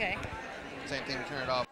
Okay. Same thing, turn it off.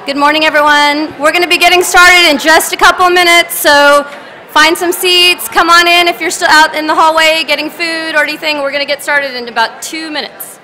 Good morning, everyone. We're going to be getting started in just a couple of minutes, so find some seats. Come on in if you're still out in the hallway getting food or anything. We're going to get started in about 2 minutes.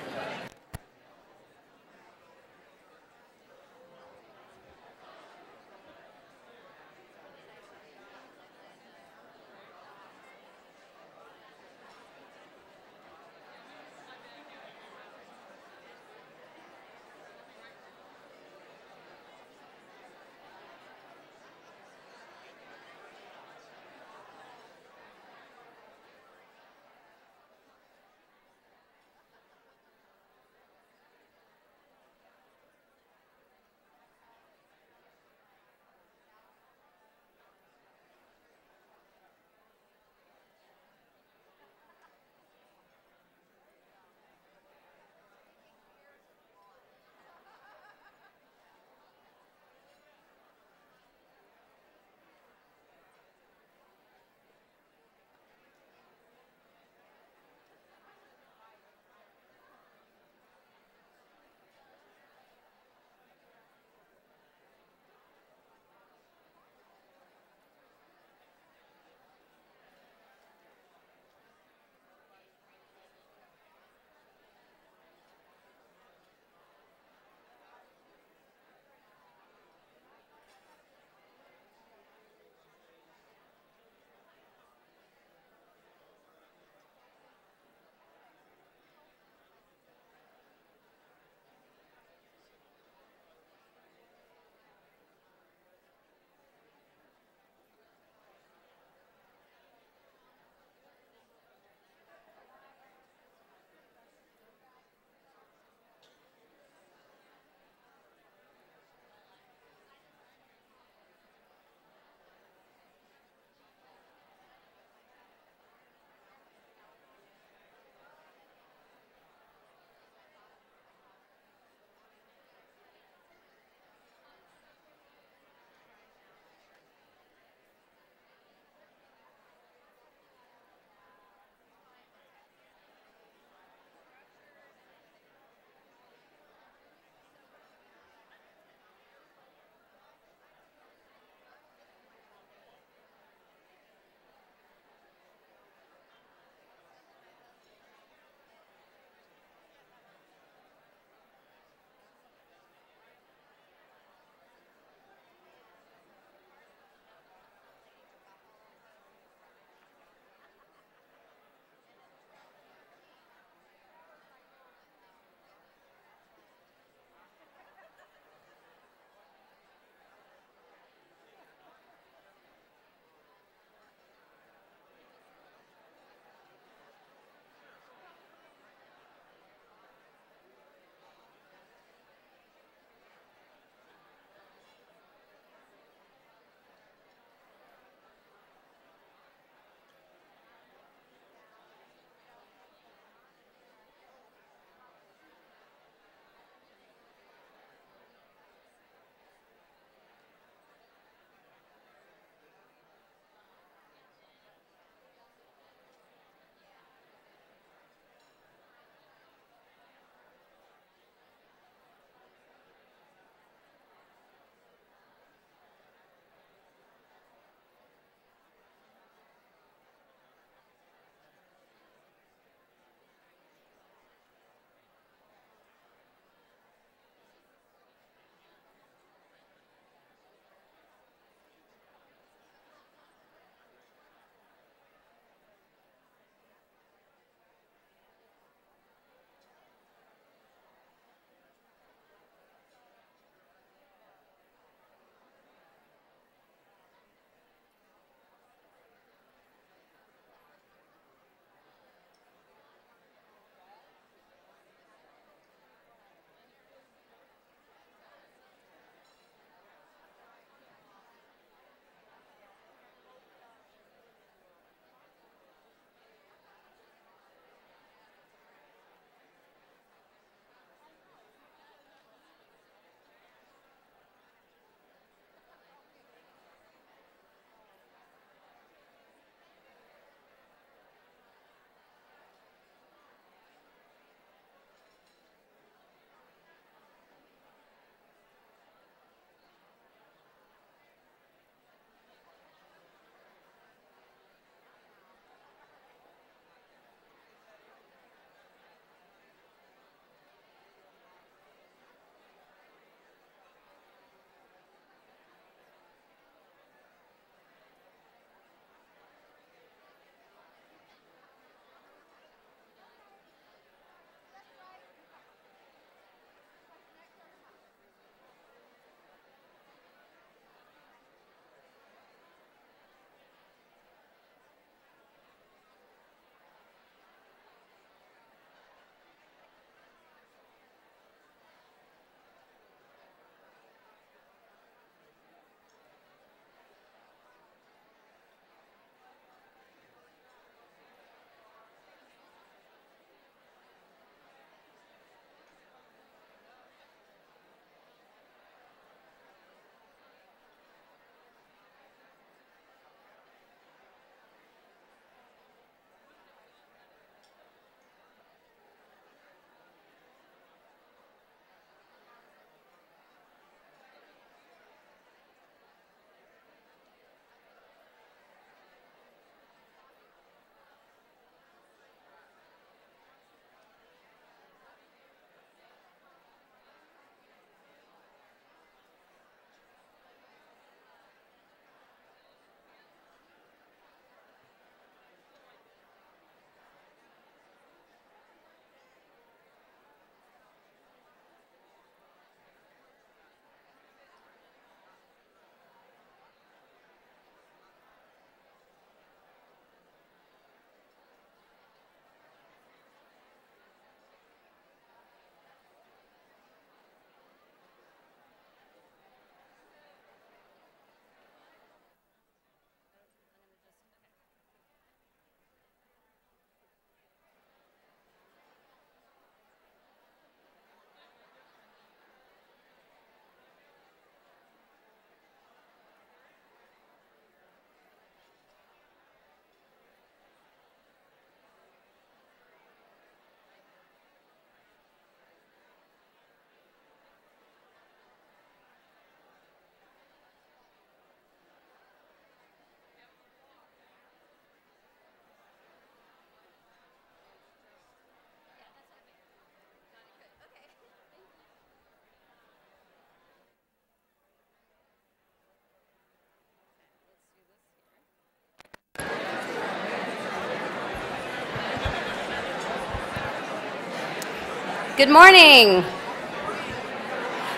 Good morning.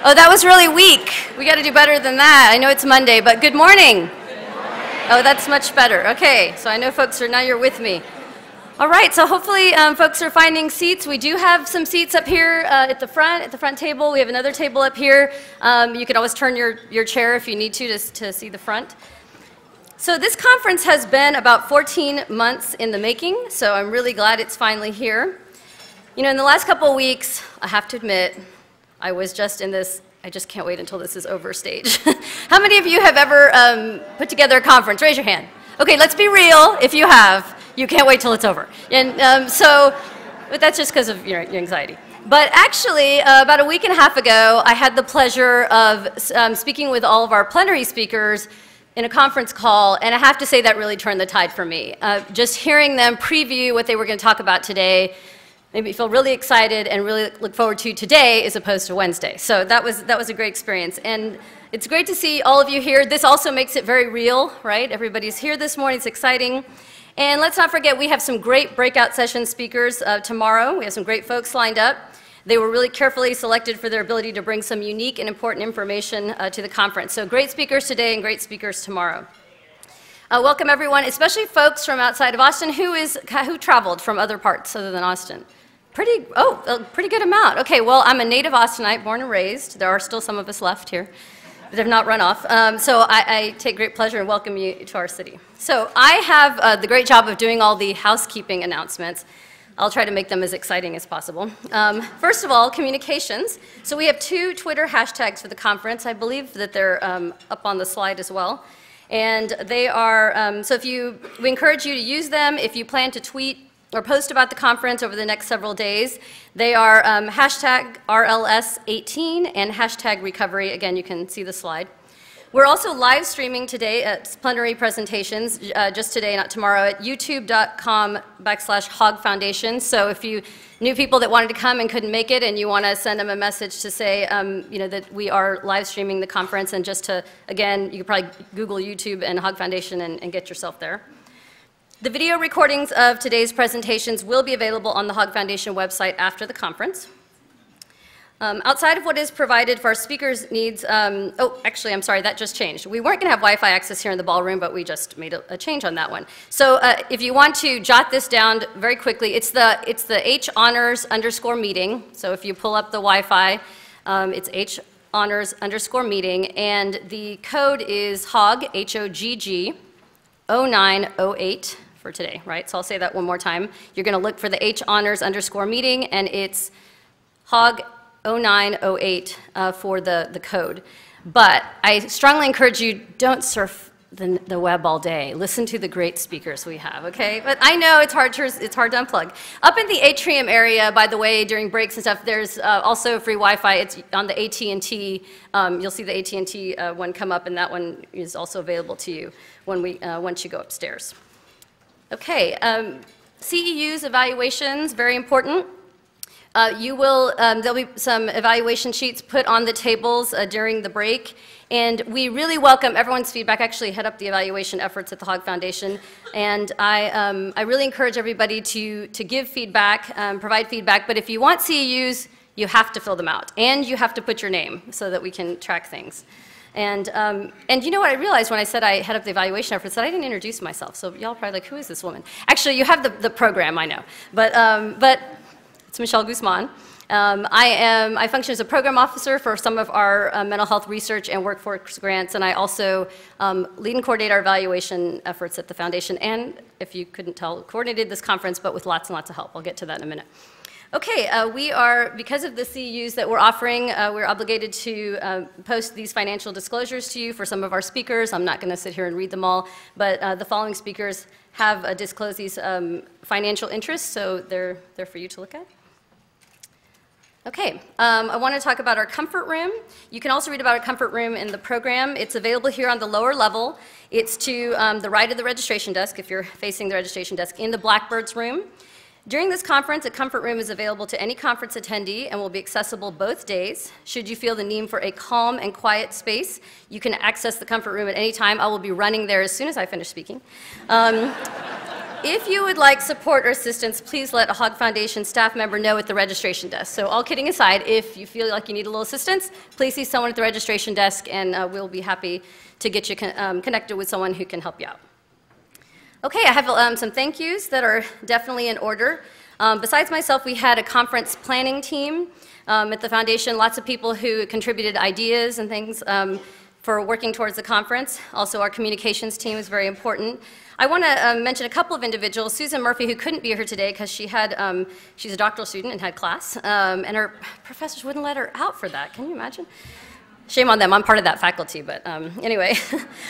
Oh, that was really weak. We got to do better than that. I know it's Monday, but good morning. Oh, that's much better. Okay, so I know folks are, now you're with me. All right, so hopefully folks are finding seats. We do have some seats up here at the front table. We have another table up here. You could always turn your chair if you need to see the front. So this conference has been about 14 months in the making, so I'm really glad it's finally here. You know, in the last couple of weeks, I have to admit, I was just in this, I just can't wait until this is over stage. How many of you have ever put together a conference? Raise your hand. Okay, let's be real. If you have, you can't wait till it's over. And but that's just because of your anxiety. But actually, about a week and a half ago, I had the pleasure of speaking with all of our plenary speakers in a conference call, and I have to say that really turned the tide for me. Just hearing them preview what they were going to talk about today made me feel really excited and really look forward to today as opposed to Wednesday. So that was a great experience. And it's great to see all of you here. This also makes it very real, right? Everybody's here this morning. It's exciting. And let's not forget, we have some great breakout session speakers tomorrow. We have some great folks lined up. They were really carefully selected for their ability to bring some unique and important information to the conference. So great speakers today and great speakers tomorrow. Welcome everyone, especially folks from outside of Austin. Who traveled from other parts other than Austin? A pretty good amount. Okay, well, I'm a native Austinite, born and raised. There are still some of us left here that have not run off. So I take great pleasure in welcoming you to our city. So I have the great job of doing all the housekeeping announcements. I'll try to make them as exciting as possible. First of all, communications. So we have 2 Twitter hashtags for the conference. I believe that they're up on the slide as well. And they are, so we encourage you to use them if you plan to tweet or post about the conference over the next several days. They are hashtag RLS XVIII and hashtag recovery. Again, you can see the slide. We're also live streaming today at plenary presentations, just today, not tomorrow, at youtube.com/Hog Foundation. So if you knew people that wanted to come and couldn't make it and you want to send them a message to say, you know, that we are live streaming the conference, and just to, again, you could probably Google YouTube and Hog Foundation and get yourself there. The video recordings of today's presentations will be available on the Hog Foundation website after the conference. Outside of what is provided for our speakers' needs, actually, I'm sorry, that just changed. We weren't going to have Wi-Fi access here in the ballroom, but we just made a change on that one. So if you want to jot this down very quickly, it's the HHonors_meeting. So if you pull up the Wi-Fi, it's HHonors_meeting, and the code is HOGG, H-O-G-G, 0908 for today, right? So I'll say that one more time. You're going to look for the HHonors_meeting, and it's HOGG 0908 for the code. But I strongly encourage you, don't surf the web all day. Listen to the great speakers we have, okay? But I know it's hard to unplug. Up in the atrium area, by the way, during breaks and stuff, there's also free Wi-Fi. It's on the AT&T. You'll see the AT&T one come up, and that one is also available to you once you go upstairs. Okay, CEU's evaluations, very important. There'll be some evaluation sheets put on the tables during the break, and we really welcome everyone's feedback. I actually head up the evaluation efforts at the Hog Foundation, and I really encourage everybody to give feedback, provide feedback, but if you want CEUs, you have to fill them out, and you have to put your name so that we can track things. And you know what I realized when I said I head up the evaluation efforts, that I didn't introduce myself, so y'all probably like, who is this woman? Actually, you have the program, I know, but it's Michelle Guzman. I function as a program officer for some of our mental health research and workforce grants, and I also lead and coordinate our evaluation efforts at the foundation, and if you couldn't tell, coordinated this conference, but with lots and lots of help. I'll get to that in a minute. Okay, we are, because of the CEUs that we're offering, we're obligated to post these financial disclosures to you for some of our speakers. I'm not going to sit here and read them all, but the following speakers have disclosed these financial interests, so they're for you to look at. Okay, I want to talk about our comfort room. You can also read about our comfort room in the program. It's available here on the lower level. It's to the right of the registration desk, if you're facing the registration desk, in the Blackbirds room. During this conference, a comfort room is available to any conference attendee and will be accessible both days. Should you feel the need for a calm and quiet space, you can access the comfort room at any time. I will be running there as soon as I finish speaking. If you would like support or assistance, please let a Hog Foundation staff member know at the registration desk. So all kidding aside, if you feel like you need a little assistance, please see someone at the registration desk, and we'll be happy to get you connected with someone who can help you out. Okay, I have some thank yous that are definitely in order. Besides myself, we had a conference planning team at the foundation, lots of people who contributed ideas and things for working towards the conference. Also, our communications team is very important. I want to mention a couple of individuals. Susan Murphy, who couldn't be here today because she's a doctoral student and had class, and her professors wouldn't let her out for that. Can you imagine? Shame on them. I'm part of that faculty, but anyway.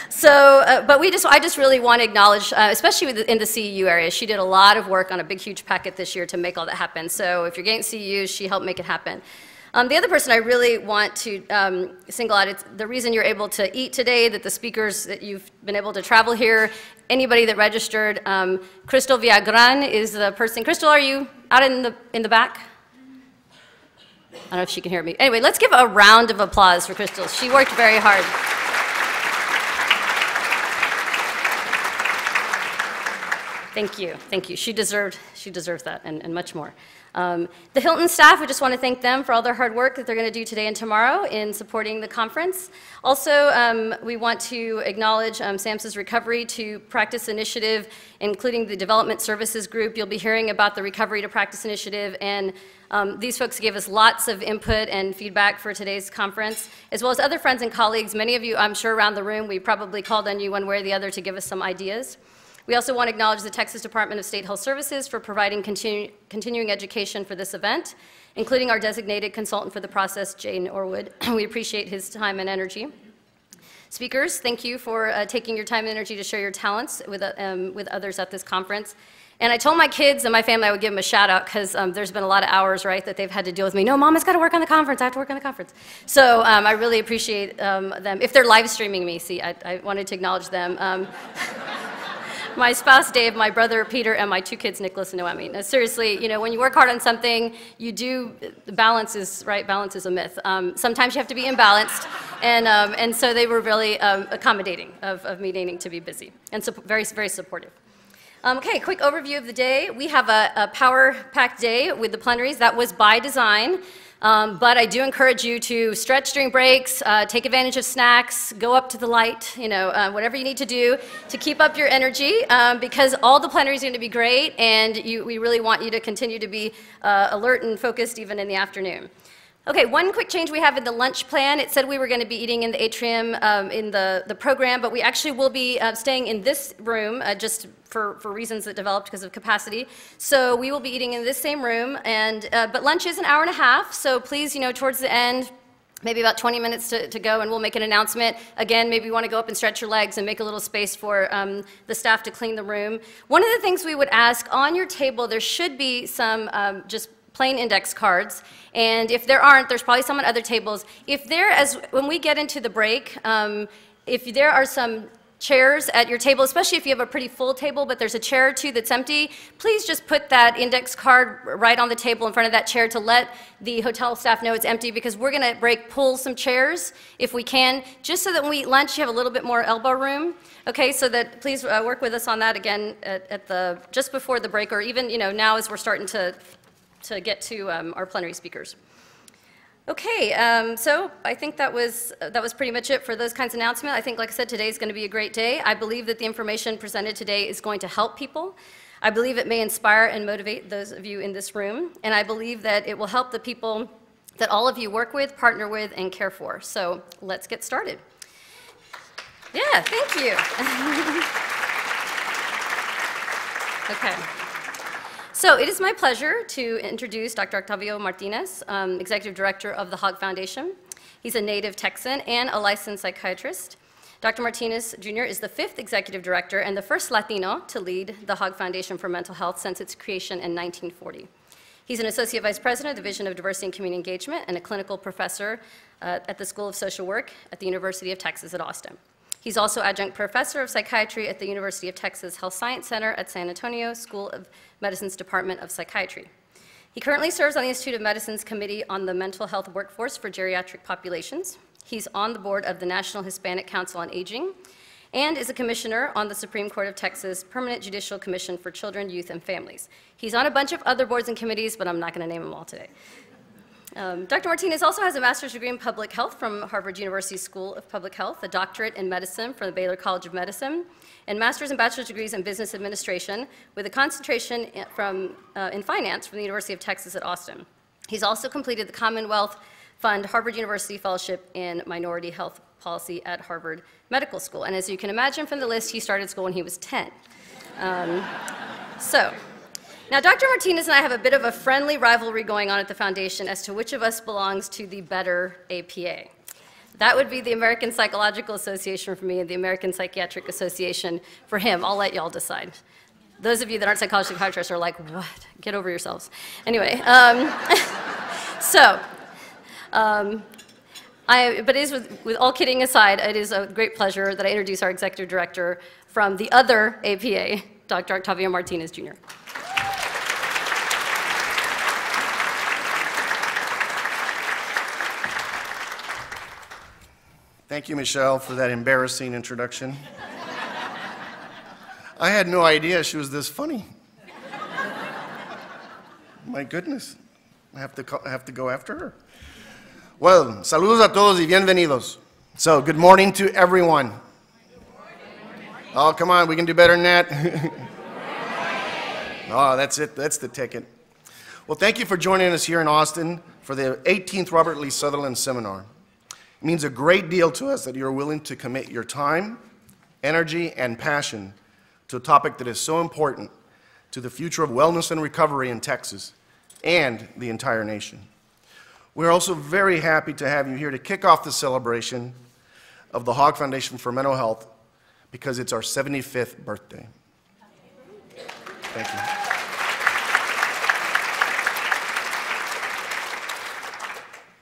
So, I just really want to acknowledge, especially in the CEU area, she did a lot of work on a big, huge packet this year to make all that happen. So if you're getting CEUs, she helped make it happen. The other person I really want to single out, it's the reason you're able to eat today, that the speakers, that you've been able to travel here, anybody that registered. Crystal Viagran is the person. Crystal, are you out in the back? I don't know if she can hear me. Anyway, let's give a round of applause for Crystal. She worked very hard. Thank you, thank you. She deserves that and much more. The Hilton staff, we just want to thank them for all their hard work that they're going to do today and tomorrow in supporting the conference. Also, we want to acknowledge SAMHSA's Recovery to Practice Initiative, including the Development Services Group. You'll be hearing about the Recovery to Practice Initiative, and these folks gave us lots of input and feedback for today's conference, as well as other friends and colleagues. Many of you, I'm sure, around the room, we probably called on you one way or the other to give us some ideas. We also want to acknowledge the Texas Department of State Health Services for providing continuing education for this event, including our designated consultant for the process, Jay Norwood. We appreciate his time and energy. Speakers, thank you for taking your time and energy to share your talents with others at this conference. And I told my kids and my family I would give them a shout out because there's been a lot of hours, right, that they've had to deal with me. No, Mama's got to work on the conference. I have to work on the conference. So I really appreciate them. If they're live streaming me, see, I wanted to acknowledge them. My spouse, Dave, my brother, Peter, and my two kids, Nicholas and Noemi. Now, seriously, you know, when you work hard on something, balance is, right, balance is a myth. Sometimes you have to be imbalanced, and so they were really accommodating of me needing to be busy, and so very, very supportive. Okay, quick overview of the day. We have a power-packed day with the plenaries. That was by design. But I do encourage you to stretch during breaks, take advantage of snacks, go up to the light, you know, whatever you need to do to keep up your energy, because all the plenaries are going to be great, and we really want you to continue to be alert and focused even in the afternoon. Okay, one quick change we have in the lunch plan. It said we were going to be eating in the atrium in the program, but we actually will be staying in this room just for reasons that developed because of capacity. So we will be eating in this same room, and but lunch is an hour and a half, so please, you know, towards the end, maybe about 20 minutes to go, and we'll make an announcement. Again, maybe you want to go up and stretch your legs and make a little space for the staff to clean the room. One of the things we would ask, on your table there should be some just plain index cards, and if there aren't, there's probably some on other tables. If when we get into the break, if there are some chairs at your table, especially if you have a pretty full table, but there's a chair or two that's empty, please just put that index card right on the table in front of that chair to let the hotel staff know it's empty, because we're going to pull some chairs if we can, just so that when we eat lunch, you have a little bit more elbow room. Okay, so that please work with us on that again at just before the break, or even, you know, now as we're starting to get to our plenary speakers. Okay, so I think that was pretty much it for those kinds of announcements. I think, like I said, today is going to be a great day. I believe that the information presented today is going to help people. I believe it may inspire and motivate those of you in this room, and I believe that it will help the people that all of you work with, partner with, and care for. So let's get started. Yeah, thank you. Okay. So it is my pleasure to introduce Dr. Octavio Martinez, Executive Director of the Hog Foundation. He's a native Texan and a licensed psychiatrist. Dr. Martinez, Jr. is the 5th Executive Director and the first Latino to lead the Hog Foundation for Mental Health since its creation in 1940. He's an Associate Vice President of the Division of Diversity and Community Engagement and a clinical professor at the School of Social Work at the University of Texas at Austin. He's also adjunct professor of psychiatry at the University of Texas Health Science Center at San Antonio School of Medicine's Department of Psychiatry. He currently serves on the Institute of Medicine's Committee on the Mental Health Workforce for Geriatric Populations. He's on the board of the National Hispanic Council on Aging and is a commissioner on the Supreme Court of Texas Permanent Judicial Commission for Children, Youth, and Families. He's on a bunch of other boards and committees, but I'm not going to name them all today. Dr. Martinez also has a master's degree in public health from Harvard University School of Public Health, a doctorate in medicine from the Baylor College of Medicine, and master's and bachelor's degrees in business administration with a concentration in finance from the University of Texas at Austin. He's also completed the Commonwealth Fund Harvard University Fellowship in Minority Health Policy at Harvard Medical School. And as you can imagine from the list, he started school when he was 10. Now, Dr. Martinez and I have a bit of a friendly rivalry going on at the foundation as to which of us belongs to the better APA. That would be the American Psychological Association for me and the American Psychiatric Association for him. I'll let y'all decide. Those of you that aren't psychiatrists are like, what? Get over yourselves. Anyway, but it is, with all kidding aside, it is a great pleasure that I introduce our executive director from the other APA, Dr. Octavio Martinez, Jr. Thank you, Michelle, for that embarrassing introduction. I had no idea she was this funny. My goodness, I have to go after her. Well, saludos a todos y bienvenidos. So, good morning to everyone. Oh, come on, we can do better than that. Oh, that's it, that's the ticket. Well, thank you for joining us here in Austin for the 18th Robert Lee Sutherland Seminar. It means a great deal to us that you're willing to commit your time, energy, and passion to a topic that is so important to the future of wellness and recovery in Texas and the entire nation. We're also very happy to have you here to kick off the celebration of the Hogg Foundation for Mental Health because it's our 75th birthday. Thank you.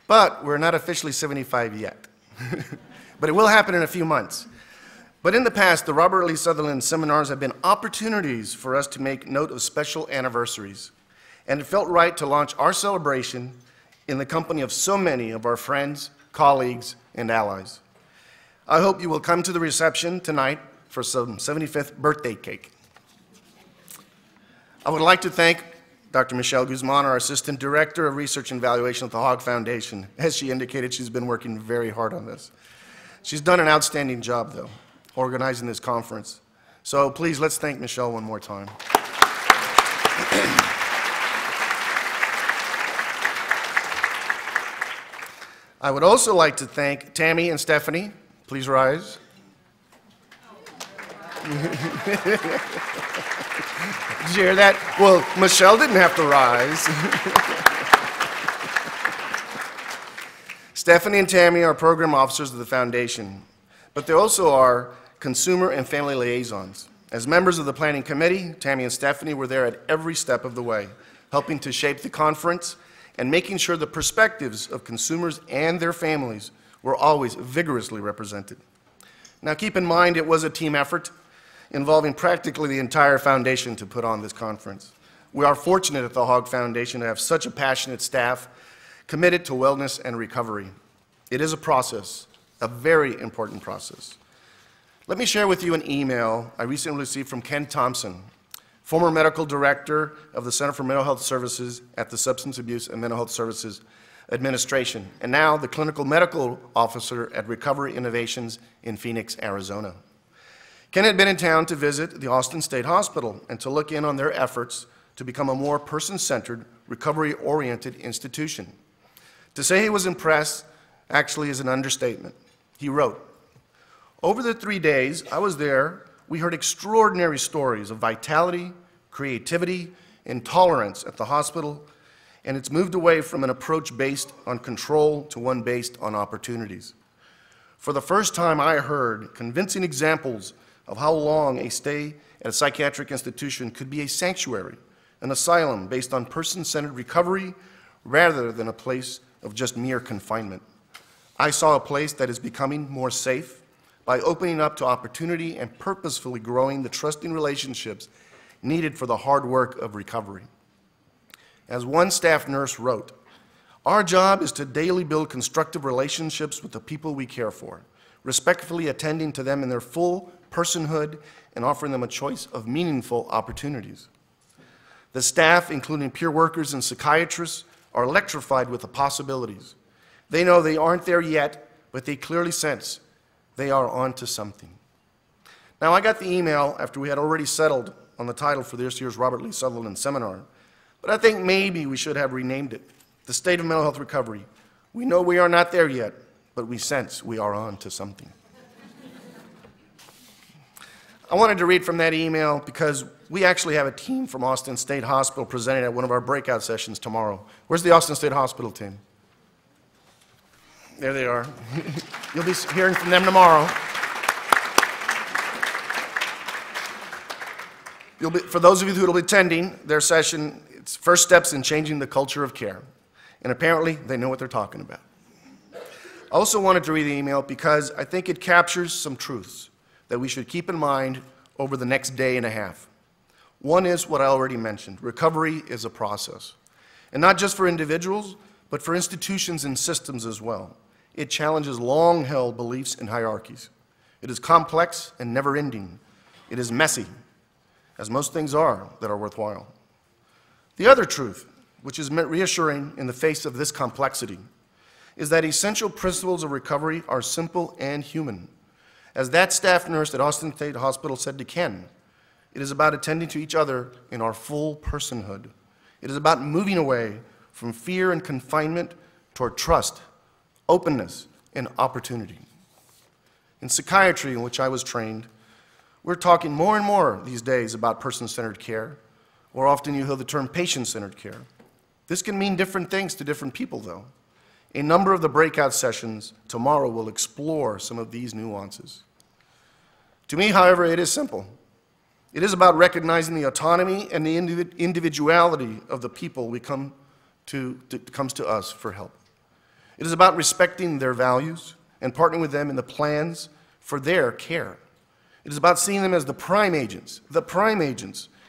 But we're not officially 75 yet. But it will happen in a few months. But in the past, the Robert Lee Sutherland seminars have been opportunities for us to make note of special anniversaries. And it felt right to launch our celebration in the company of so many of our friends, colleagues, and allies. I hope you will come to the reception tonight for some 75th birthday cake. I would like to thank Dr. Michelle Guzman, our Assistant Director of Research and Evaluation at the Hogg Foundation. As she indicated, she's been working very hard on this. She's done an outstanding job, though, organizing this conference. So please, let's thank Michelle one more time. I would also like to thank Tammy and Stephanie. Please rise. Did you hear that? Well, Michelle didn't have to rise. Stephanie and Tammy are program officers of the foundation, but they also are consumer and family liaisons. As members of the planning committee, Tammy and Stephanie were there at every step of the way, helping to shape the conference and making sure the perspectives of consumers and their families were always vigorously represented. Now keep in mind it was a team effort involving practically the entire foundation to put on this conference. We are fortunate at the Hogg Foundation to have such a passionate staff committed to wellness and recovery. It is a process, a very important process. Let me share with you an email I recently received from Ken Thompson, former medical director of the Center for Mental Health Services at the Substance Abuse and Mental Health Services Administration, and now the clinical medical officer at Recovery Innovations in Phoenix, Arizona. Ken had been in town to visit the Austin State Hospital and to look in on their efforts to become a more person-centered, recovery-oriented institution. To say he was impressed actually is an understatement. He wrote, "Over the 3 days I was there, we heard extraordinary stories of vitality, creativity, and tolerance at the hospital, and it's moved away from an approach based on control to one based on opportunities. For the first time I heard convincing examples of how long a stay at a psychiatric institution could be a sanctuary, an asylum based on person-centered recovery rather than a place of just mere confinement. I saw a place that is becoming more safe by opening up to opportunity and purposefully growing the trusting relationships needed for the hard work of recovery." As one staff nurse wrote, "Our job is to daily build constructive relationships with the people we care for, respectfully attending to them in their full personhood, and offering them a choice of meaningful opportunities. The staff, including peer workers and psychiatrists, are electrified with the possibilities. They know they aren't there yet, but they clearly sense they are onto something. Now, I got the email after we had already settled on the title for this year's Robert Lee Sutherland seminar, but I think maybe we should have renamed it The State of Mental Health Recovery. We know we are not there yet, but we sense we are on to something. I wanted to read from that email because we actually have a team from Austin State Hospital presenting at one of our breakout sessions tomorrow. Where's the Austin State Hospital team? There they are. You'll be hearing from them tomorrow. For those of you who will be attending their session, it's first steps in changing the culture of care. And apparently, they know what they're talking about. I also wanted to read the email because I think it captures some truths that we should keep in mind over the next day and a half. One is what I already mentioned. Recovery is a process. And not just for individuals, but for institutions and systems as well. It challenges long-held beliefs and hierarchies. It is complex and never-ending. It is messy, as most things are that are worthwhile. The other truth, which is reassuring in the face of this complexity, is that essential principles of recovery are simple and human. As that staff nurse at Austin State Hospital said to Ken, it is about attending to each other in our full personhood. It is about moving away from fear and confinement toward trust, openness, and opportunity. In psychiatry, in which I was trained, we're talking more and more these days about person-centered care, or often you hear the term patient-centered care. This can mean different things to different people, though. A number of the breakout sessions tomorrow will explore some of these nuances. To me, however, it is simple. It is about recognizing the autonomy and the individuality of the people comes to us for help. It is about respecting their values and partnering with them in the plans for their care. It is about seeing them as the prime agents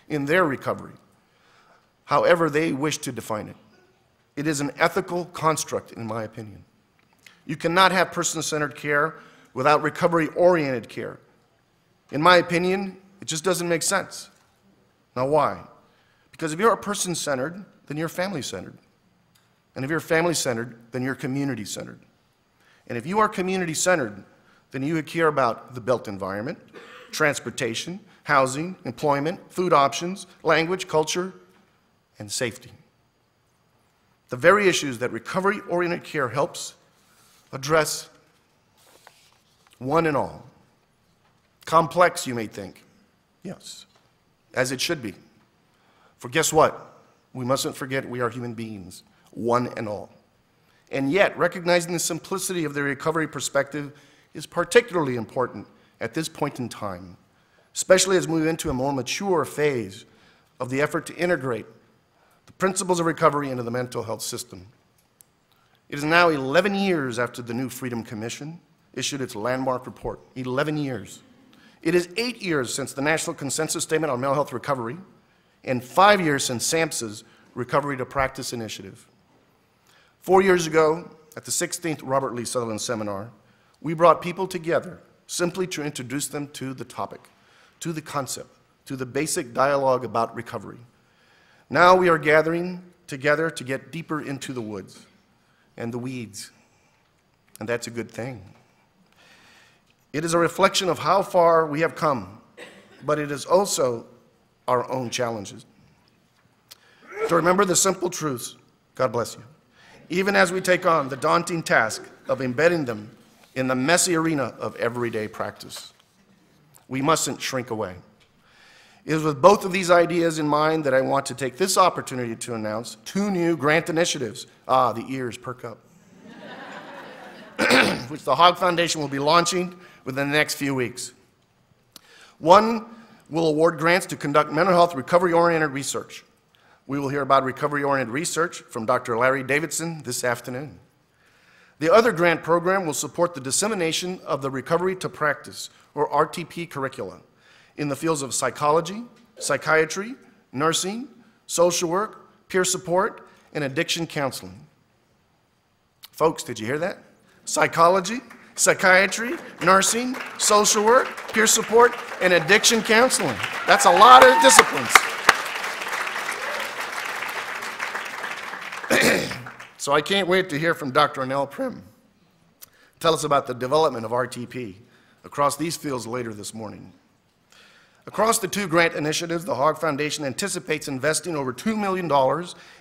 in their recovery, however they wish to define it. It is an ethical construct, in my opinion. You cannot have person-centered care without recovery-oriented care. In my opinion, it just doesn't make sense. Now, why? Because if you're person-centered, then you're family-centered. And if you're family-centered, then you're community-centered. And if you are community-centered, then you would care about the built environment, transportation, housing, employment, food options, language, culture, and safety. The very issues that recovery-oriented care helps address, one and all. Complex, you may think. Yes, as it should be. For guess what? We mustn't forget we are human beings, one and all. And yet, recognizing the simplicity of the recovery perspective is particularly important at this point in time, especially as we move into a more mature phase of the effort to integrate the principles of recovery into the mental health system. It is now 11 years after the new Freedom Commission issued its landmark report. 11 years. It is 8 years since the National Consensus Statement on Mental Health Recovery, and 5 years since SAMHSA's Recovery to Practice initiative. 4 years ago, at the 16th Robert Lee Sutherland Seminar, we brought people together simply to introduce them to the topic, to the concept, to the basic dialogue about recovery. Now we are gathering together to get deeper into the woods and the weeds, and that's a good thing. It is a reflection of how far we have come, but it is also our own challenges. To remember the simple truths, God bless you, even as we take on the daunting task of embedding them in the messy arena of everyday practice. We mustn't shrink away. It is with both of these ideas in mind that I want to take this opportunity to announce 2 new grant initiatives. Ah, the ears perk up. Which the Hogg Foundation will be launching within the next few weeks. One will award grants to conduct mental health recovery-oriented research. We will hear about recovery-oriented research from Dr. Larry Davidson this afternoon. The other grant program will support the dissemination of the Recovery to Practice, or RTP curricula, in the fields of psychology, psychiatry, nursing, social work, peer support, and addiction counseling. Folks, did you hear that? Psychology, psychiatry, nursing, social work, peer support, and addiction counseling. That's a lot of disciplines. So I can't wait to hear from Dr. Annel Prim. Tell us about the development of RTP across these fields later this morning. Across the 2 grant initiatives, the Hogg Foundation anticipates investing over $2 million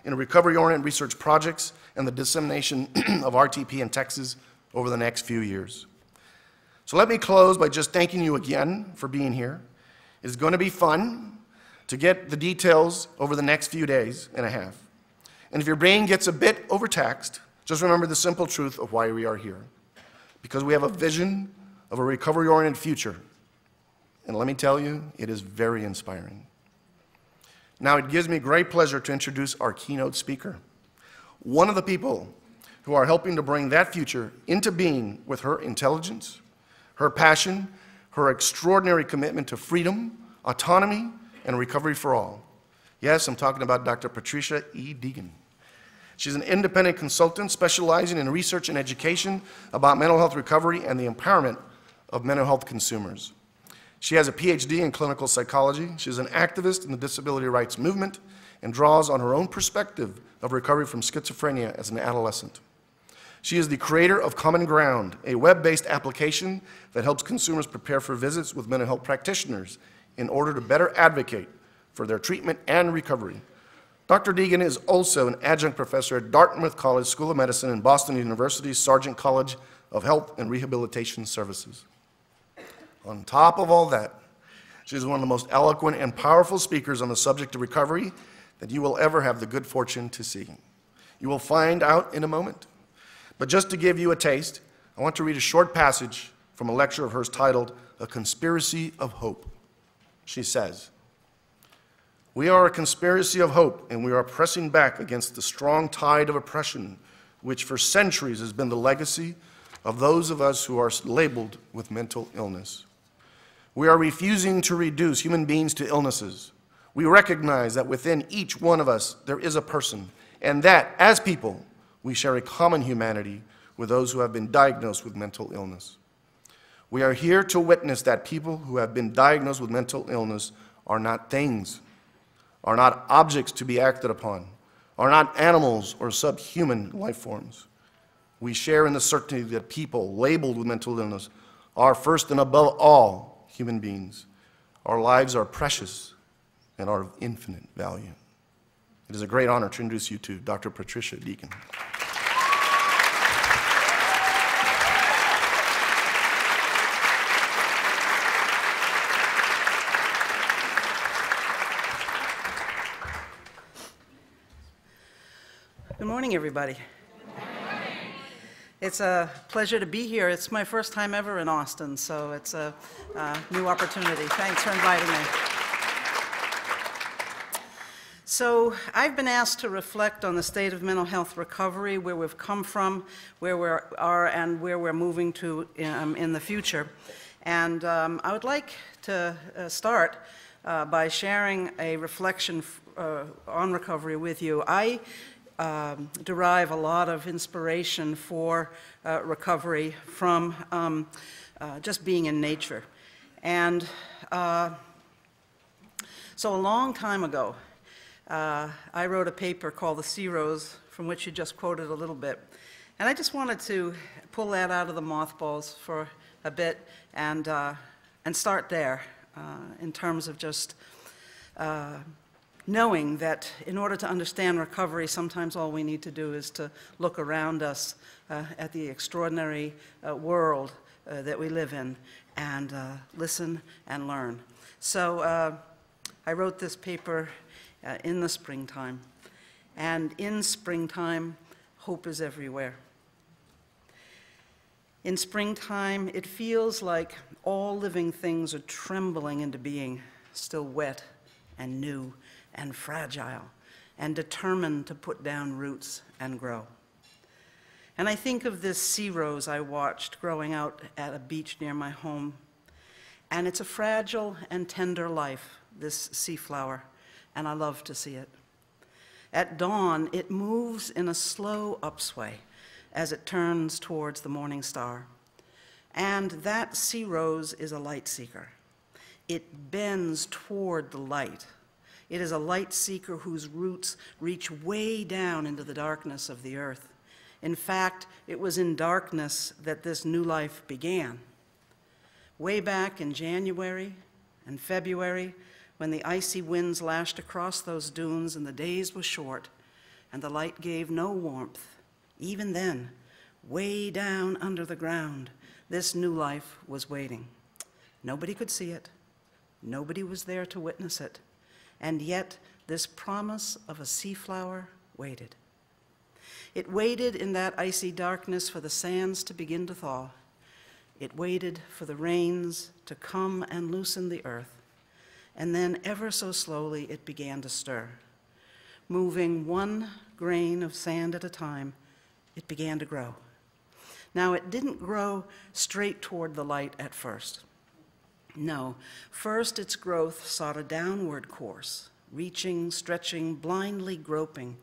in recovery-oriented research projects and the dissemination of RTP in Texas over the next few years. So let me close by just thanking you again for being here. It's going to be fun to get the details over the next few days and a half. And if your brain gets a bit overtaxed, just remember the simple truth of why we are here. Because we have a vision of a recovery-oriented future. And let me tell you, it is very inspiring. Now, it gives me great pleasure to introduce our keynote speaker, one of the people who are helping to bring that future into being with her intelligence, her passion, her extraordinary commitment to freedom, autonomy, and recovery for all. Yes, I'm talking about Dr. Patricia E. Deegan. She's an independent consultant specializing in research and education about mental health recovery and the empowerment of mental health consumers. She has a PhD in clinical psychology. She's an activist in the disability rights movement and draws on her own perspective of recovery from schizophrenia as an adolescent. She is the creator of Common Ground, a web-based application that helps consumers prepare for visits with mental health practitioners in order to better advocate for their treatment and recovery. Dr. Deegan is also an adjunct professor at Dartmouth College School of Medicine and Boston University's Sargent College of Health and Rehabilitation Services. On top of all that, she's one of the most eloquent and powerful speakers on the subject of recovery that you will ever have the good fortune to see. You will find out in a moment. But just to give you a taste, I want to read a short passage from a lecture of hers titled, A Conspiracy of Hope. She says, "We are a conspiracy of hope, and we are pressing back against the strong tide of oppression, which for centuries has been the legacy of those of us who are labeled with mental illness. We are refusing to reduce human beings to illnesses. We recognize that within each one of us there is a person, and that, as people, we share a common humanity with those who have been diagnosed with mental illness. We are here to witness that people who have been diagnosed with mental illness are not things, are not objects to be acted upon, are not animals or subhuman life forms. We share in the certainty that people labeled with mental illness are first and above all human beings. Our lives are precious and are of infinite value." It is a great honor to introduce you to Dr. Patricia Deegan. Good morning, everybody. It's a pleasure to be here. It's my first time ever in Austin, so it's a new opportunity. Thanks for inviting me. So I've been asked to reflect on the state of mental health recovery, where we've come from, where we are, and where we're moving to in the future. And I would like to start by sharing a reflection on recovery with you. I derive a lot of inspiration for recovery from just being in nature. And so a long time ago, I wrote a paper called The Sea Rose, from which you just quoted a little bit. And I just wanted to pull that out of the mothballs for a bit and start there in terms of just knowing that in order to understand recovery, sometimes all we need to do is to look around us at the extraordinary world that we live in and listen and learn. So I wrote this paper in the springtime, and in springtime, hope is everywhere. In springtime, it feels like all living things are trembling into being, still wet and new and fragile, and determined to put down roots and grow. And I think of this sea rose I watched growing out at a beach near my home. And it's a fragile and tender life, this sea flower, and I love to see it. At dawn, it moves in a slow upsway as it turns towards the morning star. And that sea rose is a light seeker. It bends toward the light. It is a light seeker whose roots reach way down into the darkness of the earth. In fact, it was in darkness that this new life began. Way back in January and February, when the icy winds lashed across those dunes and the days were short and the light gave no warmth, even then, way down under the ground, this new life was waiting. Nobody could see it. Nobody was there to witness it. And yet, this promise of a sea flower waited. It waited in that icy darkness for the sands to begin to thaw. It waited for the rains to come and loosen the earth. And then, ever so slowly, it began to stir. Moving one grain of sand at a time, it began to grow. Now, it didn't grow straight toward the light at first. No, first its growth sought a downward course, reaching, stretching, blindly groping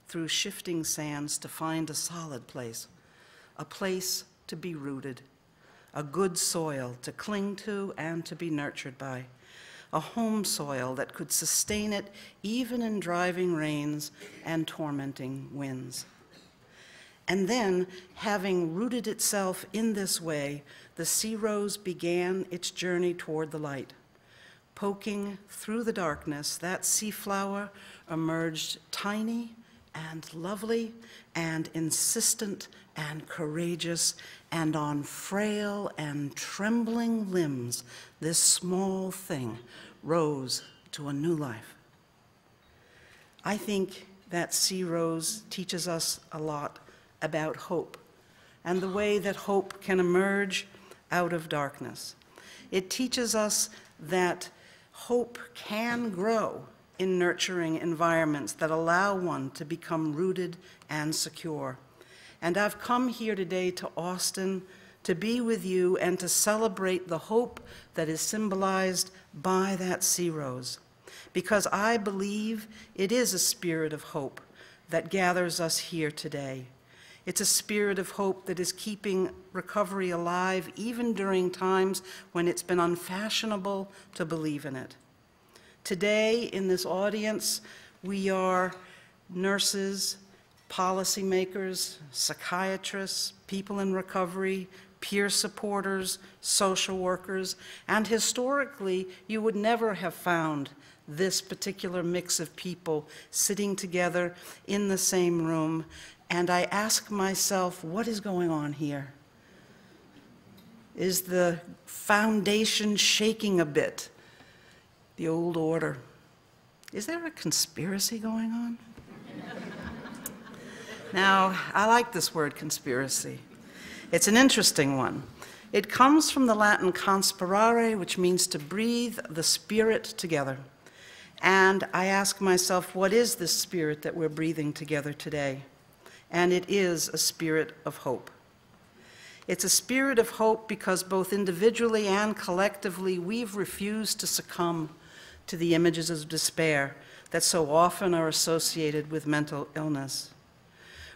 through shifting sands to find a solid place, a place to be rooted, a good soil to cling to and to be nurtured by, a home soil that could sustain it even in driving rains and tormenting winds. And then, having rooted itself in this way, the sea rose began its journey toward the light. Poking through the darkness, that sea flower emerged tiny and lovely and insistent and courageous, and on frail and trembling limbs, this small thing rose to a new life. I think that sea rose teaches us a lot about hope and the way that hope can emerge out of darkness. It teaches us that hope can grow in nurturing environments that allow one to become rooted and secure. And I've come here today to Austin to be with you and to celebrate the hope that is symbolized by that sea rose, because I believe it is a spirit of hope that gathers us here today. It's a spirit of hope that is keeping recovery alive even during times when it's been unfashionable to believe in it. Today, in this audience, we are nurses, policymakers, psychiatrists, people in recovery, peer supporters, social workers, and historically, you would never have found this particular mix of people sitting together in the same room. And I ask myself, what is going on here? Is the foundation shaking a bit? The old order. Is there a conspiracy going on? Now, I like this word conspiracy. It's an interesting one. It comes from the Latin conspirare, which means to breathe the spirit together. And I ask myself, what is this spirit that we're breathing together today? And it is a spirit of hope. It's a spirit of hope because both individually and collectively, we've refused to succumb to the images of despair that so often are associated with mental illness.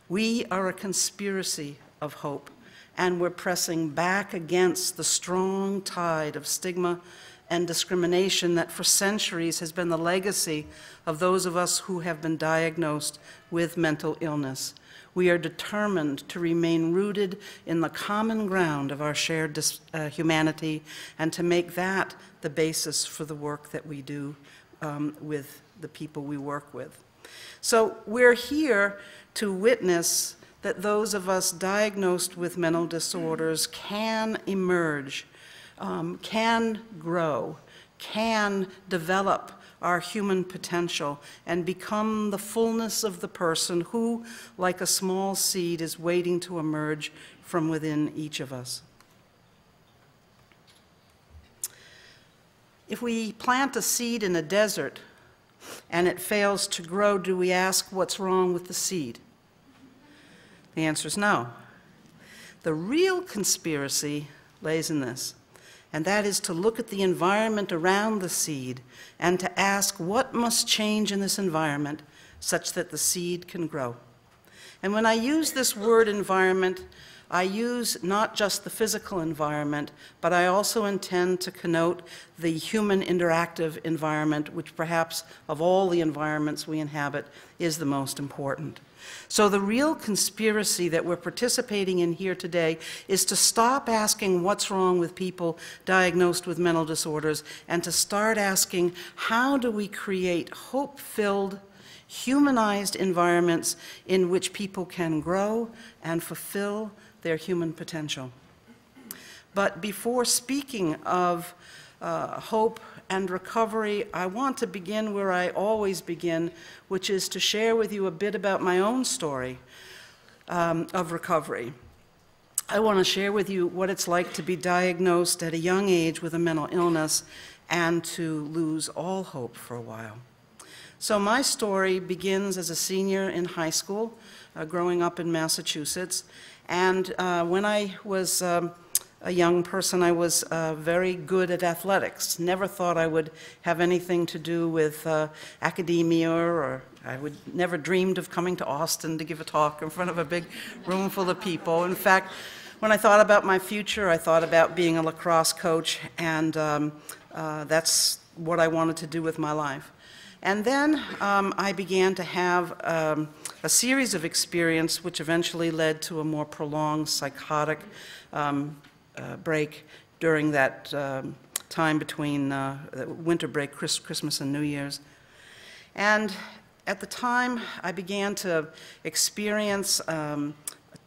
We are a conspiracy of hope, and we're pressing back against the strong tide of stigma and discrimination that for centuries has been the legacy of those of us who have been diagnosed with mental illness. We are determined to remain rooted in the common ground of our shared humanity and to make that the basis for the work that we do with the people we work with. So we're here to witness that those of us diagnosed with mental disorders can emerge, can grow, can develop our human potential and become the fullness of the person who, like a small seed, is waiting to emerge from within each of us. If we plant a seed in a desert and it fails to grow, do we ask what's wrong with the seed? The answer is no. The real conspiracy lays in this, and that is to look at the environment around the seed and to ask what must change in this environment such that the seed can grow. And when I use this word environment, I use not just the physical environment, but I also intend to connote the human interactive environment, which perhaps of all the environments we inhabit is the most important. So the real conspiracy that we're participating in here today is to stop asking what's wrong with people diagnosed with mental disorders and to start asking, how do we create hope-filled, humanized environments in which people can grow and fulfill their human potential. But before speaking of hope and recovery, I want to begin where I always begin, which is to share with you a bit about my own story of recovery. I want to share with you what it's like to be diagnosed at a young age with a mental illness and to lose all hope for a while. So my story begins as a senior in high school, growing up in Massachusetts. And when I was a young person, I was very good at athletics. Never thought I would have anything to do with academia, or I would never dreamed of coming to Austin to give a talk in front of a big room full of people. In fact, when I thought about my future, I thought about being a lacrosse coach, and that's what I wanted to do with my life. And then I began to have a series of experiences which eventually led to a more prolonged psychotic break during that time between winter break, Christmas and New Year's. And at the time, I began to experience a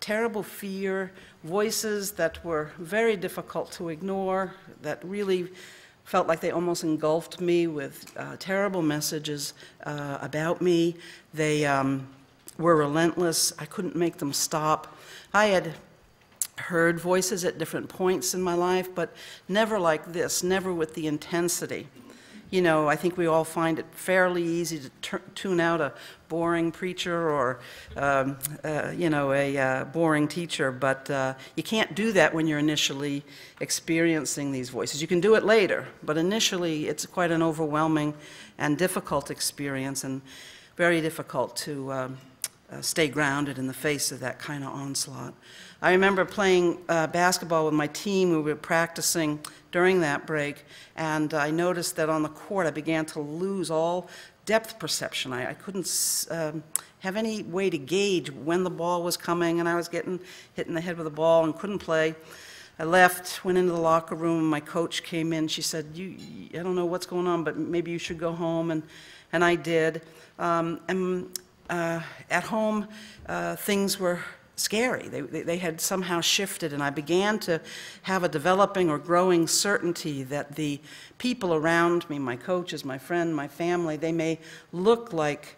terrible fear, voices that were very difficult to ignore, that really felt like they almost engulfed me with terrible messages about me. They were relentless. I couldn't make them stop. I had heard voices at different points in my life, but never like this, never with the intensity. You know, I think we all find it fairly easy to tune out a boring preacher or, you know, a boring teacher, but you can't do that when you're initially experiencing these voices. You can do it later, but initially it's quite an overwhelming and difficult experience, and very difficult to stay grounded in the face of that kind of onslaught. I remember playing basketball with my team. We were practicing during that break, and I noticed that on the court I began to lose all depth perception. I couldn't have any way to gauge when the ball was coming, and I was getting hit in the head with a ball and couldn't play. I left, went into the locker room. My coach came in. She said, I don't know what's going on, but maybe you should go home, and I did. At home, things were scary. They had somehow shifted, and I began to have a developing or growing certainty that the people around me, my coaches, my friend, my family, they may look like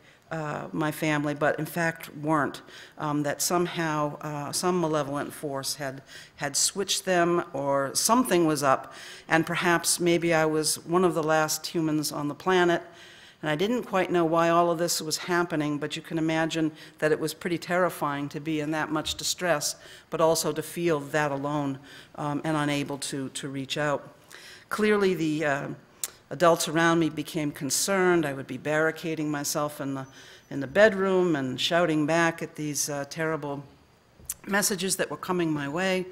my family, but in fact weren't. That somehow some malevolent force had switched them, or something was up, and perhaps maybe I was one of the last humans on the planet. And I didn't quite know why all of this was happening, but you can imagine that it was pretty terrifying to be in that much distress, but also to feel that alone and unable to reach out. Clearly, the adults around me became concerned. I would be barricading myself in the bedroom and shouting back at these terrible messages that were coming my way,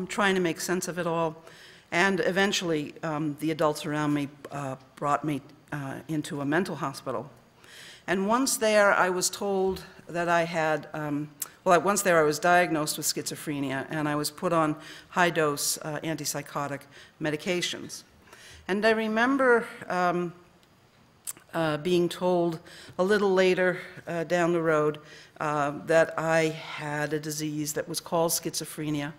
trying to make sense of it all. And eventually, the adults around me brought me into a mental hospital. And once there, I was told that I had, well, once there I was diagnosed with schizophrenia, and I was put on high-dose antipsychotic medications. And I remember being told a little later down the road that I had a disease that was called schizophrenia,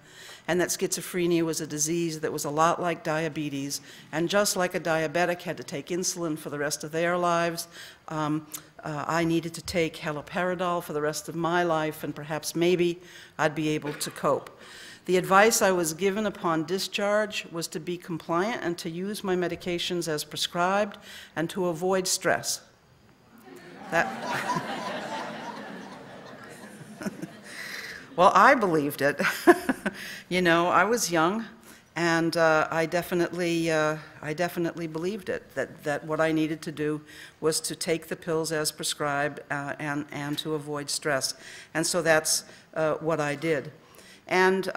and that schizophrenia was a disease that was a lot like diabetes, and just like a diabetic had to take insulin for the rest of their lives, I needed to take haloperidol for the rest of my life, and perhaps maybe I'd be able to cope. The advice I was given upon discharge was to be compliant and to use my medications as prescribed and to avoid stress. Well, I believed it. You know, I was young, and I definitely believed it, that what I needed to do was to take the pills as prescribed and to avoid stress. And so that's what I did. And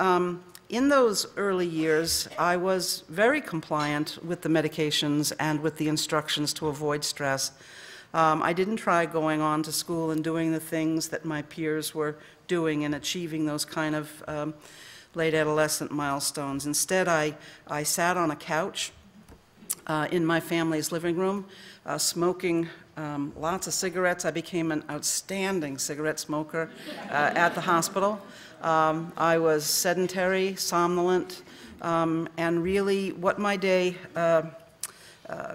in those early years, I was very compliant with the medications and with the instructions to avoid stress. I didn't try going on to school and doing the things that my peers were doing and achieving those kind of late adolescent milestones. Instead, I sat on a couch in my family's living room, smoking lots of cigarettes. I became an outstanding cigarette smoker at the hospital. I was sedentary, somnolent, and really what my day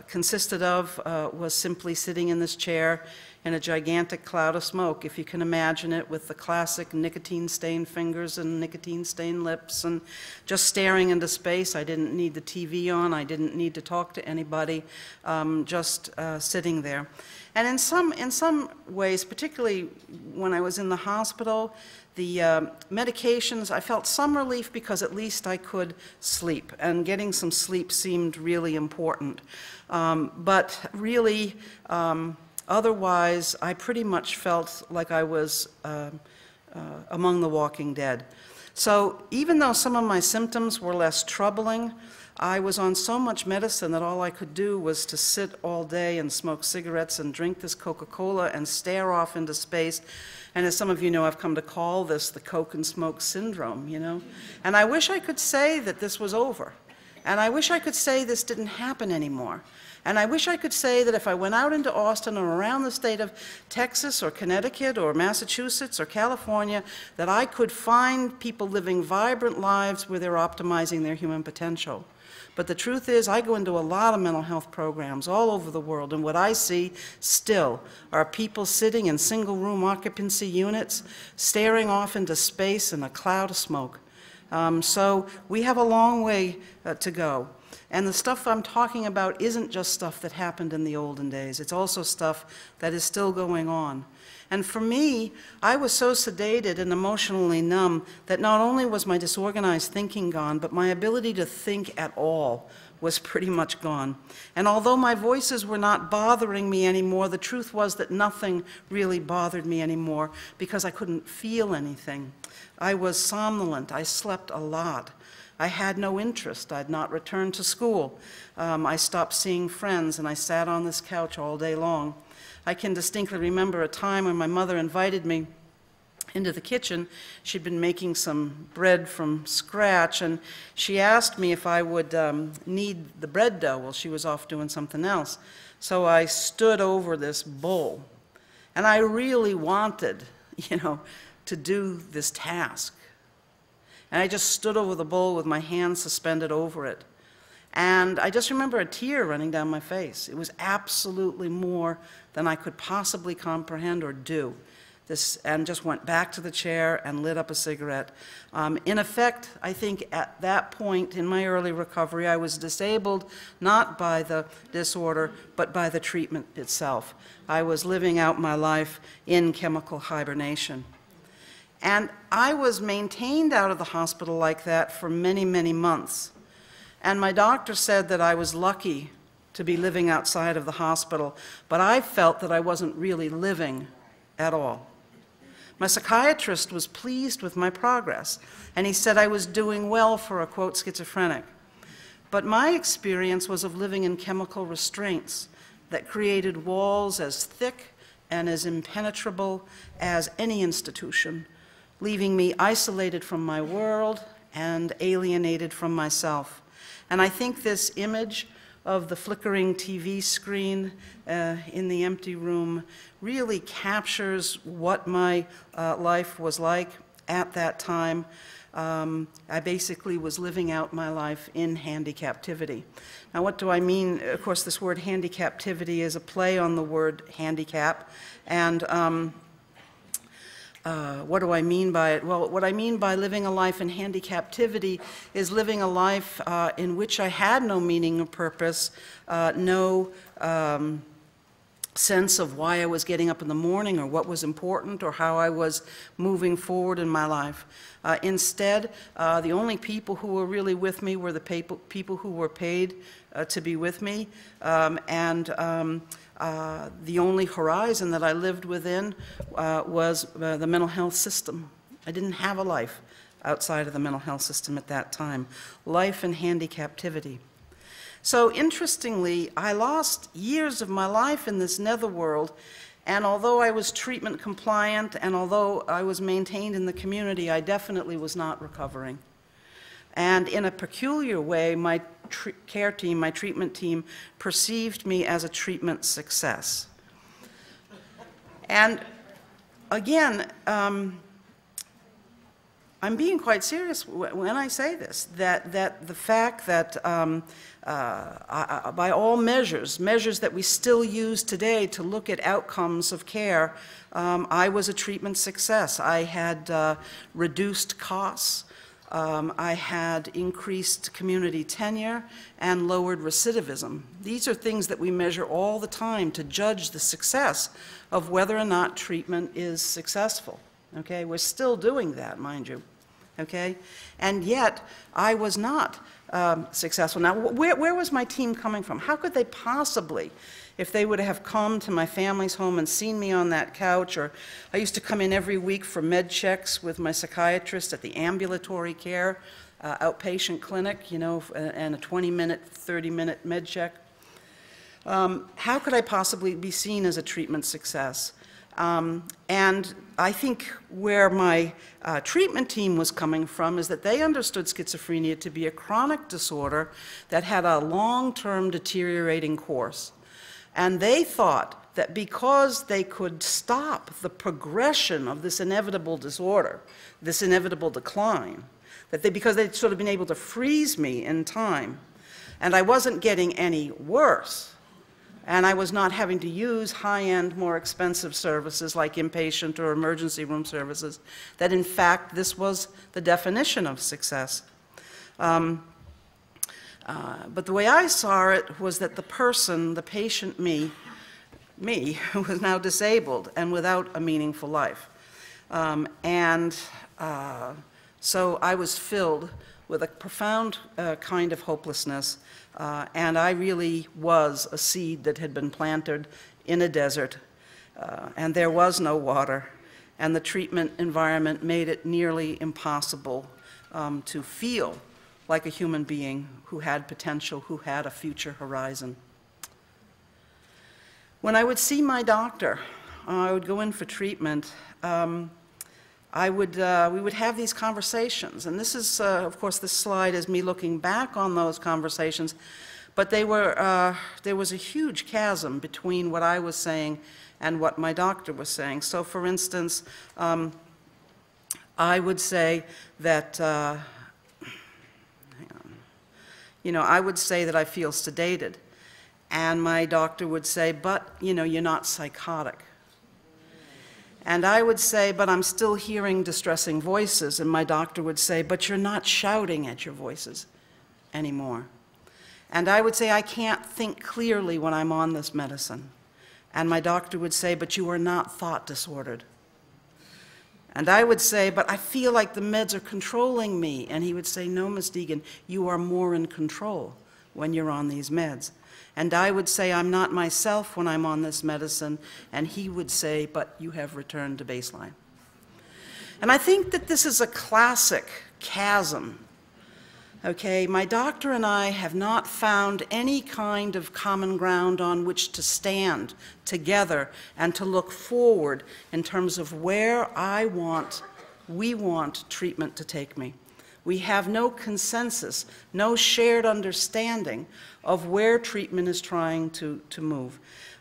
consisted of was simply sitting in this chair in a gigantic cloud of smoke, if you can imagine it, with the classic nicotine-stained fingers and nicotine-stained lips, and just staring into space. I didn't need the TV on. I didn't need to talk to anybody, just sitting there. And in some ways, particularly when I was in the hospital, the medications, I felt some relief because at least I could sleep, and getting some sleep seemed really important. But really, otherwise, I pretty much felt like I was among the walking dead. So even though some of my symptoms were less troubling, I was on so much medicine that all I could do was to sit all day and smoke cigarettes and drink this Coca-Cola and stare off into space. And as some of you know, I've come to call this the Coke and Smoke syndrome, you know. And I wish I could say that this was over. And I wish I could say this didn't happen anymore. And I wish I could say that if I went out into Austin or around the state of Texas or Connecticut or Massachusetts or California, that I could find people living vibrant lives where they're optimizing their human potential. But the truth is, I go into a lot of mental health programs all over the world, and what I see still are people sitting in single-room occupancy units, staring off into space in a cloud of smoke. So we have a long way to go. And the stuff I'm talking about isn't just stuff that happened in the olden days. It's also stuff that is still going on. And for me, I was so sedated and emotionally numb that not only was my disorganized thinking gone, but my ability to think at all was pretty much gone. And although my voices were not bothering me anymore, the truth was that nothing really bothered me anymore because I couldn't feel anything. I was somnolent. I slept a lot. I had no interest. I'd not returned to school. I stopped seeing friends, and I sat on this couch all day long. I can distinctly remember a time when my mother invited me into the kitchen. She'd been making some bread from scratch, and she asked me if I would knead the bread dough while she was off doing something else. So I stood over this bowl, and I really wanted, to do this task. And I just stood over the bowl with my hands suspended over it. And I just remember a tear running down my face. It was absolutely more than I could possibly comprehend or do. And just went back to the chair and lit up a cigarette. In effect, I think at that point in my early recovery, I was disabled not by the disorder, but by the treatment itself. I was living out my life in chemical hibernation. And I was maintained out of the hospital like that for many, many months. And my doctor said that I was lucky to be living outside of the hospital, but I felt that I wasn't really living at all. My psychiatrist was pleased with my progress, and he said I was doing well for a, quote, schizophrenic. But my experience was of living in chemical restraints that created walls as thick and as impenetrable as any institution, leaving me isolated from my world and alienated from myself. And I think this image of the flickering TV screen in the empty room really captures what my life was like at that time. I basically was living out my life in handicaptivity. Now, what do I mean? Of course, this word handicaptivity is a play on the word handicap. And what do I mean by it? Well, what I mean by living a life in handicaptivity is living a life in which I had no meaning or purpose, no sense of why I was getting up in the morning or what was important or how I was moving forward in my life. Instead, the only people who were really with me were the people who were paid to be with me, the only horizon that I lived within was the mental health system. I didn't have a life outside of the mental health system at that time, life in handy-captivity. So interestingly, I lost years of my life in this netherworld, and although I was treatment compliant and although I was maintained in the community, I definitely was not recovering. And in a peculiar way, my care team, my treatment team, perceived me as a treatment success. And again, I'm being quite serious when I say this, that the fact that by all measures that we still use today to look at outcomes of care, I was a treatment success. I had reduced costs. I had increased community tenure and lowered recidivism. These are things that we measure all the time to judge the success of whether or not treatment is successful. Okay, we're still doing that, mind you. Okay, and yet I was not successful. Now, where was my team coming from? How could they possibly, if they would have come to my family's home and seen me on that couch, or I used to come in every week for med checks with my psychiatrist at the ambulatory care outpatient clinic, you know, and a 20-minute, 30-minute med check. How could I possibly be seen as a treatment success? And I think where my treatment team was coming from is that they understood schizophrenia to be a chronic disorder that had a long-term deteriorating course. And they thought that because they could stop the progression of this inevitable disorder, this inevitable decline, that because they'd sort of been able to freeze me in time, and I wasn't getting any worse, and I was not having to use high-end, more expensive services like inpatient or emergency room services, that in fact this was the definition of success. But the way I saw it was that the person, the patient, me, was now disabled and without a meaningful life. So I was filled with a profound kind of hopelessness, and I really was a seed that had been planted in a desert, and there was no water, and the treatment environment made it nearly impossible to feel like a human being who had potential, who had a future horizon. When I would see my doctor, I would go in for treatment, we would have these conversations, and this is, of course, this slide is me looking back on those conversations, but they were, there was a huge chasm between what I was saying and what my doctor was saying. So, for instance, I would say that, I would say that I feel sedated, and my doctor would say, but, you're not psychotic. And I would say, but I'm still hearing distressing voices, and my doctor would say, but you're not shouting at your voices anymore. And I would say, I can't think clearly when I'm on this medicine. And my doctor would say, but you are not thought disordered. And I would say, but I feel like the meds are controlling me. And he would say, no, Ms. Deegan, you are more in control when you're on these meds. And I would say, I'm not myself when I'm on this medicine. And he would say, but you have returned to baseline. And I think that this is a classic chasm. Okay, my doctor and I have not found any kind of common ground on which to stand together and to look forward in terms of where we want treatment to take me. We have no consensus, no shared understanding of where treatment is trying to move.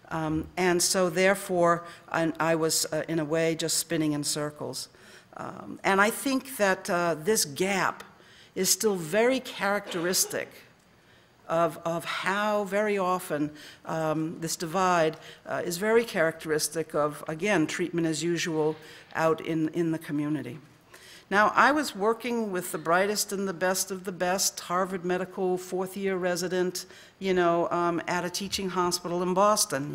And so therefore, I was in a way just spinning in circles. And I think that this gap is still very characteristic of how very often this divide is very characteristic of, again, treatment as usual out in the community. Now, I was working with the brightest and the best of the best, Harvard Medical fourth-year resident, at a teaching hospital in Boston,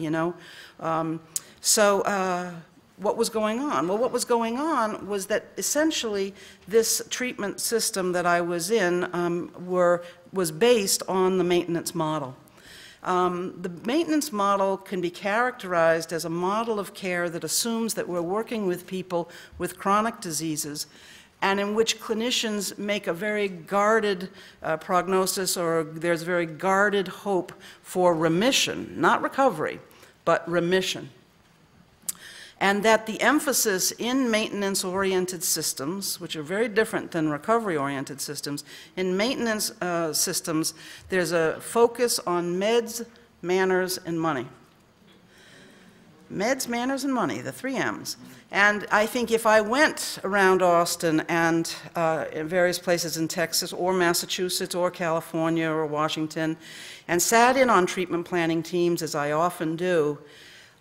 what was going on? Well, what was going on was that essentially this treatment system that I was in was based on the maintenance model. The maintenance model can be characterized as a model of care that assumes that we're working with people with chronic diseases and in which clinicians make a very guarded prognosis, or there's very guarded hope for remission, not recovery, but remission. And that the emphasis in maintenance-oriented systems, which are very different than recovery-oriented systems, in maintenance systems, there's a focus on meds, manners, and money. Meds, manners, and money, the 3 M's. And I think if I went around Austin and in various places in Texas or Massachusetts or California or Washington and sat in on treatment planning teams, as I often do,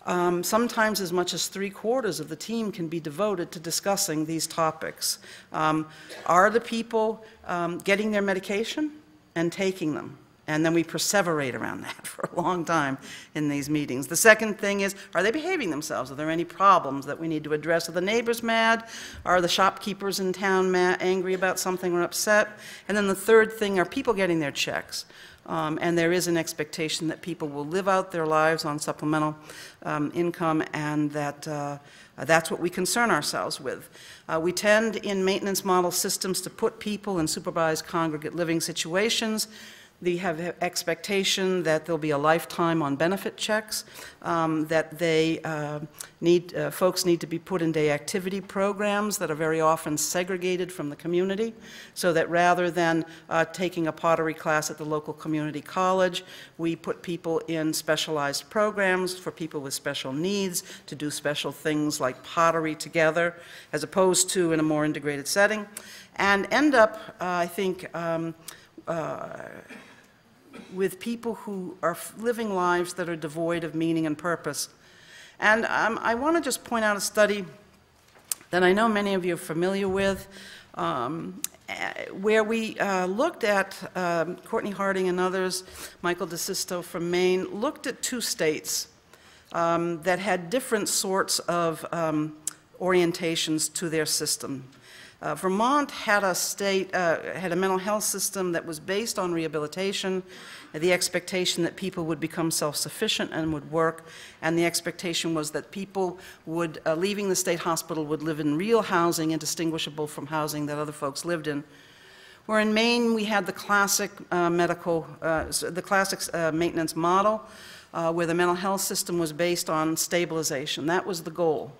sometimes as much as 3/4 of the team can be devoted to discussing these topics. Are the people getting their medication and taking them? And then we perseverate around that for a long time in these meetings. The second thing is, are they behaving themselves? Are there any problems that we need to address? Are the neighbors mad? Are the shopkeepers in town angry about something or upset? And then the third thing, are people getting their checks? And there is an expectation that people will live out their lives on supplemental income, and that that's what we concern ourselves with. We tend in maintenance model systems to put people in supervised congregate living situations. They have expectation that there'll be a lifetime on benefit checks, that they folks need to be put in day activity programs that are very often segregated from the community, so that rather than taking a pottery class at the local community college, we put people in specialized programs for people with special needs to do special things like pottery together, as opposed to in a more integrated setting, and end up, I think, with people who are living lives that are devoid of meaning and purpose. And I want to just point out a study that I know many of you are familiar with, where we looked at, Courtney Harding and others, Michael DeSisto from Maine, looked at 2 states that had different sorts of orientations to their system. Vermont had a mental health system that was based on rehabilitation, the expectation that people would become self-sufficient and would work, and the expectation was that people would, leaving the state hospital, would live in real housing indistinguishable from housing that other folks lived in. Where in Maine we had the classic maintenance model, where the mental health system was based on stabilization. That was the goal.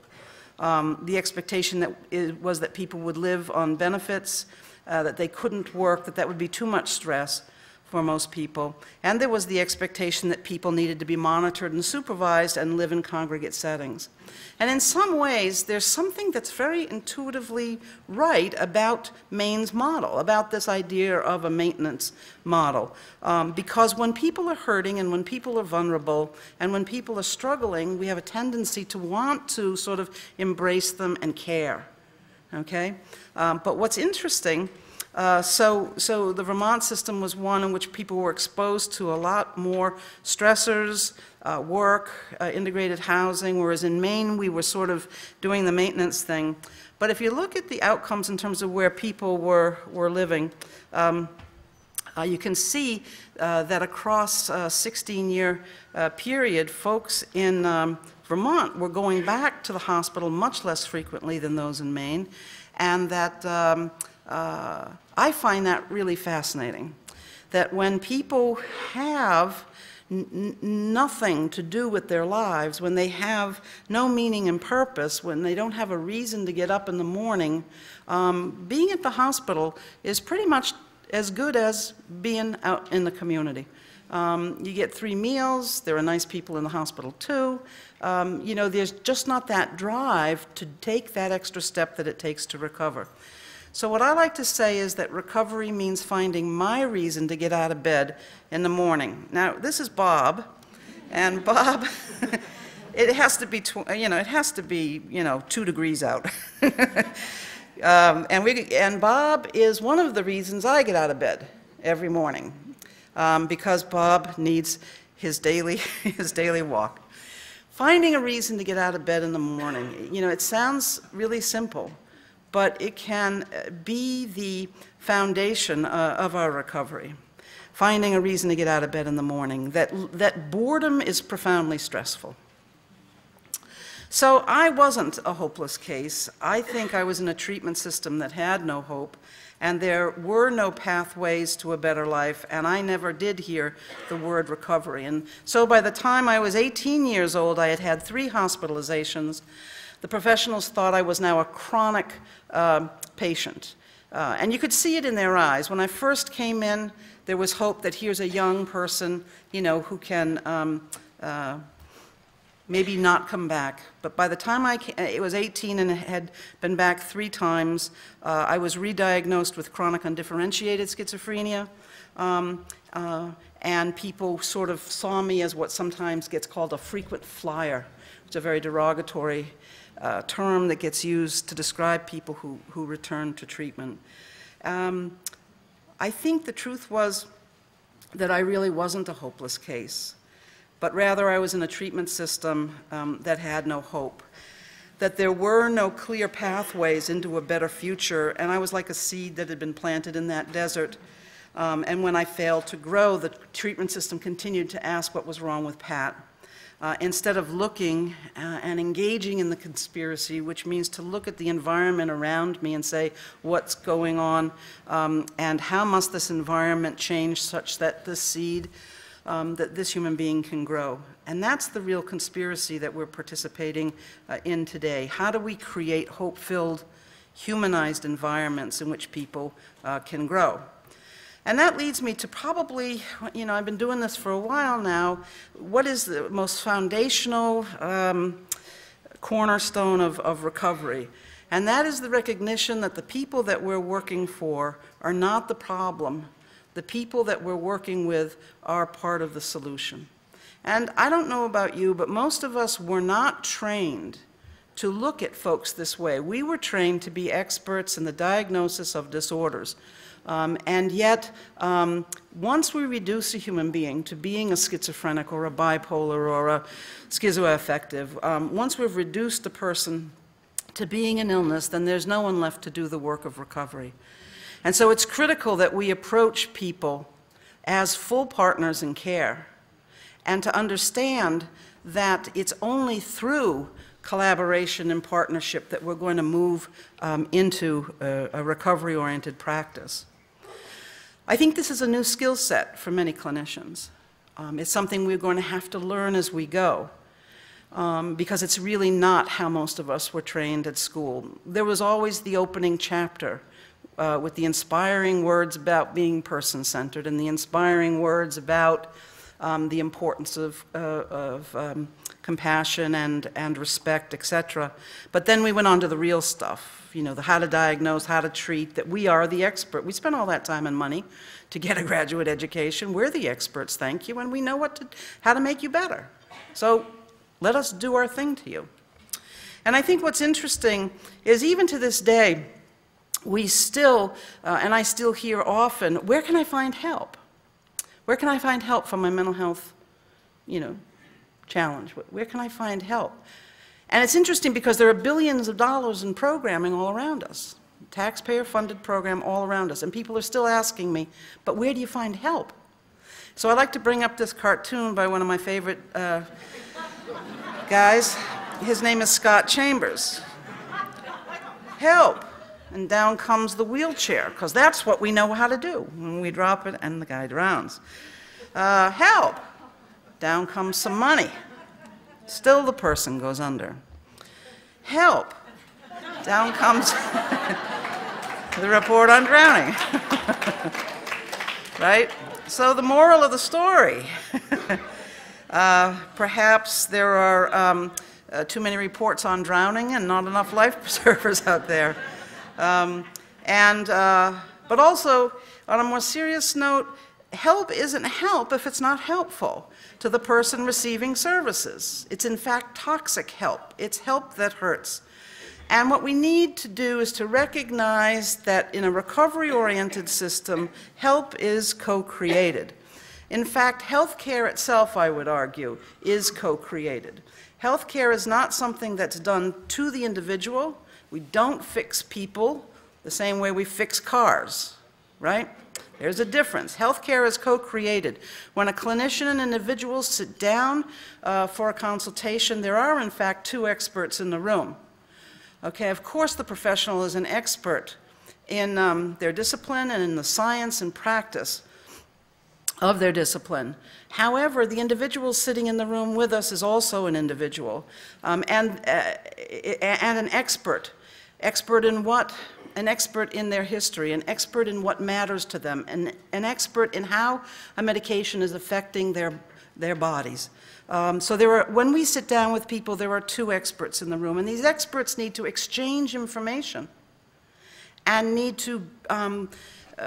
The expectation was that people would live on benefits, that they couldn't work, that would be too much stress for most people. And there was the expectation that people needed to be monitored and supervised and live in congregate settings. And in some ways, there's something that's very intuitively right about Maine's model, about this idea of a maintenance model. Because when people are hurting and when people are vulnerable and when people are struggling, we have a tendency to want to sort of embrace them and care, okay? But what's interesting, so the Vermont system was one in which people were exposed to a lot more stressors, work, integrated housing, whereas in Maine we were sort of doing the maintenance thing. But if you look at the outcomes in terms of where people were living, you can see that across a 16-year period, folks in Vermont were going back to the hospital much less frequently than those in Maine, and that I find that really fascinating, that when people have nothing to do with their lives, when they have no meaning and purpose, when they don't have a reason to get up in the morning, being at the hospital is pretty much as good as being out in the community. You get 3 meals, there are nice people in the hospital too. You know, there's just not that drive to take that extra step that it takes to recover. So what I like to say is that recovery means finding my reason to get out of bed in the morning. Now, this is Bob, and Bob, it has to be, it has to be, 2 degrees out. And Bob is one of the reasons I get out of bed every morning, because Bob needs his daily walk. Finding a reason to get out of bed in the morning, it sounds really simple, but it can be the foundation of our recovery. Finding a reason to get out of bed in the morning, that boredom is profoundly stressful. So I wasn't a hopeless case. I think I was in a treatment system that had no hope, and there were no pathways to a better life, and I never did hear the word recovery. And so by the time I was 18 years old, I had had 3 hospitalizations. The professionals thought I was now a chronic patient. And you could see it in their eyes. When I first came in, there was hope that here's a young person, you know, who can maybe not come back. But by the time it was 18 and had been back 3 times, I was re-diagnosed with chronic undifferentiated schizophrenia, and people sort of saw me as what sometimes gets called a frequent flyer. It's a very derogatory term that gets used to describe people who return to treatment. I think the truth was that I really wasn't a hopeless case, but rather I was in a treatment system that had no hope, that there were no clear pathways into a better future, and I was like a seed that had been planted in that desert. And when I failed to grow, the treatment system continued to ask what was wrong with Pat. Instead of looking and engaging in the conspiracy, which means to look at the environment around me and say, what's going on, and how must this environment change such that this seed, that this human being can grow. And that's the real conspiracy that we're participating in today. How do we create hope-filled, humanized environments in which people can grow? And that leads me to probably, you know, I've been doing this for a while now, what is the most foundational cornerstone of recovery? And that is the recognition that the people that we're working for are not the problem. The people that we're working with are part of the solution. And I don't know about you, but most of us were not trained to look at folks this way. We were trained to be experts in the diagnosis of disorders. And yet, once we reduce a human being to being a schizophrenic or a bipolar or a schizoaffective, once we've reduced a person to being an illness, then there's no one left to do the work of recovery. And so it's critical that we approach people as full partners in care, and to understand that it's only through collaboration and partnership that we're going to move into a recovery-oriented practice. I think this is a new skill set for many clinicians. It's something we're going to have to learn as we go, because it's really not how most of us were trained at school. There was always the opening chapter with the inspiring words about being person-centered and the inspiring words about the importance of compassion and respect, etc. But then we went on to the real stuff, you know, the how to diagnose, how to treat, that we are the expert. We spent all that time and money to get a graduate education. We're the experts, thank you, and we know how to make you better. So let us do our thing to you. And I think what's interesting is even to this day, we still, and I still hear often, where can I find help? Where can I find help for my mental health, you know, challenge? Where can I find help? And it's interesting because there are billions of dollars in programming all around us, taxpayer-funded program all around us, and people are still asking me, but where do you find help? So I'd like to bring up this cartoon by one of my favorite guys. His name is Scott Chambers. Help! And down comes the wheelchair, because that's what we know how to do. When we drop it, and the guy drowns. Help! Down comes some money. Still the person goes under. Help! Down comes the report on drowning. Right? So the moral of the story, perhaps there are too many reports on drowning and not enough life preservers out there. But also, on a more serious note, help isn't help if it's not helpful to the person receiving services. It's in fact toxic help. It's help that hurts. And what we need to do is to recognize that in a recovery-oriented system, help is co-created. In fact, healthcare itself, I would argue, is co-created. Healthcare is not something that's done to the individual. We don't fix people the same way we fix cars, right? There's a difference. Healthcare is co-created. When a clinician and individuals sit down for a consultation, there are, in fact, two experts in the room. Okay, of course the professional is an expert in their discipline and in the science and practice of their discipline. However, the individual sitting in the room with us is also an individual and an expert. Expert in what? An expert in their history, an expert in what matters to them, an expert in how a medication is affecting their bodies. So when we sit down with people, there are two experts in the room, and these experts need to exchange information and need to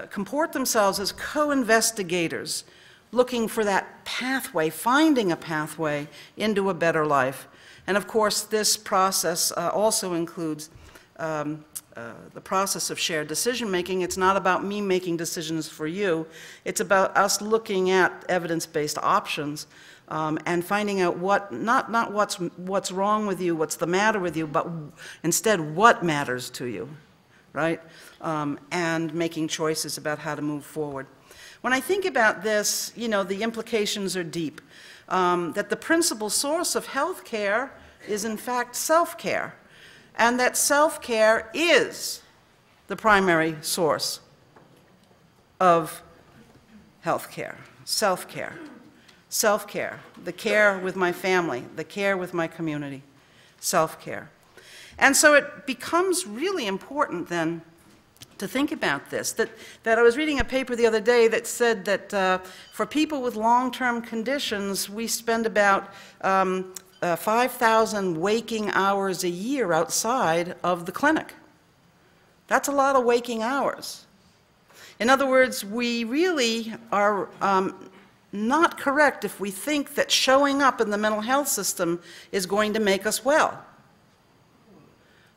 comport themselves as co-investigators, looking for that pathway, finding a pathway into a better life. And of course, this process also includes the process of shared decision-making. It's not about me making decisions for you. It's about us looking at evidence-based options and finding out not what's wrong with you, what's the matter with you, but instead what matters to you, right? And making choices about how to move forward. When I think about this, you know, the implications are deep. That the principal source of health care is in fact self-care, and that self-care is the primary source of health care. Self-care. Self-care. The care with my family, the care with my community. Self-care. And so it becomes really important then to think about this, that I was reading a paper the other day that said that for people with long-term conditions, we spend about 5,000 waking hours a year outside of the clinic. That's a lot of waking hours. In other words, we really are not correct if we think that showing up in the mental health system is going to make us well.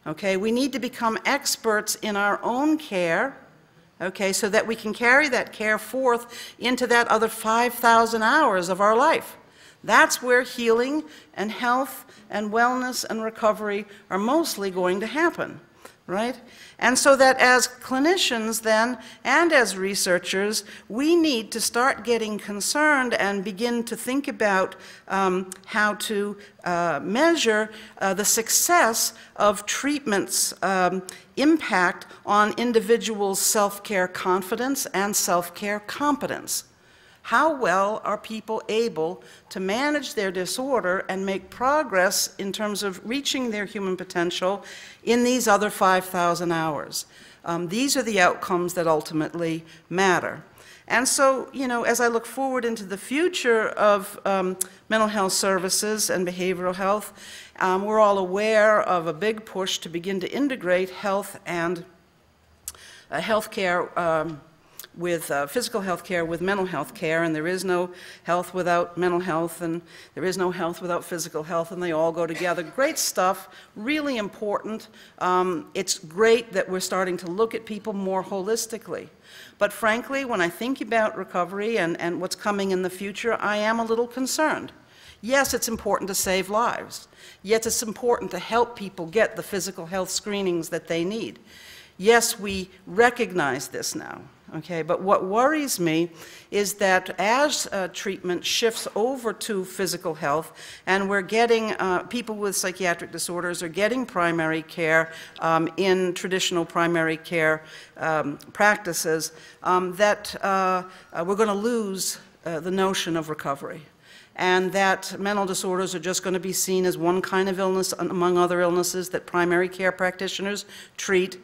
Okay, we need to become experts in our own care, okay, so that we can carry that care forth into that other 5,000 hours of our life. That's where healing and health and wellness and recovery are mostly going to happen, right? And so that as clinicians then, and as researchers, we need to start getting concerned and begin to think about how to measure the success of treatments' impact on individuals' self-care confidence and self-care competence. How well are people able to manage their disorder and make progress in terms of reaching their human potential in these other 5,000 hours? These are the outcomes that ultimately matter. And so, you know, as I look forward into the future of mental health services and behavioral health, we're all aware of a big push to begin to integrate health and healthcare with physical health care with mental health care, and there is no health without mental health, and there is no health without physical health, and they all go together. Great stuff, really important. It's great that we're starting to look at people more holistically. But frankly, when I think about recovery and what's coming in the future, I am a little concerned. Yes, it's important to save lives. Yes, it's important to help people get the physical health screenings that they need. Yes, we recognize this now. Okay, but what worries me is that as treatment shifts over to physical health, and we're getting people with psychiatric disorders are getting primary care in traditional primary care practices, that we're going to lose the notion of recovery, and that mental disorders are just going to be seen as one kind of illness among other illnesses that primary care practitioners treat,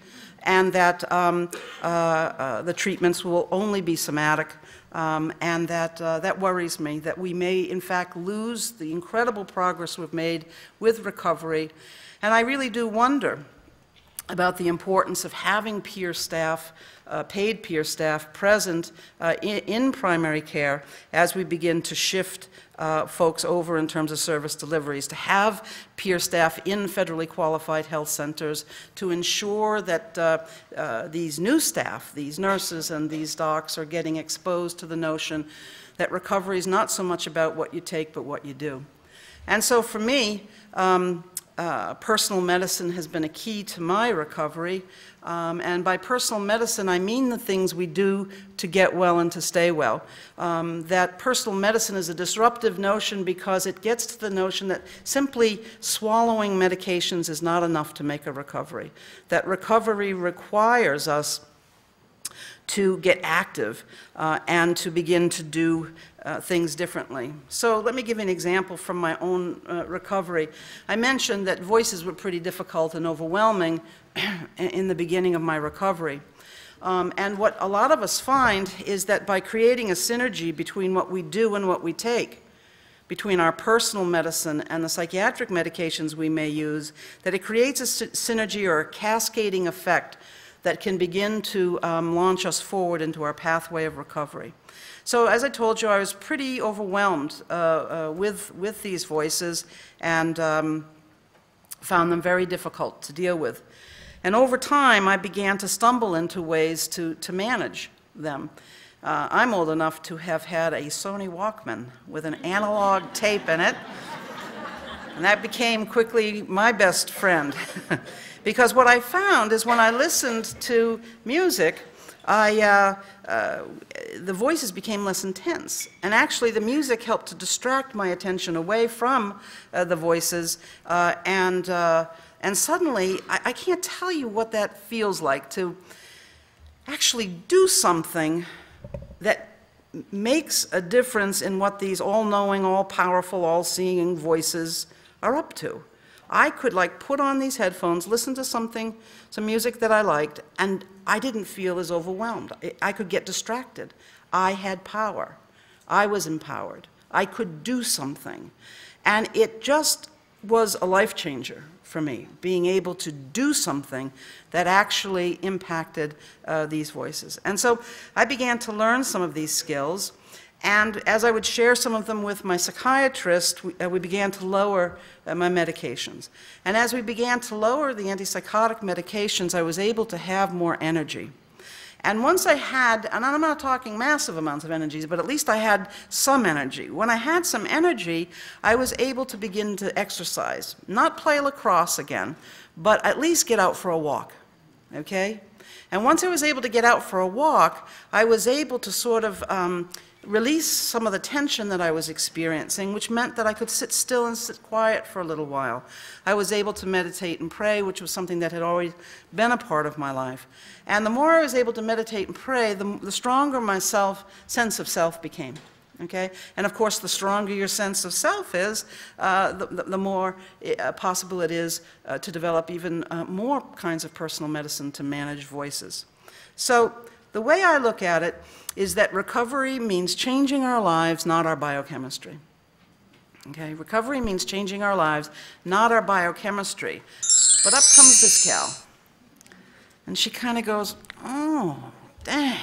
and that the treatments will only be somatic, and that worries me, that we may in fact lose the incredible progress we've made with recovery. And I really do wonder about the importance of having peer staff, paid peer staff present in primary care as we begin to shift folks over in terms of service deliveries, to have peer staff in federally qualified health centers to ensure that these new staff, these nurses and these docs, are getting exposed to the notion that recovery is not so much about what you take but what you do. And so for me, personal medicine has been a key to my recovery. And by personal medicine, I mean the things we do to get well and to stay well. That personal medicine is a disruptive notion because it gets to the notion that simply swallowing medications is not enough to make a recovery. That recovery requires us to get active and to begin to do things differently. So let me give you an example from my own recovery. I mentioned that voices were pretty difficult and overwhelming in the beginning of my recovery. And what a lot of us find is that by creating a synergy between what we do and what we take, between our personal medicine and the psychiatric medications we may use, that it creates a synergy or a cascading effect that can begin to launch us forward into our pathway of recovery. So as I told you, I was pretty overwhelmed with these voices and found them very difficult to deal with. And over time, I began to stumble into ways to manage them. I'm old enough to have had a Sony Walkman with an analog tape in it, and that became quickly my best friend. Because what I found is when I listened to music, the voices became less intense. And actually, the music helped to distract my attention away from the voices. And suddenly, I can't tell you what that feels like to actually do something that makes a difference in what these all-knowing, all-powerful, all-seeing voices are up to. I could like put on these headphones, listen to some music that I liked, and I didn't feel as overwhelmed. I could get distracted. I had power. I was empowered. I could do something. And it just was a life changer for me, being able to do something that actually impacted these voices. And so I began to learn some of these skills. And as I would share some of them with my psychiatrist, we began to lower my medications. And as we began to lower the antipsychotic medications, I was able to have more energy. And once I had, and I'm not talking massive amounts of energy, but at least I had some energy. When I had some energy, I was able to begin to exercise. Not play lacrosse again, but at least get out for a walk, okay? And once I was able to get out for a walk, I was able to sort of release some of the tension that I was experiencing, which meant that I could sit still and sit quiet for a little while. I was able to meditate and pray, which was something that had always been a part of my life. And the more I was able to meditate and pray, the stronger my sense of self became. Okay? And of course, the stronger your sense of self is, the more possible it is to develop even more kinds of personal medicine to manage voices. So the way I look at it is that recovery means changing our lives, not our biochemistry. Okay? Recovery means changing our lives, not our biochemistry. But up comes this gal. And she kind of goes, oh, dang.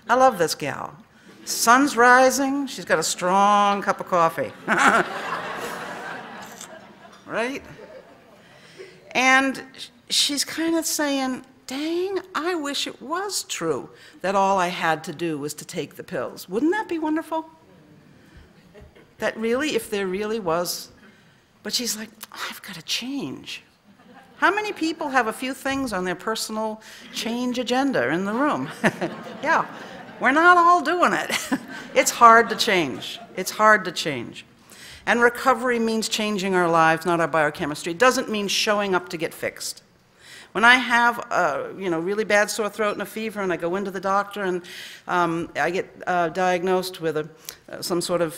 I love this gal. Sun's rising. She's got a strong cup of coffee. Right? And she's kind of saying, dang, I wish it was true that all I had to do was to take the pills. Wouldn't that be wonderful? That really, if there really was. But she's like, I've got to change. How many people have a few things on their personal change agenda in the room? Yeah, we're not all doing it. It's hard to change. It's hard to change. And recovery means changing our lives, not our biochemistry. It doesn't mean showing up to get fixed. When I have a really bad sore throat and a fever and I go into the doctor and I get diagnosed with some sort of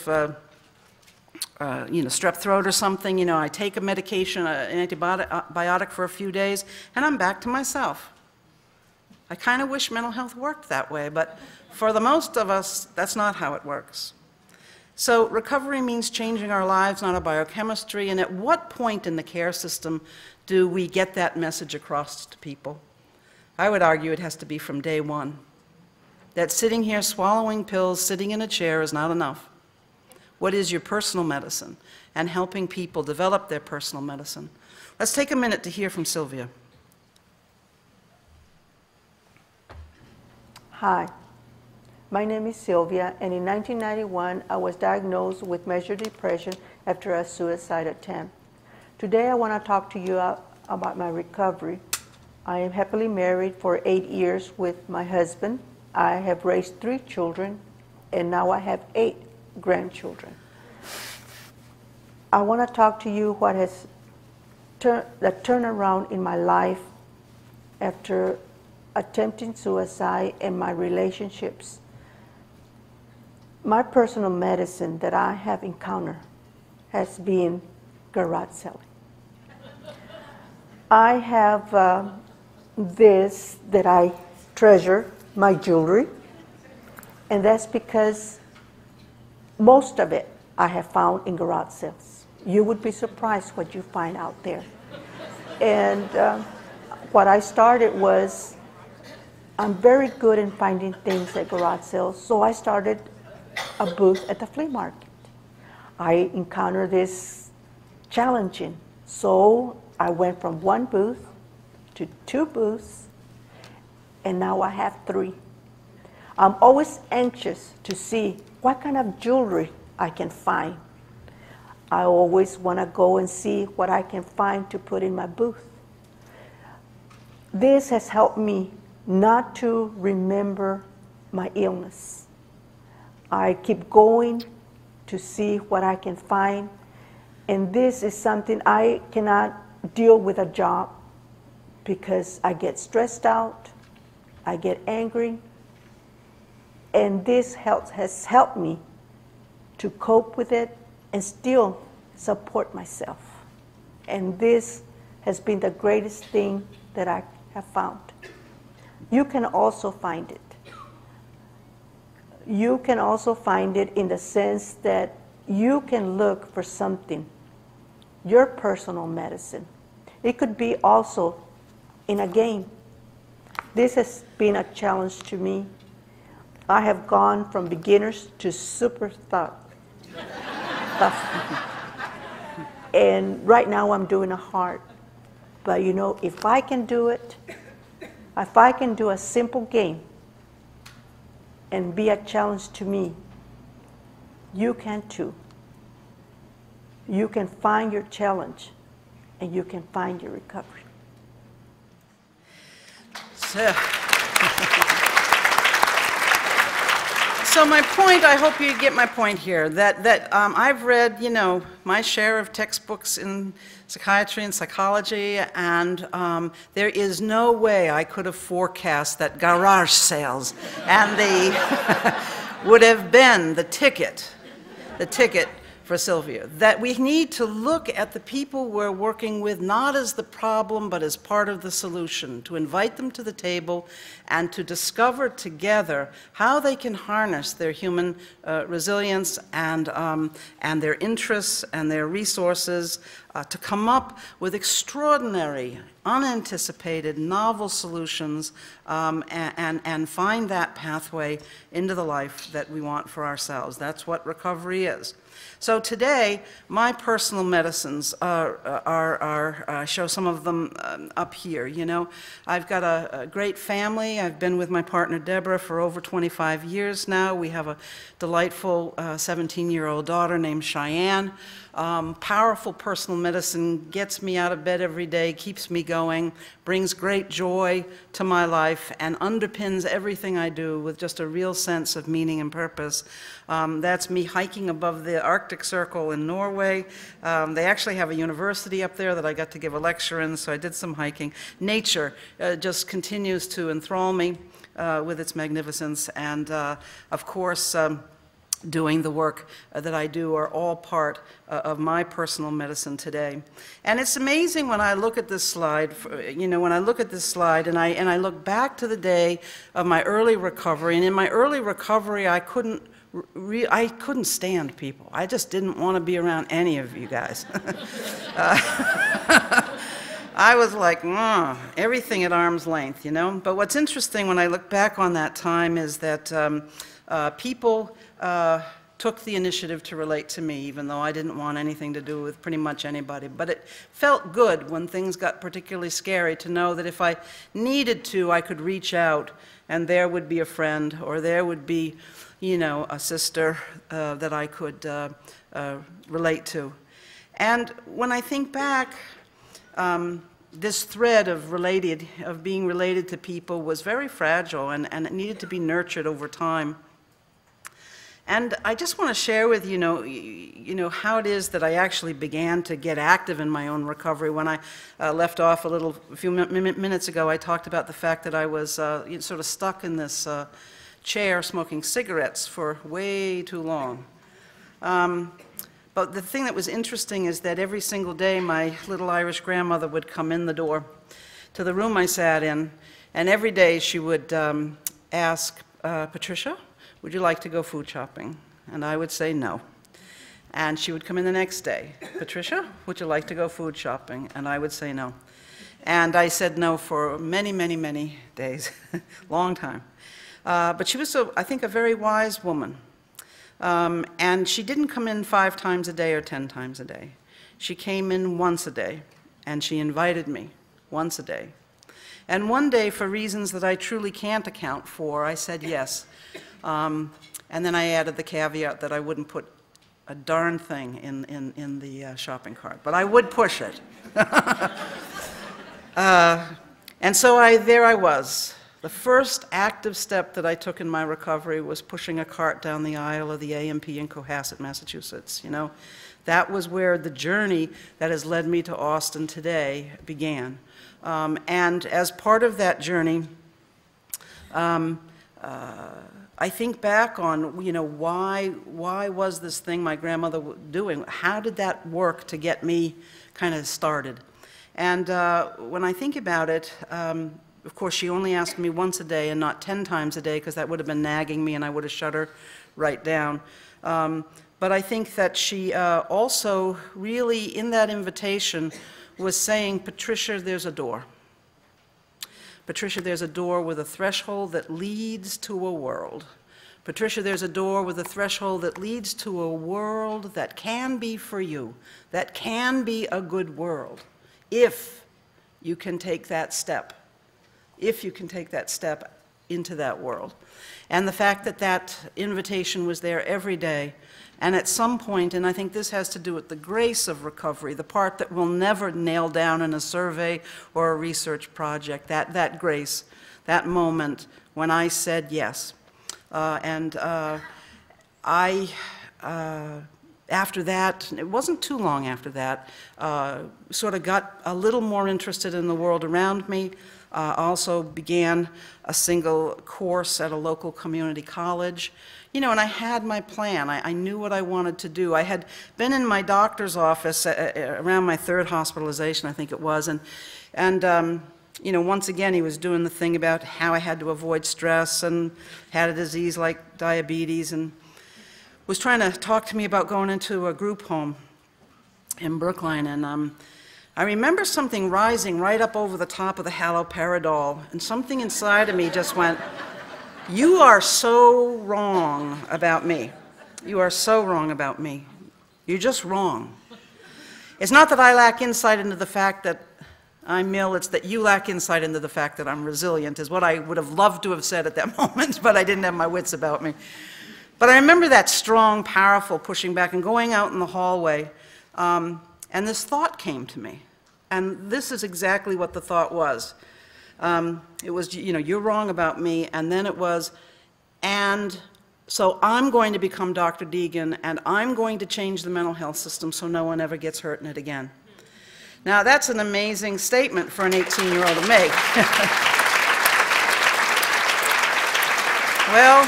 strep throat or something, I take a medication, an antibiotic for a few days, and I'm back to myself. I kind of wish mental health worked that way, but for the most of us, that's not how it works. So recovery means changing our lives, not our biochemistry, and at what point in the care system do we get that message across to people? I would argue it has to be from day one. That sitting here swallowing pills, sitting in a chair is not enough. What is your personal medicine? And helping people develop their personal medicine. Let's take a minute to hear from Sylvia. Hi, my name is Sylvia, and in 1991, I was diagnosed with major depression after a suicide attempt. Today I want to talk to you about my recovery. I am happily married for 8 years with my husband. I have raised 3 children, and now I have 8 grandchildren. I want to talk to you what has the turnaround in my life after attempting suicide and my relationships. My personal medicine that I have encountered has been garage selling. I have this that I treasure, my jewelry, and that's because most of it I have found in garage sales. You would be surprised what you find out there. And what I started was, I'm very good in finding things at garage sales, so I started a booth at the flea market. I encountered this challenging, so I went from 1 booth to 2 booths, and now I have 3. I'm always anxious to see what kind of jewelry I can find. I always want to go and see what I can find to put in my booth. This has helped me not to remember my illness. I keep going to see what I can find, and this is something I cannot deal with a job because I get stressed out, I get angry, and this has helped me to cope with it and still support myself. And this has been the greatest thing that I have found. You can also find it. You can also find it in the sense that you can look for something, your personal medicine. It could be also in a game. This has been a challenge to me. I have gone from beginners to super tough. And right now I'm doing a hard. But you know, if I can do it, if I can do a simple game and be a challenge to me, you can too. You can find your challenge and you can find your recovery. So my point, I hope you get my point here, that I've read, you know, my share of textbooks in psychiatry and psychology, and there is no way I could have forecast that garage sales and the would have been the ticket for Sylvia. That we need to look at the people we're working with not as the problem, but as part of the solution, to invite them to the table and to discover together how they can harness their human resilience and their interests and their resources to come up with extraordinary, unanticipated, novel solutions and find that pathway into the life that we want for ourselves. That's what recovery is. So today, my personal medicines I show some of them up here. You know, I've got a great family. I've been with my partner Deborah for over 25 years now. We have a delightful 17-year-old daughter named Cheyenne. Powerful personal medicine gets me out of bed every day, keeps me going, brings great joy to my life, and underpins everything I do with just a real sense of meaning and purpose. That's me hiking above the Arctic Circle in Norway. They actually have a university up there that I got to give a lecture in, so I did some hiking. Nature just continues to enthrall me with its magnificence, and of course, doing the work that I do are all part of my personal medicine today. And it's amazing when I look at this slide, you know, when I look at this slide and I look back to the day of my early recovery, and in my early recovery I couldn't stand people. I just didn't want to be around any of you guys. I was like, everything at arm's length, you know. But what's interesting when I look back on that time is that people took the initiative to relate to me, even though I didn't want anything to do with pretty much anybody. But it felt good when things got particularly scary to know that if I needed to, I could reach out and there would be a friend, or there would be, you know, a sister that I could relate to. And when I think back, this thread of being related to people was very fragile, and it needed to be nurtured over time. And I just want to share with you, how it is that I actually began to get active in my own recovery. When I left off a few minutes ago, I talked about the fact that I was sort of stuck in this chair smoking cigarettes for way too long. But the thing that was interesting is that every single day my little Irish grandmother would come in the door to the room I sat in, and every day she would ask, Patricia, would you like to go food shopping? And I would say no. And she would come in the next day, Patricia, would you like to go food shopping? And I would say no. And I said no for many, many, many days, long time. But she was, I think, a very wise woman. And she didn't come in 5 times a day or 10 times a day. She came in once a day, and she invited me once a day. And one day, for reasons that I truly can't account for, I said yes. And then I added the caveat that I wouldn't put a darn thing in the shopping cart, but I would push it. And so there I was. The first active step that I took in my recovery was pushing a cart down the aisle of the AMP in Cohasset, Massachusetts. That was where the journey that has led me to Austin today began. And as part of that journey, I think back on, why was this thing my grandmother doing? How did that work to get me kind of started? And when I think about it, of course, she only asked me once a day and not 10 times a day, because that would have been nagging me and I would have shut her right down. But I think that she also really, in that invitation, was saying, Patricia, there's a door. Patricia, there's a door with a threshold that leads to a world. Patricia, there's a door with a threshold that leads to a world that can be for you, that can be a good world, if you can take that step, if you can take that step into that world. And the fact that that invitation was there every day, and at some point, and I think this has to do with the grace of recovery, the part that we'll never nail down in a survey or a research project, that grace, that moment when I said yes. After that, it wasn't too long after that, sort of got a little more interested in the world around me. Also began a single course at a local community college. And I had my plan. I knew what I wanted to do. I had been in my doctor's office around my 3rd hospitalization, I think it was, and once again, he was doing the thing about how I had to avoid stress and had a disease like diabetes, and was trying to talk to me about going into a group home in Brookline. And I remember something rising right up over the top of the haloperidol, and something inside of me just went, you are so wrong about me. You are so wrong about me. You're just wrong. It's not that I lack insight into the fact that I'm ill, it's that you lack insight into the fact that I'm resilient, is what I would have loved to have said at that moment, but I didn't have my wits about me. But I remember that strong, powerful pushing back and going out in the hallway, and this thought came to me. And this is exactly what the thought was. It was, you're wrong about me, and then it was, and so I'm going to become Dr. Deegan, and I'm going to change the mental health system so no one ever gets hurt in it again. Now, that's an amazing statement for an 18-year-old to make. Well,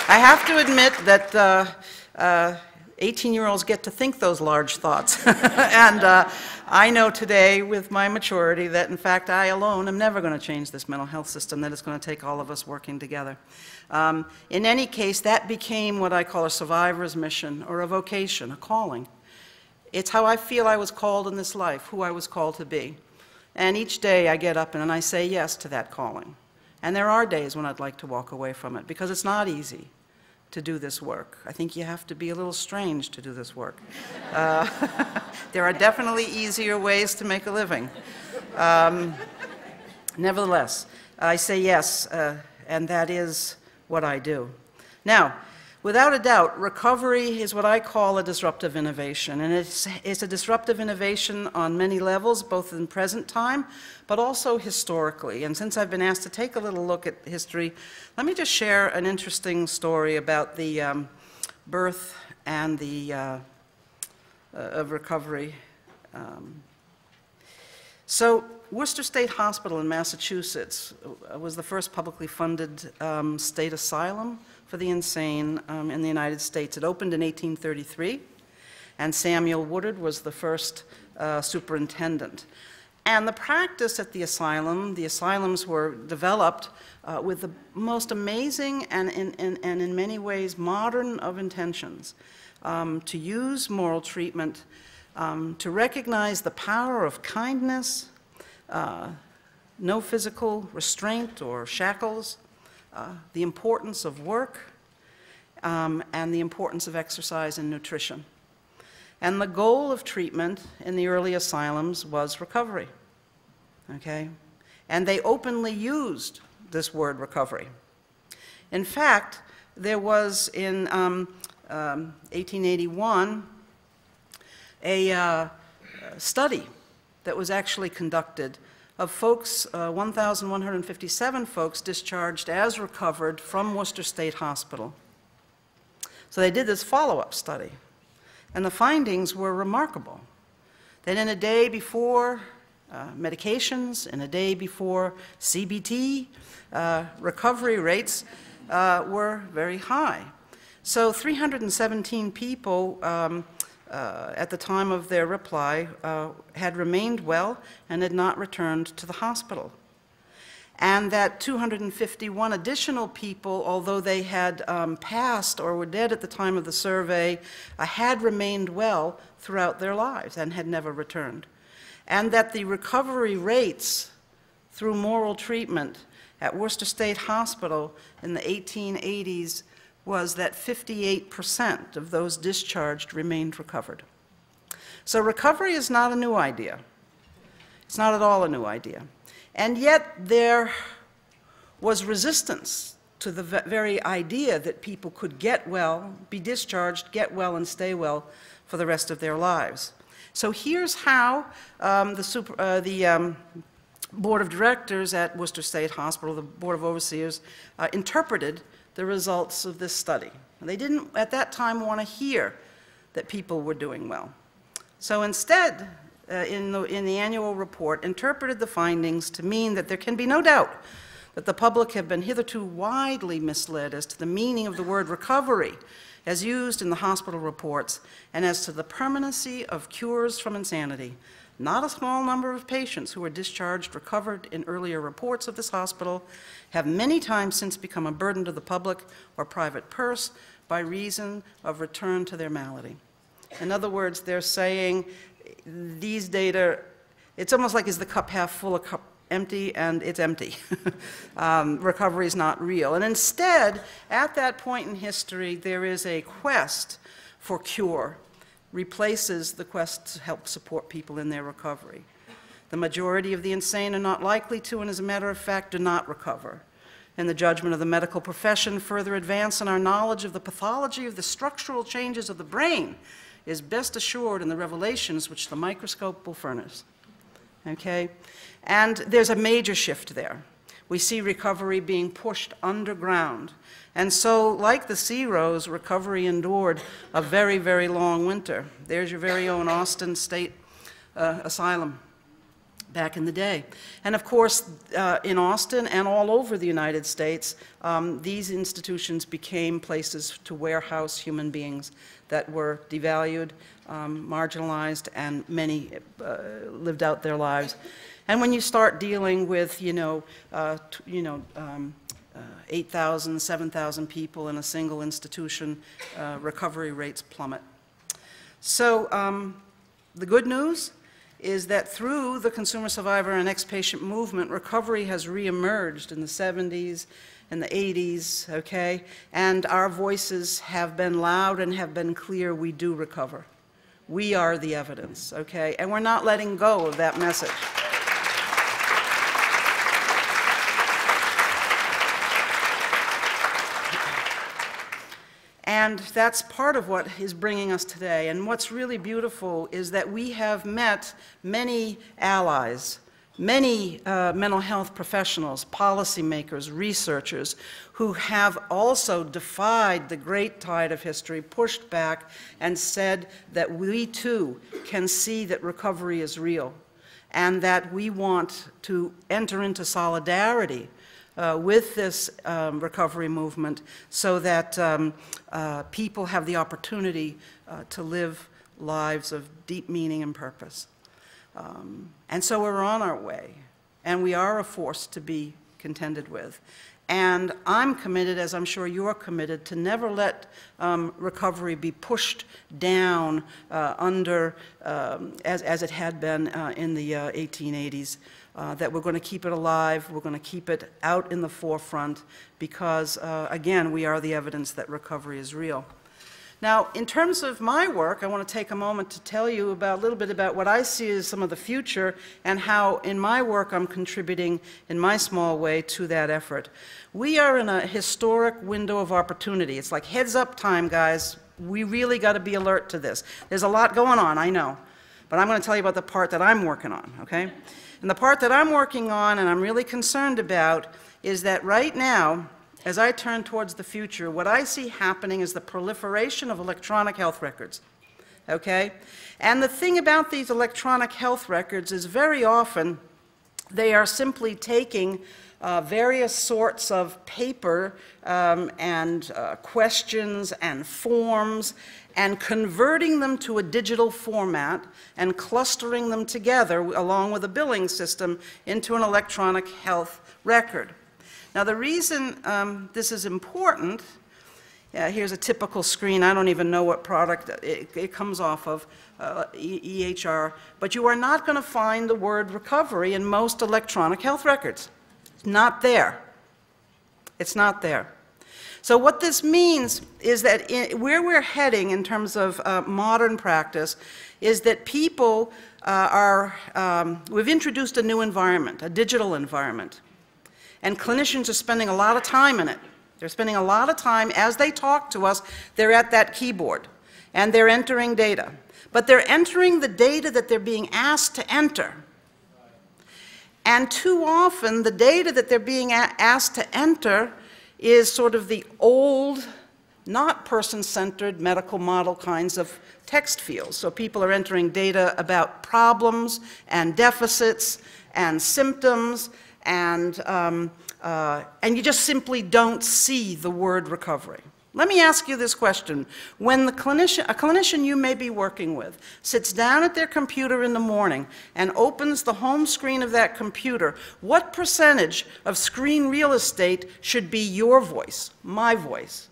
I have to admit that 18-year-olds get to think those large thoughts. And I know today, with my maturity, that in fact I alone am never going to change this mental health system, that it's going to take all of us working together. In any case, that became what I call a survivor's mission, or a vocation, a calling. It's how I feel I was called in this life, who I was called to be. And each day I get up and I say yes to that calling. And there are days when I'd like to walk away from it, because it's not easy to do this work. I think you have to be a little strange to do this work. There are definitely easier ways to make a living. Nevertheless, I say yes, and that is what I do. Now, Without a doubt, recovery is what I call a disruptive innovation, and it's a disruptive innovation on many levels, both in present time, but also historically. And since I've been asked to take a little look at history, let me just share an interesting story about the birth and the of recovery. So Worcester State Hospital in Massachusetts was the first publicly funded state asylum for the insane in the United States. It opened in 1833, and Samuel Woodard was the first superintendent. And the practice at the asylums were developed with the most amazing and in many ways modern of intentions, to use moral treatment, to recognize the power of kindness, no physical restraint or shackles, the importance of work, and the importance of exercise and nutrition. And the goal of treatment in the early asylums was recovery, okay? And they openly used this word recovery. In fact, there was in 1881 a study that was actually conducted of folks, 1,157 folks discharged as recovered from Worcester State Hospital. So they did this follow-up study, and the findings were remarkable. That in a day before medications, in a day before CBT, recovery rates were very high. So 317 people at the time of their reply had remained well and had not returned to the hospital. And that 251 additional people, although they had passed or were dead at the time of the survey, had remained well throughout their lives and had never returned. And that the recovery rates through moral treatment at Worcester State Hospital in the 1880s was that 58% of those discharged remained recovered. So recovery is not a new idea. It's not at all a new idea. And yet there was resistance to the very idea that people could get well, be discharged, get well, and stay well for the rest of their lives. So here's how the Board of Directors at Worcester State Hospital, the Board of Overseers, interpreted the results of this study. They didn't, at that time, want to hear that people were doing well. So instead, in the annual report, interpreted the findings to mean that there can be no doubt that the public have been hitherto widely misled as to the meaning of the word recovery as used in the hospital reports and as to the permanency of cures from insanity. Not a small number of patients who were discharged recovered in earlier reports of this hospital have many times since become a burden to the public or private purse by reason of return to their malady. In other words, they're saying these data, it's almost like is the cup half full or cup empty, and it's empty. Recovery is not real. And instead, at that point in history, there is a quest for cure, replaces the quest to help support people in their recovery. The majority of the insane are not likely to, and as a matter of fact, do not recover. In the judgment of the medical profession, further advance in our knowledge of the pathology of the structural changes of the brain is best assured in the revelations which the microscope will furnish. Okay? And there's a major shift there. We see recovery being pushed underground. And so, like the Sea Rose, recovery endured a very, very long winter. There's your very own Austin State Asylum back in the day. And of course, in Austin and all over the United States, these institutions became places to warehouse human beings that were devalued, marginalized, and many lived out their lives. And when you start dealing with, 8,000, 7,000 people in a single institution, recovery rates plummet. So the good news is that through the consumer survivor and ex-patient movement, recovery has reemerged in the 70s and the 80s, okay? And our voices have been loud and have been clear. We do recover. We are the evidence, okay? And we're not letting go of that message. And that's part of what is bringing us today. And what's really beautiful is that we have met many allies, many mental health professionals, policymakers, researchers, who have also defied the great tide of history, pushed back, and said that we too can see that recovery is real, and that we want to enter into solidarity with this recovery movement so that people have the opportunity to live lives of deep meaning and purpose. And so we're on our way, and we are a force to be contended with. And I'm committed, as I'm sure you're committed, to never let recovery be pushed down under, as it had been in the 1880s, that we're going to keep it alive, we're going to keep it out in the forefront, because, again, we are the evidence that recovery is real. Now, in terms of my work, I want to take a moment to tell you a little bit about what I see as some of the future and how, in my work, I'm contributing in my small way to that effort. We are in a historic window of opportunity. It's like heads up time, guys. We really got to be alert to this. There's a lot going on, I know, but I'm going to tell you about the part that I'm working on, okay? And the part that I'm working on and I'm really concerned about is that right now, as I turn towards the future, what I see happening is the proliferation of electronic health records, okay? And the thing about these electronic health records is very often they are simply taking various sorts of paper and questions and forms and converting them to a digital format and clustering them together along with a billing system into an electronic health record. Now, the reason this is important, here's a typical screen. I don't even know what product it comes off of, EHR, but you are not going to find the word recovery in most electronic health records. It's not there. It's not there. So what this means is that where we're heading in terms of modern practice is that people we've introduced a new environment, a digital environment. And clinicians are spending a lot of time in it. They're spending a lot of time, as they talk to us, they're at that keyboard, and they're entering data. But they're entering the data that they're being asked to enter. And too often, the data that they're being asked to enter is sort of the old, not person-centered medical model kinds of text fields. So people are entering data about problems and deficits and symptoms, and you just simply don't see the word recovery. Let me ask you this question. When a clinician you may be working with sits down at their computer in the morning and opens the home screen of that computer, what percentage of screen real estate should be your voice, my voice?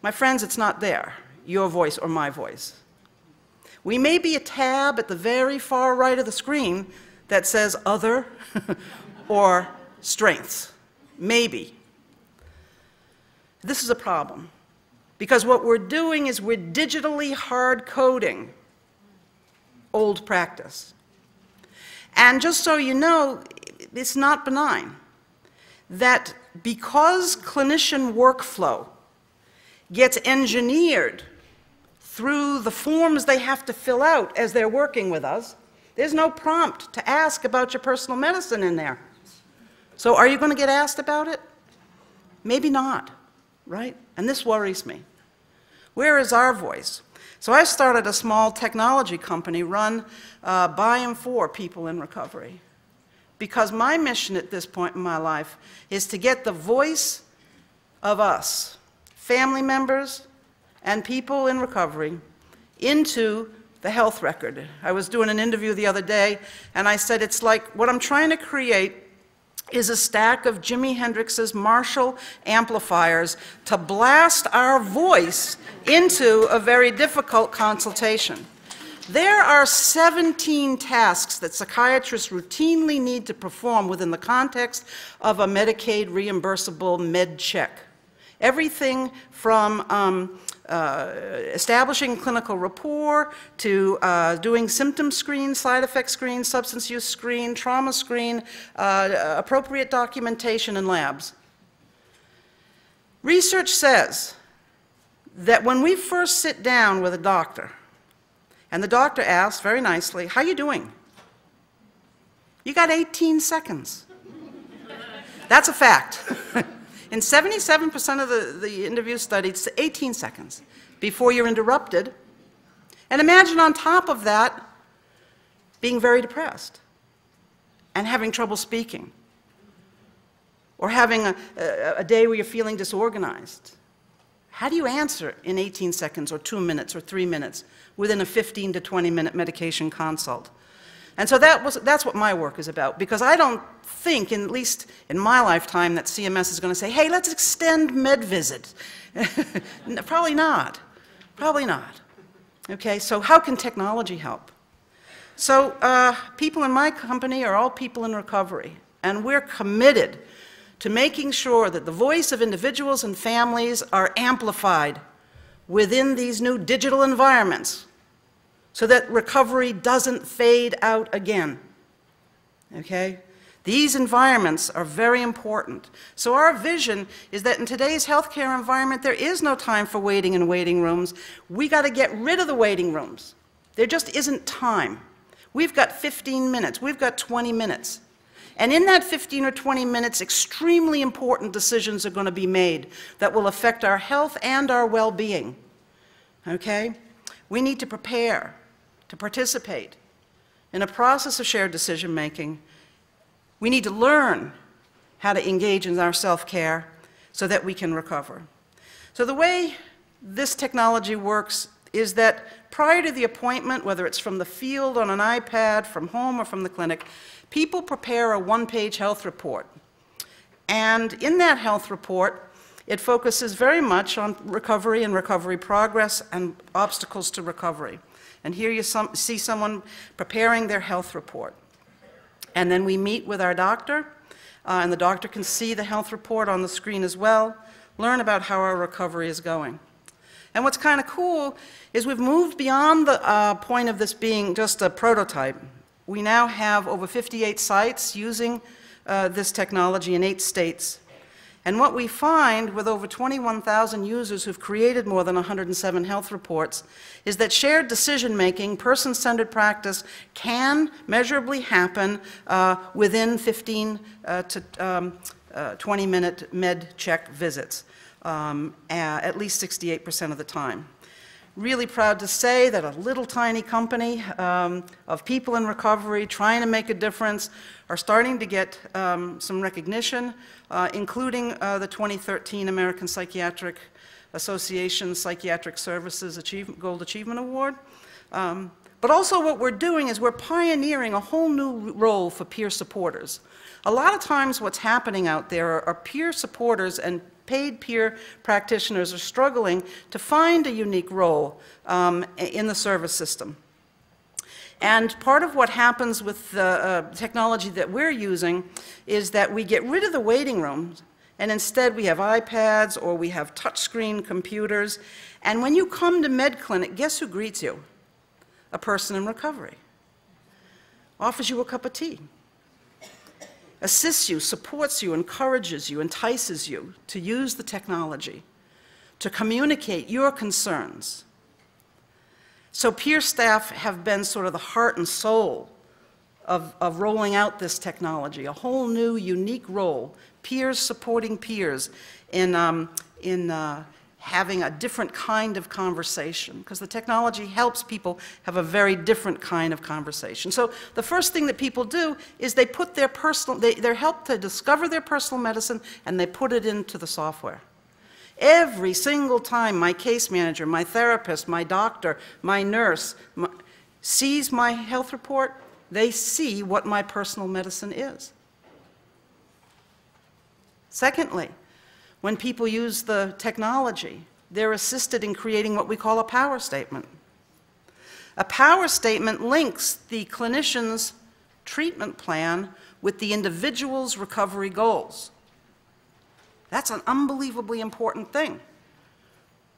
My friends, it's not there, your voice or my voice. We may be a tab at the very far right of the screen that says other or strengths, maybe. This is a problem, because what we're doing is we're digitally hard coding old practice. And just so you know, it's not benign, that because clinician workflow gets engineered through the forms they have to fill out as they're working with us, there's no prompt to ask about your personal medicine in there. So are you going to get asked about it? Maybe not, right? And this worries me. Where is our voice? So I started a small technology company run by and for people in recovery, because my mission at this point in my life is to get the voice of us, family members and people in recovery, into the health record. I was doing an interview the other day, and I said, it's like what I'm trying to create is a stack of Jimi Hendrix's Marshall amplifiers to blast our voice into a very difficult consultation. There are 17 tasks that psychiatrists routinely need to perform within the context of a Medicaid reimbursable med check. Everything from establishing clinical rapport to doing symptom screen, side effect screen, substance use screen, trauma screen, appropriate documentation and labs. Research says that when we first sit down with a doctor, and the doctor asks very nicely, "How you doing?" You got 18 seconds. That's a fact. In 77% of the interviews studied, it's 18 seconds before you're interrupted. And imagine on top of that, being very depressed and having trouble speaking, or having a day where you're feeling disorganized. How do you answer in 18 seconds or 2 minutes or 3 minutes within a 15 to 20-minute medication consult? And so that's what my work is about, because I don't think, at least in my lifetime, that CMS is going to say, "Hey, let's extend MedVisit." Probably not. Probably not. Okay, so how can technology help? So people in my company are all people in recovery, and we're committed to making sure that the voice of individuals and families are amplified within these new digital environments, so that recovery doesn't fade out again. Okay? These environments are very important. So our vision is that in today's healthcare environment, there is no time for waiting in waiting rooms. We got to get rid of the waiting rooms. There just isn't time. We've got 15 minutes. We've got 20 minutes. And in that 15 or 20 minutes, extremely important decisions are going to be made that will affect our health and our well-being. Okay? We need to prepare to participate in a process of shared decision-making. We need to learn how to engage in our self-care so that we can recover. So the way this technology works is that prior to the appointment, whether it's from the field on an iPad, from home, or from the clinic, people prepare a one-page health report. And in that health report, it focuses very much on recovery and recovery progress and obstacles to recovery. And here you see someone preparing their health report. And then we meet with our doctor, and the doctor can see the health report on the screen as well, learn about how our recovery is going. And what's kind of cool is we've moved beyond the point of this being just a prototype. We now have over 58 sites using this technology in 8 states. And what we find with over 21,000 users who've created more than 107 health reports is that shared decision-making, person-centered practice can measurably happen within 15 to 20-minute med check visits, at least 68% of the time. Really proud to say that a little tiny company of people in recovery trying to make a difference are starting to get some recognition, including the 2013 American Psychiatric Association Psychiatric Services Gold Achievement Award. But also what we're doing is we're pioneering a whole new role for peer supporters. A lot of times what's happening out there are peer supporters and paid peer practitioners are struggling to find a unique role in the service system. And part of what happens with the technology that we're using is that we get rid of the waiting rooms, and instead we have iPads or we have touchscreen computers. And when you come to Med Clinic, guess who greets you? A person in recovery. Offers you a cup of tea. Assists you, supports you, encourages you, entices you to use the technology, to communicate your concerns. So peer staff have been sort of the heart and soul of rolling out this technology, a whole new, unique role, peers supporting peers in having a different kind of conversation, because the technology helps people have a very different kind of conversation. So the first thing that people do is they put their they're helped to discover their personal medicine, and they put it into the software. Every single time my case manager, my therapist, my doctor, my nurse sees my health report, they see what my personal medicine is. Secondly, when people use the technology, they're assisted in creating what we call a power statement. A power statement links the clinician's treatment plan with the individual's recovery goals. That's an unbelievably important thing.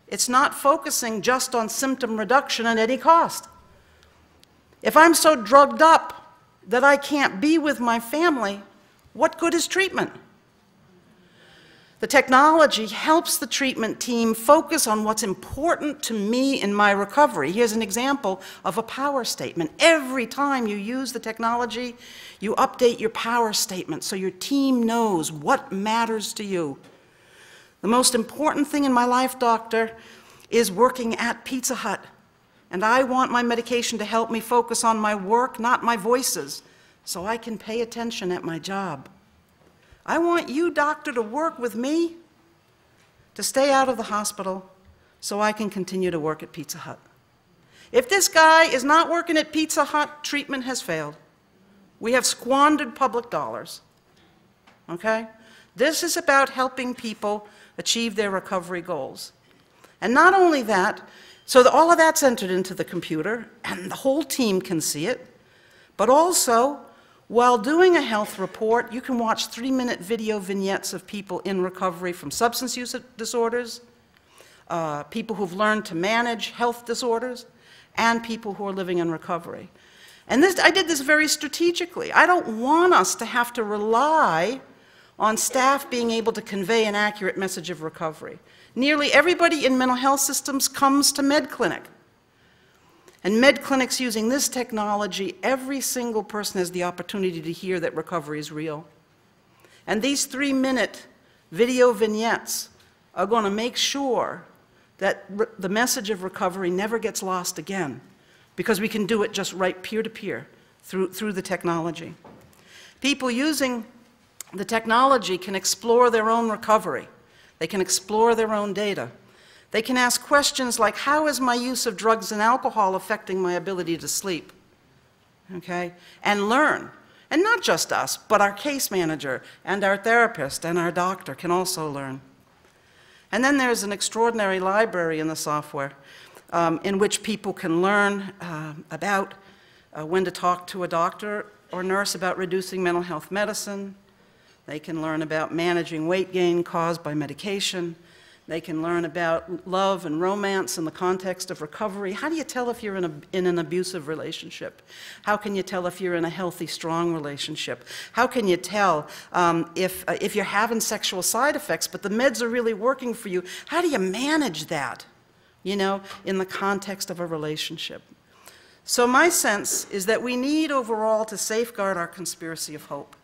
It's not focusing just on symptom reduction at any cost. If I'm so drugged up that I can't be with my family, what good is treatment? The technology helps the treatment team focus on what's important to me in my recovery. Here's an example of a power statement. Every time you use the technology, you update your power statement so your team knows what matters to you. The most important thing in my life, doctor, is working at Pizza Hut. And I want my medication to help me focus on my work, not my voices, so I can pay attention at my job. I want you, doctor, to work with me to stay out of the hospital so I can continue to work at Pizza Hut. If this guy is not working at Pizza Hut, treatment has failed. We have squandered public dollars, okay? This is about helping people achieve their recovery goals. And not only that, so that all of that's entered into the computer and the whole team can see it, but also, while doing a health report, you can watch 3-minute video vignettes of people in recovery from substance use disorders, people who've learned to manage health disorders, and people who are living in recovery. And I did this very strategically. I don't want us to have to rely on staff being able to convey an accurate message of recovery. Nearly everybody in mental health systems comes to med clinic. And med clinics using this technology, every single person has the opportunity to hear that recovery is real. And these 3-minute video vignettes are going to make sure that the message of recovery never gets lost again, because we can do it just right peer-to-peer through the technology. People using the technology can explore their own recovery. They can explore their own data. They can ask questions like, how is my use of drugs and alcohol affecting my ability to sleep? Okay? And learn. And not just us, but our case manager and our therapist and our doctor can also learn. And then there's an extraordinary library in the software in which people can learn about when to talk to a doctor or nurse about reducing mental health medicine. They can learn about managing weight gain caused by medication. They can learn about love and romance in the context of recovery. How do you tell if you're in an abusive relationship? How can you tell if you're in a healthy, strong relationship? How can you tell if you're having sexual side effects, but the meds are really working for you? How do you manage that, you know, in the context of a relationship? So my sense is that we need overall to safeguard our conspiracy of hope.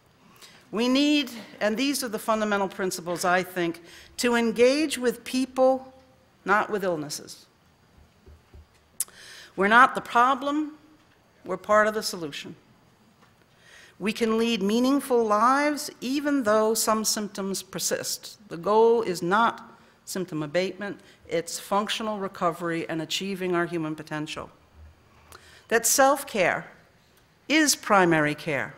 We need, and these are the fundamental principles, I think, to engage with people, not with illnesses. We're not the problem, we're part of the solution. We can lead meaningful lives even though some symptoms persist. The goal is not symptom abatement, it's functional recovery and achieving our human potential. That self-care is primary care,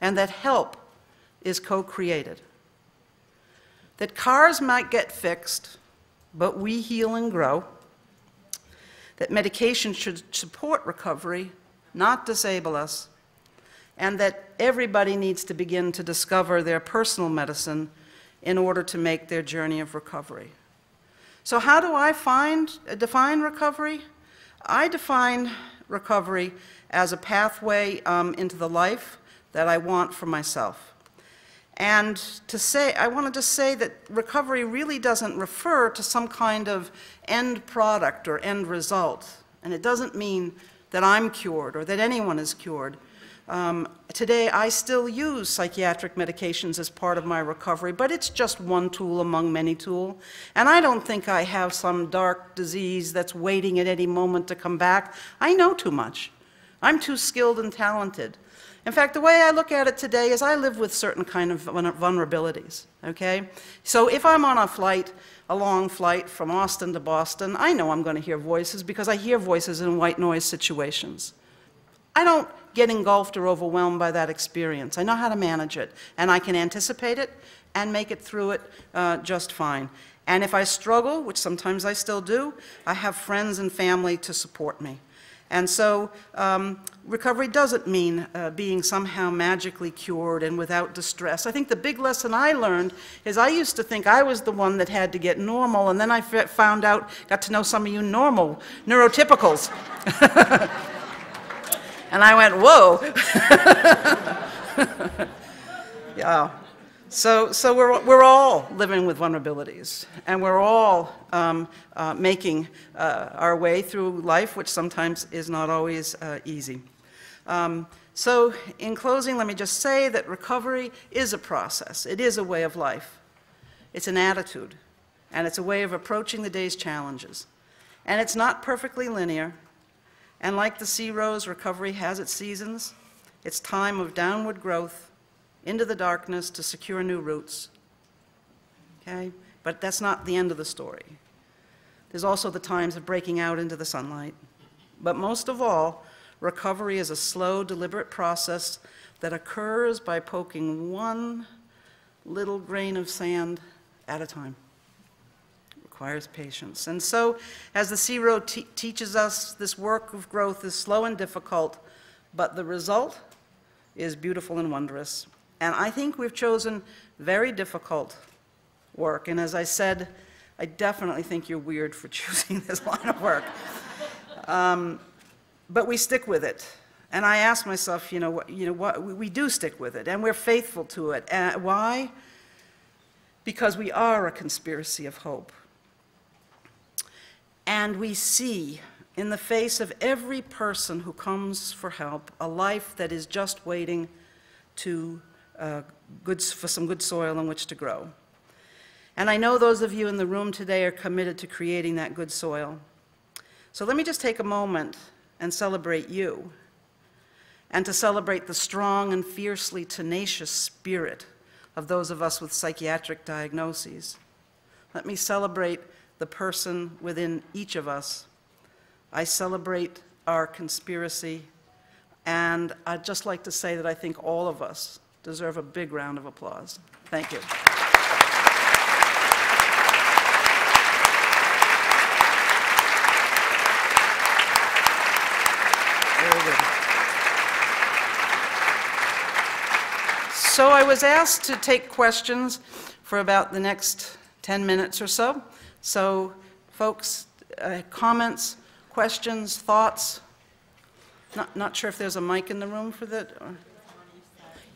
and that help is co-created. That cars might get fixed, but we heal and grow. That medication should support recovery, not disable us. And that everybody needs to begin to discover their personal medicine in order to make their journey of recovery. So how do I define recovery? I define recovery as a pathway into the life that I want for myself. And I wanted to say that recovery really doesn't refer to some kind of end product or end result. And it doesn't mean that I'm cured or that anyone is cured. Today, I still use psychiatric medications as part of my recovery, but it's just one tool among many tools. And I don't think I have some dark disease that's waiting at any moment to come back. I know too much. I'm too skilled and talented. In fact, the way I look at it today is I live with certain kind of vulnerabilities, okay? So if I'm on a long flight from Austin to Boston, I know I'm going to hear voices because I hear voices in white noise situations. I don't get engulfed or overwhelmed by that experience. I know how to manage it, and I can anticipate it and make it through it just fine. And if I struggle, which sometimes I still do, I have friends and family to support me. And so recovery doesn't mean being somehow magically cured and without distress. I think the big lesson I learned is I used to think I was the one that had to get normal, and then I found out, got to know some of you normal, neurotypicals. And I went, whoa. Yeah. So we're all living with vulnerabilities, and we're all making our way through life, which sometimes is not always easy. So in closing, let me just say that recovery is a process. It is a way of life. It's an attitude, and it's a way of approaching the day's challenges. And it's not perfectly linear, and like the sea rose, recovery has its seasons. It's time of downward growth into the darkness to secure new roots. Okay? But that's not the end of the story. There's also the times of breaking out into the sunlight. But most of all, recovery is a slow, deliberate process that occurs by poking one little grain of sand at a time. It requires patience. And so, as the sea road teaches us, this work of growth is slow and difficult, but the result is beautiful and wondrous. And I think we've chosen very difficult work. And as I said, I definitely think you're weird for choosing this line of work. But we stick with it. And I ask myself, we do stick with it, and we're faithful to it. Why? Because we are a conspiracy of hope. And we see, in the face of every person who comes for help, a life that is just waiting for some good soil in which to grow. And I know those of you in the room today are committed to creating that good soil. So let me just take a moment and celebrate you, and to celebrate the strong and fiercely tenacious spirit of those of us with psychiatric diagnoses. Let me celebrate the person within each of us. I celebrate our conspiracy, and I'd just like to say that I think all of us deserve a big round of applause. Thank you. Very good. So I was asked to take questions for about the next 10 minutes or so. So folks, comments, questions, thoughts? Not sure if there's a mic in the room for that. Or?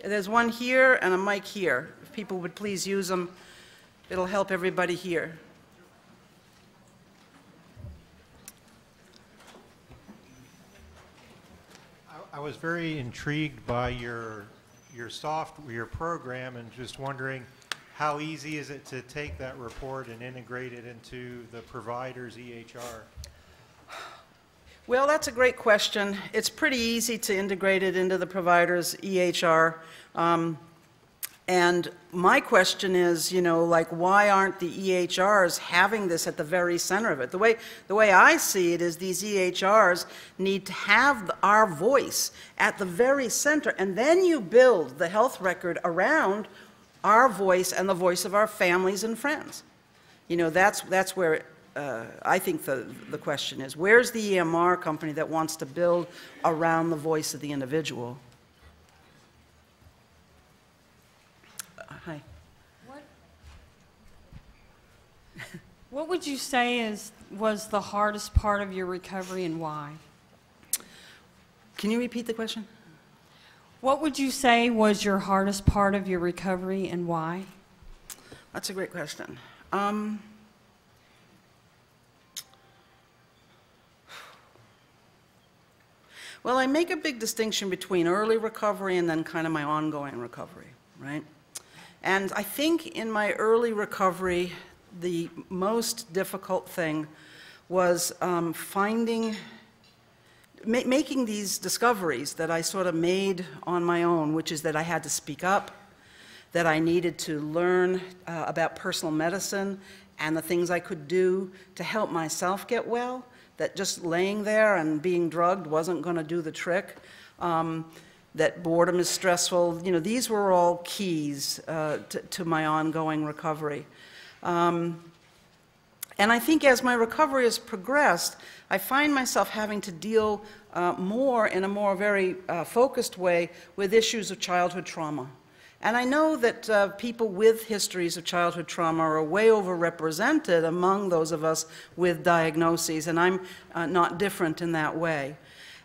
There's one here and a mic here. If people would please use them, it'll help everybody here. I was very intrigued by your program, and just wondering how easy is it to take that report and integrate it into the provider's EHR? Well, that's a great question. It's pretty easy to integrate it into the provider's EHR. And my question is, why aren't the EHRs having this at the very center of it? The way I see it is these EHRs need to have our voice at the very center, and then you build the health record around our voice and the voice of our families and friends. That's where I think the question is. Where's the EMR company that wants to build around the voice of the individual? Hi. What would you say was the hardest part of your recovery, and why? Can you repeat the question? What would you say was your hardest part of your recovery, and why? That's a great question. Well, I make a big distinction between early recovery and then kind of my ongoing recovery, right? And I think in my early recovery, the most difficult thing was making these discoveries that I sort of made on my own, which is that I had to speak up, that I needed to learn about personal medicine and the things I could do to help myself get well, that just laying there and being drugged wasn't going to do the trick, that boredom is stressful. These were all keys to my ongoing recovery. And I think as my recovery has progressed, I find myself having to deal in a more very focused way with issues of childhood trauma. And I know that people with histories of childhood trauma are way overrepresented among those of us with diagnoses, and I'm not different in that way.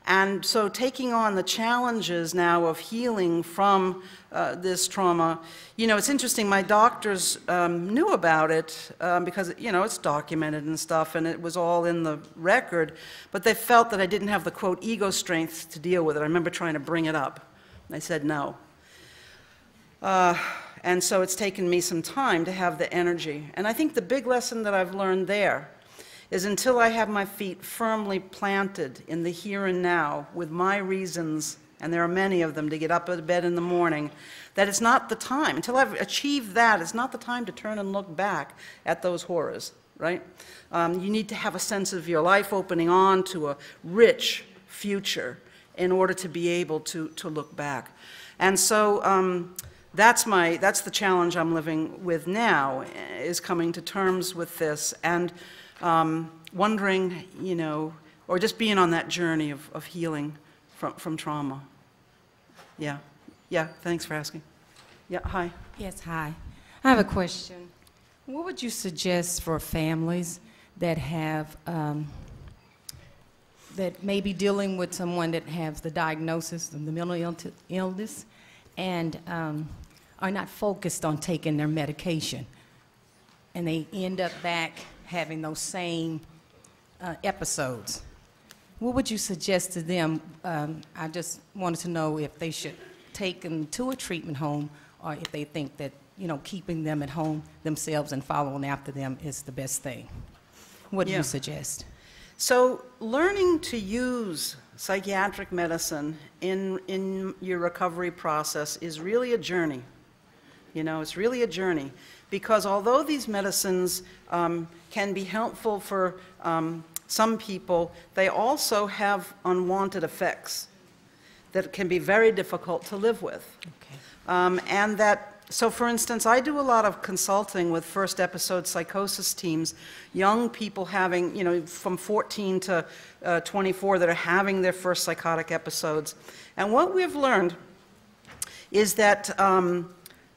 And so taking on the challenges now of healing from this trauma, you know, it's interesting, my doctors knew about it because, you know, it's documented and stuff, and it was all in the record, but they felt that I didn't have the, quote, ego strength to deal with it. I remember trying to bring it up. I said no. And so it's taken me some time to have the energy. And I think the big lesson that I've learned there is until I have my feet firmly planted in the here and now with my reasons, and there are many of them, to get up out of bed in the morning, that it's not the time. Until I've achieved that, it's not the time to turn and look back at those horrors, right? You need to have a sense of your life opening on to a rich future in order to be able to look back. And so that's the challenge I'm living with now, is coming to terms with this and wondering, you know, or just being on that journey of healing from trauma. Yeah, yeah, thanks for asking. Yeah, hi. Yes, hi. I have a question. What would you suggest for families that have, that may be dealing with someone that has the diagnosis of the mental illness and are not focused on taking their medication, and they end up back having those same episodes? What would you suggest to them? I just wanted to know if they should take them to a treatment home, or if they think that, you know, keeping them at home themselves and following after them is the best thing. What do you suggest? So learning to use psychiatric medicine in your recovery process is really a journey. You know, it's really a journey, because although these medicines can be helpful for some people, they also have unwanted effects that can be very difficult to live with. Okay. And that, so for instance, I do a lot of consulting with first episode psychosis teams, young people having, you know, from 14 to 24 that are having their first psychotic episodes. And what we've learned is that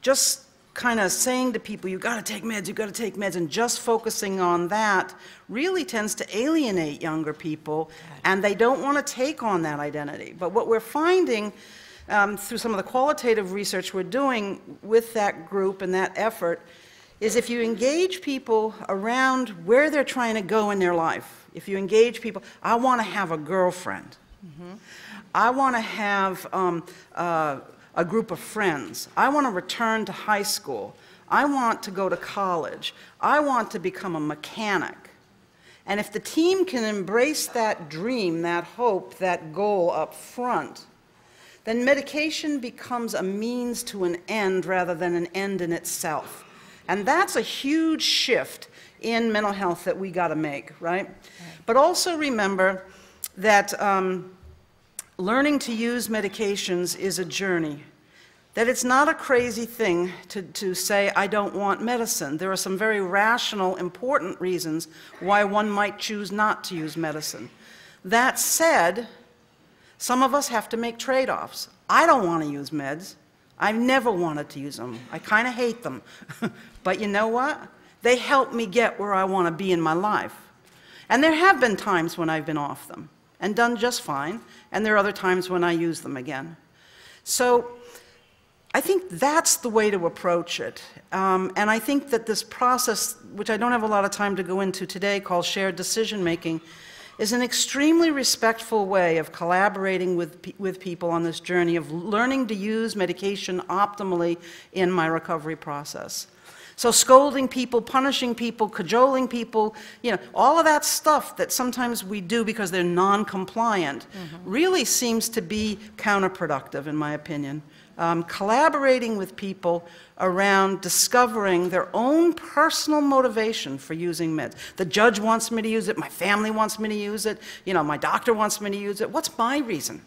just kind of saying to people, you've got to take meds, you've got to take meds, and just focusing on that really tends to alienate younger people, and they don't want to take on that identity. But what we're finding through some of the qualitative research we're doing with that group and that effort is if you engage people around where they're trying to go in their life, if you engage people, I want to have a girlfriend, I want to have a group of friends. I want to return to high school. I want to go to college. I want to become a mechanic. And if the team can embrace that dream, that hope, that goal up front, then medication becomes a means to an end rather than an end in itself. And that's a huge shift in mental health that we got to make, right? But also remember that learning to use medications is a journey. That it's not a crazy thing to say, I don't want medicine. There are some very rational, important reasons why one might choose not to use medicine. That said, some of us have to make trade-offs. I don't want to use meds. I've never wanted to use them. I kind of hate them. But you know what? They help me get where I want to be in my life. And there have been times when I've been off them and done just fine, and there are other times when I use them again. So I think that's the way to approach it. And I think that this process, which I don't have a lot of time to go into today, called shared decision-making, is an extremely respectful way of collaborating with people on this journey of learning to use medication optimally in my recovery process. So scolding people, punishing people, cajoling people, you know, all of that stuff that sometimes we do because they're non-compliant really seems to be counterproductive, in my opinion. Collaborating with people around discovering their own personal motivation for using meds. The judge wants me to use it, my family wants me to use it, you know, my doctor wants me to use it. What's my reason?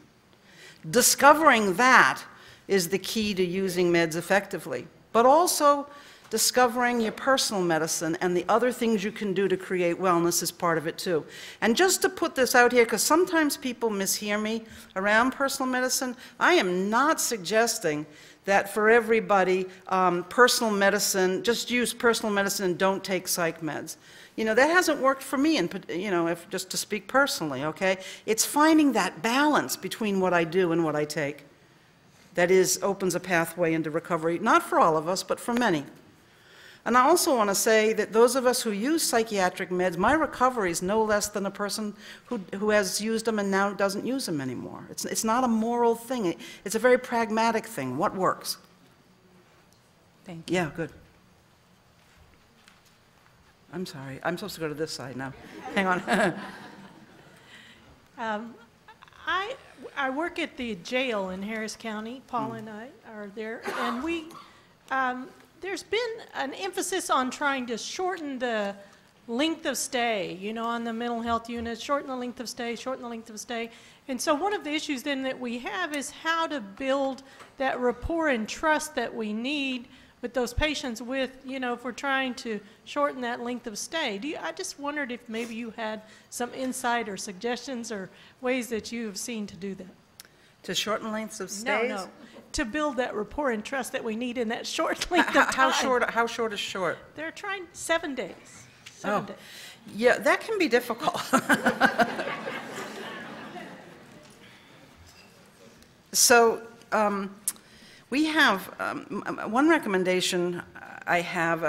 Discovering that is the key to using meds effectively. But also discovering your personal medicine and the other things you can do to create wellness is part of it too. And just to put this out here, because sometimes people mishear me around personal medicine, I am not suggesting that for everybody, personal medicine, just use personal medicine and don't take psych meds. You know, that hasn't worked for me, just to speak personally, okay? It's finding that balance between what I do and what I take that opens a pathway into recovery, not for all of us, but for many. And I also want to say that those of us who use psychiatric meds, my recovery is no less than a person who has used them and now doesn't use them anymore. It's not a moral thing. It's a very pragmatic thing. What works? Thank you. Yeah, good. I'm sorry. I'm supposed to go to this side now. Hang on. I work at the jail in Harris County. Paul and I are there, and there's been an emphasis on trying to shorten the length of stay, you know, on the mental health unit, shorten the length of stay, shorten the length of stay. And so one of the issues then that we have is how to build that rapport and trust that we need with those patients with, you know, if we're trying to shorten that length of stay. I just wondered if maybe you had some insight or suggestions or ways that you have seen to do that. To shorten lengths of stays? No. To build that rapport and trust that we need in that short length of time. How short is short? They're trying 7 days. 7 days. Yeah, that can be difficult. So we have one recommendation I have.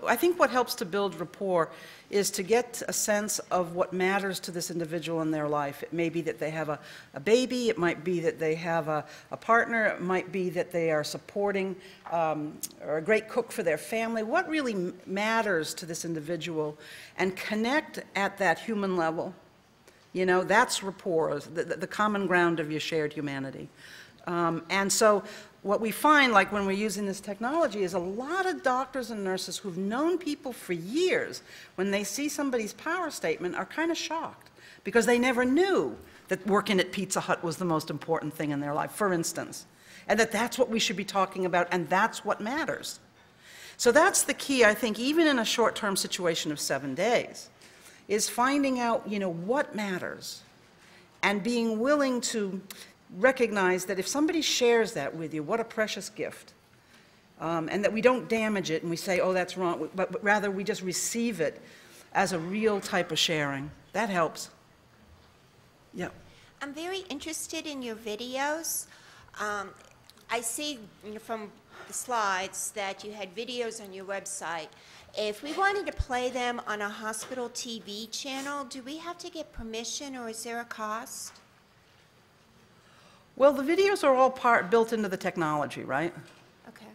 I think what helps to build rapport is to get a sense of what matters to this individual in their life. It may be that they have a baby, it might be that they have a partner, it might be that they are supporting or a great cook for their family. What really matters to this individual, and connect at that human level. You know, that's rapport, the common ground of your shared humanity. And so what we find, like when we're using this technology, is a lot of doctors and nurses who've known people for years, when they see somebody's power statement, are kind of shocked because they never knew that working at Pizza Hut was the most important thing in their life, for instance, and that that's what we should be talking about, and that's what matters. So that's the key, I think, even in a short-term situation of 7 days, is finding out, you know, what matters and being willing to recognize that if somebody shares that with you, what a precious gift. And that we don't damage it and we say, oh, that's wrong, but rather we just receive it as a real type of sharing. That helps. Yeah. I'm very interested in your videos. I see from the slides that you had videos on your website. If we wanted to play them on a hospital TV channel, do we have to get permission, or is there a cost? Well, the videos are all built into the technology, right? Okay.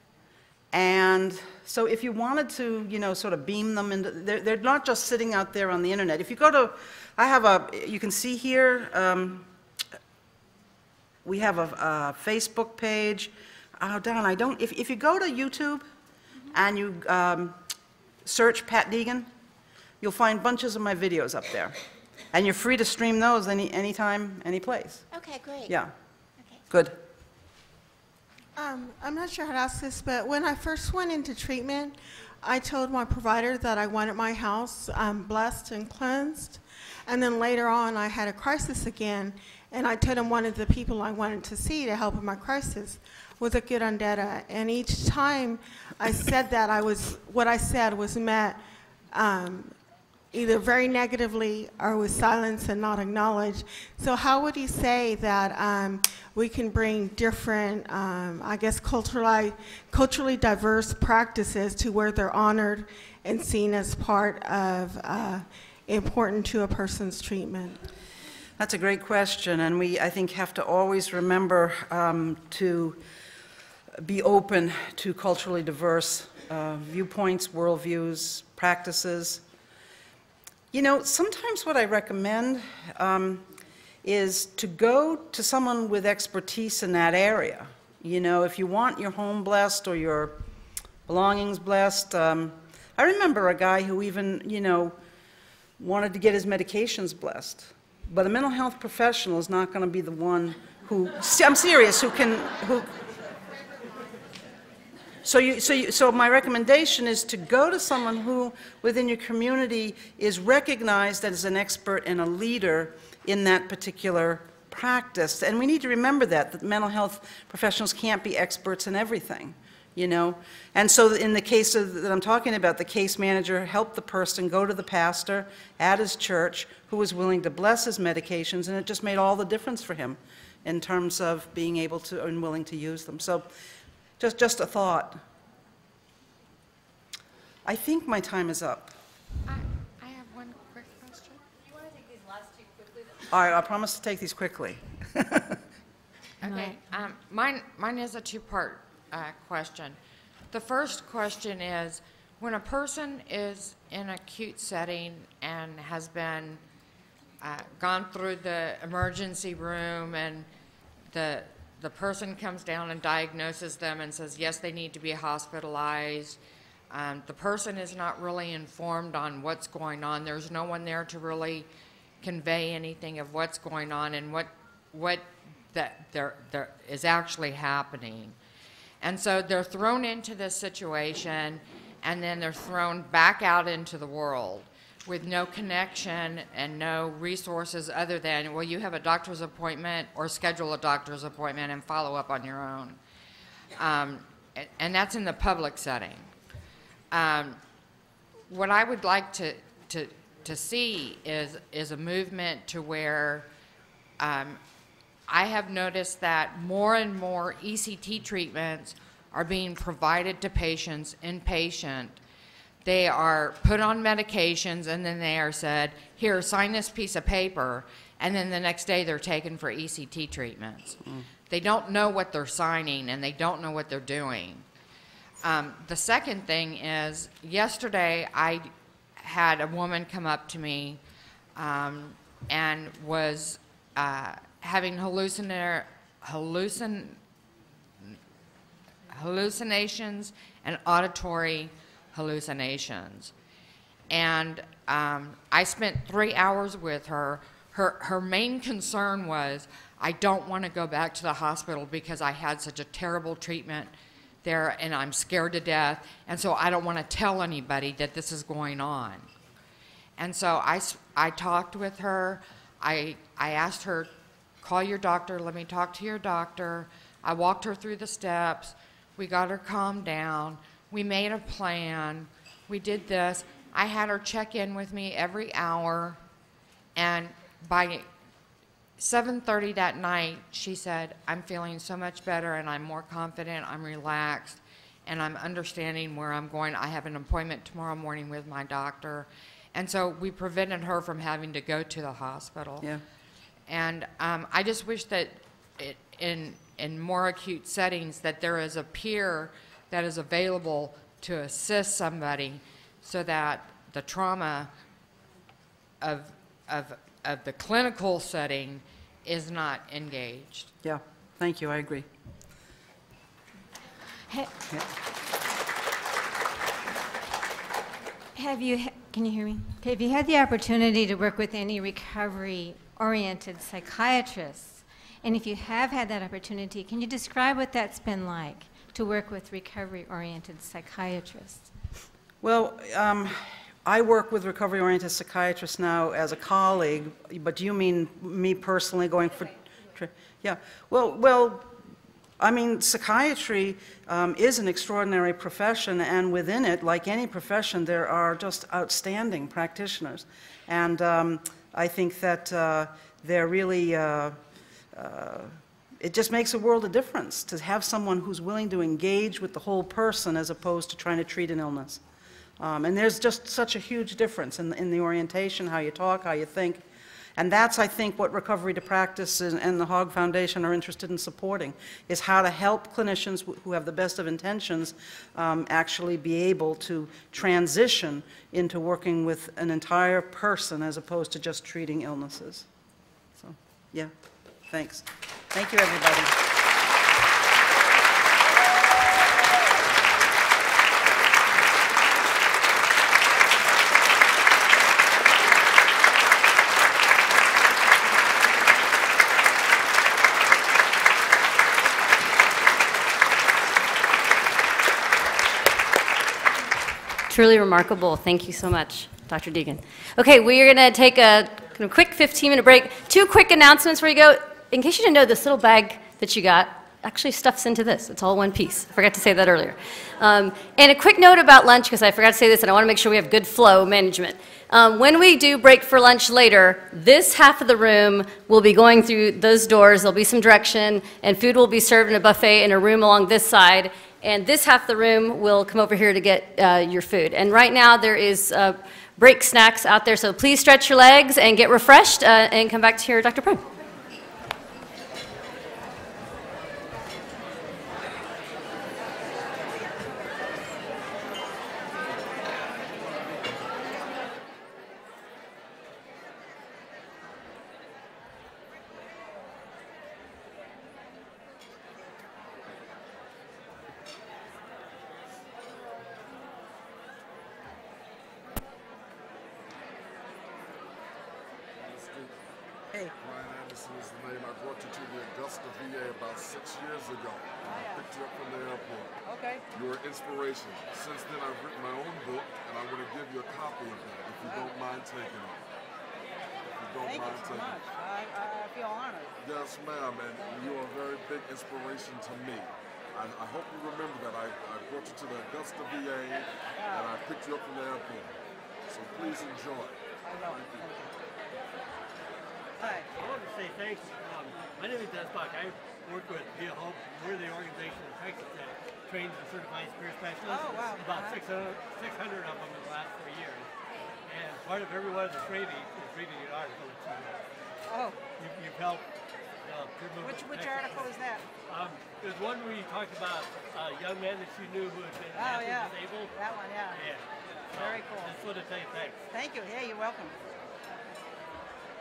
And so if you wanted to, you know, sort of beam them into, they're not just sitting out there on the internet. If you go to, you can see here, we have a Facebook page. Oh, darn, if you go to YouTube and you search Pat Deegan, you'll find bunches of my videos up there. And you're free to stream those anytime, any place. Okay, great. Yeah. Good. I'm not sure how to ask this, but when I first went into treatment, I told my provider that I wanted my house blessed and cleansed. And then later on, I had a crisis again, and I told him one of the people I wanted to see to help in my crisis was a curandera. And each time I said that, what I said was met either very negatively or with silence and not acknowledged. So how would you say that we can bring different, I guess, culturally diverse practices to where they're honored and seen as part of important to a person's treatment? That's a great question, and we, I think, have to always remember to be open to culturally diverse viewpoints, worldviews, practices. You know, sometimes what I recommend is to go to someone with expertise in that area. You know, if you want your home blessed or your belongings blessed. I remember a guy who even, you know, wanted to get his medications blessed. But a mental health professional is not going to be the one who, I'm serious, who So my recommendation is to go to someone who, within your community, is recognized as an expert and a leader in that particular practice. And we need to remember that mental health professionals can't be experts in everything, you know? And so in the case that I'm talking about, the case manager helped the person go to the pastor at his church who was willing to bless his medications, and it just made all the difference for him in terms of being able to and willing to use them. So just a thought. I think my time is up. I have one quick question. You want to take these last two quickly? All right, I promise to take these quickly. Okay, mine is a two-part question. The first question is, when a person is in an acute setting and has been gone through the emergency room, and the person comes down and diagnoses them and says, yes, they need to be hospitalized. The person is not really informed on what's going on. There's no one there to really convey anything of what's going on and what there is actually happening. And so they're thrown into this situation, and then they're thrown back out into the world with no connection and no resources other than, well, you have a doctor's appointment or schedule a doctor's appointment and follow up on your own. And that's in the public setting. What I would like to see is a movement to where I have noticed that more and more ECT treatments are being provided to patients inpatient. They are put on medications, and then they are said, here, sign this piece of paper, and then the next day they're taken for ECT treatments. They don't know what they're signing, and they don't know what they're doing. The second thing is, yesterday I had a woman come up to me and was having hallucinations and auditory hallucinations. And I spent 3 hours with her. Her main concern was, I don't want to go back to the hospital because I had such a terrible treatment there and I'm scared to death, and so I don't want to tell anybody that this is going on. And so I talked with her. I asked her, call your doctor, let me talk to your doctor. I walked her through the steps. We got her calmed down. We made a plan. We did this. I had her check in with me every hour, and by 7:30 that night, she said, I'm feeling so much better and I'm more confident, I'm relaxed, and I'm understanding where I'm going. I have an appointment tomorrow morning with my doctor. And so we prevented her from having to go to the hospital. Yeah. And I just wish that in more acute settings that there is a peer that is available to assist somebody so that the trauma of the clinical setting is not engaged. Yeah, thank you, I agree. Can you hear me? Okay, have you had the opportunity to work with any recovery-oriented psychiatrists? And if you have had that opportunity, can you describe what that's been like to work with recovery-oriented psychiatrists? Well, I work with recovery-oriented psychiatrists now as a colleague, but do you mean me personally going for... Yeah, well, I mean, psychiatry is an extraordinary profession, and within it, like any profession, there are just outstanding practitioners. And I think that they're really... it just makes a world of difference to have someone who's willing to engage with the whole person as opposed to trying to treat an illness. And there's just such a huge difference in the orientation, how you talk, how you think. And that's, I think, what Recovery to Practice and the Hogg Foundation are interested in supporting, is how to help clinicians who have the best of intentions actually be able to transition into working with an entire person as opposed to just treating illnesses. So, yeah, thanks. Thank you, everybody. It's really remarkable. Thank you so much, Dr. Deegan. Okay, we are going to take a kind of quick 15-minute break. 2 quick announcements before you go. In case you didn't know, this little bag that you got actually stuffs into this. It's all one piece. I forgot to say that earlier. And a quick note about lunch, because I forgot to say this, and I want to make sure we have good flow management. When we do break for lunch later, this half of the room will be going through those doors. There'll be some direction, and food will be served in a buffet in a room along this side. And this half of the room will come over here to get your food. And right now there is break snacks out there, so please stretch your legs and get refreshed and come back to hear Dr. Primm. Is the name. I brought you to the Augusta, VA about 6 years ago. I picked you up from the airport. Okay. You were an inspiration. Since then, I've written my own book, and I want to give you a copy of that, if you don't mind taking it. Thank you so much. I feel honored. Yes, ma'am, and you are a very big inspiration to me. I hope you remember that. I brought you to the Augusta, VA, and I picked you up from the airport. So please enjoy. I will. Thank you. Hi. I want to say thanks. My name is Des Buck. I work with Via Hope. We're the organization in Texas that trains and certifies peer specialists. Oh, wow. About 600 of them in the last 4 years. And part of every one of the training is reading an article that you've helped peer movement. Which article is that? There's one where you talked about a young man that you knew who had been disabled. That one, yeah. Very cool. I just want to tell you thanks. Thank you. Yeah, you're welcome.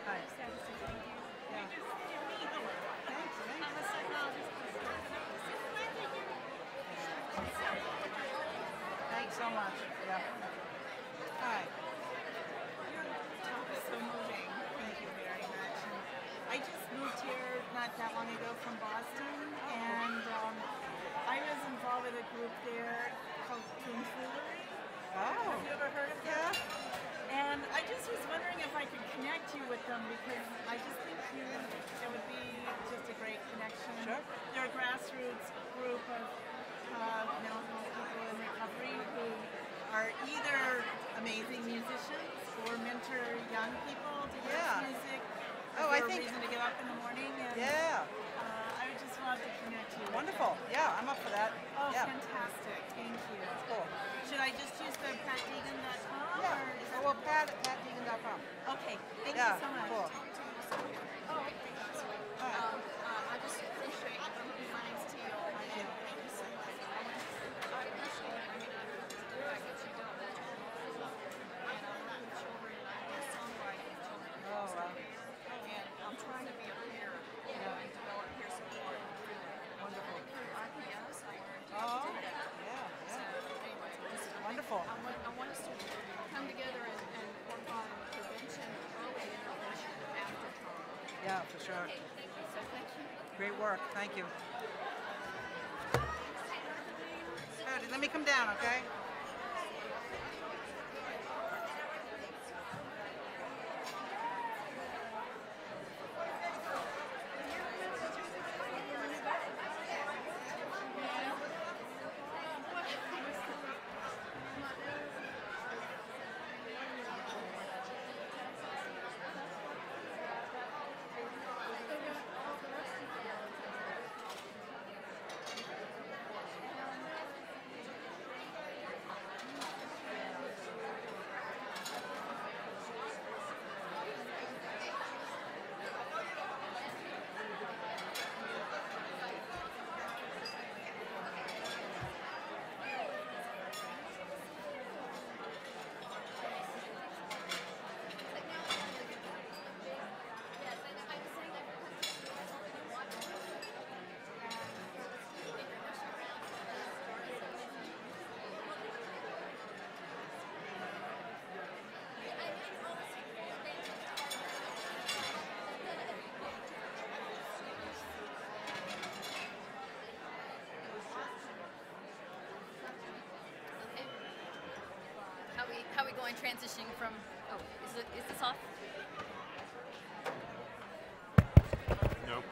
Hi. Thanks so much. Yeah. Hi. Your talk is so moving. Thank you very much. I just moved here not that long ago from Boston, and I was involved with a group there called Primm. Have you ever heard of that? And I just was wondering if I could connect you with them, because I just think it would be just a great connection. Sure. They're a grassroots group of mental health people in recovery who are either amazing musicians or mentor young people to hear music. I think reason to get up in the morning. And, I would just love to connect you. Wonderful. Yeah, I'm up for that. Oh, fantastic. Thank you. That's cool. Should I just use the patdeegan.com? Yeah. Well, patdeegan.com. Okay. Thank you so much. Cool. Oh, okay. I just appreciate my name's Teal. Thank you so much. I appreciate the fact that you don't let children. And I'm not children. I'm songwriting children. Oh, wow. And I'm trying to be a parent, and develop peer support. Wonderful. Through RPS, I learned how to do that. So, anyway, just wonderful. I want us to come together and work on prevention, early intervention after trauma. Yeah, for sure. Okay, thank you. So thank you. Great work. Thank you. Good. Let me come down, okay? mind transitioning from, oh, is this off? Nope.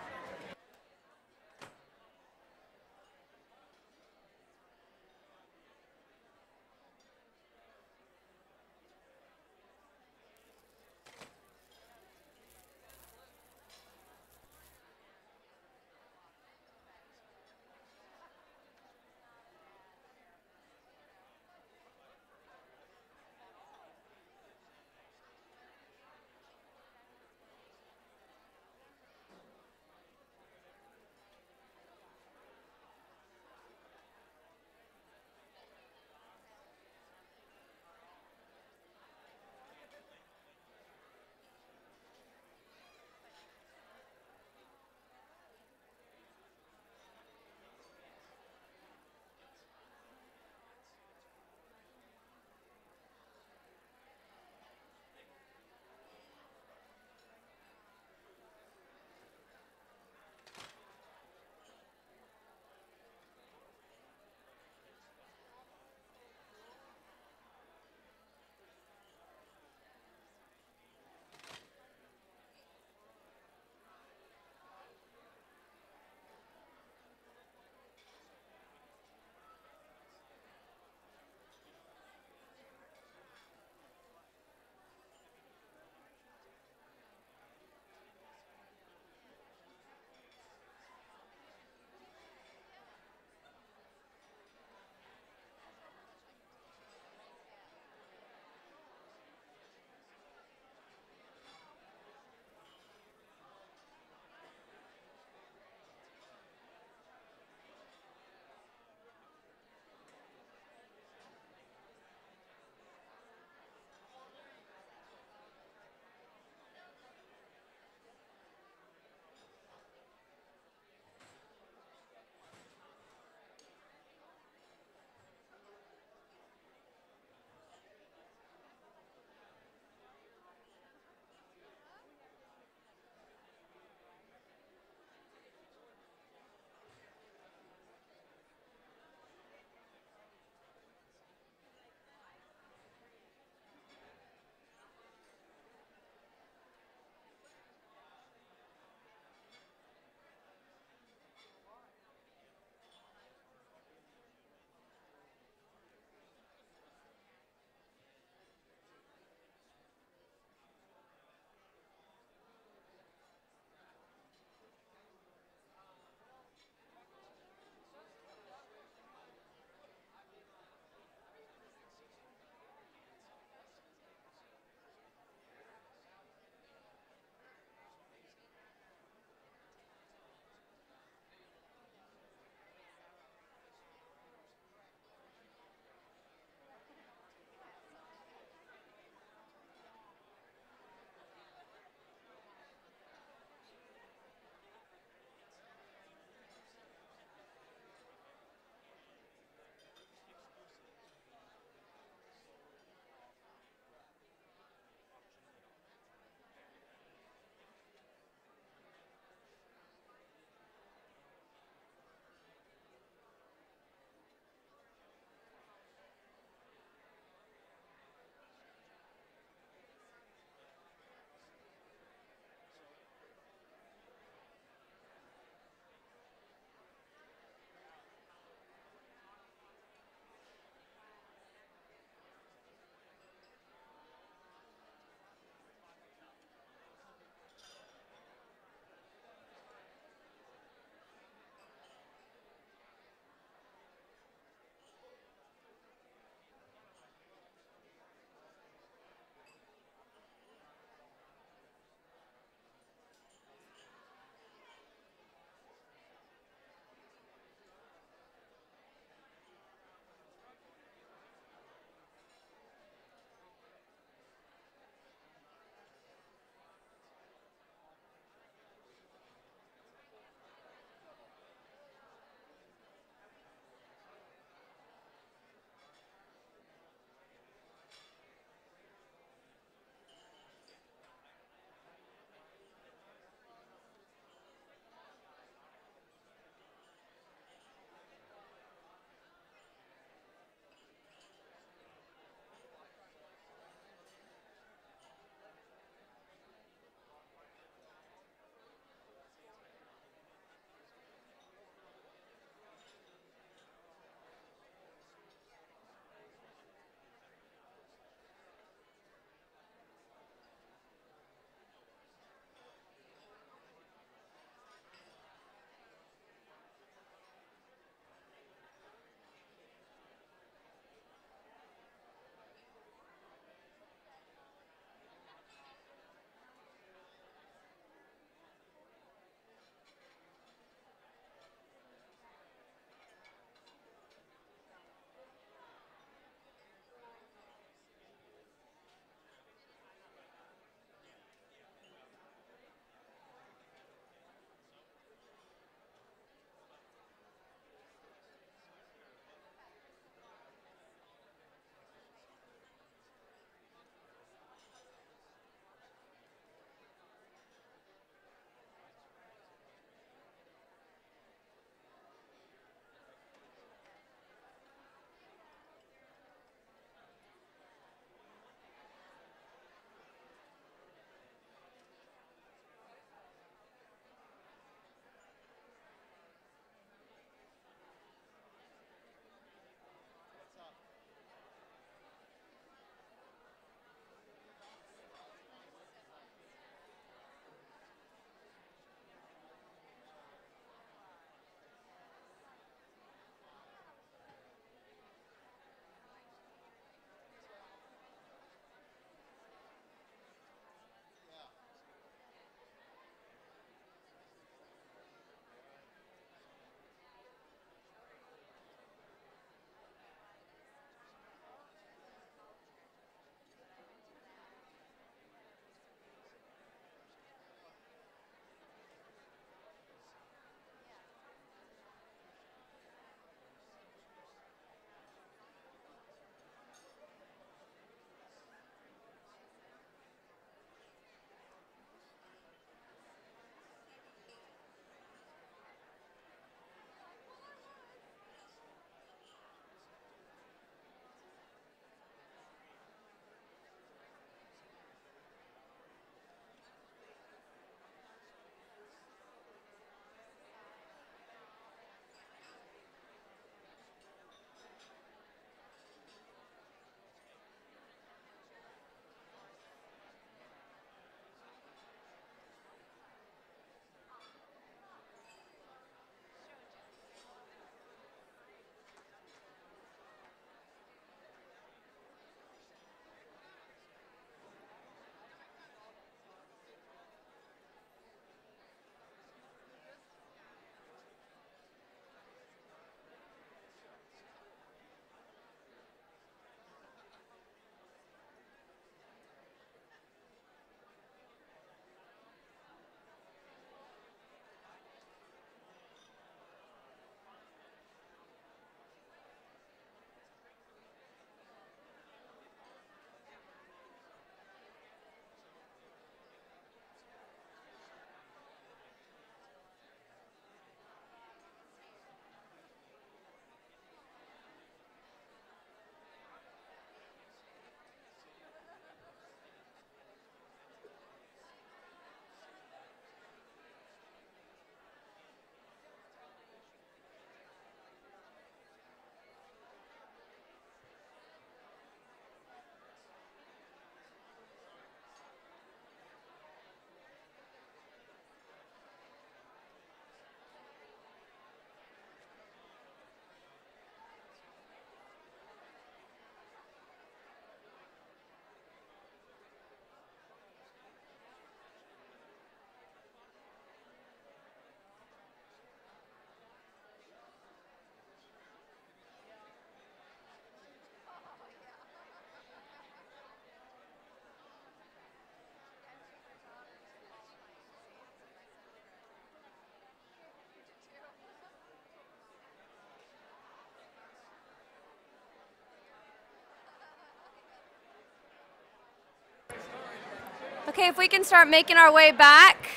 Okay, if we can start making our way back.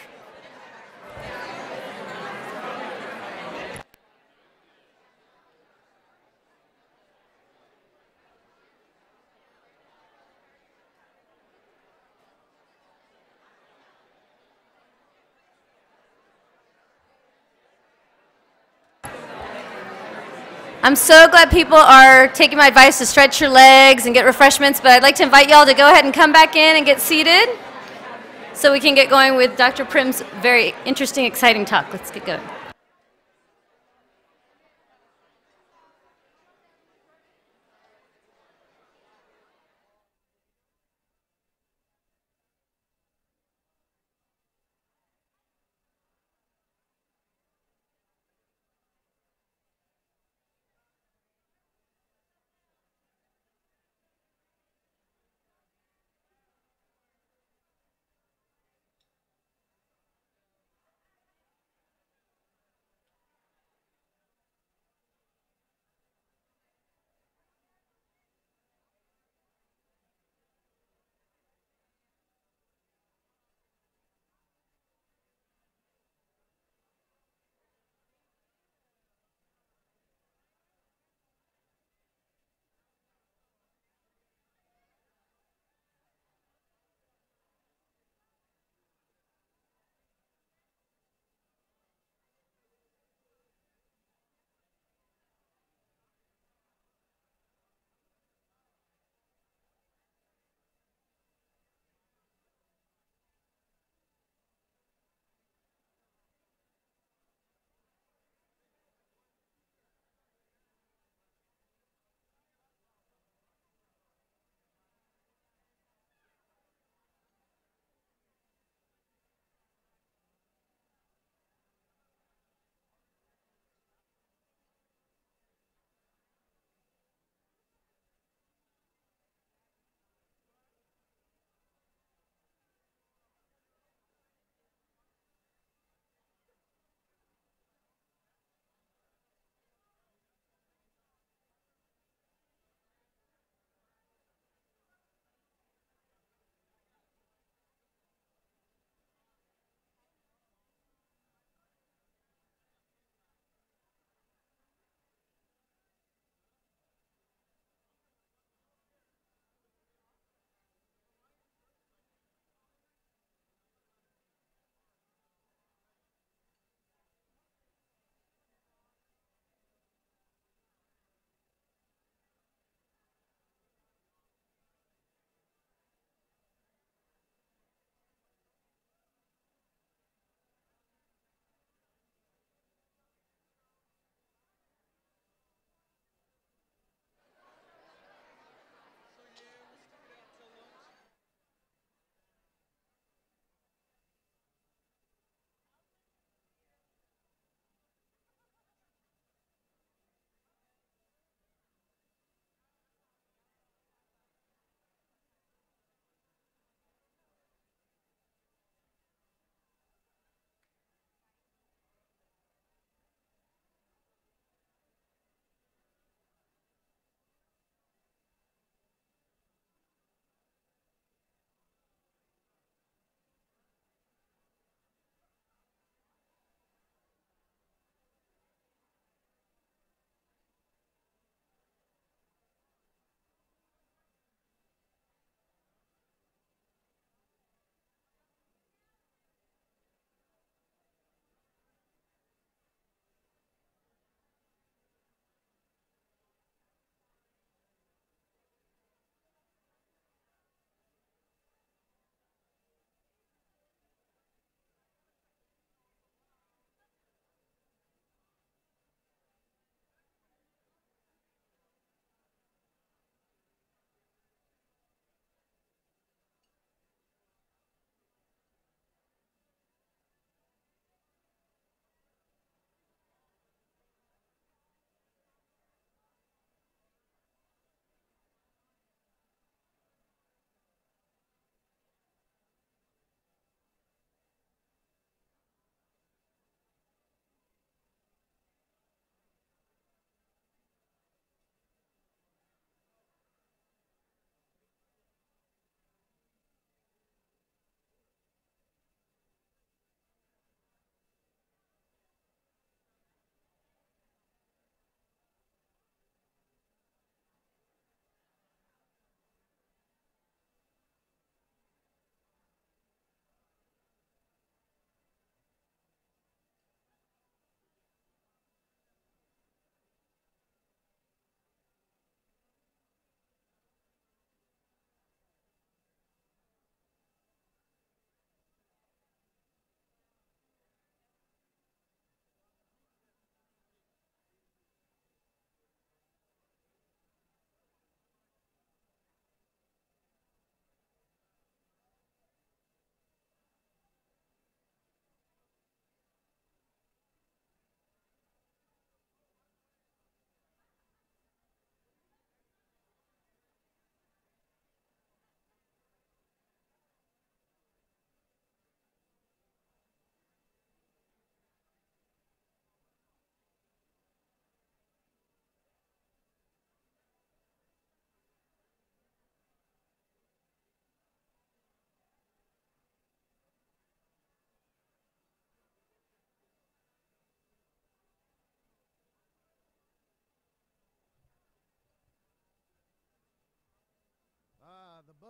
I'm so glad people are taking my advice to stretch your legs and get refreshments, but I'd like to invite y'all to go ahead and come back in and get seated so we can get going with Dr. Prim's very interesting, exciting talk. Let's get going.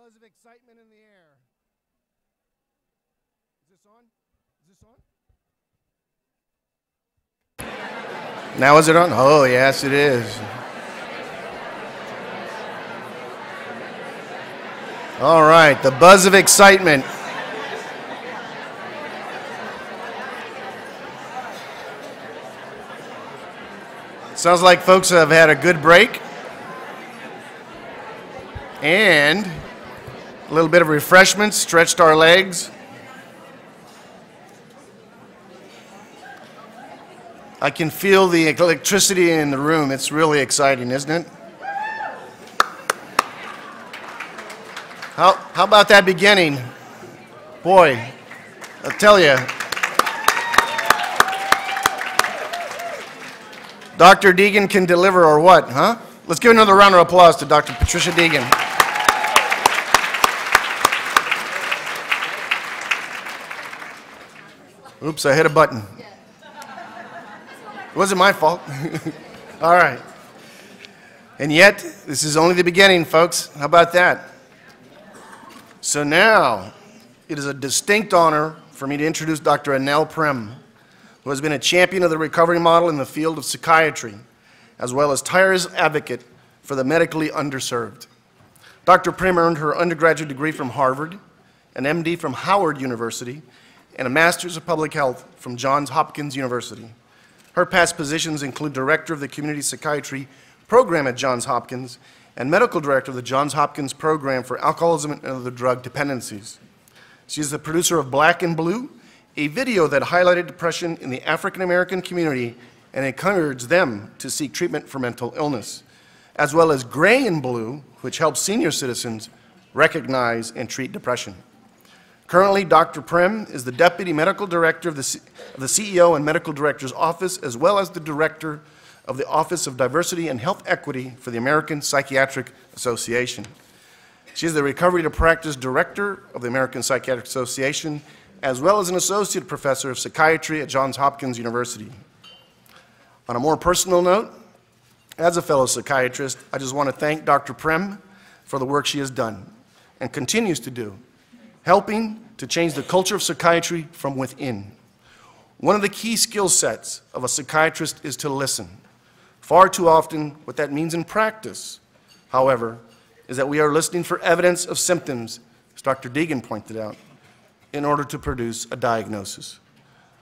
buzz of excitement in the air. Is this on? Is this on? Now is it on? Oh, yes, it is. All right, the buzz of excitement. Sounds like folks have had a good break and a little bit of refreshment, stretched our legs. I can feel the electricity in the room. It's really exciting, isn't it? How about that beginning? Boy, I'll tell you. Dr. Deegan can deliver or what, huh? Let's give another round of applause to Dr. Patricia Deegan. Oops, I hit a button. It wasn't my fault. All right. And yet, this is only the beginning, folks. How about that? So now, it is a distinct honor for me to introduce Dr. Annel Prim, who has been a champion of the recovery model in the field of psychiatry, as well as tireless advocate for the medically underserved. Dr. Prim earned her undergraduate degree from Harvard, an MD from Howard University, and a Master's of Public Health from Johns Hopkins University. Her past positions include Director of the Community Psychiatry Program at Johns Hopkins and Medical Director of the Johns Hopkins Program for Alcoholism and Other Drug Dependencies. She is the producer of Black and Blue, a video that highlighted depression in the African American community and encouraged them to seek treatment for mental illness, as well as Gray and Blue, which helps senior citizens recognize and treat depression. Currently, Dr. Prim is the Deputy Medical Director of the CEO and Medical Director's Office, as well as the Director of the Office of Diversity and Health Equity for the American Psychiatric Association. She is the Recovery to Practice Director of the American Psychiatric Association, as well as an Associate Professor of Psychiatry at Johns Hopkins University. On a more personal note, as a fellow psychiatrist, I just want to thank Dr. Prim for the work she has done and continues to do, helping to change the culture of psychiatry from within. One of the key skill sets of a psychiatrist is to listen. Far too often, what that means in practice, however, is that we are listening for evidence of symptoms, as Dr. Deegan pointed out, in order to produce a diagnosis.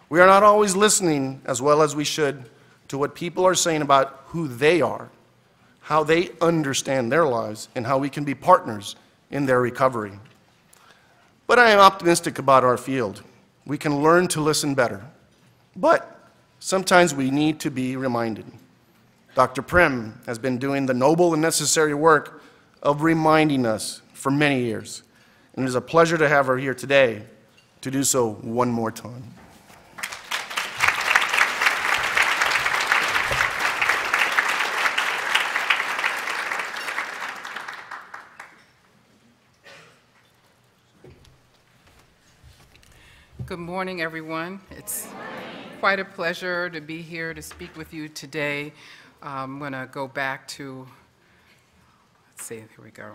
We are not always listening as well as we should to what people are saying about who they are, how they understand their lives, and how we can be partners in their recovery. But I am optimistic about our field. We can learn to listen better. But sometimes we need to be reminded. Dr. Prim has been doing the noble and necessary work of reminding us for many years. And it is a pleasure to have her here today to do so one more time. Good morning, everyone. It's quite a pleasure to be here to speak with you today. I'm going to go back to, let's see, here we go.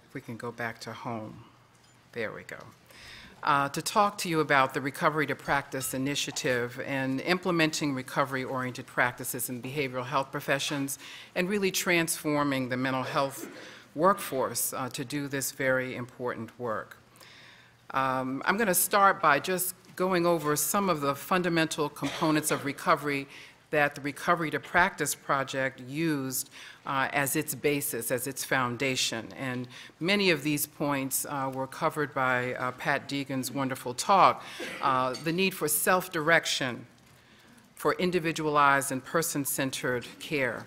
If we can go back to home. There we go. To talk to you about the Recovery to Practice initiative and implementing recovery-oriented practices in behavioral health professions and really transforming the mental health workforce to do this very important work. I'm going to start by just going over some of the fundamental components of recovery that the Recovery to Practice project used as its basis, as its foundation. And many of these points were covered by Pat Deegan's wonderful talk. The need for self-direction, for individualized and person-centered care,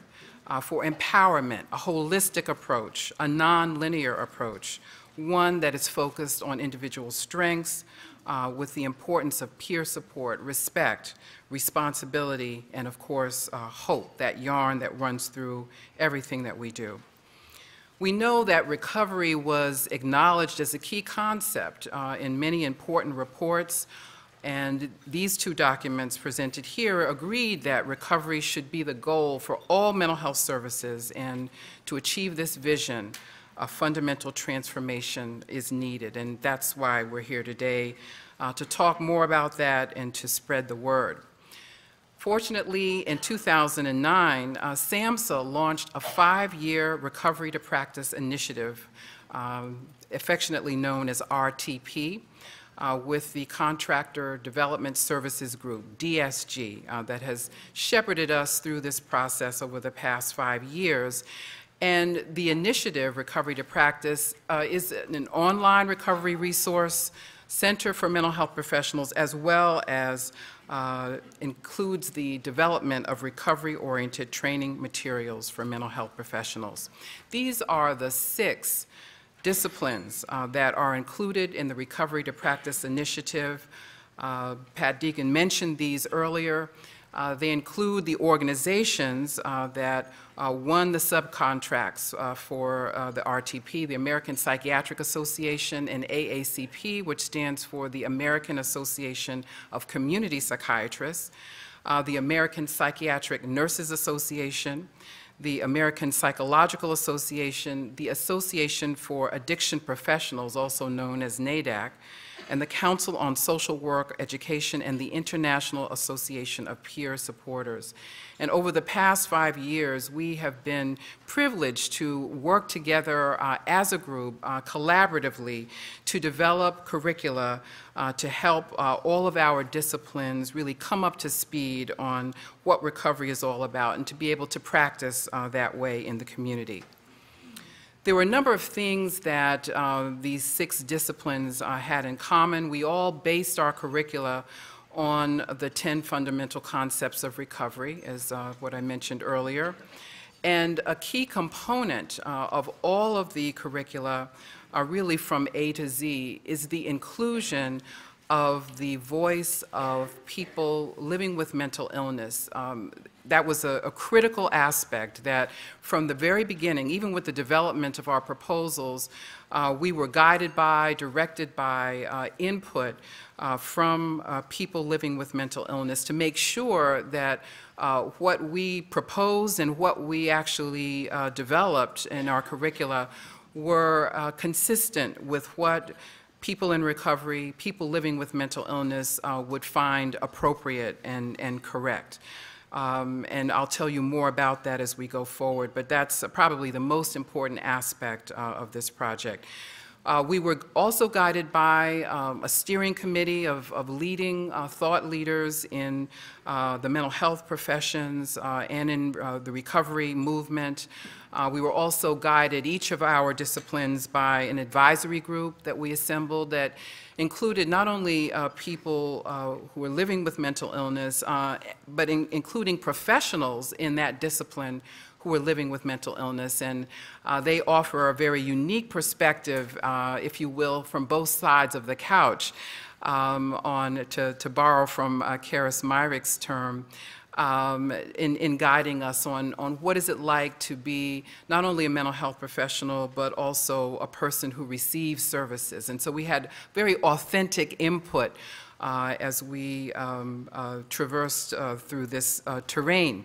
for empowerment, a holistic approach, a non-linear approach, one that is focused on individual strengths with the importance of peer support, respect, responsibility, and of course, hope, that yarn that runs through everything that we do. We know that recovery was acknowledged as a key concept in many important reports, and these two documents presented here agreed that recovery should be the goal for all mental health services, and to achieve this vision, a fundamental transformation is needed, and that's why we're here today to talk more about that and to spread the word. Fortunately, in 2009, SAMHSA launched a 5-year Recovery to Practice initiative, affectionately known as RTP, with the Contractor Development Services Group, DSG, that has shepherded us through this process over the past 5 years. And the initiative, Recovery to Practice, is an online recovery resource center for mental health professionals, as well as includes the development of recovery-oriented training materials for mental health professionals. These are the 6 disciplines that are included in the Recovery to Practice initiative. Pat Deegan mentioned these earlier. They include the organizations that won the subcontracts for the RTP, the American Psychiatric Association, and AACP, which stands for the American Association of Community Psychiatrists, the American Psychiatric Nurses Association, the American Psychological Association, the Association for Addiction Professionals, also known as NAADAC, and the Council on Social Work Education, and the International Association of Peer Supporters. And over the past 5 years, we have been privileged to work together as a group, collaboratively, to develop curricula to help all of our disciplines really come up to speed on what recovery is all about and to be able to practice that way in the community. There were a number of things that these 6 disciplines had in common. We all based our curricula on the 10 fundamental concepts of recovery, as what I mentioned earlier. And a key component of all of the curricula, really from A to Z, is the inclusion of the voice of people living with mental illness. That was a critical aspect that from the very beginning, even with the development of our proposals, we were guided by, directed by input from people living with mental illness to make sure that what we proposed and what we actually developed in our curricula were consistent with what people in recovery, people living with mental illness would find appropriate and correct. And I'll tell you more about that as we go forward, but that's probably the most important aspect of this project. We were also guided by a steering committee of leading thought leaders in the mental health professions and in the recovery movement. We were also guided, each of our disciplines, by an advisory group that we assembled that included not only people who were living with mental illness, but including professionals in that discipline who are living with mental illness, and they offer a very unique perspective, if you will, from both sides of the couch, to borrow from Karis Myrick's term, in guiding us on what is it like to be not only a mental health professional, but also a person who receives services. And so we had very authentic input as we traversed through this terrain.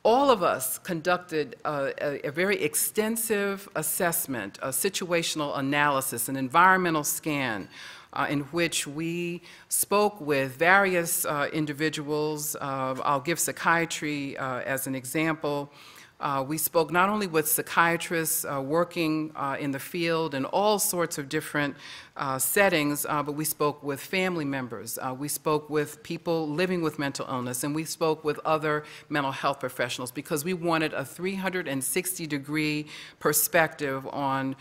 All of us conducted a very extensive assessment, a situational analysis, an environmental scan, in which we spoke with various individuals. I'll give psychiatry as an example. We spoke not only with psychiatrists working in the field in all sorts of different settings, but we spoke with family members. We spoke with people living with mental illness, and we spoke with other mental health professionals because we wanted a 360-degree perspective on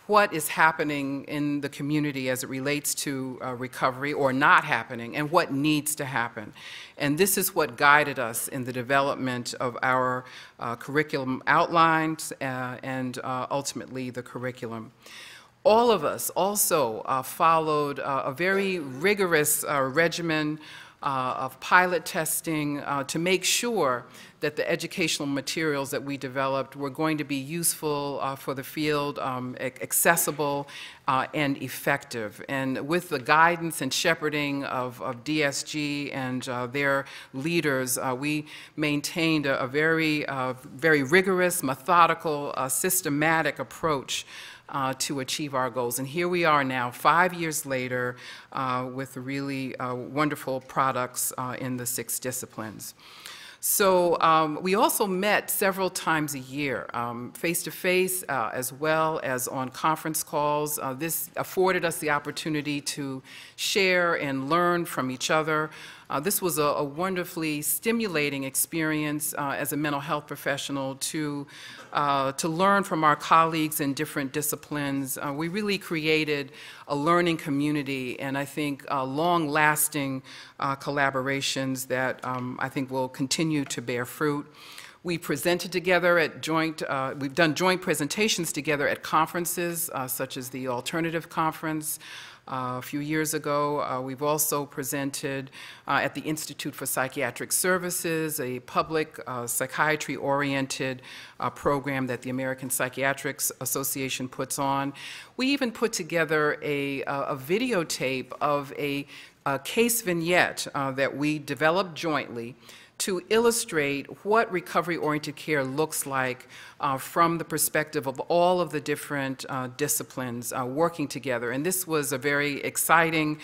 what is happening in the community as it relates to recovery or not happening, and what needs to happen. And this is what guided us in the development of our curriculum outlines and ultimately the curriculum. All of us also followed a very rigorous regimen of pilot testing to make sure that the educational materials that we developed were going to be useful for the field, accessible, and effective. And with the guidance and shepherding of DSG and their leaders, we maintained a very rigorous, methodical, systematic approach to achieve our goals. And here we are now, 5 years later, with really wonderful products in the 6 disciplines. So we also met several times a year, face-to-face as well as on conference calls. This afforded us the opportunity to share and learn from each other. This was a wonderfully stimulating experience as a mental health professional to learn from our colleagues in different disciplines. We really created a learning community and I think long-lasting collaborations that I think will continue to bear fruit. We presented together at we've done joint presentations together at conferences such as the Alternative Conference. A few years ago, we've also presented at the Institute for Psychiatric Services, a public psychiatry-oriented program that the American Psychiatric Association puts on. We even put together a videotape of a case vignette that we developed jointly to illustrate what recovery-oriented care looks like from the perspective of all of the different disciplines working together. And this was a very exciting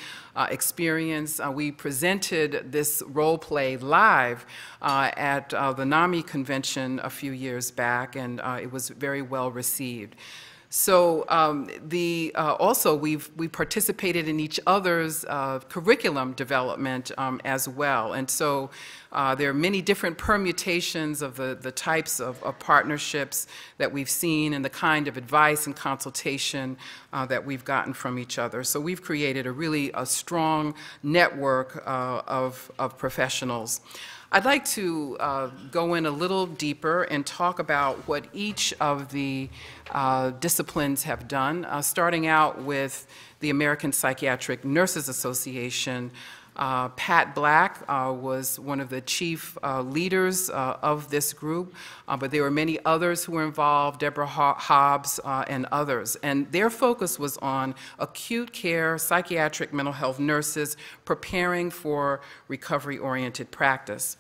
experience. We presented this role play live at the NAMI convention a few years back, and it was very well received. So also we participated in each other's curriculum development as well. And so there are many different permutations of the types of partnerships that we've seen and the kind of advice and consultation that we've gotten from each other. So we've created a strong network of professionals. I'd like to go in a little deeper and talk about what each of the disciplines have done, starting out with the American Psychiatric Nurses Association. Pat Black was one of the chief leaders of this group, but there were many others who were involved, Deborah Hobbs and others. And their focus was on acute care psychiatric mental health nurses preparing for recovery-oriented practice.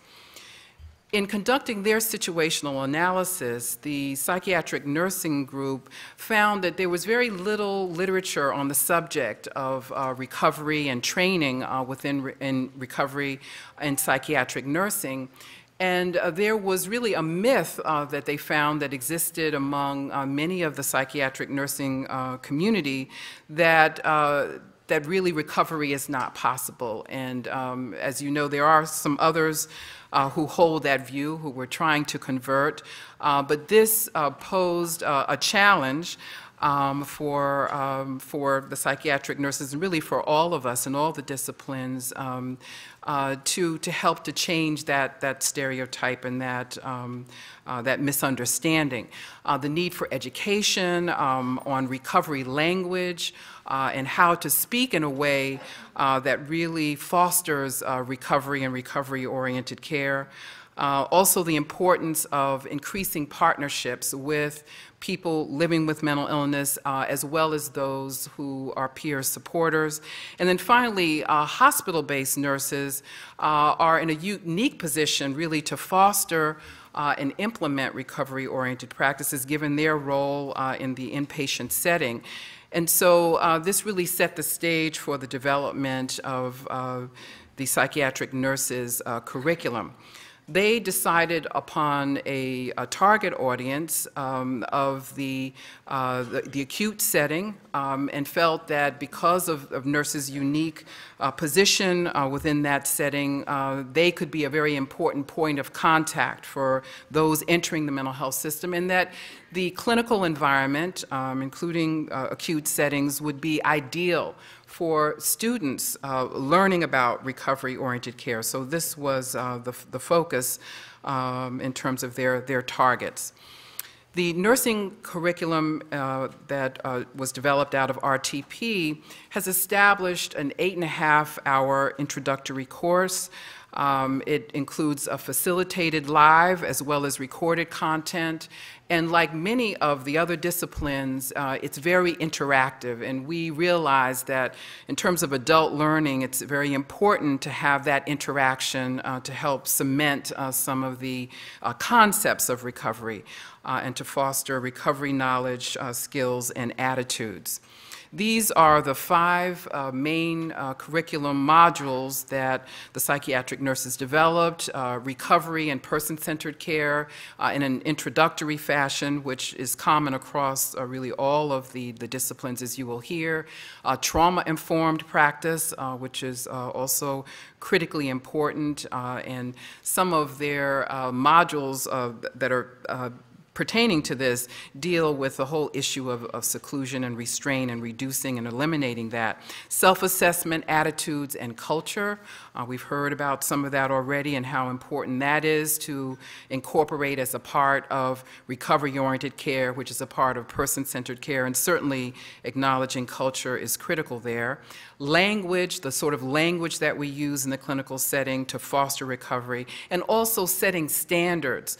In conducting their situational analysis, the psychiatric nursing group found that there was very little literature on the subject of recovery and training in recovery and psychiatric nursing. And there was really a myth that they found that existed among many of the psychiatric nursing community that really recovery is not possible. And as you know, there are some others who hold that view, who were trying to convert. But this posed a challenge for the psychiatric nurses and really for all of us in all the disciplines to help to change that stereotype and that misunderstanding. The need for education on recovery language and how to speak in a way that really fosters recovery and recovery-oriented care. Also the importance of increasing partnerships with people living with mental illness as well as those who are peer supporters. And then finally, hospital-based nurses are in a unique position really to foster and implement recovery-oriented practices given their role in the inpatient setting. And so this really set the stage for the development of the psychiatric nurses curriculum. They decided upon a target audience of the acute setting and felt that because of nurses' unique position within that setting, they could be a very important point of contact for those entering the mental health system, and that the clinical environment, including acute settings, would be ideal for students learning about recovery-oriented care. So this was the focus in terms of their targets. The nursing curriculum that was developed out of RTP has established an 8.5-hour introductory course. It includes a facilitated live as well as recorded content. And like many of the other disciplines, it's very interactive. And we realize that in terms of adult learning, it's very important to have that interaction to help cement some of the concepts of recovery and to foster recovery knowledge, skills, and attitudes. These are the 5 main curriculum modules that the psychiatric nurses developed: recovery and person-centered care in an introductory fashion, which is common across really all of the disciplines, as you will hear; trauma-informed practice, which is also critically important, and some of their modules that are pertaining to this deal with the whole issue of seclusion and restraint and reducing and eliminating that. Self-assessment, attitudes, and culture. We've heard about some of that already and how important that is to incorporate as a part of recovery-oriented care, which is a part of person-centered care, and certainly acknowledging culture is critical there. Language, the sort of language that we use in the clinical setting to foster recovery, and also setting standards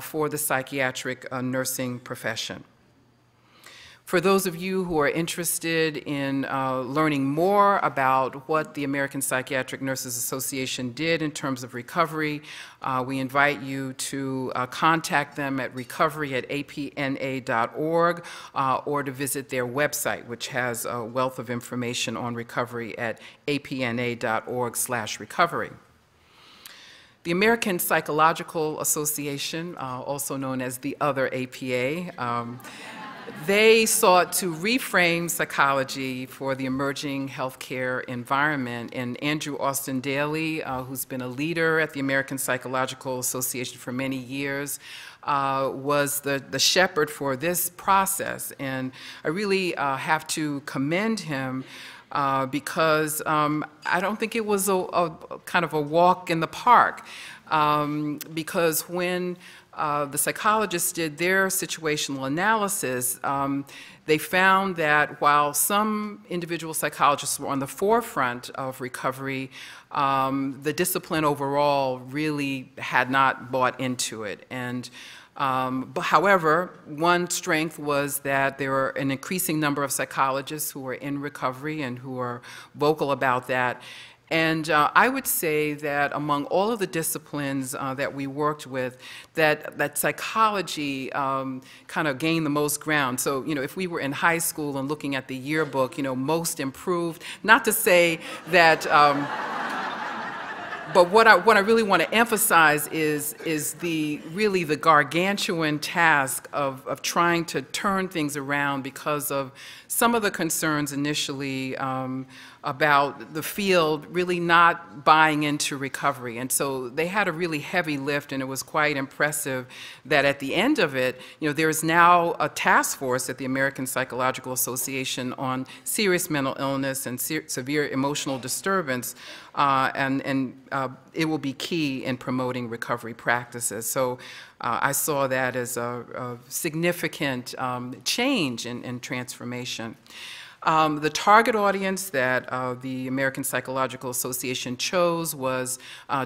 for the psychiatric nursing profession. For those of you who are interested in learning more about what the American Psychiatric Nurses Association did in terms of recovery, we invite you to contact them at recovery@apna.org or to visit their website, which has a wealth of information on recovery at apna.org/recovery. The American Psychological Association, also known as the other APA, they sought to reframe psychology for the emerging healthcare environment. And Andrew Austin Daly, who's been a leader at the American Psychological Association for many years, was the shepherd for this process. And I really have to commend him because I don't think it was a kind of a walk in the park. Because when the psychologists did their situational analysis, they found that while some individual psychologists were on the forefront of recovery, the discipline overall really had not bought into it. And but however, one strength was that there were an increasing number of psychologists who were in recovery and who are vocal about that. And I would say that among all of the disciplines that we worked with, that psychology kind of gained the most ground. So, you know, if we were in high school and looking at the yearbook, you know, most improved, not to say that, but what I really want to emphasize is really the gargantuan task of trying to turn things around because of some of the concerns initially about the field really not buying into recovery. And so they had a really heavy lift, and it was quite impressive that at the end of it, you know, there is now a task force at the American Psychological Association on serious mental illness and severe emotional disturbance, and it will be key in promoting recovery practices. So I saw that as a significant change and transformation. The target audience that the American Psychological Association chose was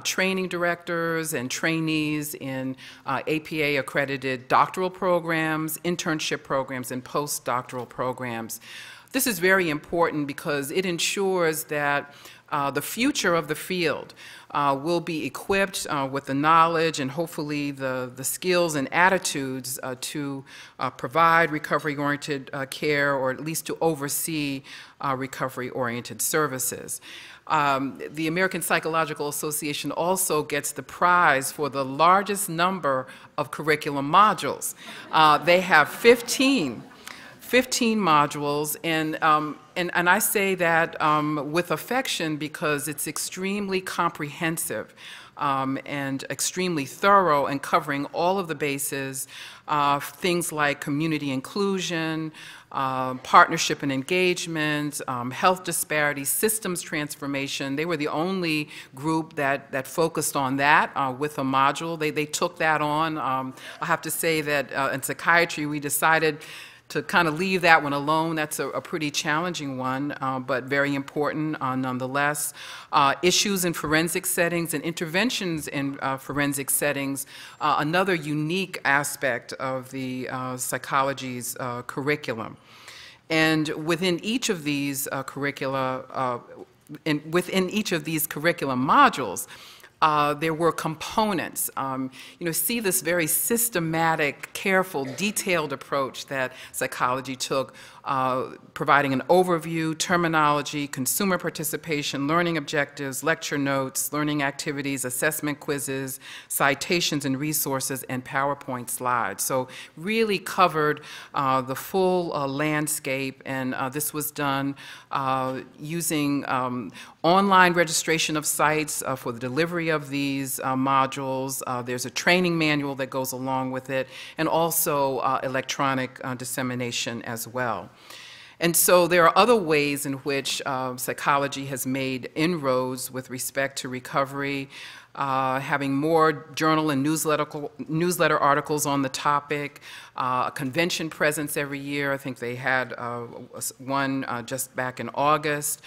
training directors and trainees in APA-accredited doctoral programs, internship programs, and postdoctoral programs. This is very important because it ensures that the future of the field will be equipped with the knowledge and hopefully the skills and attitudes to provide recovery-oriented care, or at least to oversee recovery-oriented services. The American Psychological Association also gets the prize for the largest number of curriculum modules. They have 15 modules, and I say that with affection because it's extremely comprehensive. and extremely thorough and covering all of the bases, things like community inclusion, partnership and engagement, health disparities, systems transformation. They were the only group that focused on that with a module. They took that on. I have to say that in psychiatry, we decided to kind of leave that one alone. That's a pretty challenging one, but very important nonetheless. Issues in forensic settings and interventions in forensic settings, another unique aspect of the psychology's curriculum. And within each of these within each of these curriculum modules, there were components. See this very systematic, careful, detailed approach that psychology took, providing an overview, terminology, consumer participation, learning objectives, lecture notes, learning activities, assessment quizzes, citations and resources, and PowerPoint slides. So really covered the full landscape, and this was done using online registration of sites for the delivery of these modules. There's a training manual that goes along with it, and also electronic dissemination as well. And so there are other ways in which psychology has made inroads with respect to recovery, having more journal and newsletter articles on the topic, a convention presence every year. I think they had one just back in August.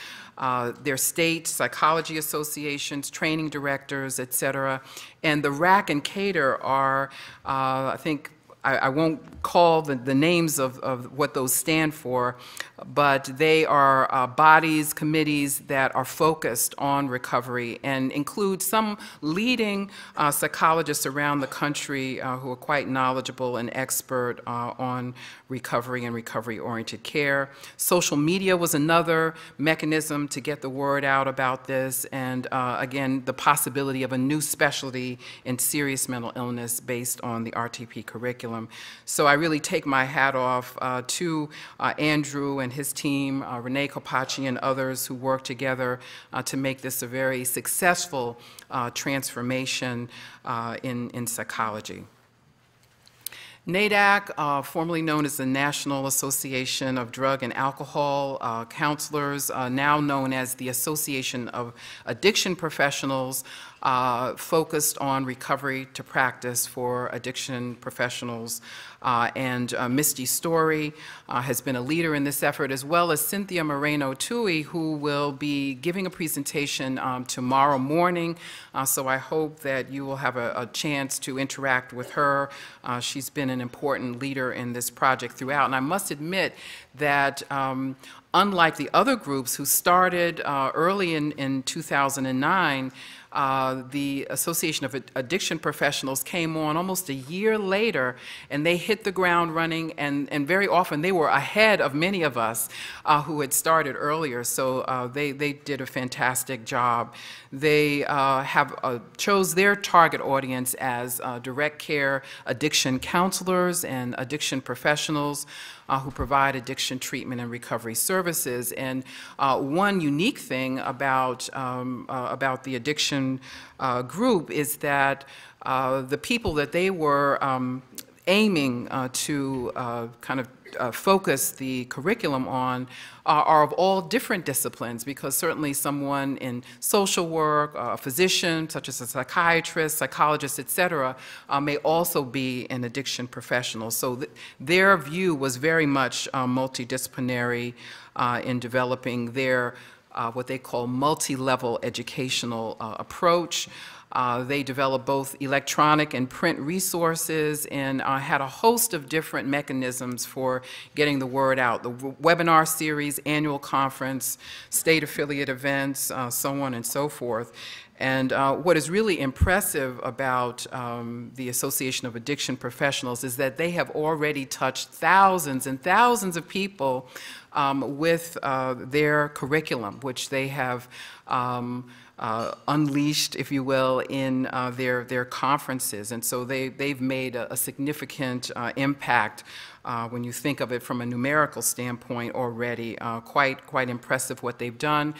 Their state psychology associations, training directors, et cetera. And the RAC and CATER are, I think, I won't call the names of what those stand for, but they are bodies, committees that are focused on recovery and include some leading psychologists around the country who are quite knowledgeable and expert on recovery and recovery-oriented care. Social media was another mechanism to get the word out about this, and again, the possibility of a new specialty in serious mental illness based on the RTP curriculum. So I really take my hat off to Andrew and his team, Renee Kopacci and others who worked together to make this a very successful transformation in psychology. NADAC, formerly known as the National Association of Drug and Alcohol Counselors, now known as the Association of Addiction Professionals, focused on recovery to practice for addiction professionals. And Misty Story has been a leader in this effort, as well as Cynthia Moreno-Tui, who will be giving a presentation tomorrow morning. So I hope that you will have a chance to interact with her. She's been an important leader in this project throughout. And I must admit that unlike the other groups who started early in 2009, the Association of Addiction Professionals came on almost a year later, and they hit the ground running, and very often they were ahead of many of us who had started earlier, so they did a fantastic job. They chose their target audience as direct care addiction counselors and addiction professionals who provide addiction treatment and recovery services. And one unique thing about the addiction group is that the people that they were aiming to kind of focus the curriculum on are of all different disciplines, because certainly someone in social work, a physician, such as a psychiatrist, psychologist, et cetera, may also be an addiction professional. So their view was very much multidisciplinary in developing their what they call multi-level educational approach. They developed both electronic and print resources, and had a host of different mechanisms for getting the word out. The webinar series, annual conference, state affiliate events, so on and so forth. And what is really impressive about the Association of Addiction Professionals is that they have already touched thousands and thousands of people with their curriculum, which they have unleashed, if you will, in their conferences. And so they've made a significant impact when you think of it from a numerical standpoint already. Quite impressive what they've done.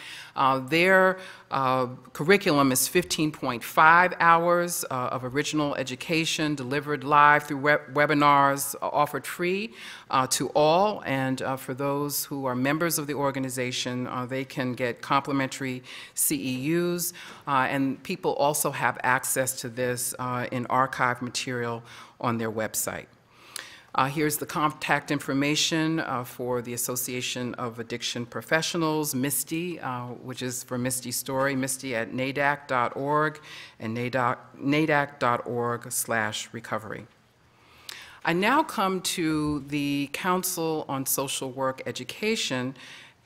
Their curriculum curriculum is 15.5 hours of original education delivered live through webinars offered free to all, and for those who are members of the organization, they can get complimentary CEUs, and people also have access to this in archive material on their website. Here's the contact information for the Association of Addiction Professionals, MISTI, which is for Misty Story, MISTI at NADAC.org and NADAC.org/recovery. I now come to the Council on Social Work Education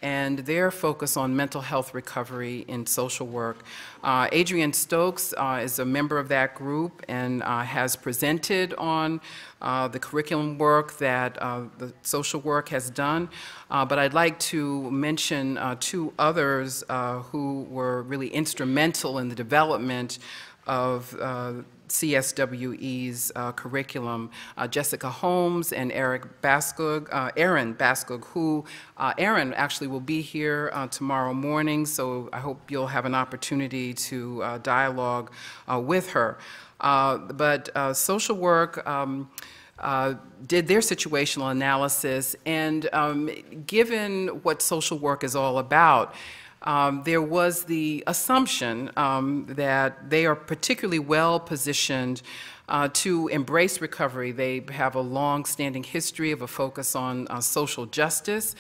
and their focus on mental health recovery in social work. Adrienne Stokes is a member of that group and has presented on the curriculum work that the social work has done, but I'd like to mention two others who were really instrumental in the development of CSWE's curriculum, Jessica Holmes and Aaron Baskog, who Aaron actually will be here tomorrow morning, so I hope you'll have an opportunity to dialogue with her. But social work did their situational analysis, and given what social work is all about, there was the assumption that they are particularly well positioned to embrace recovery. They have a long-standing history of a focus on social justice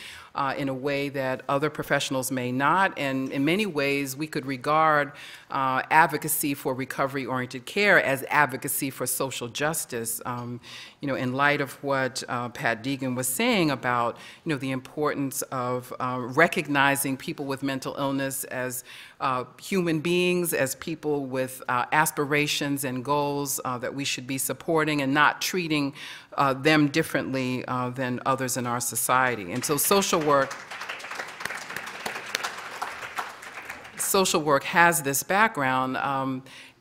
in a way that other professionals may not, and in many ways we could regard advocacy for recovery-oriented care as advocacy for social justice. You know, in light of what Pat Deegan was saying about, you know, the importance of recognizing people with mental illness as human beings, as people with aspirations and goals that we should be supporting and not treating them differently than others in our society. And so social work has this background,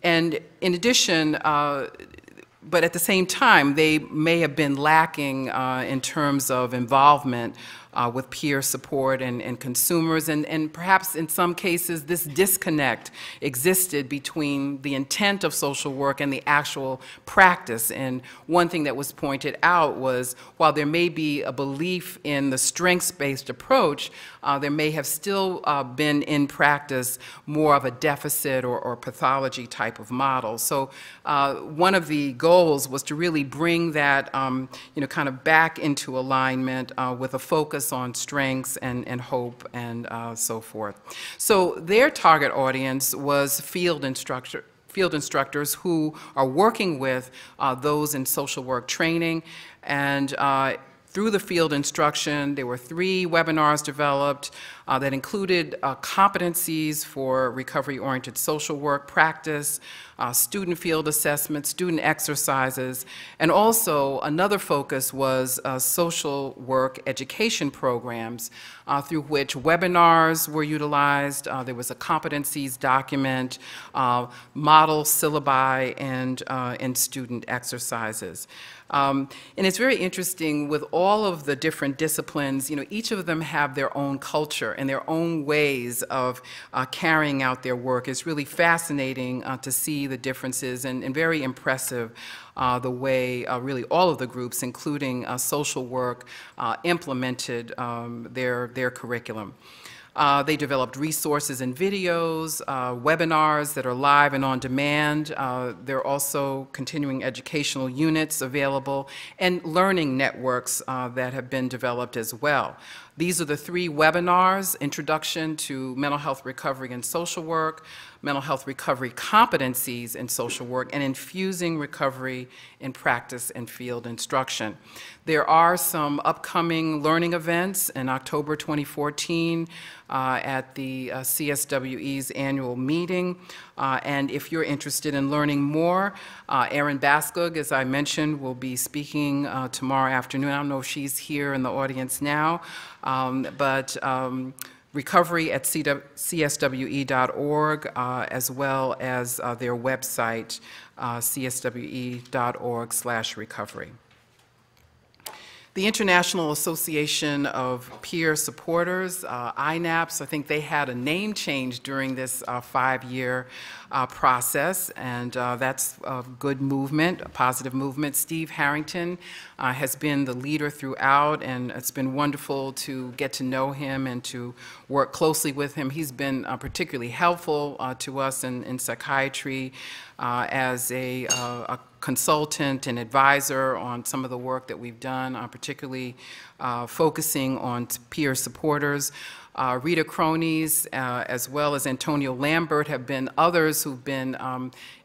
and in addition, but at the same time, they may have been lacking in terms of involvement with peer support and consumers, and perhaps in some cases this disconnect existed between the intent of social work and the actual practice. And one thing that was pointed out was, while there may be a belief in the strengths-based approach, there may have still been in practice more of a deficit or pathology type of model. So one of the goals was to really bring that you know, kind of back into alignment with a focus on strengths and hope and so forth. So their target audience was field instructors who are working with those in social work training, and through the field instruction, there were 3 webinars developed that included competencies for recovery-oriented social work practice, student field assessment, student exercises, and also another focus was social work education programs through which webinars were utilized. There was a competencies document, model syllabi, and student exercises. And it's very interesting with all of the different disciplines, you know, each of them have their own culture and their own ways of carrying out their work. It's really fascinating to see the differences, and very impressive the way really all of the groups, including social work, implemented their curriculum. They developed resources and videos, webinars that are live and on demand. There are also continuing educational units available, and learning networks that have been developed as well. These are the 3 webinars: Introduction to Mental Health Recovery and Social Work, Mental Health Recovery Competencies in Social Work, and Infusing Recovery in Practice and Field Instruction. There are some upcoming learning events in October 2014 at the CSWE's annual meeting. And if you're interested in learning more, Aaron Baskog, as I mentioned, will be speaking tomorrow afternoon. I don't know if she's here in the audience now, but recovery at cswe.org, as well as their website, cswe.org/recovery. The International Association of Peer Supporters, INAPS, I think they had a name change during this 5-year process, and that's a good movement, a positive movement. Steve Harrington has been the leader throughout, and it's been wonderful to get to know him and to work closely with him. He's been particularly helpful to us in psychiatry as a consultant and advisor on some of the work that we've done, particularly focusing on peer supporters. Rita Cronies, as well as Antonio Lambert, have been others who've been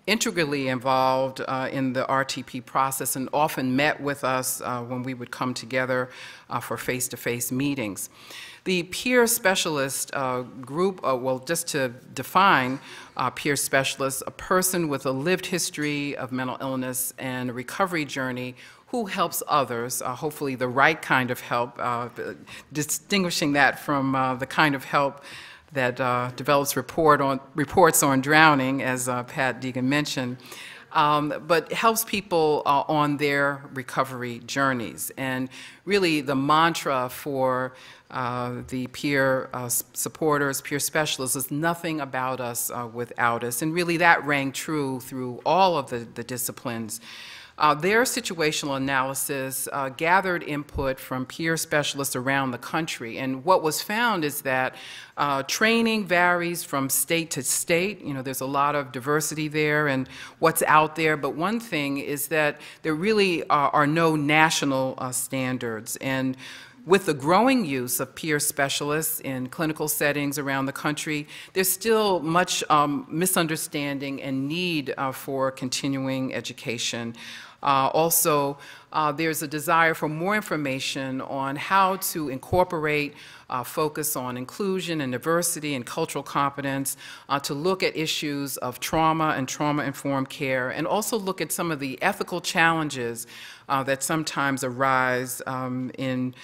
integrally involved in the RTP process and often met with us when we would come together for face-to-face meetings. The peer specialist group, well, just to define peer specialists, a person with a lived history of mental illness and a recovery journey who helps others, hopefully the right kind of help, distinguishing that from the kind of help that develops reports on drowning, as Pat Deegan mentioned, but helps people on their recovery journeys. And really the mantra for the peer supporters, peer specialists, is nothing about us without us. And really that rang true through all of the disciplines. Their situational analysis gathered input from peer specialists around the country, and what was found is that training varies from state to state. You know, there's a lot of diversity there and what's out there, but one thing is that there really are no national standards. And with the growing use of peer specialists in clinical settings around the country, there's still much misunderstanding and need for continuing education. Also, there's a desire for more information on how to incorporate focus on inclusion and diversity and cultural competence, to look at issues of trauma and trauma-informed care, and also look at some of the ethical challenges that sometimes arise in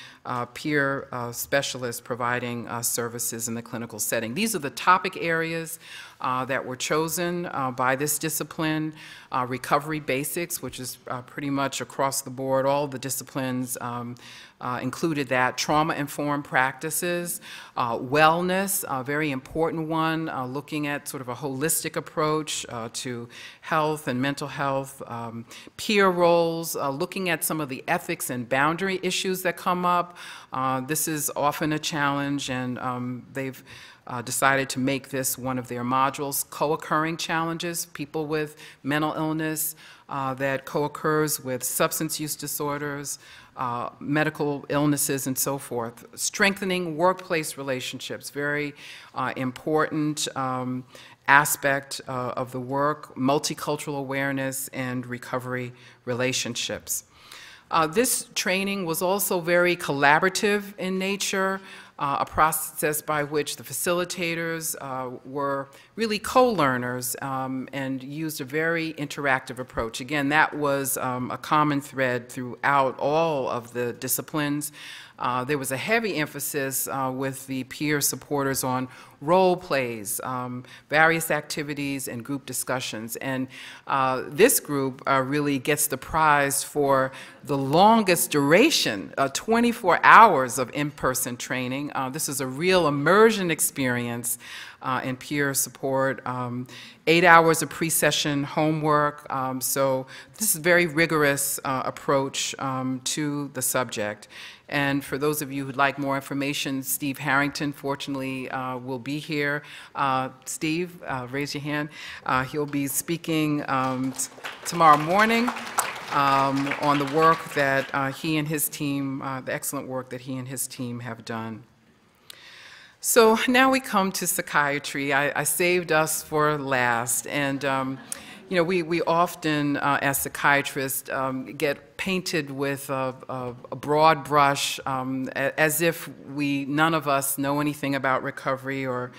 peer specialists providing services in the clinical setting. These are the topic areas that were chosen by this discipline. Recovery basics, which is pretty much across the board, all the disciplines included that. Trauma-informed practices, wellness, a very important one, looking at sort of a holistic approach to health and mental health. Peer roles, looking at some of the ethics and boundary issues that come up. This is often a challenge, and they've decided to make this one of their modules. Co-occurring challenges, people with mental illness that co-occurs with substance use disorders, medical illnesses, and so forth. Strengthening workplace relationships, very important aspect of the work. Multicultural awareness and recovery relationships. This training was also very collaborative in nature, a process by which the facilitators were really co-learners and used a very interactive approach. Again, that was a common thread throughout all of the disciplines. There was a heavy emphasis with the peer supporters on role plays, various activities, and group discussions. And this group really gets the prize for the longest duration, 24 hours of in-person training. This is a real immersion experience in peer support, 8 hours of pre-session homework. So this is a very rigorous approach to the subject. And for those of you who'd like more information, Steve Harrington, fortunately, will be here. Steve, raise your hand. He'll be speaking tomorrow morning on the work that he and his team, the excellent work that he and his team have done. So now we come to psychiatry. I saved us for last, and you know, we often, as psychiatrists, get painted with a broad brush, as if none of us know anything about recovery or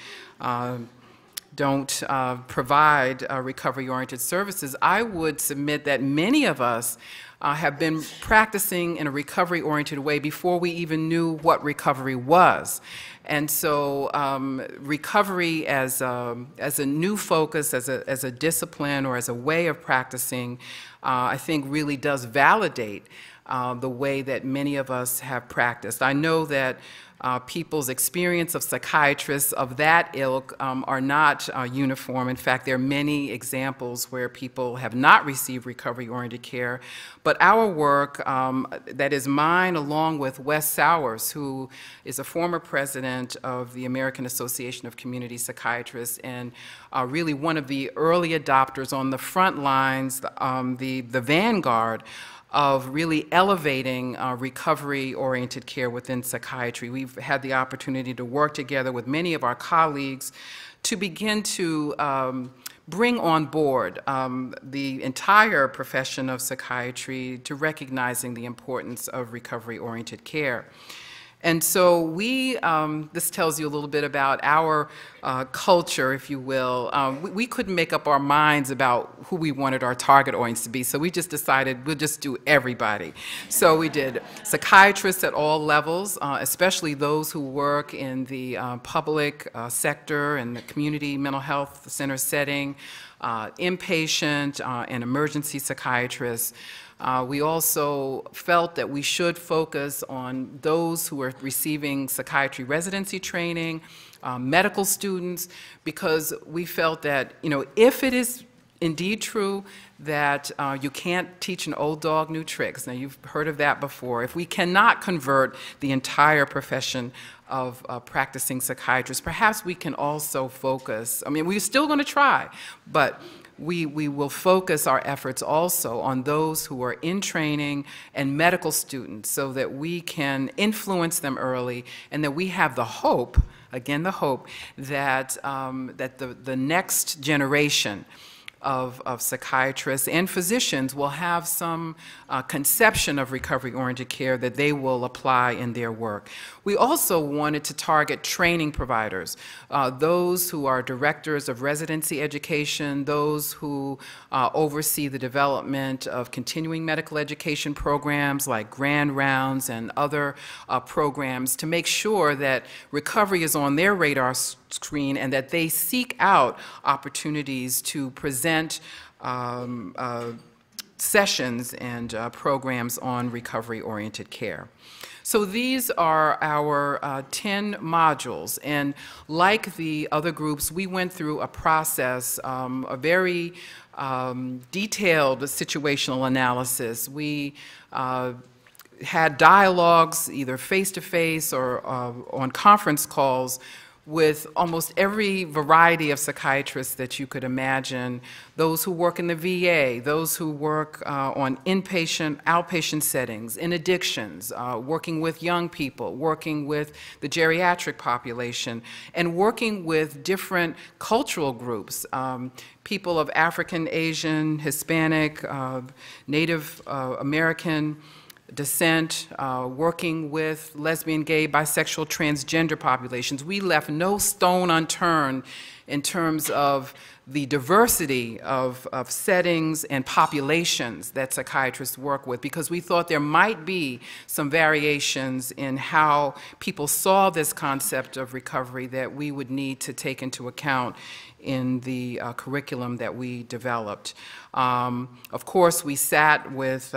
don't provide recovery-oriented services. I would submit that many of us have been practicing in a recovery-oriented way before we even knew what recovery was. And so recovery as a new focus, as a discipline or as a way of practicing, I think really does validate the way that many of us have practiced. I know that people's experience of psychiatrists of that ilk are not uniform. In fact, there are many examples where people have not received recovery-oriented care. But our work, that is mine along with Wes Sowers, who is a former president of the American Association of Community Psychiatrists and really one of the early adopters on the front lines, the vanguard of really elevating recovery-oriented care within psychiatry. We've had the opportunity to work together with many of our colleagues to begin to bring on board the entire profession of psychiatry to recognizing the importance of recovery-oriented care. And so we, this tells you a little bit about our culture, if you will. We couldn't make up our minds about who we wanted our target audience to be, so we just decided we'll just do everybody. So we did psychiatrists at all levels, especially those who work in the public sector and the community mental health center setting, inpatient and emergency psychiatrists. We also felt that we should focus on those who are receiving psychiatry residency training, medical students, because we felt that, you know, if it is indeed true that you can't teach an old dog new tricks, now you've heard of that before, if we cannot convert the entire profession of practicing psychiatrists, perhaps we can also focus, I mean, we're still going to try, but we will focus our efforts also on those who are in training and medical students so that we can influence them early and that we have the hope, again the hope, that, that the next generation of psychiatrists and physicians will have some conception of recovery-oriented care that they will apply in their work. We also wanted to target training providers, those who are directors of residency education, those who oversee the development of continuing medical education programs like Grand Rounds and other programs to make sure that recovery is on their radar screen and that they seek out opportunities to present sessions and programs on recovery-oriented care. So these are our 10 modules, and like the other groups, we went through a process, a very detailed situational analysis. We had dialogues, either face-to-face or on conference calls, with almost every variety of psychiatrists that you could imagine, those who work in the VA, those who work on inpatient, outpatient settings, in addictions, working with young people, working with the geriatric population, and working with different cultural groups, people of African, Asian, Hispanic, Native American descent, working with lesbian, gay, bisexual, transgender populations. We left no stone unturned in terms of the diversity of settings and populations that psychiatrists work with, because we thought there might be some variations in how people saw this concept of recovery that we would need to take into account in the curriculum that we developed. Of course, we sat with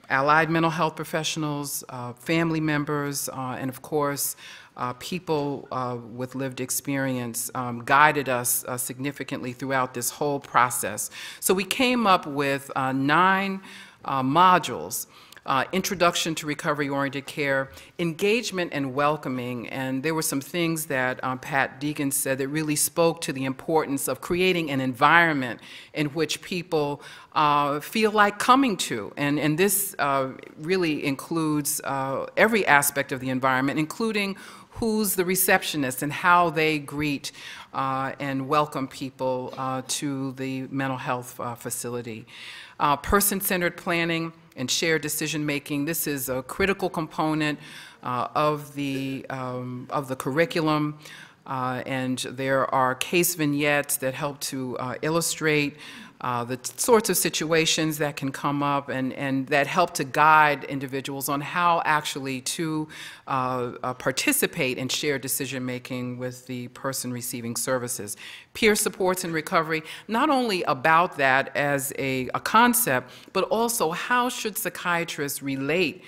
allied mental health professionals, family members, and of course, people with lived experience guided us significantly throughout this whole process. So we came up with 9 modules. Introduction to recovery-oriented care, engagement and welcoming, and there were some things that Pat Deegan said that really spoke to the importance of creating an environment in which people feel like coming to, and this really includes every aspect of the environment, including who's the receptionist and how they greet and welcome people to the mental health facility. Person-centered planning and shared decision-making. This is a critical component of the curriculum, and there are case vignettes that help to illustrate the sorts of situations that can come up and that help to guide individuals on how actually to participate in shared decision-making with the person receiving services. Peer supports in recovery, not only about that as a concept, but also how should psychiatrists relate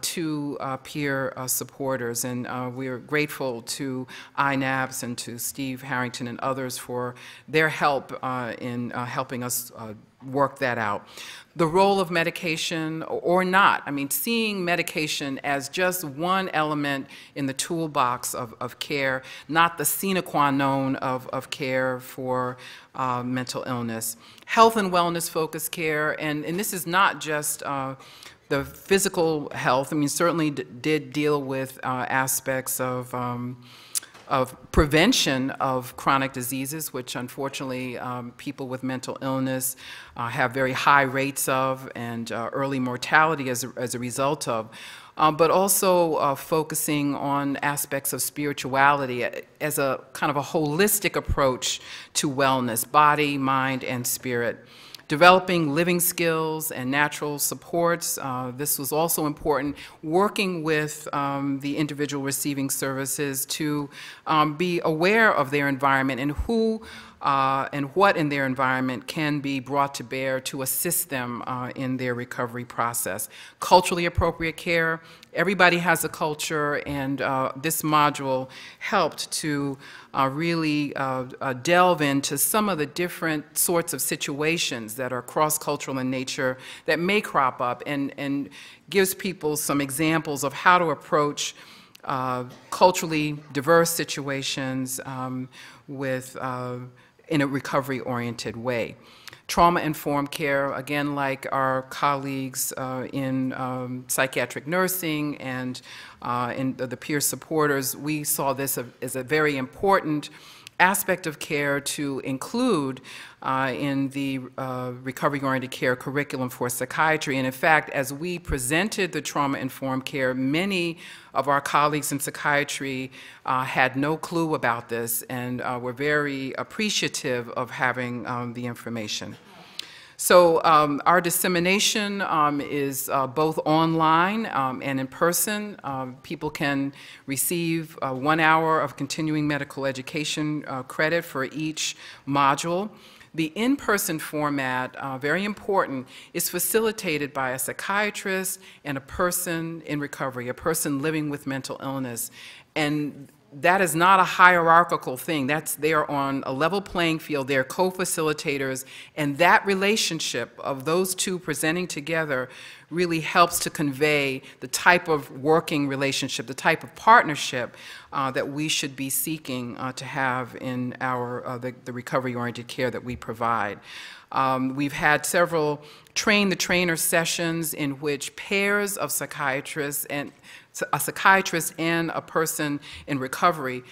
to peer supporters. And we are grateful to INAPS and to Steve Harrington and others for their help in helping us work that out. The role of medication or not, I mean, seeing medication as just one element in the toolbox of care, not the sine qua non of care for mental illness. Health and wellness focused care, and this is not just the physical health. I mean, certainly did deal with aspects of prevention of chronic diseases, which unfortunately people with mental illness have very high rates of, and early mortality as a result of. But also focusing on aspects of spirituality as a kind of a holistic approach to wellness, body, mind, and spirit. Developing living skills and natural supports. This was also important, working with the individual receiving services to be aware of their environment and who and what in their environment can be brought to bear to assist them in their recovery process. Culturally appropriate care. Everybody has a culture, and this module helped to really delve into some of the different sorts of situations that are cross-cultural in nature that may crop up, and gives people some examples of how to approach culturally diverse situations in a recovery-oriented way. Trauma-informed care, again, like our colleagues in psychiatric nursing and in the peer supporters, we saw this as a very important aspect of care to include in the recovery-oriented care curriculum for psychiatry. And in fact, as we presented the trauma-informed care, many of our colleagues in psychiatry had no clue about this and were very appreciative of having the information. So our dissemination is both online and in person. People can receive 1 hour of continuing medical education credit for each module. The in-person format, very important, is facilitated by a psychiatrist and a person in recovery, a person living with mental illness. And that is not a hierarchical thing. They're on a level playing field. They're co-facilitators, and that relationship of those two presenting together really helps to convey the type of working relationship, the type of partnership that we should be seeking to have in our the recovery-oriented care that we provide. We've had several train-the-trainer sessions in which pairs of psychiatrists and a psychiatrist and a person in recovery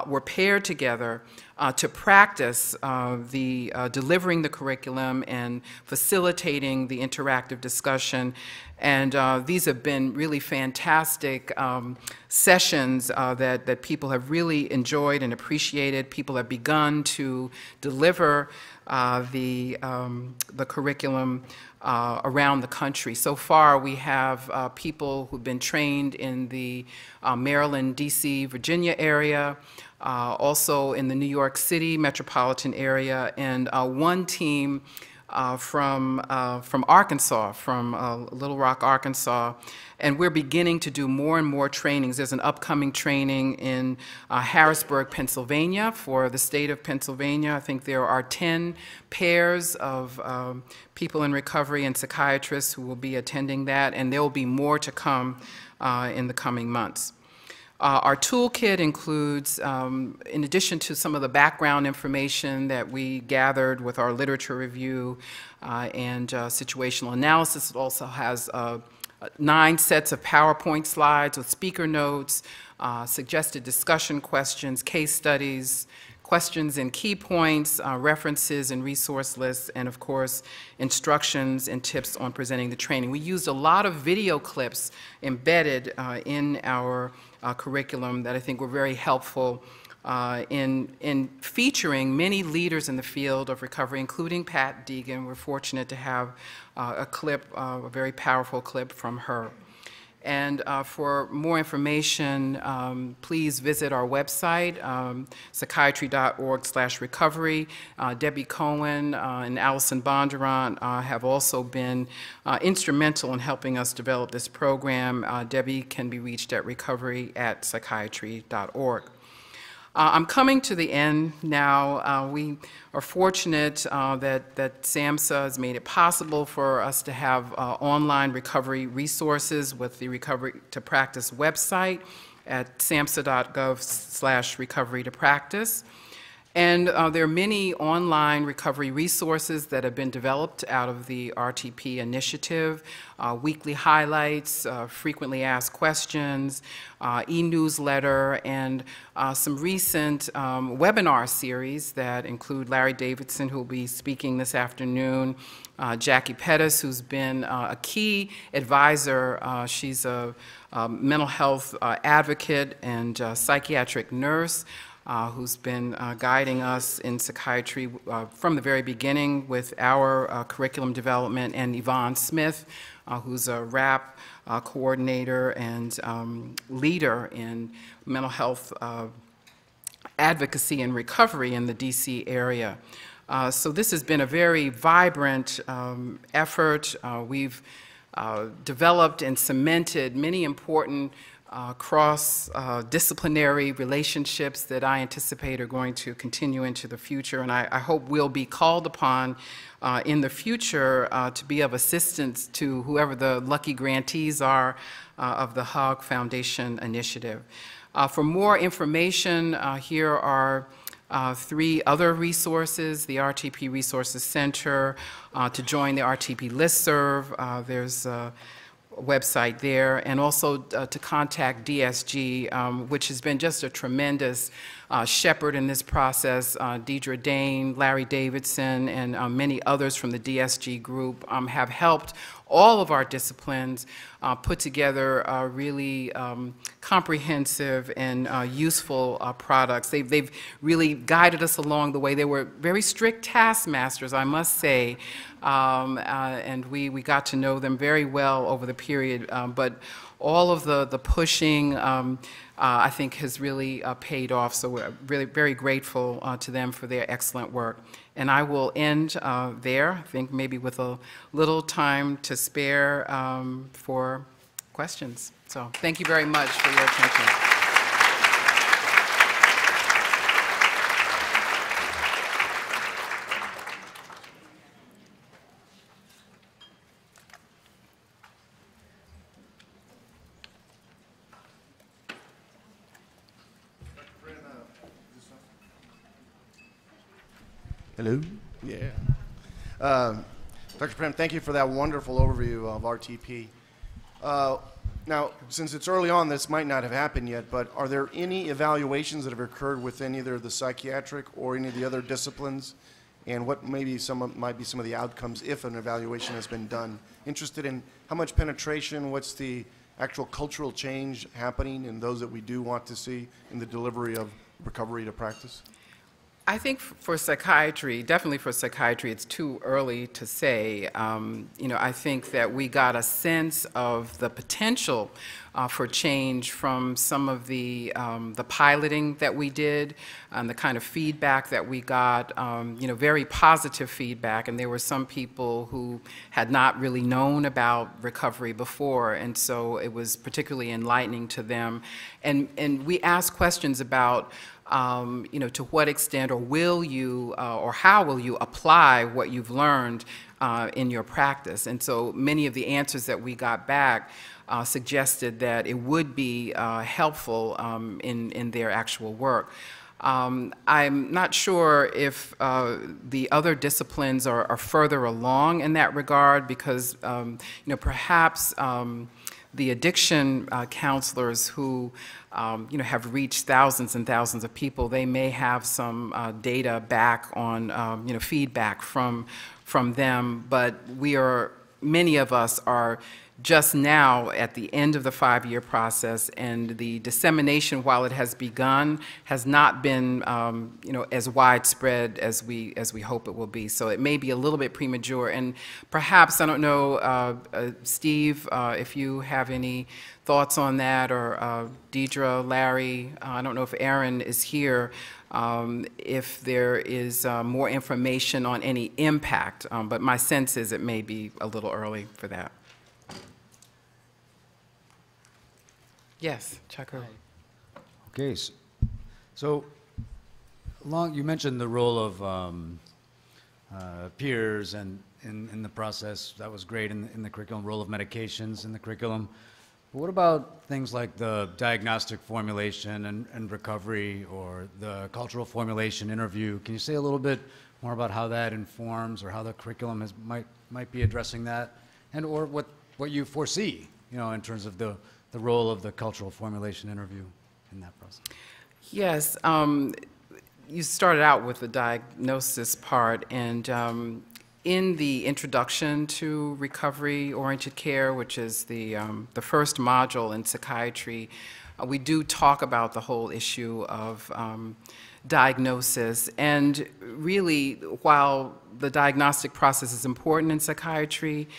were paired together to practice delivering the curriculum and facilitating the interactive discussion. And these have been really fantastic sessions that people have really enjoyed and appreciated. People have begun to deliver the curriculum around the country. So far, we have people who've been trained in the Maryland, D.C., Virginia area, also in the New York City metropolitan area, and one team from Arkansas, from Little Rock, Arkansas. And we're beginning to do more and more trainings. There's an upcoming training in Harrisburg, Pennsylvania for the state of Pennsylvania. I think there are 10 pairs of people in recovery and psychiatrists who will be attending that, and there will be more to come in the coming months. Our toolkit includes, in addition to some of the background information that we gathered with our literature review and situational analysis, it also has 9 sets of PowerPoint slides with speaker notes, suggested discussion questions, case studies, questions and key points, references and resource lists, and of course, instructions and tips on presenting the training. We used a lot of video clips embedded in our curriculum that I think were very helpful in featuring many leaders in the field of recovery, including Pat Deegan. We're fortunate to have a clip, a very powerful clip from her. And for more information, please visit our website, psychiatry.org/recovery. Debbie Cohen and Allison Bondurant have also been instrumental in helping us develop this program. Debbie can be reached at recovery@psychiatry.org. I'm coming to the end now. We are fortunate that SAMHSA has made it possible for us to have online recovery resources with the Recovery to Practice website at samhsa.gov/recovery to practice. And there are many online recovery resources that have been developed out of the RTP initiative, weekly highlights, frequently asked questions, e-newsletter, and some recent webinar series that include Larry Davidson, who will be speaking this afternoon, Jackie Pettis, who's been a key advisor. She's a mental health advocate and psychiatric nurse, who's been guiding us in psychiatry from the very beginning with our curriculum development, and Yvonne Smith, who's a RAP coordinator and leader in mental health advocacy and recovery in the DC area. So this has been a very vibrant effort. We've developed and cemented many important cross-disciplinary relationships that I anticipate are going to continue into the future, and I hope we'll be called upon in the future to be of assistance to whoever the lucky grantees are of the Hogg Foundation initiative. For more information, here are 3 other resources: the RTP Resources Center, to join the RTP listserv. There's website there, and also to contact DSG, which has been just a tremendous shepherd in this process. Deidre Dane, Larry Davidson, and many others from the DSG group have helped all of our disciplines put together really comprehensive and useful products. They've really guided us along the way. They were very strict taskmasters, I must say, and we got to know them very well over the period, but all of the pushing I think has really paid off, so we're really very grateful to them for their excellent work. And I will end there, I think maybe with a little time to spare for questions. So thank you very much for your attention. Hello. Yeah. Dr. Primm, thank you for that wonderful overview of RTP. Now, since it's early on, this might not have happened yet, but are there any evaluations that have occurred within either the psychiatric or any of the other disciplines? And what might be some of the outcomes if an evaluation has been done? Interested in how much penetration, what's the actual cultural change happening in those that we do want to see in the delivery of recovery to practice? I think for psychiatry, definitely for psychiatry, it's too early to say. You know, I think that we got a sense of the potential for change from some of the piloting that we did and the kind of feedback that we got, you know, very positive feedback. And there were some people who had not really known about recovery before, and so it was particularly enlightening to them. And we asked questions about, you know, to what extent or will you or how will you apply what you've learned in your practice? And so many of the answers that we got back suggested that it would be helpful in their actual work. I'm not sure if the other disciplines are further along in that regard, because you know, perhaps the addiction counselors who you know, have reached thousands and thousands of people, they may have some data back on you know, feedback from them, but we are many of us are just now at the end of the 5-year process, and the dissemination, while it has begun, has not been as widespread as we hope it will be. So it may be a little bit premature. And perhaps, I don't know, Steve, if you have any thoughts on that, or Deidre, Larry, I don't know if Aaron is here, if there is more information on any impact, but my sense is it may be a little early for that. Yes, Chaku. Okay, so you mentioned the role of peers and in the process. That was great in the curriculum, role of medications in the curriculum. But what about things like the diagnostic formulation and recovery, or the cultural formulation interview? Can you say a little bit more about how that informs, or how the curriculum might be addressing that, and or what you foresee, in terms of the role of the cultural formulation interview in that process? Yes, you started out with the diagnosis part, and in the introduction to recovery-oriented care, which is the first module in psychiatry, we do talk about the whole issue of diagnosis. And really, while the diagnostic process is important in psychiatry,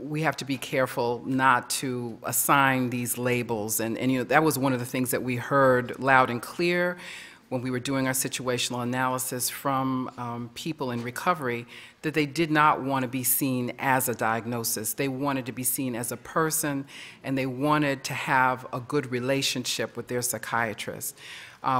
we have to be careful not to assign these labels. And that was one of the things that we heard loud and clear when we were doing our situational analysis from people in recovery, that they did not want to be seen as a diagnosis. They wanted to be seen as a person, and they wanted to have a good relationship with their psychiatrist.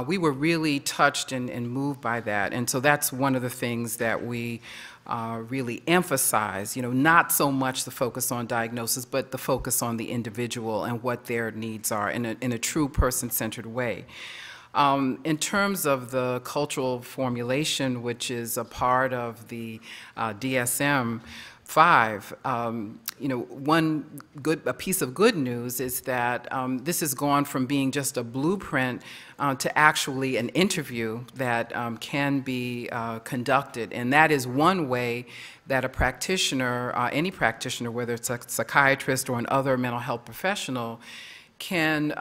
We were really touched and moved by that, and so that's one of the things that we really emphasize, not so much the focus on diagnosis, but the focus on the individual and what their needs are in a true person-centered way. In terms of the cultural formulation, which is a part of the DSM-5, a piece of good news is that this has gone from being just a blueprint to actually an interview that can be conducted. And that is one way that a practitioner, any practitioner, whether it's a psychiatrist or another mental health professional, can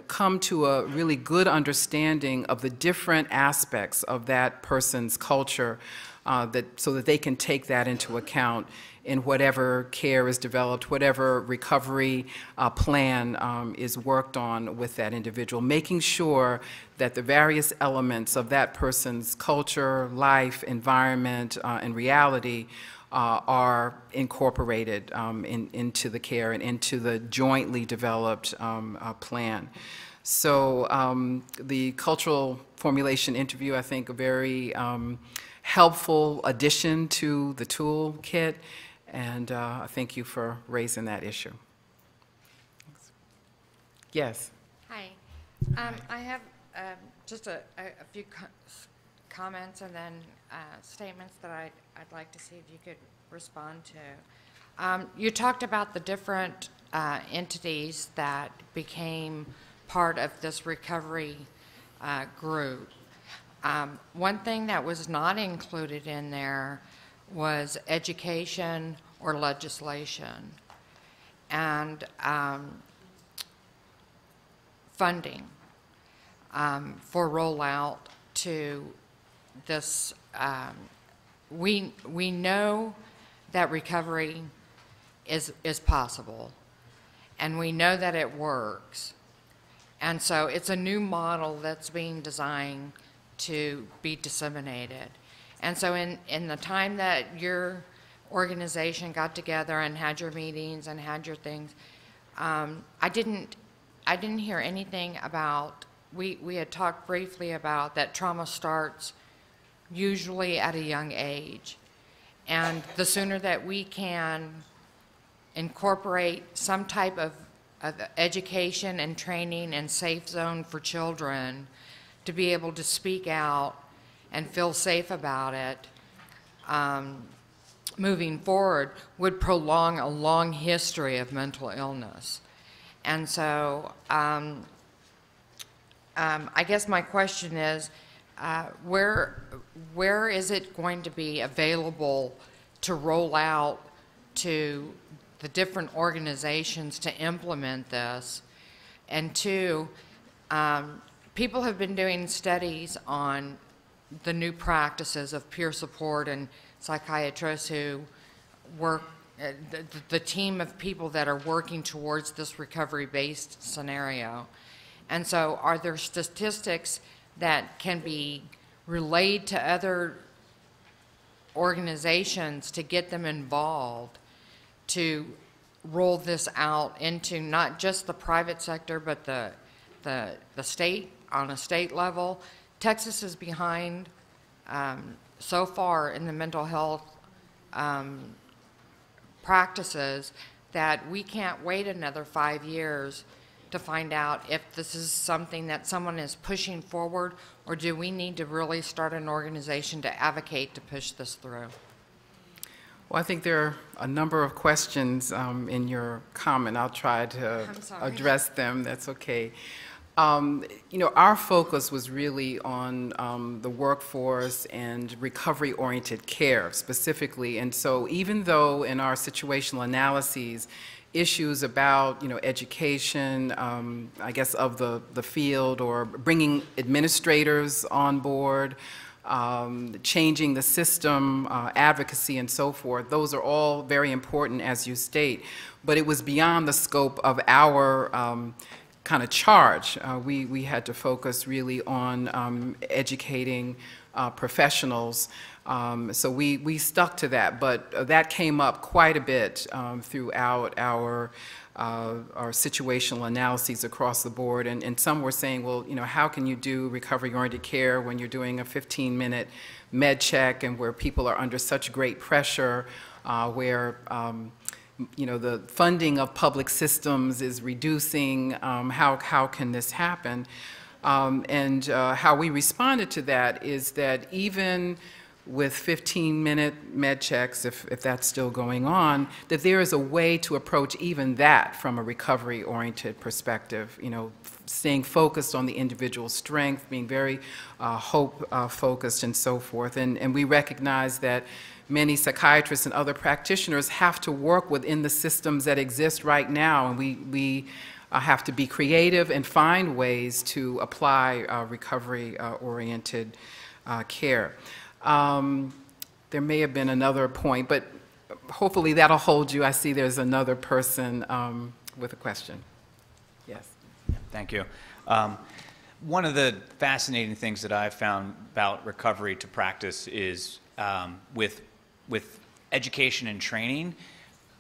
come to a really good understanding of the different aspects of that person's culture, so that they can take that into account in whatever care is developed, whatever recovery plan is worked on with that individual, making sure that the various elements of that person's culture, life, environment, and reality are incorporated into the care and into the jointly developed plan. So the cultural formulation interview, I think, a very helpful addition to the toolkit, and thank you for raising that issue. Yes? Hi. I have just a few comments and then statements that I'd like to see if you could respond to. You talked about the different entities that became part of this recovery group. One thing that was not included in there was education or legislation, and funding for rollout to this. We know that recovery is possible, and we know that it works, and so it's a new model that's being designed to be disseminated. And so in the time that your organization got together and had your meetings and had your things, I didn't hear anything about, we had talked briefly about that trauma starts usually at a young age. And the sooner that we can incorporate some type of education and training and safe zone for children to be able to speak out and feel safe about it, moving forward, would prolong a long history of mental illness. And so I guess my question is, where is it going to be available to roll out to the different organizations to implement this. And two, people have been doing studies on the new practices of peer support and psychiatrists who work, the team of people that are working towards this recovery-based scenario. And so are there statistics that can be relayed to other organizations to get them involved to roll this out into not just the private sector, but the state, on a state level? Texas is behind so far in the mental health practices that we can't wait another 5 years to find out if this is something that someone is pushing forward, or do we need to really start an organization to advocate to push this through? Well, I think there are a number of questions in your comment. I'll try to address them. That's okay. You know, our focus was really on the workforce and recovery-oriented care specifically. And so even though in our situational analyses, issues about, you know, education, I guess, of the field, or bringing administrators on board, changing the system, advocacy, and so forth, those are all very important, as you state. But it was beyond the scope of our kind of charge. We had to focus really on educating professionals. So we stuck to that, but that came up quite a bit throughout our situational analyses across the board. And some were saying, well, you know, how can you do recovery-oriented care when you're doing a 15-minute med check and where people are under such great pressure, where you know, the funding of public systems is reducing? How can this happen? And how we responded to that is that even with 15-minute med checks, if that's still going on, that there is a way to approach even that from a recovery-oriented perspective, you know, staying focused on the individual strength, being very hope-focused and so forth. And we recognize that many psychiatrists and other practitioners have to work within the systems that exist right now, and we have to be creative and find ways to apply recovery-oriented care. There may have been another point, but hopefully that'll hold you. I see there's another person with a question. Yes. Thank you. One of the fascinating things that I've found about recovery to practice is with education and training,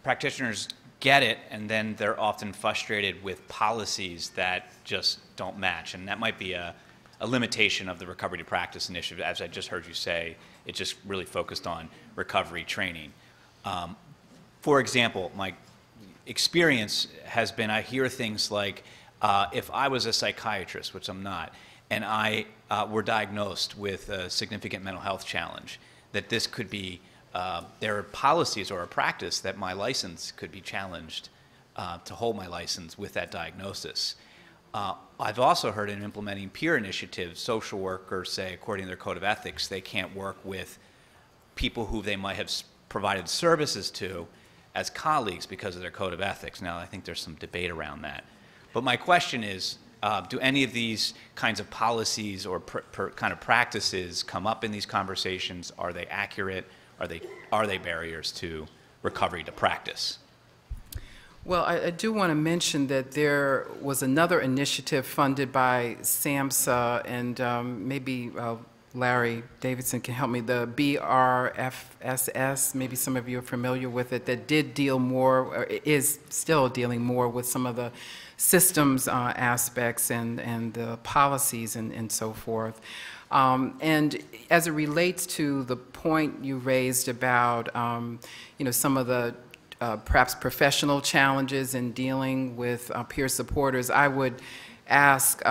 practitioners get it, and then they're often frustrated with policies that just don't match. And that might be a limitation of the Recovery to Practice initiative. As I just heard you say, it just really focused on recovery training. For example, my experience has been, I hear things like, if I was a psychiatrist, which I'm not, and I were diagnosed with a significant mental health challenge, that this could be, there are policies or a practice that my license could be challenged to hold my license with that diagnosis. I've also heard in implementing peer initiatives, social workers say, according to their code of ethics, they can't work with people who they might have provided services to as colleagues because of their code of ethics. Now, I think there's some debate around that. But my question is, do any of these kinds of policies or kind of practices come up in these conversations? Are they accurate? Are they barriers to recovery to practice? Well, I do want to mention that there was another initiative funded by SAMHSA, and maybe Larry Davidson can help me, the BRFSS, maybe some of you are familiar with it, that did deal more, or is still dealing more with some of the systems aspects and the policies and so forth. And as it relates to the point you raised about, you know, some of the perhaps professional challenges in dealing with peer supporters, I would ask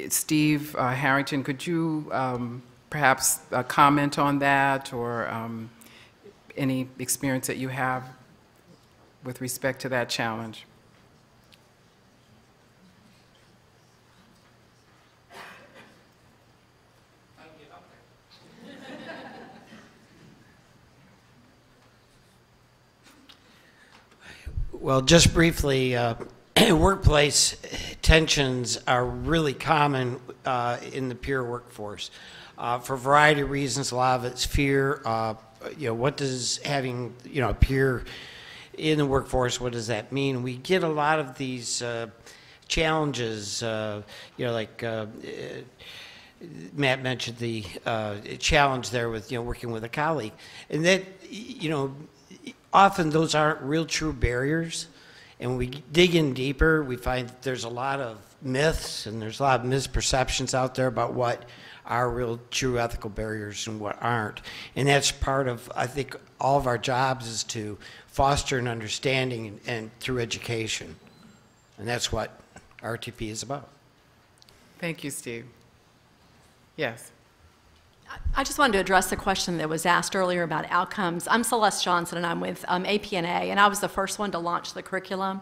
Steve Harrington, could you perhaps comment on that, or any experience that you have with respect to that challenge? Well, just briefly, workplace tensions are really common in the peer workforce for a variety of reasons. A lot of it's fear. What does having a peer in the workforce, what does that mean? We get a lot of these challenges, like Matt mentioned the challenge there with working with a colleague, and that often those aren't real true barriers. And when we dig in deeper, we find that there's a lot of myths and there's a lot of misperceptions out there about what are real true ethical barriers and what aren't. And that's part of, I think, all of our jobs is to foster an understanding and through education. And that's what RTP is about. Thank you, Steve. Yes. I just wanted to address the question that was asked earlier about outcomes. I'm Celeste Johnson, and I'm with APNA, and I was the first one to launch the curriculum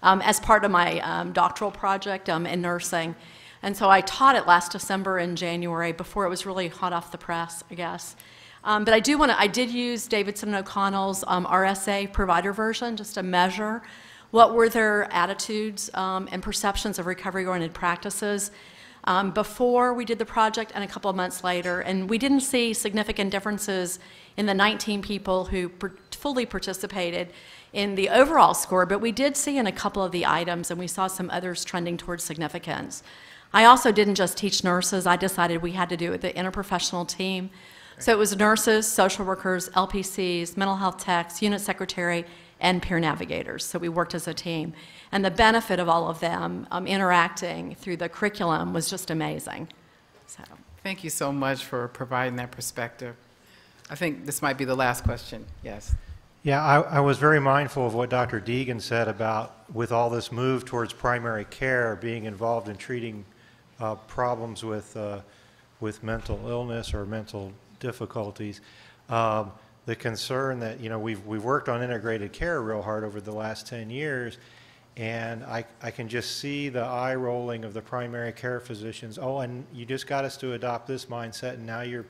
as part of my doctoral project in nursing. And so I taught it last December and January before it was really hot off the press, I guess. But I did use Davidson and O'Connell's RSA provider version just to measure what were their attitudes and perceptions of recovery-oriented practices before we did the project and a couple of months later. And we didn't see significant differences in the 19 people who fully participated in the overall score, but we did see in a couple of the items, and we saw some others trending towards significance. I also didn't just teach nurses. I decided we had to do it with the interprofessional team. So it was nurses, social workers, LPCs, mental health techs, unit secretary, and peer navigators. So we worked as a team. And the benefit of all of them interacting through the curriculum was just amazing. So. Thank you so much for providing that perspective. I think this might be the last question. Yes. Yeah, I was very mindful of what Dr. Deegan said about, with all this move towards primary care, being involved in treating problems with mental illness or mental difficulties. The concern that, we've worked on integrated care real hard over the last 10 years, and I can just see the eye rolling of the primary care physicians. Oh, and you just got us to adopt this mindset, and now you're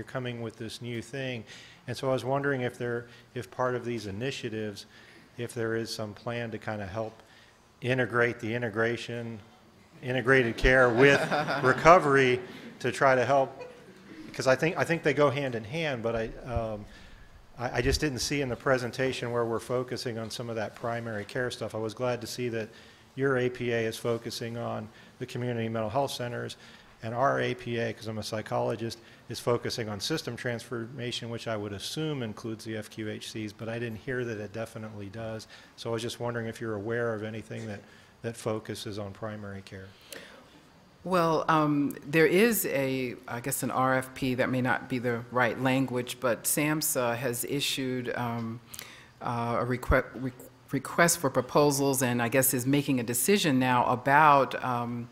coming with this new thing. And so I was wondering if part of these initiatives, if there is some plan to kind of help integrate the integrated care with recovery to try to help, because I think they go hand in hand, but I just didn't see in the presentation where we're focusing on some of that primary care stuff. I was glad to see that your APA is focusing on the community mental health centers, and our APA, because I'm a psychologist, is focusing on system transformation, which I would assume includes the FQHCs, but I didn't hear that it definitely does. So I was just wondering if you're aware of anything that focuses on primary care. Well, there is I guess an RFP, that may not be the right language, but SAMHSA has issued a request for proposals, and I guess is making a decision now about an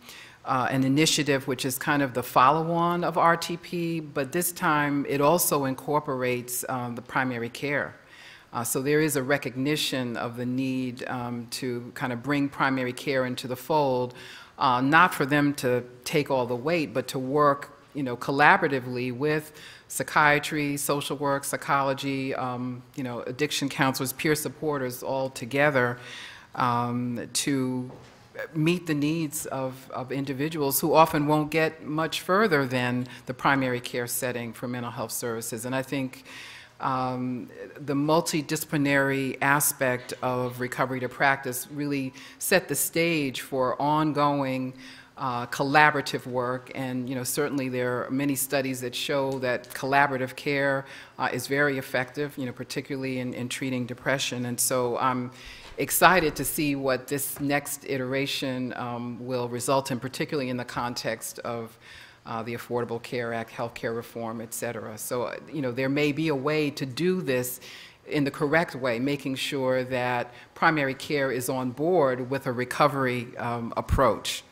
initiative which is kind of the follow-on of RTP, but this time it also incorporates the primary care. So there is a recognition of the need to kind of bring primary care into the fold, not for them to take all the weight, but to work, collaboratively with psychiatry, social work, psychology, addiction counselors, peer supporters all together to meet the needs of individuals who often won't get much further than the primary care setting for mental health services. And I think the multidisciplinary aspect of recovery to practice really set the stage for ongoing collaborative work, and certainly there are many studies that show that collaborative care is very effective, particularly in treating depression. And so I'm excited to see what this next iteration will result in, particularly in the context of the Affordable Care Act, healthcare reform, et cetera. So, there may be a way to do this in the correct way, making sure that primary care is on board with a recovery approach.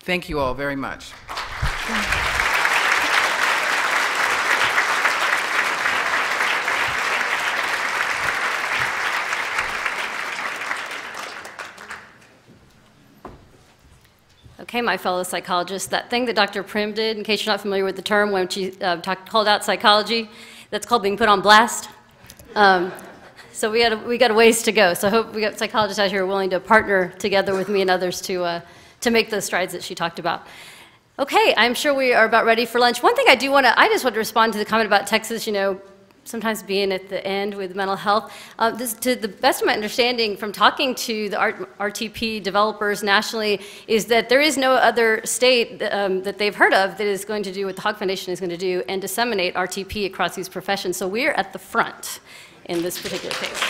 Thank you all very much. Okay, my fellow psychologists, that thing that Dr. Primm did, in case you're not familiar with the term, when she called out psychology, that's called being put on blast. So we got a ways to go. So I hope we got psychologists out here who are willing to partner together with me and others to make those strides that she talked about. Okay, I'm sure we are about ready for lunch. One thing I just want to respond to the comment about Texas, sometimes being at the end with mental health. To the best of my understanding from talking to the RTP developers nationally is that there is no other state that they've heard of that is going to do what the Hogg Foundation is going to do and disseminate RTP across these professions. So we're at the front in this particular case.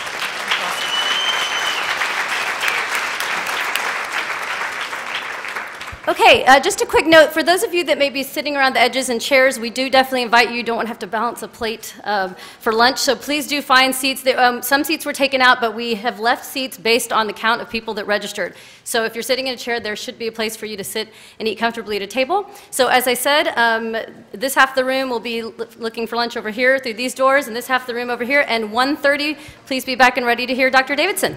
Okay, just a quick note, for those of you that may be sitting around the edges in chairs, we do definitely invite you. You don't have to balance a plate for lunch, so please do find seats. Some seats were taken out, but we have left seats based on the count of people that registered. So if you're sitting in a chair, there should be a place for you to sit and eat comfortably at a table. So as I said, this half of the room will be looking for lunch over here through these doors, and this half of the room over here, and 1:30, please be back and ready to hear Dr. Davidson.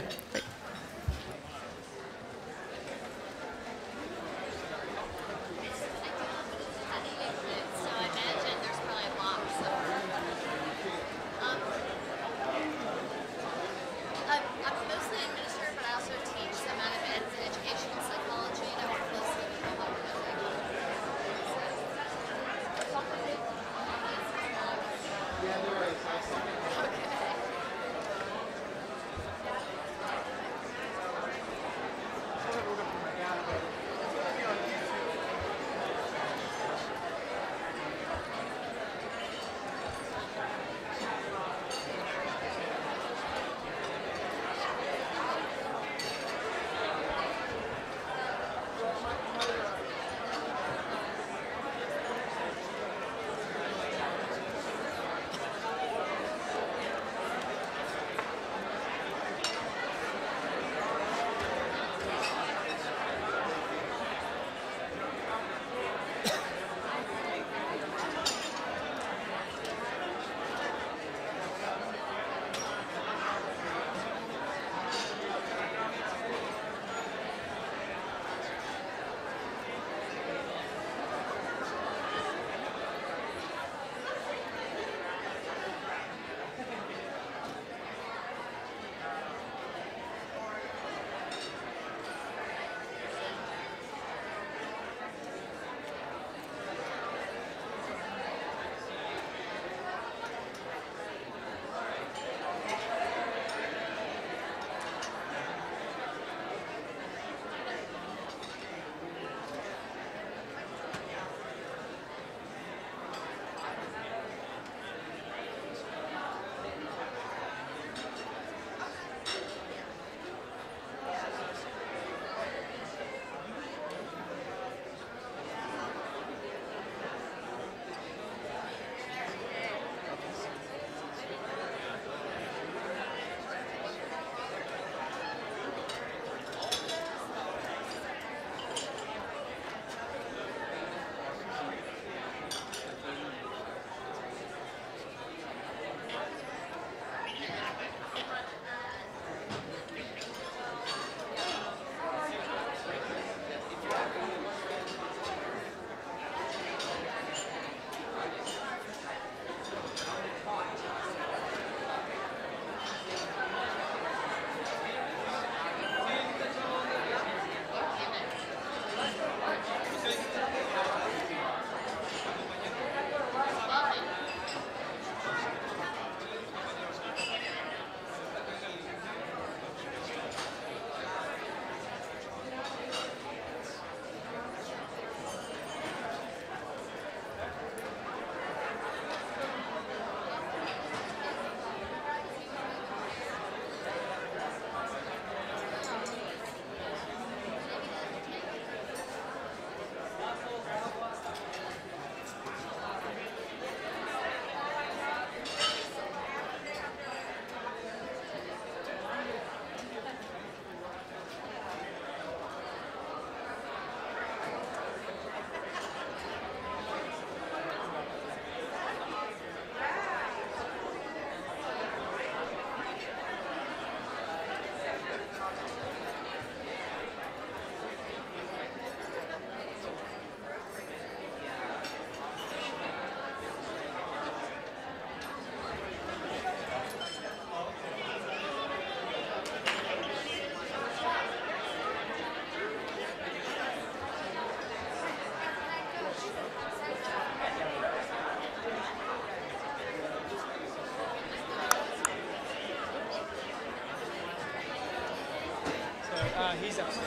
these episodes.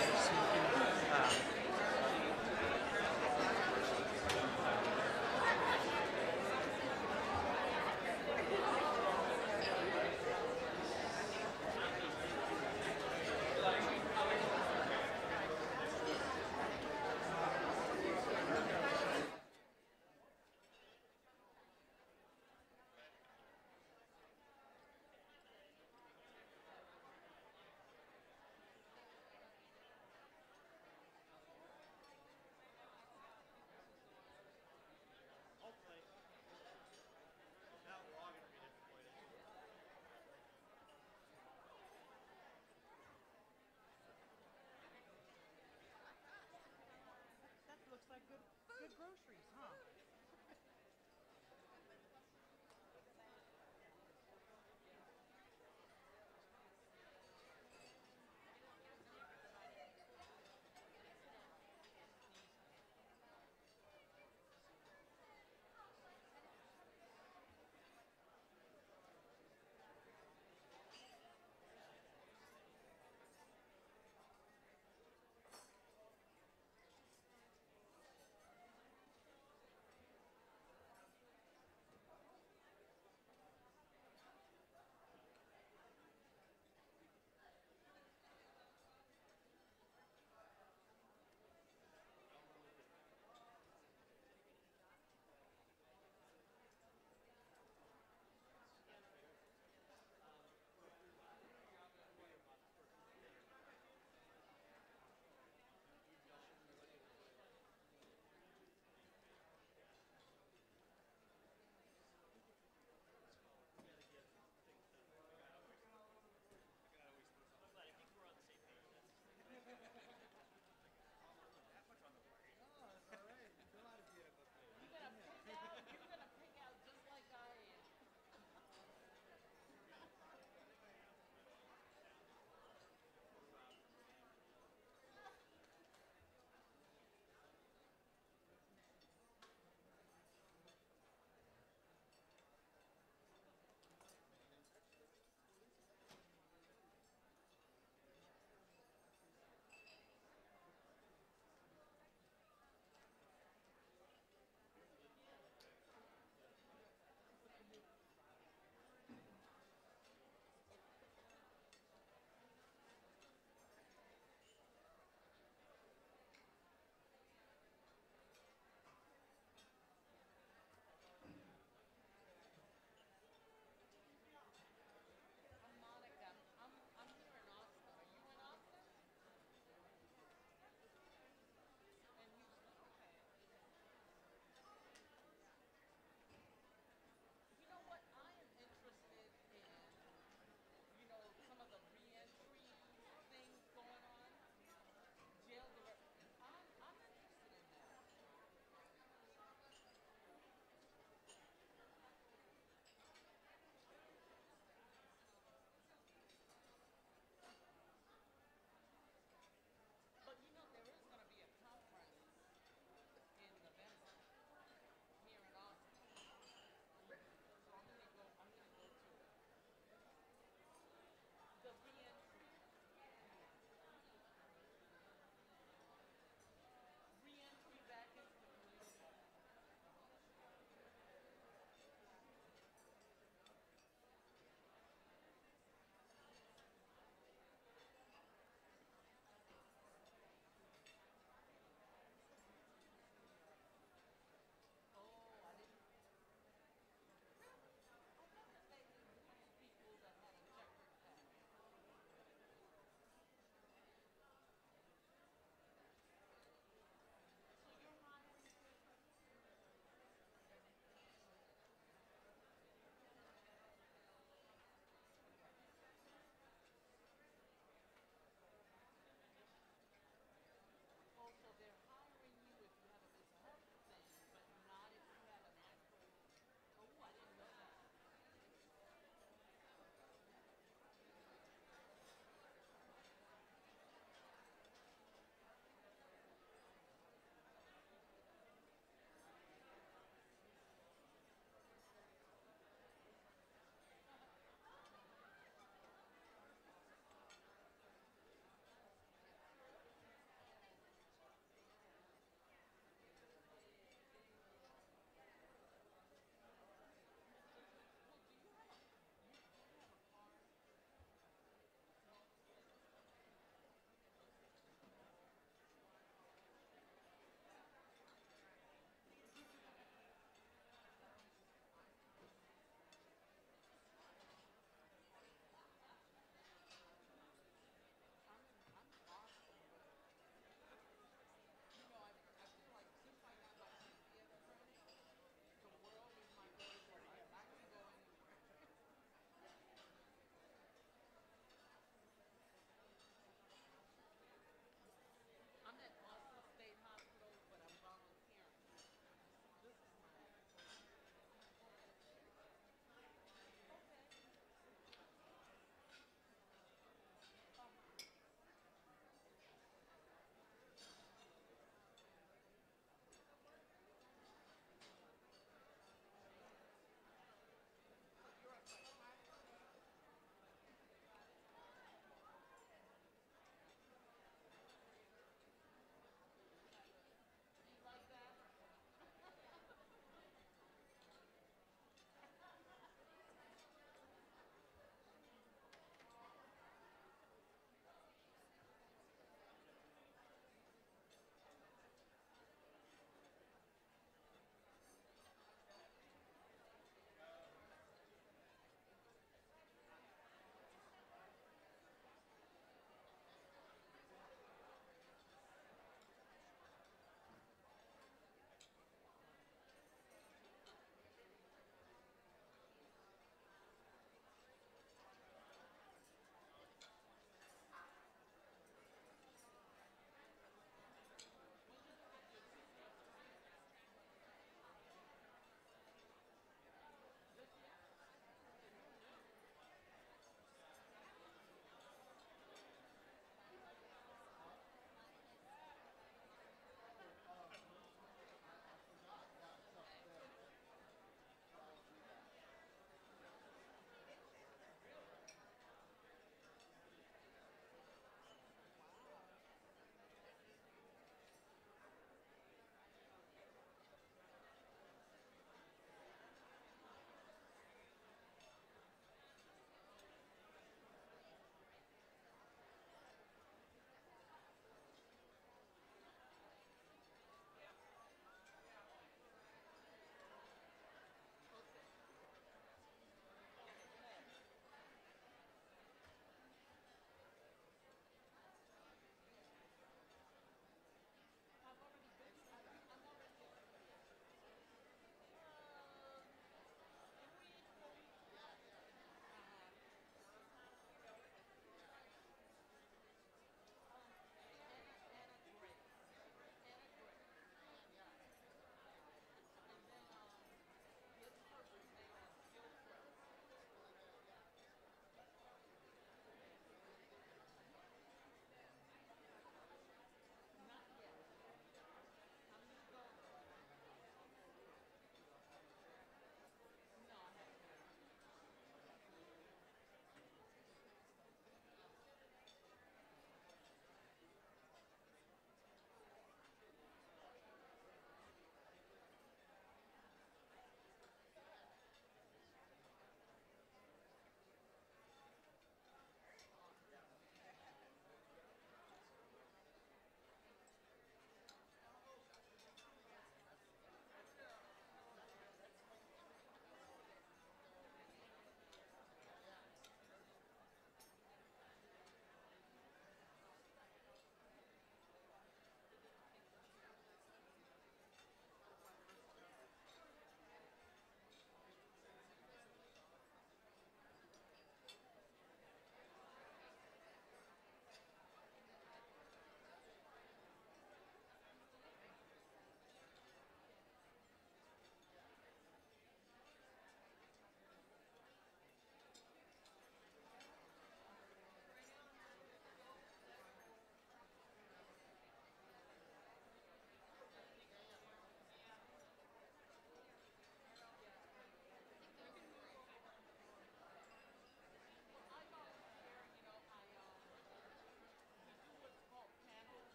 Looks like good groceries, huh?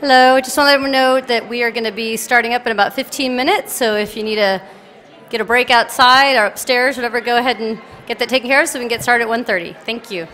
Hello, just want to let everyone know that we are going to be starting up in about 15 minutes, so if you need to get a break outside or upstairs, whatever, go ahead and get that taken care of so we can get started at 1:30. Thank you.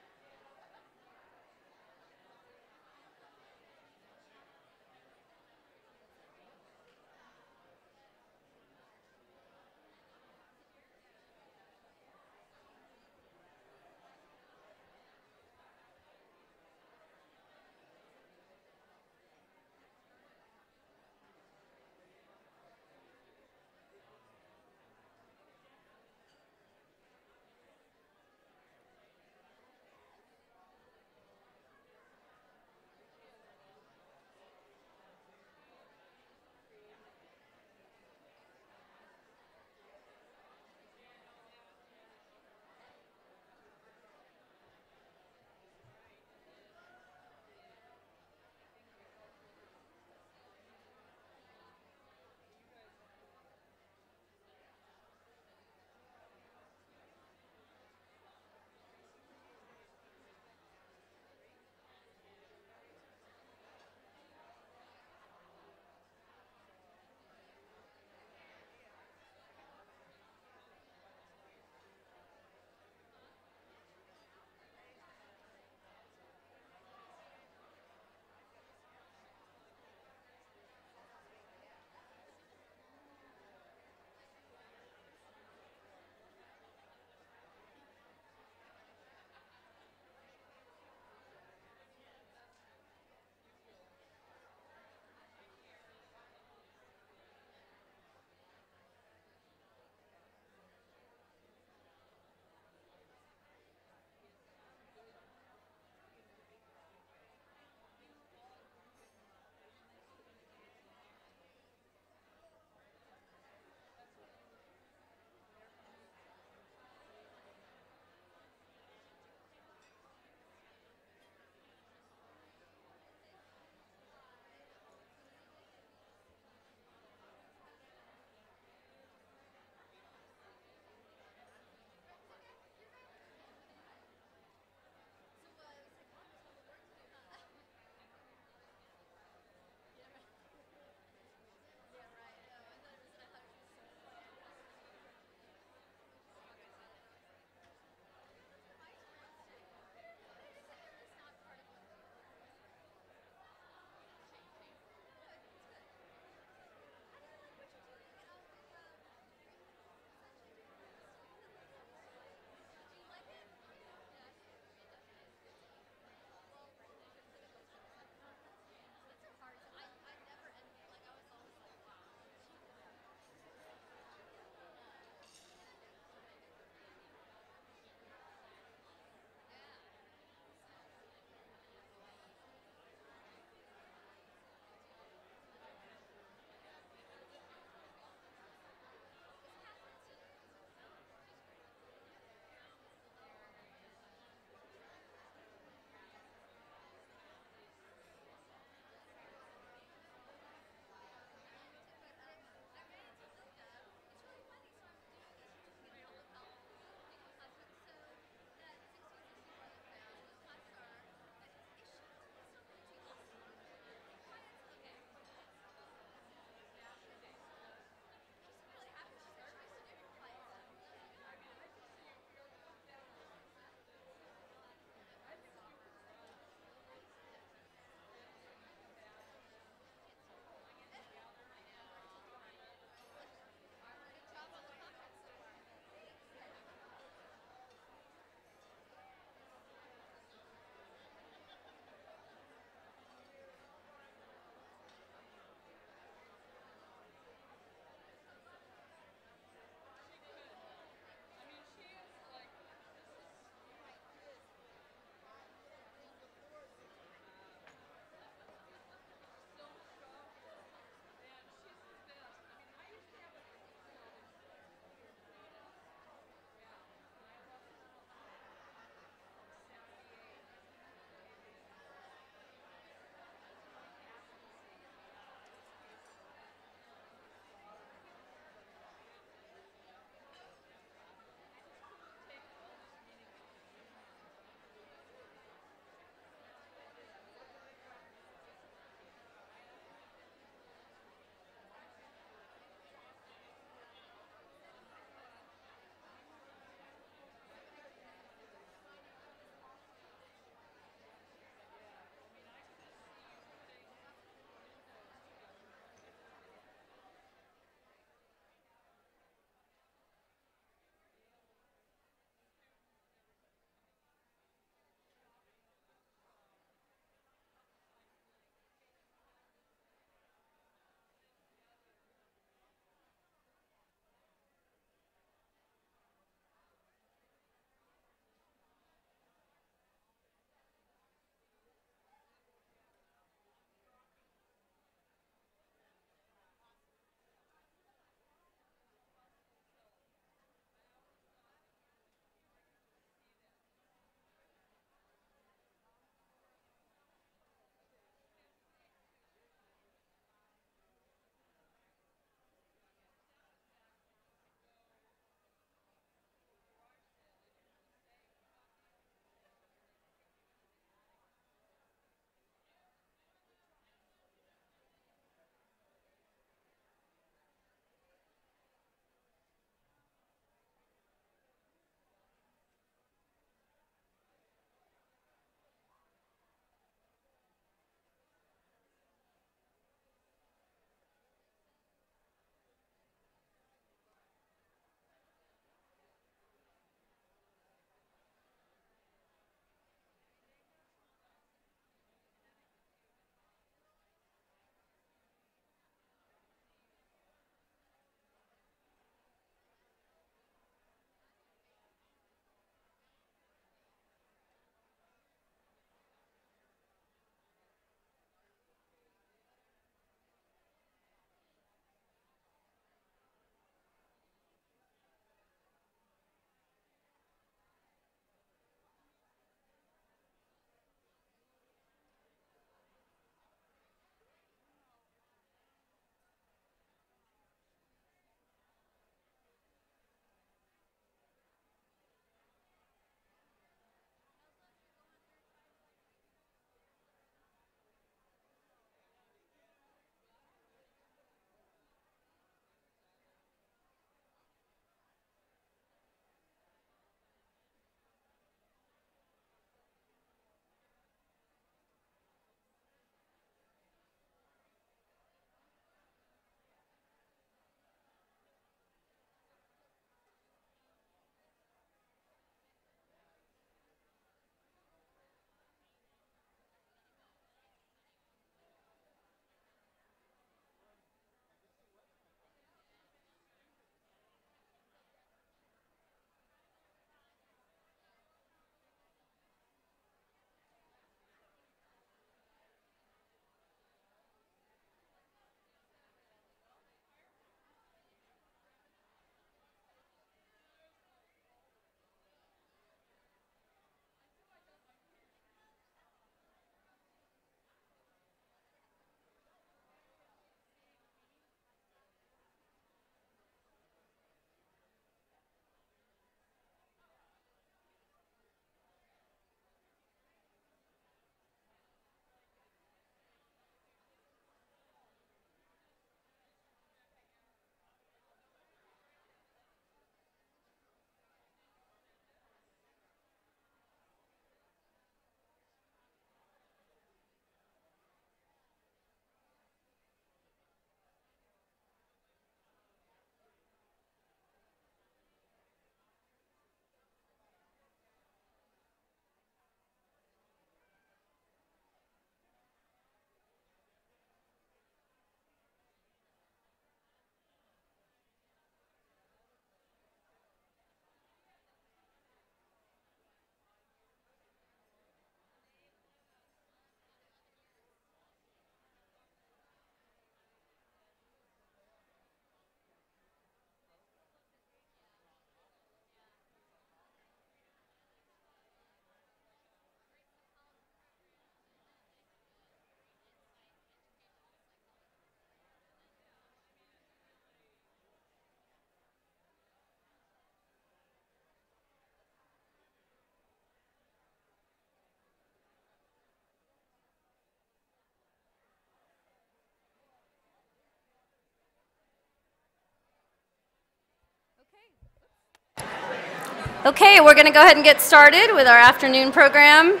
Okay, we're going to go ahead and get started with our afternoon program.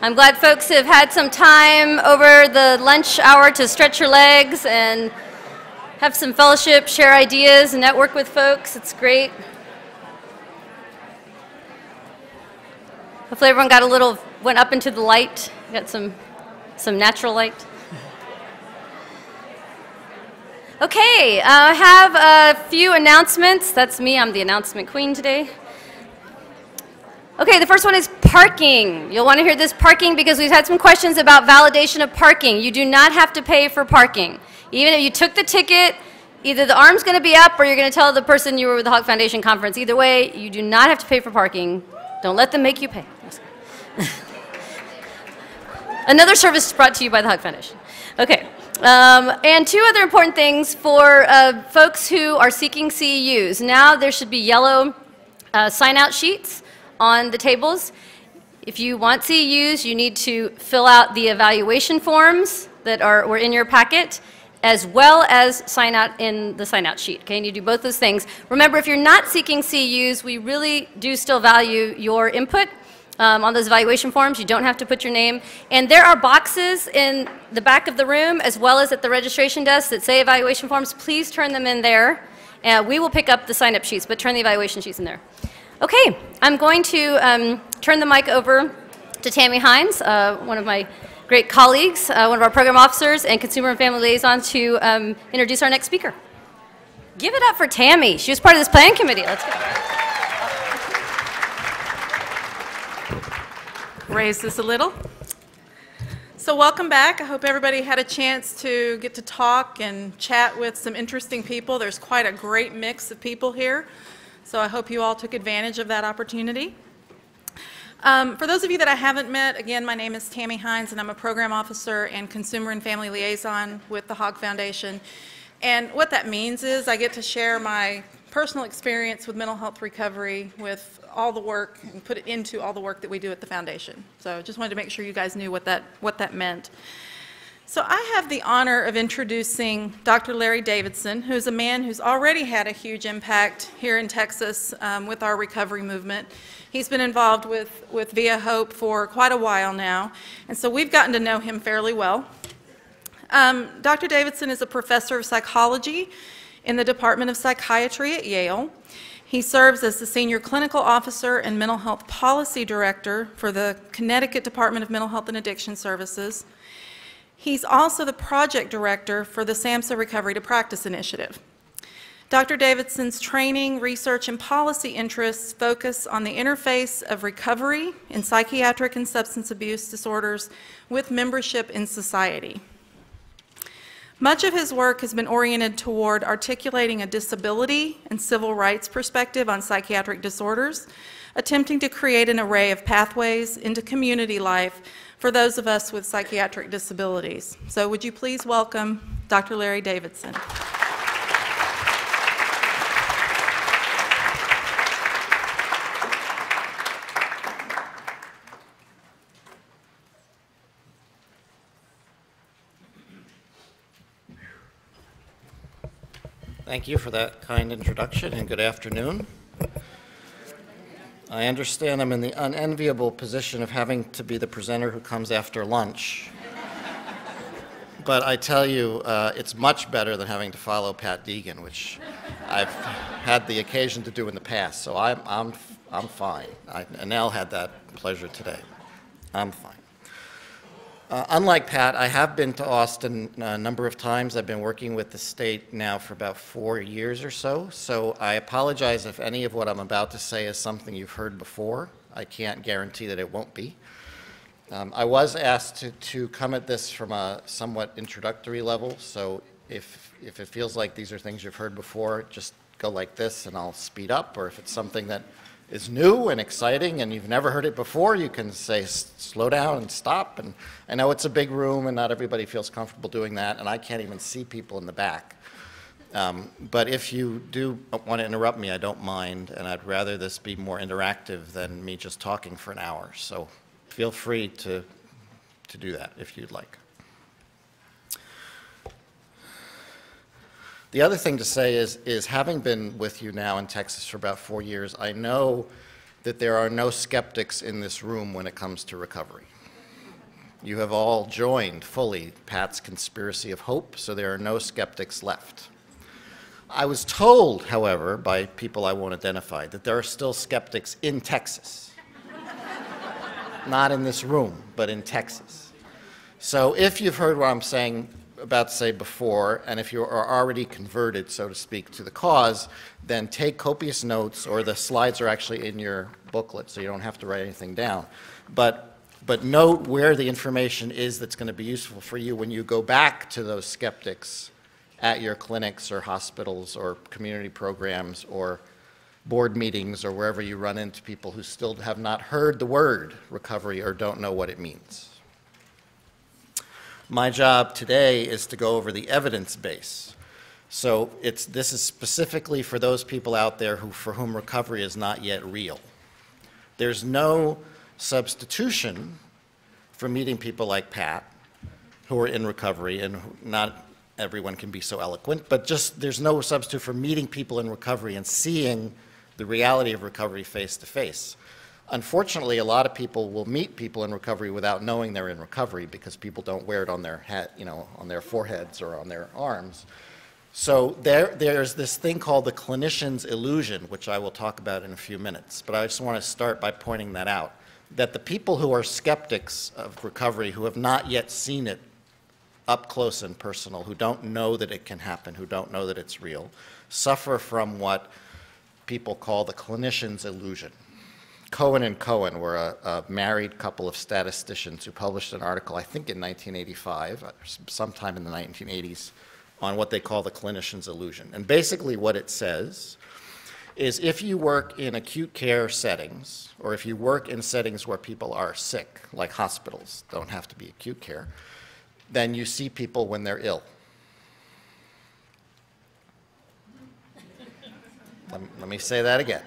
I'm glad folks have had some time over the lunch hour to stretch your legs and have some fellowship, share ideas, and network with folks. It's great. Hopefully everyone got a little, went up into the light, got some natural light. Okay, I have a few announcements. That's me, I'm the announcement queen today. Okay, the first one is parking. You'll want to hear this parking because we've had some questions about validation of parking. You do not have to pay for parking. Even if you took the ticket, either the arm's going to be up or you're going to tell the person you were with the Hawk Foundation conference. Either way, you do not have to pay for parking. Don't let them make you pay. Another service brought to you by the Hawk Foundation. Okay. And two other important things for folks who are seeking CEUs. Now there should be yellow sign-out sheets on the tables. If you want CEUs, you need to fill out the evaluation forms that were in your packet, as well as sign out in the sign-out sheet. Okay, and you do both those things. Remember, if you're not seeking CEUs, we really do still value your input. On those evaluation forms, you don't have to put your name. And there are boxes in the back of the room as well as at the registration desk that say evaluation forms. Please turn them in there. We will pick up the sign-up sheets, but turn the evaluation sheets in there. Okay, I'm going to turn the mic over to Tammy Hines, one of my great colleagues, one of our program officers and consumer and family liaison, to introduce our next speaker. Give it up for Tammy. She was part of this planning committee. Let's go. Raise this a little. So welcome back. I hope everybody had a chance to get to talk and chat with some interesting people. There's quite a great mix of people here, so I hope you all took advantage of that opportunity. For those of you that I haven't met, again, my name is Tammy Hines, and I'm a program officer and consumer and family liaison with the Hawk Foundation. And what that means is I get to share my personal experience with mental health recovery with all the work and put it into all the work that we do at the foundation. So just wanted to make sure you guys knew what that meant. So I have the honor of introducing Dr. Larry Davidson, who's a man who's already had a huge impact here in Texas with our recovery movement. He's been involved with Via Hope for quite a while now, and so we've gotten to know him fairly well. Dr. Davidson is a professor of psychology in the Department of Psychiatry at Yale. He serves as the Senior Clinical Officer and Mental Health Policy Director for the Connecticut Department of Mental Health and Addiction Services. He's also the Project Director for the SAMHSA Recovery to Practice Initiative. Dr. Davidson's training, research, and policy interests focus on the interface of recovery in psychiatric and substance abuse disorders with membership in society. Much of his work has been oriented toward articulating a disability and civil rights perspective on psychiatric disorders, attempting to create an array of pathways into community life for those of us with psychiatric disabilities. So would you please welcome Dr. Larry Davidson. Thank you for that kind introduction, and good afternoon. I understand I'm in the unenviable position of having to be the presenter who comes after lunch. But I tell you, it's much better than having to follow Pat Deegan, which I've had the occasion to do in the past, so I'm fine. Annelle had that pleasure today. I'm fine. Unlike Pat, I have been to Austin a number of times. I've been working with the state now for about 4 years or so, so I apologize if any of what I'm about to say is something you've heard before. I can't guarantee that it won't be. I was asked to come at this from a somewhat introductory level, so if it feels like these are things you've heard before, just go like this and I'll speed up, or if it's something that is new and exciting and you've never heard it before, you can say slow down and stop. And I know it's a big room and not everybody feels comfortable doing that, and I can't even see people in the back. But if you do want to interrupt me, I don't mind, and I'd rather this be more interactive than me just talking for an hour. So feel free to do that if you'd like. The other thing to say is having been with you now in Texas for about 4 years, I know that there are no skeptics in this room when it comes to recovery. You have all joined fully Pat's conspiracy of hope, so there are no skeptics left. I was told, however, by people I won't identify, that there are still skeptics in Texas. Not in this room, but in Texas. So if you've heard what I'm about to say before, and if you are already converted, so to speak, to the cause, then take copious notes, or the slides are actually in your booklet, so you don't have to write anything down. But note where the information is that's going to be useful for you when you go back to those skeptics at your clinics or hospitals or community programs or board meetings or wherever you run into people who still have not heard the word recovery or don't know what it means. My job today is to go over the evidence base. So this is specifically for those people out there for whom recovery is not yet real. There's no substitution for meeting people like Pat who are in recovery, and not everyone can be so eloquent, but just there's no substitute for meeting people in recovery and seeing the reality of recovery face to face. Unfortunately, a lot of people will meet people in recovery without knowing they're in recovery because people don't wear it on their head, on their foreheads or on their arms. So there's this thing called the clinician's illusion, which I will talk about in a few minutes. But I just want to start by pointing that out, that the people who are skeptics of recovery, who have not yet seen it up close and personal, who don't know that it can happen, who don't know that it's real, suffer from what people call the clinician's illusion. Cohen and Cohen were a married couple of statisticians who published an article, I think in 1985, sometime in the 1980s, on what they call the clinician's illusion. And basically what it says is if you work in acute care settings, or if you work in settings where people are sick, like hospitals, don't have to be acute care, then you see people when they're ill. Let me say that again.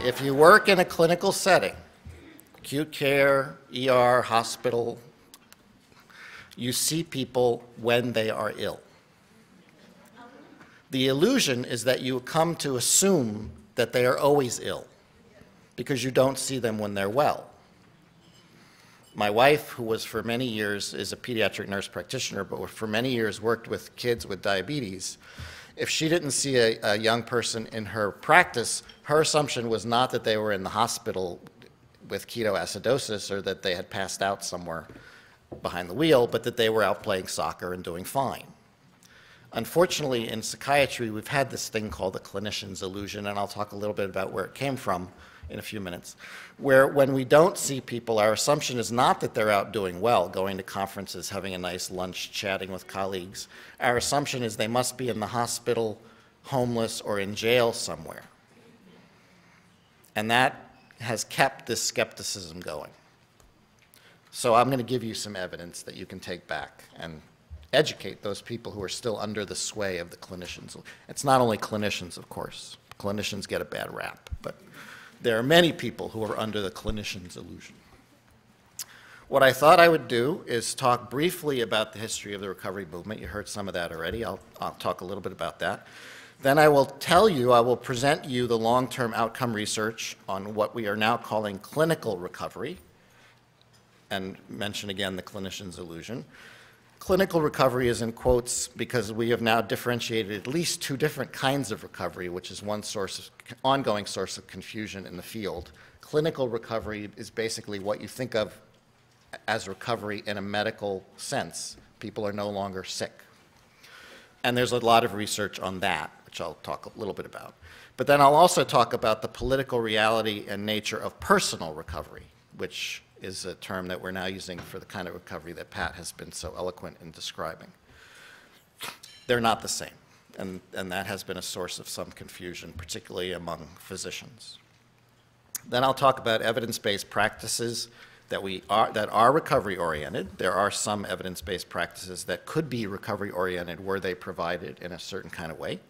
If you work in a clinical setting, acute care, ER, hospital, you see people when they are ill. The illusion is that you come to assume that they are always ill because you don't see them when they're well. My wife, who was for many years, is a pediatric nurse practitioner, but for many years worked with kids with diabetes, if she didn't see a young person in her practice, her assumption was not that they were in the hospital with ketoacidosis or that they had passed out somewhere behind the wheel, but that they were out playing soccer and doing fine. Unfortunately, in psychiatry, we've had this thing called the clinician's illusion, and I'll talk a little bit about where it came from in a few minutes, where when we don't see people, our assumption is not that they're out doing well, going to conferences, having a nice lunch, chatting with colleagues. Our assumption is they must be in the hospital, homeless, or in jail somewhere. And that has kept this skepticism going. So I'm going to give you some evidence that you can take back and educate those people who are still under the sway of the clinicians. It's not only clinicians, of course. Clinicians get a bad rap, but there are many people who are under the clinician's illusion. What I thought I would do is talk briefly about the history of the recovery movement. You heard some of that already. I'll talk a little bit about that. Then I will present you the long-term outcome research on what we are now calling clinical recovery, and mention again the clinician's illusion. Clinical recovery is in quotes because we have now differentiated at least two different kinds of recovery, which is one ongoing source of confusion in the field. Clinical recovery is basically what you think of as recovery in a medical sense. People are no longer sick. And there's a lot of research on that, which I'll talk a little bit about. But then I'll also talk about the political reality and nature of personal recovery, which is a term that we're now using for the kind of recovery that Pat has been so eloquent in describing. They're not the same, and that has been a source of some confusion, particularly among physicians. Then I'll talk about evidence-based practices that are recovery-oriented. There are some evidence-based practices that could be recovery-oriented were they provided in a certain kind of way.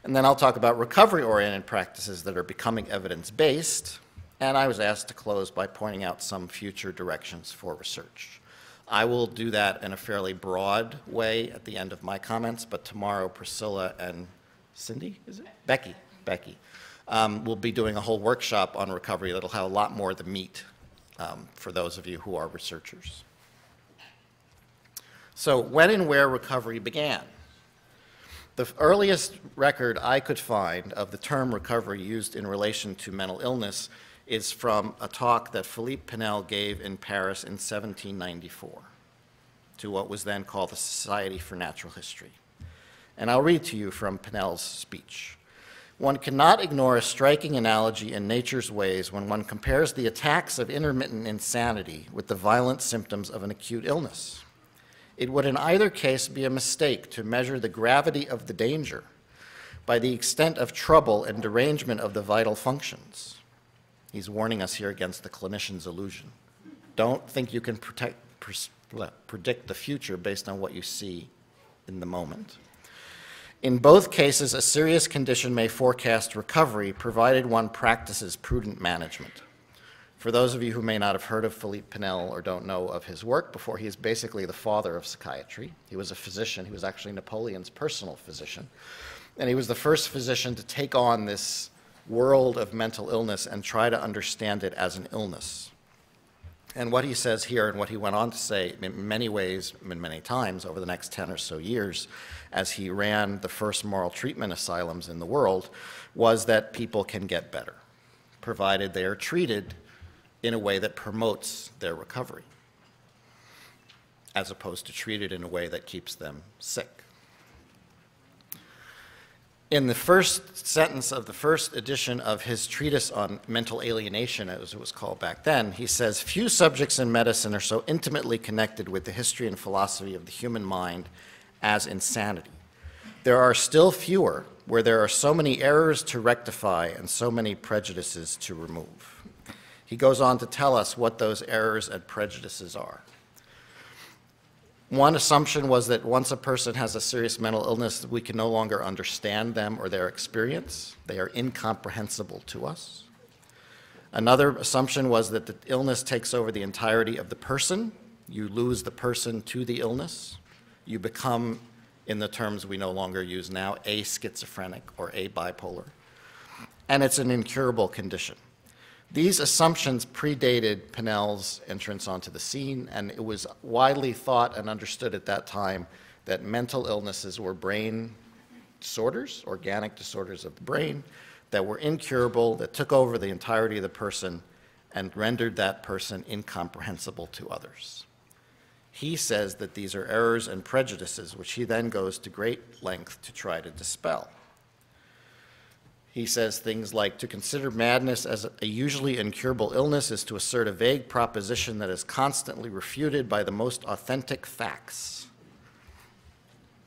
And then I'll talk about recovery-oriented practices that are becoming evidence-based. And I was asked to close by pointing out some future directions for research. I will do that in a fairly broad way at the end of my comments, but tomorrow Priscilla and Cindy, is it? Becky, will be doing a whole workshop on recovery that'll have a lot more of the meat for those of you who are researchers. So when and where recovery began. The earliest record I could find of the term recovery used in relation to mental illness is from a talk that Philippe Pinel gave in Paris in 1794 to what was then called the Society for Natural History. And I'll read to you from Pinel's speech. One cannot ignore a striking analogy in nature's ways when one compares the attacks of intermittent insanity with the violent symptoms of an acute illness. It would in either case be a mistake to measure the gravity of the danger by the extent of trouble and derangement of the vital functions. He's warning us here against the clinician's illusion. Don't think you can predict the future based on what you see in the moment. In both cases, a serious condition may forecast recovery, provided one practices prudent management. For those of you who may not have heard of Philippe Pinel or don't know of his work before, he is basically the father of psychiatry. He was a physician. He was actually Napoleon's personal physician. And he was the first physician to take on this world of mental illness and try to understand it as an illness. And what he says here, and what he went on to say in many ways, many times over the next 10 or so years, as he ran the first moral treatment asylums in the world, was that people can get better, provided they are treated in a way that promotes their recovery, as opposed to treated in a way that keeps them sick. In the first sentence of the first edition of his treatise on mental alienation, as it was called back then, he says, "Few subjects in medicine are so intimately connected with the history and philosophy of the human mind as insanity. There are still fewer where there are so many errors to rectify and so many prejudices to remove." He goes on to tell us what those errors and prejudices are. One assumption was that once a person has a serious mental illness, we can no longer understand them or their experience. They are incomprehensible to us. Another assumption was that the illness takes over the entirety of the person. You lose the person to the illness. You become, in the terms we no longer use now, a schizophrenic or a bipolar. And it's an incurable condition. These assumptions predated Pinel's entrance onto the scene, and it was widely thought and understood at that time that mental illnesses were brain disorders, organic disorders of the brain, that were incurable, that took over the entirety of the person and rendered that person incomprehensible to others. He says that these are errors and prejudices, which he then goes to great length to try to dispel. He says things like, "To consider madness as a usually incurable illness is to assert a vague proposition that is constantly refuted by the most authentic facts."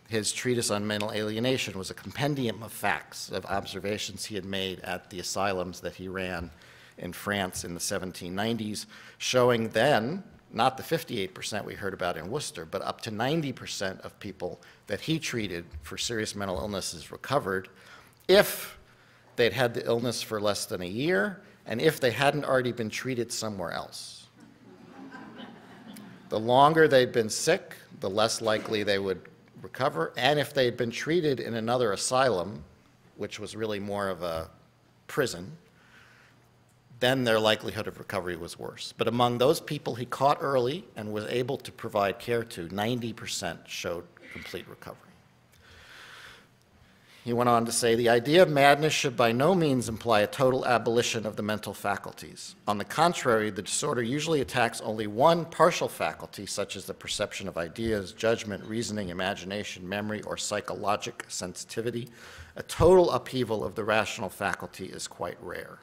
His treatise on mental alienation was a compendium of facts, of observations he had made at the asylums that he ran in France in the 1790s, showing then, not the 58% we heard about in Worcester, but up to 90% of people that he treated for serious mental illnesses recovered if they'd had the illness for less than a year, and if they hadn't already been treated somewhere else. The longer they'd been sick, the less likely they would recover, and if they'd been treated in another asylum, which was really more of a prison, then their likelihood of recovery was worse. But among those people he caught early and was able to provide care to, 90% showed complete recovery. He went on to say, "The idea of madness should by no means imply a total abolition of the mental faculties. On the contrary, the disorder usually attacks only one partial faculty, such as the perception of ideas, judgment, reasoning, imagination, memory, or psychologic sensitivity. A total upheaval of the rational faculty is quite rare."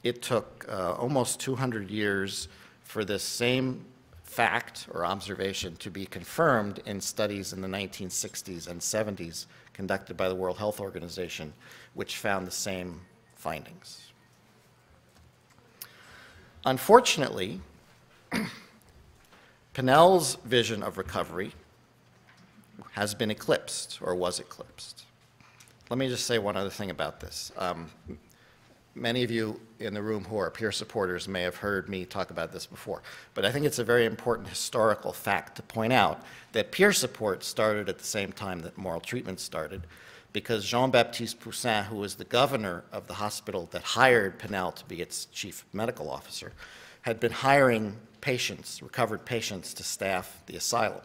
It took almost 200 years for this same fact or observation to be confirmed in studies in the 1960s and 70s conducted by the World Health Organization, which found the same findings. Unfortunately, Pinel's vision of recovery has been eclipsed, or was eclipsed. Let me just say one other thing about this. Many of you in the room who are peer supporters may have heard me talk about this before, but I think it's a very important historical fact to point out that peer support started at the same time that moral treatment started, because Jean-Baptiste Poussin, who was the governor of the hospital that hired Annelle to be its chief medical officer, had been hiring patients, recovered patients, to staff the asylum.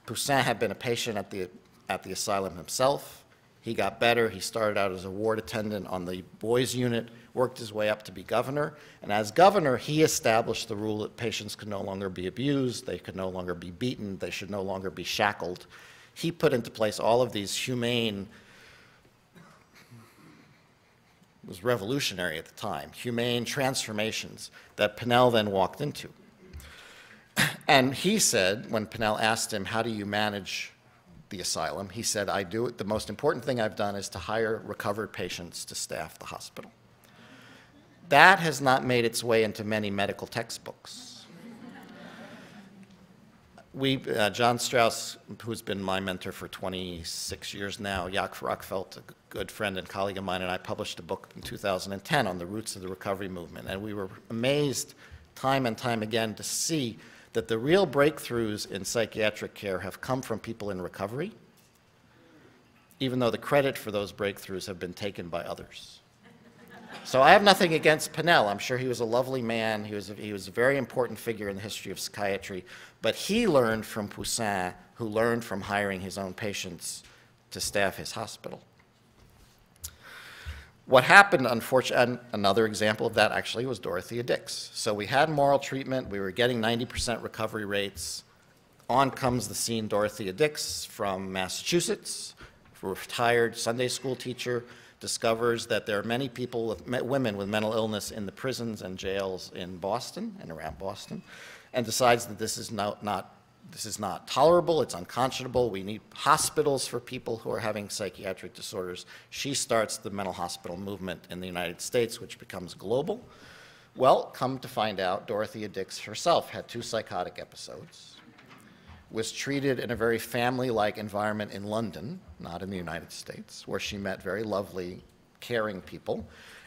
Poussin had been a patient at the asylum himself. He got better. He started out as a ward attendant on the boys unit, worked his way up to be governor, and as governor, he established the rule that patients could no longer be abused, they could no longer be beaten, they should no longer be shackled. He put into place all of these humane, it was revolutionary at the time, humane transformations that Annelle then walked into. And he said, when Annelle asked him, how do you manage the asylum, he said, I do it. The most important thing I've done is to hire recovered patients to staff the hospital. That has not made its way into many medical textbooks. John Strauss, who's been my mentor for 26 years now, Jaak Rockfeldt, a good friend and colleague of mine, and I published a book in 2010 on the roots of the recovery movement. And we were amazed time and time again to see that the real breakthroughs in psychiatric care have come from people in recovery, even though the credit for those breakthroughs have been taken by others. So I have nothing against Annelle. I'm sure he was a lovely man. He was a very important figure in the history of psychiatry. But he learned from Poussin, who learned from hiring his own patients to staff his hospital. What happened, unfortunately, and another example of that actually was Dorothea Dix. So we had moral treatment. We were getting 90% recovery rates. On comes the scene Dorothea Dix from Massachusetts, a retired Sunday school teacher, discovers that there are many people, women with mental illness in the prisons and jails in Boston and around Boston, and decides that this is not tolerable, it's unconscionable, we need hospitals for people who are having psychiatric disorders. She starts the mental hospital movement in the United States, which becomes global. Well, come to find out, Dorothea Dix herself had 2 psychotic episodes, was treated in a very family-like environment in London, not in the United States, where she met very lovely, caring people.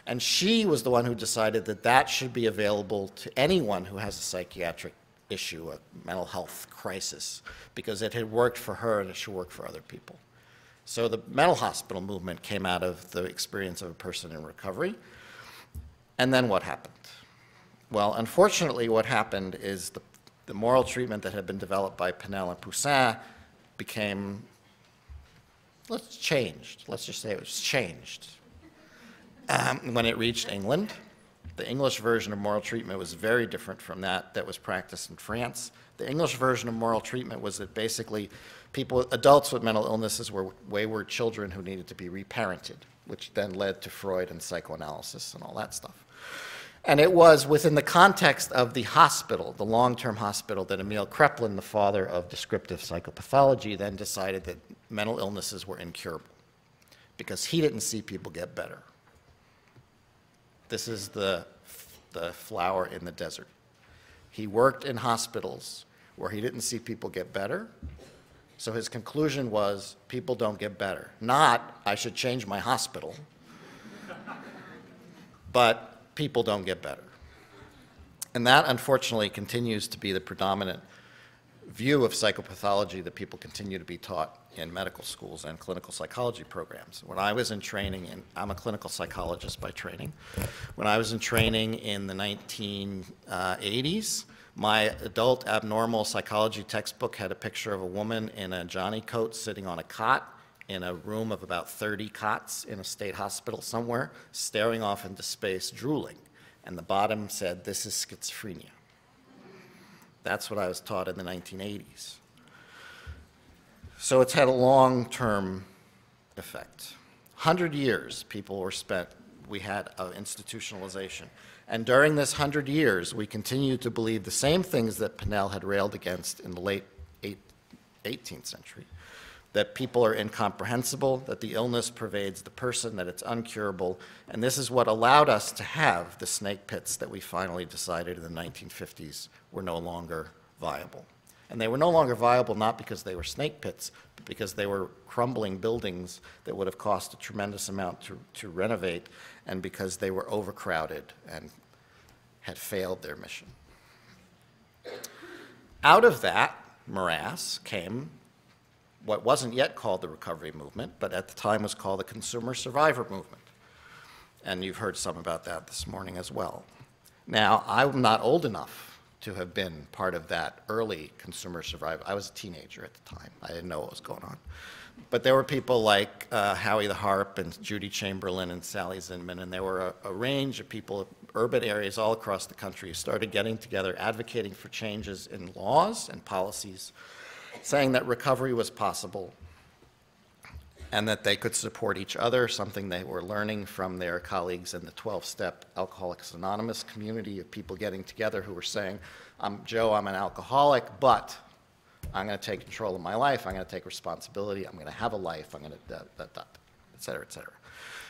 And she was the one who decided that that should be available to anyone who has a psychiatric issue, a mental health crisis, because it had worked for her and it should work for other people. So the mental hospital movement came out of the experience of a person in recovery. And then what happened? Well, unfortunately, what happened is the moral treatment that had been developed by Annelle and Poussin became, changed. Let's just say it was changed. When it reached England, the English version of moral treatment was very different from that was practiced in France. The English version of moral treatment was that basically adults with mental illnesses were wayward children who needed to be reparented, which then led to Freud and psychoanalysis and all that stuff. And it was within the context of the hospital, the long-term hospital, that Emil Kraepelin, the father of descriptive psychopathology, then decided that mental illnesses were incurable because he didn't see people get better. This is the flower in the desert. He worked in hospitals where he didn't see people get better, so his conclusion was people don't get better. Not, I should change my hospital, but people don't get better. And that, unfortunately, continues to be the predominant view of psychopathology that people continue to be taught in medical schools and clinical psychology programs. When I was in training, and I'm a clinical psychologist by training, when I was in training in the 1980s, my adult abnormal psychology textbook had a picture of a woman in a Johnny coat sitting on a cot in a room of about 30 cots in a state hospital somewhere, staring off into space, drooling. And the bottom said, "This is schizophrenia." That's what I was taught in the 1980s. So it's had a long-term effect. 100 years people were spent, we had institutionalization. And during this 100 years, we continued to believe the same things that Annelle had railed against in the late 18th century. That people are incomprehensible, that the illness pervades the person, that it's uncurable, and this is what allowed us to have the snake pits that we finally decided in the 1950s were no longer viable. And they were no longer viable not because they were snake pits, but because they were crumbling buildings that would have cost a tremendous amount to renovate and because they were overcrowded and had failed their mission. Out of that morass came what wasn't yet called the recovery movement, but at the time was called the consumer survivor movement. And you've heard some about that this morning as well. Now, I'm not old enough to have been part of that early consumer survivor. I was a teenager at the time. I didn't know what was going on. But there were people like Howie the Harp and Judy Chamberlain and Sally Zinman, and there were a range of people, urban areas all across the country, who started getting together, advocating for changes in laws and policies, saying that recovery was possible and that they could support each other, something they were learning from their colleagues in the 12-step Alcoholics Anonymous community of people getting together who were saying, Joe, I'm an alcoholic, but I'm going to take control of my life, I'm going to take responsibility, I'm going to have a life, I'm going to et cetera, et cetera.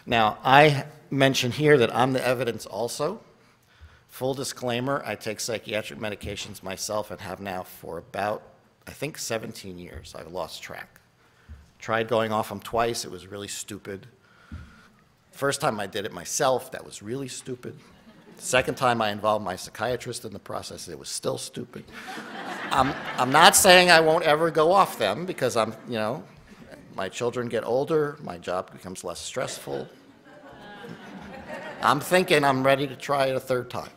Now, I mention here that I'm the evidence also. Full disclaimer, I take psychiatric medications myself and have now for about, I think, 17 years. I've lost track. Tried going off them twice, it was really stupid. First time I did it myself, that was really stupid. Second time I involved my psychiatrist in the process, it was still stupid. I'm not saying I won't ever go off them because my children get older, my job becomes less stressful. I'm thinking I'm ready to try it a third time.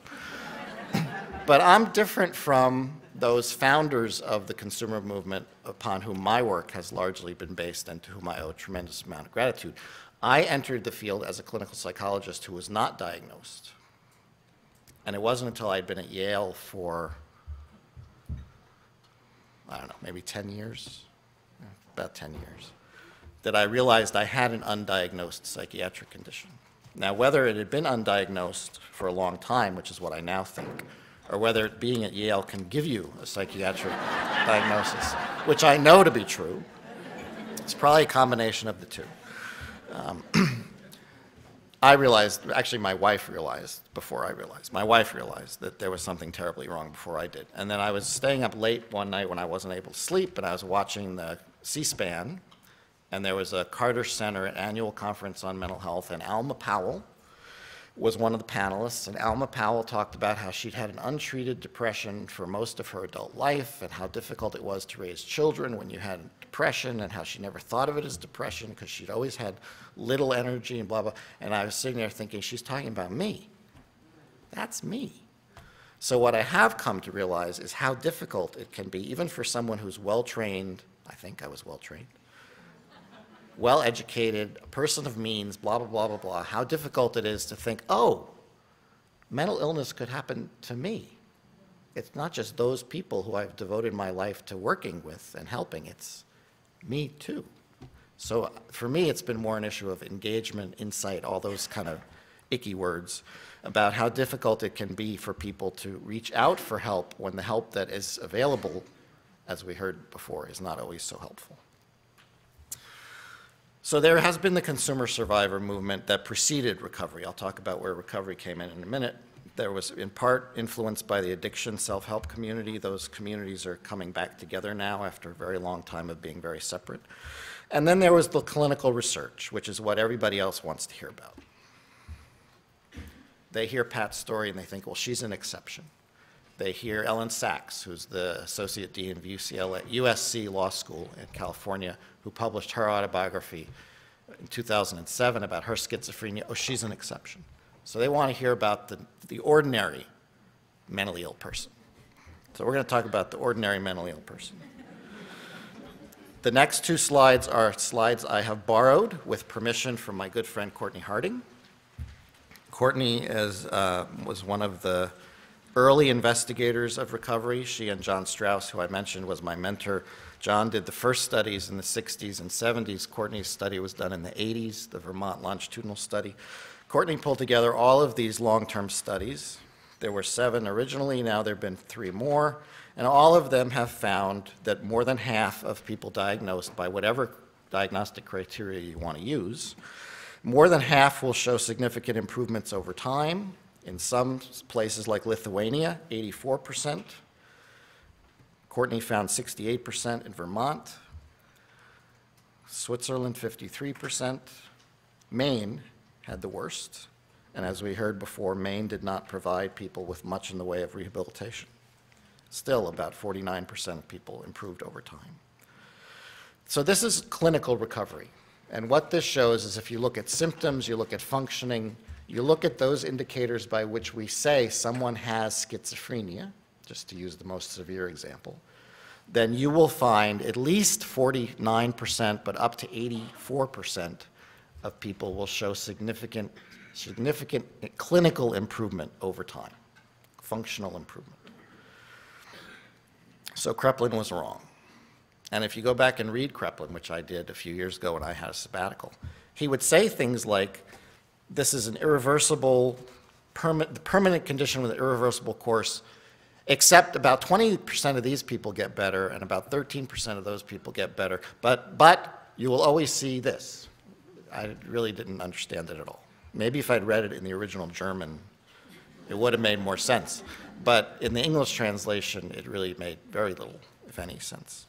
But I'm different from those founders of the consumer movement upon whom my work has largely been based and to whom I owe a tremendous amount of gratitude. I entered the field as a clinical psychologist who was not diagnosed. And it wasn't until I'd been at Yale for, I don't know, maybe 10 years, about 10 years, that I realized I had an undiagnosed psychiatric condition. Now, whether it had been undiagnosed for a long time, which is what I now think, or whether being at Yale can give you a psychiatric diagnosis, which I know to be true. It's probably a combination of the two. I realized, actually my wife realized before I realized. My wife realized that there was something terribly wrong before I did. And then I was staying up late one night when I wasn't able to sleep, and I was watching the C-SPAN, and there was a Carter Center annual conference on mental health, and Alma Powell was one of the panelists, and Alma Powell talked about how she'd had an untreated depression for most of her adult life and how difficult it was to raise children when you had depression, and how she never thought of it as depression because she'd always had little energy and blah, blah. And I was sitting there thinking, she's talking about me. That's me. So what I have come to realize is how difficult it can be, even for someone who's well-trained. I think I was well-trained, well-educated, a person of means, blah, blah, blah, blah, blah, how difficult it is to think, oh, mental illness could happen to me. It's not just those people who I've devoted my life to working with and helping, it's me too. So for me, it's been more an issue of engagement, insight, all those kind of icky words about how difficult it can be for people to reach out for help when the help that is available, as we heard before, is not always so helpful. So there has been the consumer survivor movement that preceded recovery. I'll talk about where recovery came in a minute. There was in part influenced by the addiction self-help community. Those communities are coming back together now after a very long time of being very separate. And then there was the clinical research, which is what everybody else wants to hear about. They hear Pat's story and they think, well, she's an exception. They hear Ellen Sachs, who's the Associate Dean of USC Law School in California, who published her autobiography in 2007 about her schizophrenia. Oh, she's an exception. So they want to hear about the ordinary mentally ill person. So we're going to talk about the ordinary mentally ill person. The next two slides are slides I have borrowed with permission from my good friend Courtney Harding. Courtney was one of the early investigators of recovery. She and John Strauss, who I mentioned, was my mentor. John did the first studies in the 60s and 70s. Courtney's study was done in the 80s, the Vermont longitudinal study. Courtney pulled together all of these long-term studies. There were 7 originally, now there have been 3 more, and all of them have found that more than half of people diagnosed by whatever diagnostic criteria you want to use, more than half will show significant improvements over time. In some places like Lithuania, 84%. Courtney found 68% in Vermont. Switzerland, 53%. Maine had the worst. And as we heard before, Maine did not provide people with much in the way of rehabilitation. Still, about 49% of people improved over time. So this is clinical recovery. And what this shows is if you look at symptoms, you look at functioning, you look at those indicators by which we say someone has schizophrenia, just to use the most severe example, then you will find at least 49%, but up to 84% of people will show significant clinical improvement over time, functional improvement. So Kreplin was wrong. And if you go back and read Kreplin, which I did a few years ago when I had a sabbatical, he would say things like, this is an irreversible, permanent condition with an irreversible course, except about 20% of these people get better and about 13% of those people get better. But you will always see this. I really didn't understand it at all. Maybe if I'd read it in the original German, it would have made more sense. But in the English translation, it really made very little, if any, sense.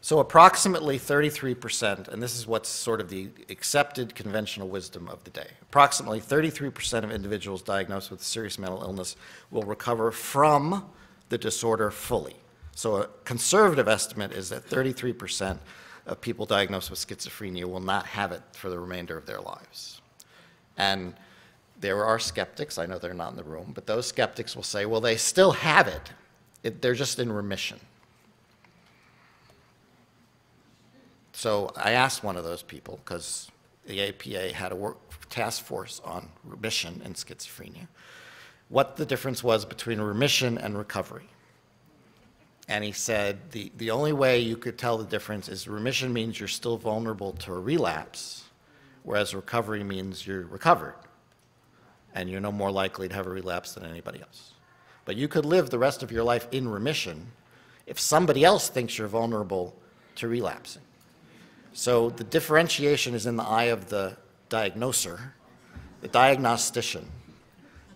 So approximately 33%, and this is what's sort of the accepted conventional wisdom of the day, approximately 33% of individuals diagnosed with serious mental illness will recover from the disorder fully. So a conservative estimate is that 33% of people diagnosed with schizophrenia will not have it for the remainder of their lives. And there are skeptics, I know they're not in the room, but those skeptics will say, well, they still have it. They're just in remission. So I asked one of those people, because the APA had a task force on remission and schizophrenia, what the difference was between remission and recovery. And he said the only way you could tell the difference is remission means you're still vulnerable to a relapse, whereas recovery means you're recovered, and you're no more likely to have a relapse than anybody else. But you could live the rest of your life in remission if somebody else thinks you're vulnerable to relapsing. So the differentiation is in the eye of the diagnoser, the diagnostician,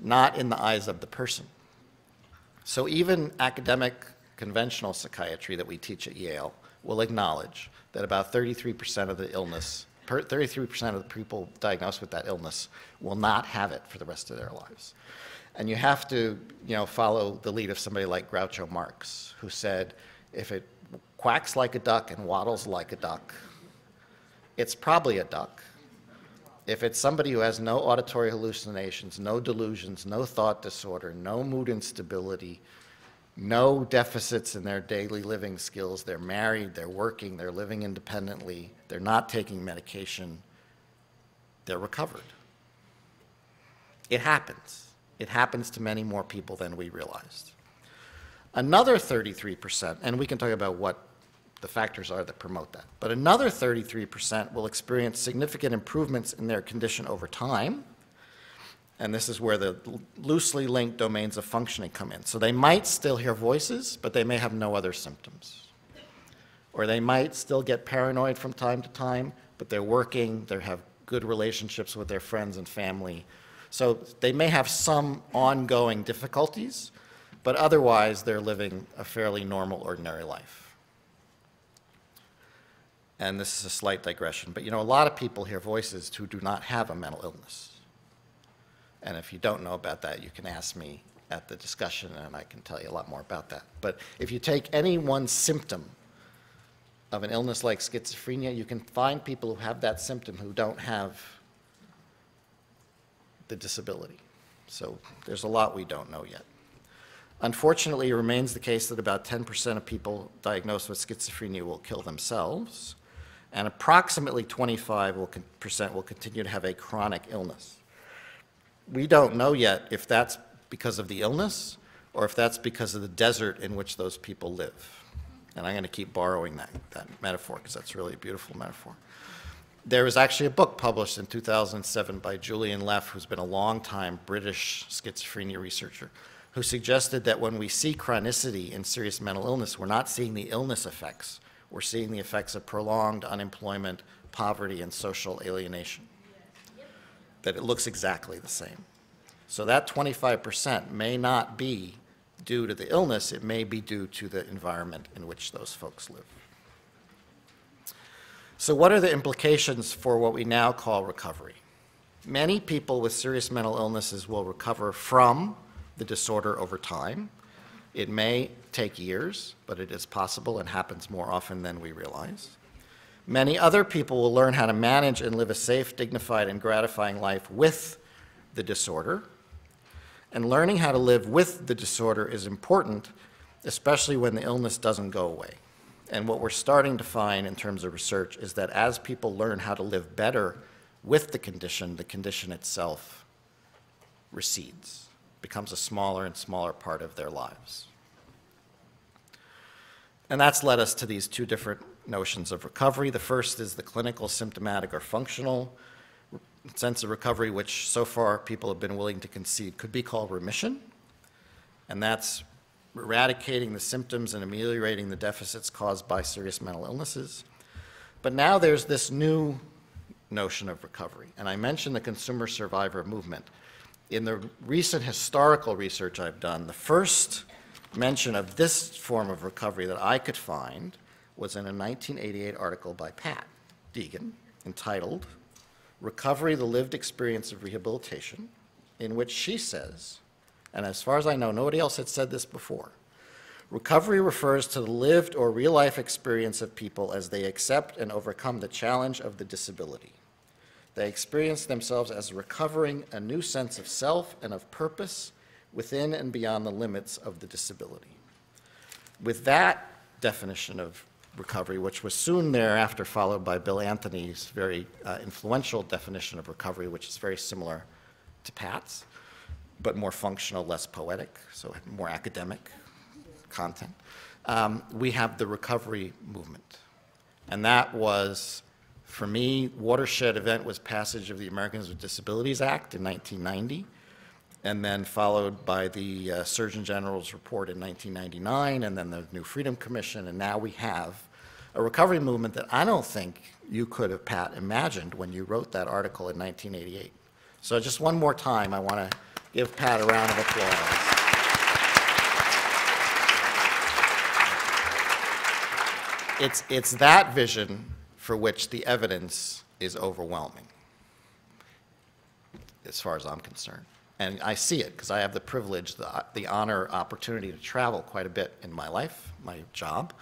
not in the eyes of the person. So even academic conventional psychiatry that we teach at Yale will acknowledge that about 33% of the illness, 33% of the people diagnosed with that illness will not have it for the rest of their lives. And you have to, follow the lead of somebody like Groucho Marx, who said, if it quacks like a duck and waddles like a duck, it's probably a duck. If it's somebody who has no auditory hallucinations, no delusions, no thought disorder, no mood instability, no deficits in their daily living skills, they're married, they're working, they're living independently, they're not taking medication, they're recovered. It happens. It happens to many more people than we realized. Another 33%, and we can talk about what the factors are that promote that, but another 33% will experience significant improvements in their condition over time, and this is where the loosely linked domains of functioning come in. So they might still hear voices, but they may have no other symptoms. Or they might still get paranoid from time to time, but they're working, they have good relationships with their friends and family. So they may have some ongoing difficulties, but otherwise they're living a fairly normal, ordinary life. And this is a slight digression, but a lot of people hear voices who do not have a mental illness. And if you don't know about that, you can ask me at the discussion and I can tell you a lot more about that. But if you take any one symptom of an illness like schizophrenia, you can find people who have that symptom who don't have the disability. So there's a lot we don't know yet. Unfortunately, it remains the case that about 10% of people diagnosed with schizophrenia will kill themselves, and approximately 25% will continue to have a chronic illness. We don't know yet if that's because of the illness or if that's because of the desert in which those people live. And I'm going to keep borrowing that metaphor because that's really a beautiful metaphor. There was actually a book published in 2007 by Julian Leff, who's been a long-time British schizophrenia researcher, who suggested that when we see chronicity in serious mental illness, we're not seeing the illness effects. We're seeing the effects of prolonged unemployment, poverty, and social alienation. That it looks exactly the same. So that 25% may not be due to the illness, it may be due to the environment in which those folks live. So what are the implications for what we now call recovery? Many people with serious mental illnesses will recover from the disorder over time. It may take years, but it is possible and happens more often than we realize. Many other people will learn how to manage and live a safe, dignified, and gratifying life with the disorder. And learning how to live with the disorder is important, especially when the illness doesn't go away. And what we're starting to find in terms of research is that as people learn how to live better with the condition itself recedes, becomes a smaller and smaller part of their lives. And that's led us to these two different notions of recovery. The first is the clinical, symptomatic, or functional sense of recovery, which so far people have been willing to concede could be called remission. And that's eradicating the symptoms and ameliorating the deficits caused by serious mental illnesses. But now there's this new notion of recovery. And I mentioned the consumer survivor movement. In the recent historical research I've done, the first mention of this form of recovery that I could find was in a 1988 article by Pat Deegan entitled Recovery, the Lived Experience of Rehabilitation, in which she says, and as far as I know, nobody else had said this before, recovery refers to the lived or real-life experience of people as they accept and overcome the challenge of the disability. They experience themselves as recovering a new sense of self and of purpose within and beyond the limits of the disability. With that definition of recovery, which was soon thereafter followed by Bill Anthony's very influential definition of recovery, which is very similar to Pat's, but more functional, less poetic, so more academic content. We have the recovery movement. And that was, for me, watershed event was passage of the Americans with Disabilities Act in 1990, and then followed by the Surgeon General's report in 1999, and then the New Freedom Commission, and now we have a recovery movement that I don't think you could have, Pat, imagined when you wrote that article in 1988. So just one more time, I want to give Pat a round of applause. It's that vision for which the evidence is overwhelming, as far as I'm concerned. And I see it because I have the privilege, the honor, opportunity to travel quite a bit in my life, my job,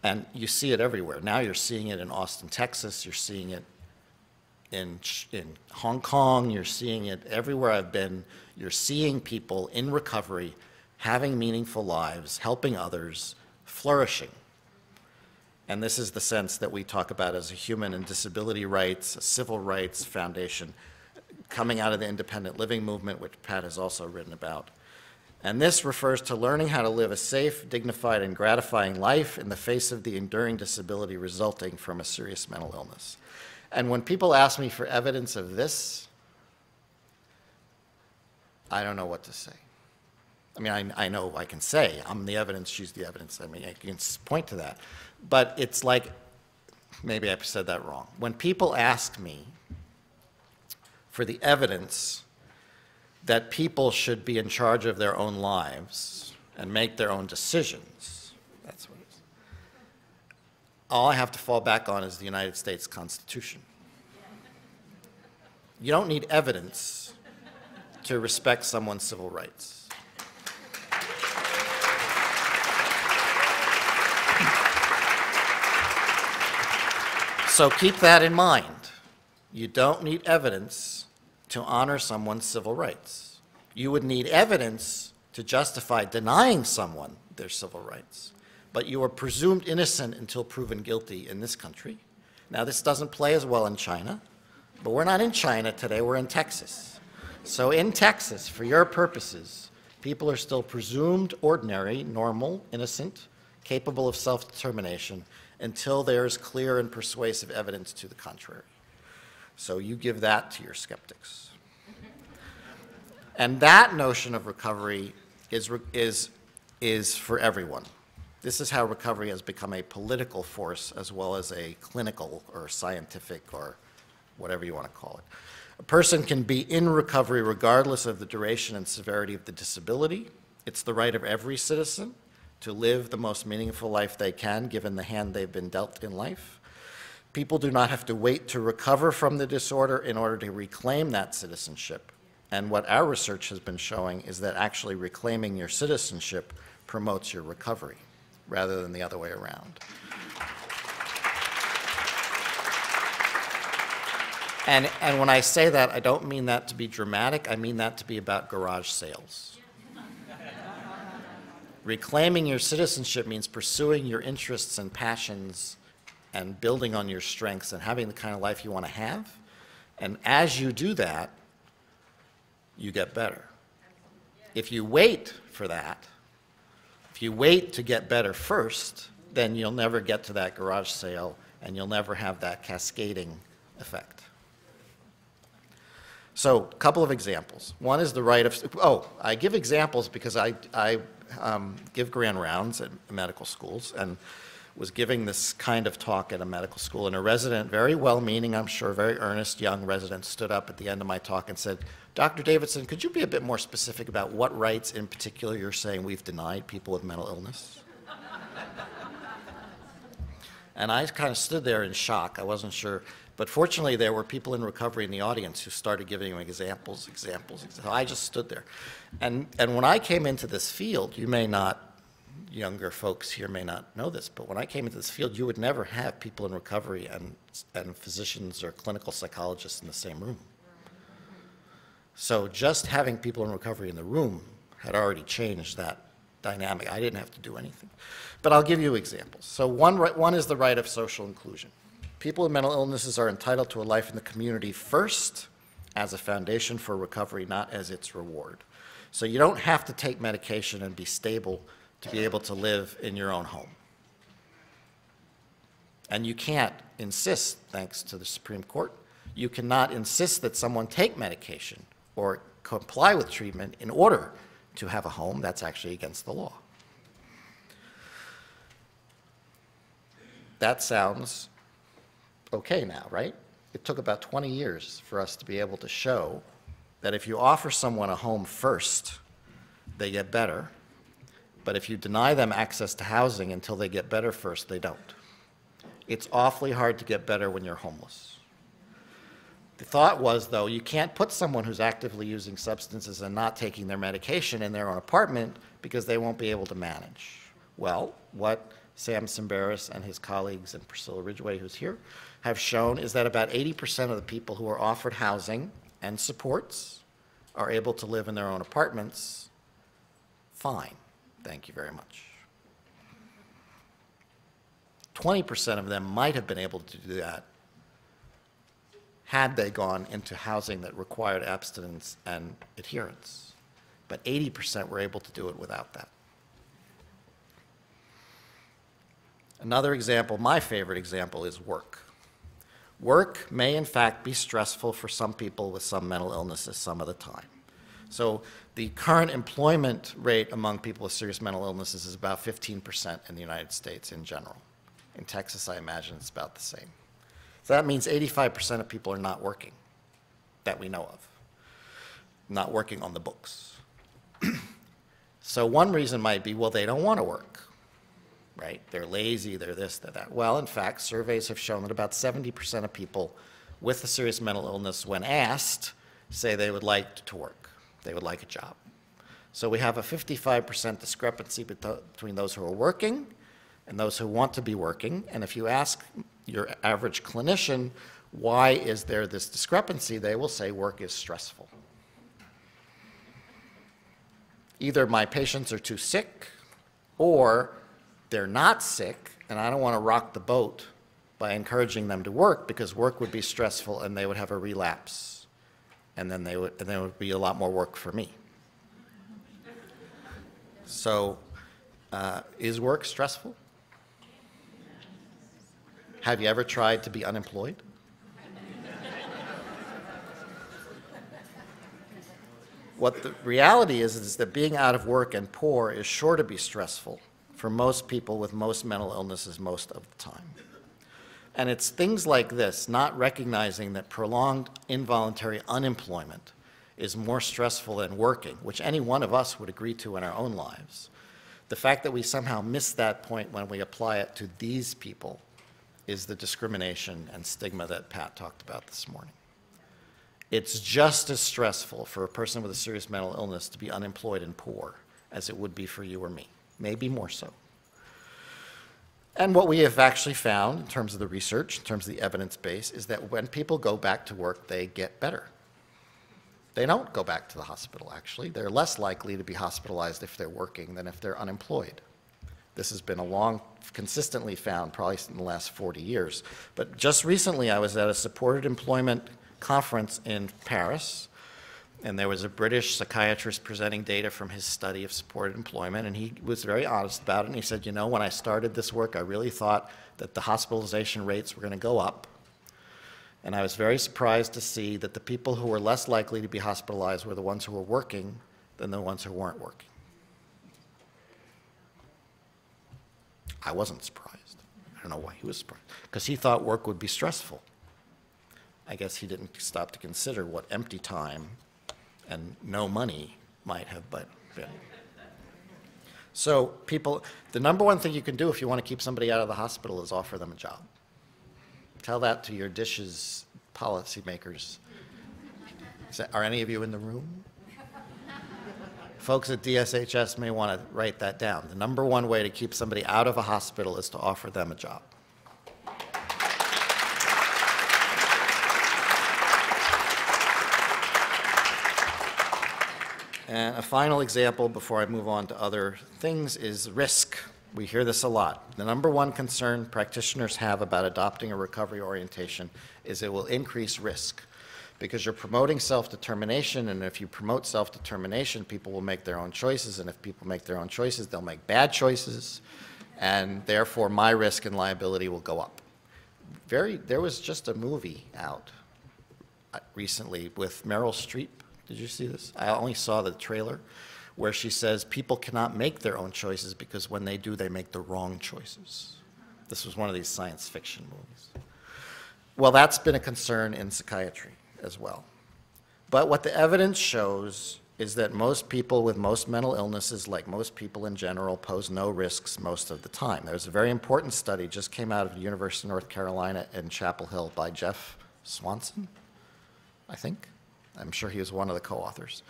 and you see it everywhere. Now you're seeing it in Austin, Texas. You're seeing it in Hong Kong. You're seeing it everywhere I've been. You're seeing people in recovery, having meaningful lives, helping others, flourishing. And this is the sense that we talk about as a human and disability rights, a civil rights foundation, coming out of the independent living movement, which Pat has also written about. And this refers to learning how to live a safe, dignified, and gratifying life in the face of the enduring disability resulting from a serious mental illness. And when people ask me for evidence of this, I don't know what to say. I mean, I know I can say, I'm the evidence, she's the evidence. I mean, I can point to that. But it's like, maybe I said that wrong. When people ask me for the evidence that people should be in charge of their own lives and make their own decisions, that's what it is. All I have to fall back on is the United States Constitution. You don't need evidence to respect someone's civil rights. So keep that in mind. You don't need evidence to honor someone's civil rights. You would need evidence to justify denying someone their civil rights. But you are presumed innocent until proven guilty in this country. Now, this doesn't play as well in China, but we're not in China today, we're in Texas. So in Texas, for your purposes, people are still presumed ordinary, normal, innocent, capable of self-determination until there is clear and persuasive evidence to the contrary. So you give that to your skeptics. And that notion of recovery is for everyone. This is how recovery has become a political force as well as a clinical or scientific or whatever you want to call it. A person can be in recovery regardless of the duration and severity of the disability. It's the right of every citizen to live the most meaningful life they can given the hand they've been dealt in life. People do not have to wait to recover from the disorder in order to reclaim that citizenship. And what our research has been showing is that actually reclaiming your citizenship promotes your recovery rather than the other way around. And when I say that, I don't mean that to be dramatic. I mean that to be about garage sales. Reclaiming your citizenship means pursuing your interests and passions and building on your strengths and having the kind of life you want to have. And as you do that, you get better. If you wait for that, if you wait to get better first, then you'll never get to that garage sale and you'll never have that cascading effect. So, a couple of examples. One is the right of, I give examples because I give grand rounds at medical schools and was giving this kind of talk at a medical school, and a resident, very well-meaning, I'm sure, very earnest young resident, stood up at the end of my talk and said, Dr. Davidson, could you be a bit more specific about what rights in particular you're saying we've denied people with mental illness? And I kind of stood there in shock. I wasn't sure. But fortunately, there were people in recovery in the audience who started giving me examples. So I just stood there. And when I came into this field, you may not, younger folks here may not know this, but when I came into this field, you would never have people in recovery and physicians or clinical psychologists in the same room. So just having people in recovery in the room had already changed that dynamic. I didn't have to do anything. But I'll give you examples. So one is the right of social inclusion. People with mental illnesses are entitled to a life in the community first as a foundation for recovery, not as its reward. So you don't have to take medication and be stable to be able to live in your own home. And you can't insist, thanks to the Supreme Court, you cannot insist that someone take medication or comply with treatment in order to have a home. That's actually against the law. That sounds okay now, right? It took about 20 years for us to be able to show that if you offer someone a home first, they get better. But if you deny them access to housing until they get better first, they don't. It's awfully hard to get better when you're homeless. The thought was, though, you can't put someone who's actively using substances and not taking their medication in their own apartment because they won't be able to manage. Well, what Sam Simbaris and his colleagues and Priscilla Ridgway, who's here, have shown is that about 80% of the people who are offered housing and supports are able to live in their own apartments fine. Thank you very much. 20% of them might have been able to do that had they gone into housing that required abstinence and adherence. But 80% were able to do it without that. Another example, my favorite example, is work. Work may in fact be stressful for some people with some mental illnesses some of the time. So the current employment rate among people with serious mental illnesses is about 15% in the United States in general. In Texas, I imagine it's about the same. So that means 85% of people are not working, that we know of, not working on the books. So one reason might be, well, they don't want to work, right? They're lazy, they're this, they're that. Well, in fact, surveys have shown that about 70% of people with a serious mental illness, when asked, say they would like to work. They would like a job. So we have a 55% discrepancy between those who are working and those who want to be working. And if you ask your average clinician, why is there this discrepancy, they will say work is stressful. Either my patients are too sick, or they're not sick, and I don't want to rock the boat by encouraging them to work because work would be stressful and they would have a relapse. And then there would be a lot more work for me. So, is work stressful? Have you ever tried to be unemployed? What the reality is that being out of work and poor is sure to be stressful for most people with most mental illnesses most of the time. And it's things like this, not recognizing that prolonged involuntary unemployment is more stressful than working, which any one of us would agree to in our own lives. The fact that we somehow miss that point when we apply it to these people is the discrimination and stigma that Pat talked about this morning. It's just as stressful for a person with a serious mental illness to be unemployed and poor as it would be for you or me, maybe more so. And what we have actually found in terms of the research, in terms of the evidence base, is that when people go back to work, they get better. They don't go back to the hospital, actually. They're less likely to be hospitalized if they're working than if they're unemployed. This has been consistently found probably in the last 40 years. But just recently, I was at a supported employment conference in Paris, and there was a British psychiatrist presenting data from his study of supported employment, and he was very honest about it, and he said, you know, when I started this work, I really thought that the hospitalization rates were going to go up, and I was very surprised to see that the people who were less likely to be hospitalized were the ones who were working than the ones who weren't working. I wasn't surprised. I don't know why he was surprised, because he thought work would be stressful. I guess he didn't stop to consider what empty time and no money might have been. So people, the number one thing you can do if you want to keep somebody out of the hospital is offer them a job. Tell that to your dishes policymakers. Are any of you in the room? Folks at DSHS may want to write that down. The number one way to keep somebody out of a hospital is to offer them a job. And a final example before I move on to other things is risk. We hear this a lot. The number one concern practitioners have about adopting a recovery orientation is it will increase risk, because you're promoting self-determination, and if you promote self-determination, people will make their own choices, and if people make their own choices, they'll make bad choices, and therefore my risk and liability will go up. There was just a movie out recently with Meryl Streep. Did you see this? I only saw the trailer, where she says people cannot make their own choices because when they do, they make the wrong choices. This was one of these science fiction movies. Well, that's been a concern in psychiatry as well. But what the evidence shows is that most people with most mental illnesses, like most people in general, pose no risks most of the time. There's a very important study just came out of the University of North Carolina in Chapel Hill by Jeff Swanson, I think. I'm sure he was one of the co-authors,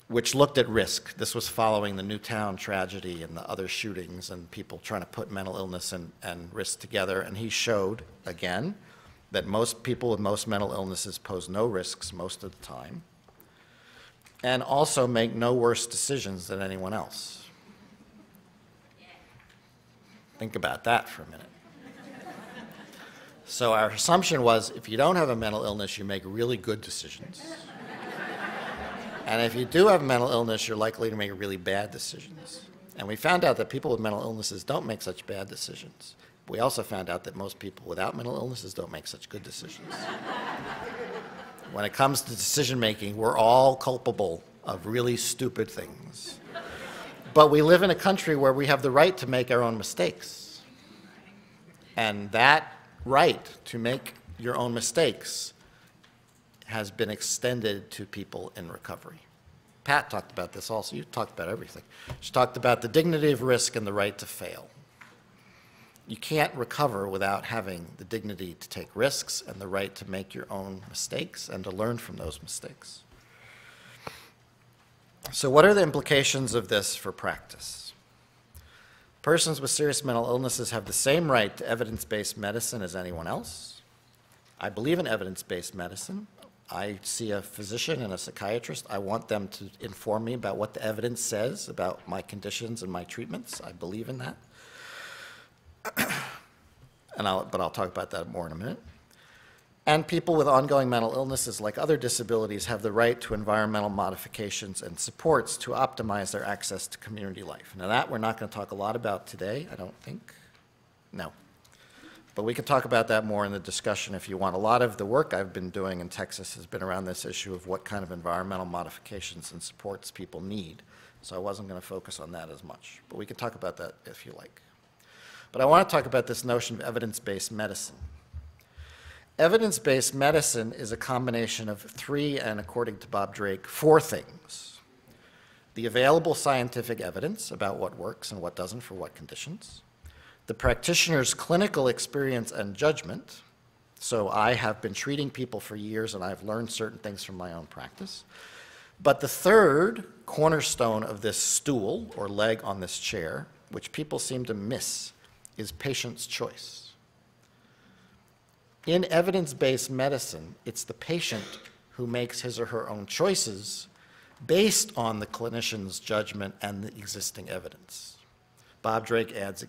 which looked at risk. This was following the Newtown tragedy and the other shootings and people trying to put mental illness and risk together. And he showed, again, that most people with most mental illnesses pose no risks most of the time and also make no worse decisions than anyone else. Think about that for a minute. So our assumption was if you don't have a mental illness, you make really good decisions. And if you do have a mental illness, you're likely to make really bad decisions. And we found out that people with mental illnesses don't make such bad decisions. We also found out that most people without mental illnesses don't make such good decisions. When it comes to decision making, we're all culpable of really stupid things. But we live in a country where we have the right to make our own mistakes. And that right to make your own mistakes has been extended to people in recovery. Pat talked about this also. You talked about everything. She talked about the dignity of risk and the right to fail. You can't recover without having the dignity to take risks and the right to make your own mistakes and to learn from those mistakes. So what are the implications of this for practice? Persons with serious mental illnesses have the same right to evidence-based medicine as anyone else. I believe in evidence-based medicine. I see a physician and a psychiatrist. I want them to inform me about what the evidence says about my conditions and my treatments. I believe in that. But I'll talk about that more in a minute. And people with ongoing mental illnesses, like other disabilities, have the right to environmental modifications and supports to optimize their access to community life. Now that we're not going to talk a lot about today, I don't think. No. But we can talk about that more in the discussion if you want. A lot of the work I've been doing in Texas has been around this issue of what kind of environmental modifications and supports people need. So I wasn't going to focus on that as much. But we can talk about that if you like. But I want to talk about this notion of evidence-based medicine. Evidence-based medicine is a combination of three, and according to Bob Drake, four things. The available scientific evidence about what works and what doesn't for what conditions. the practitioner's clinical experience and judgment. So I have been treating people for years and I've learned certain things from my own practice. But the third cornerstone of this stool or leg on this chair, which people seem to miss, is patient's choice. In evidence-based medicine, it's the patient who makes his or her own choices based on the clinician's judgment and the existing evidence. Bob Drake adds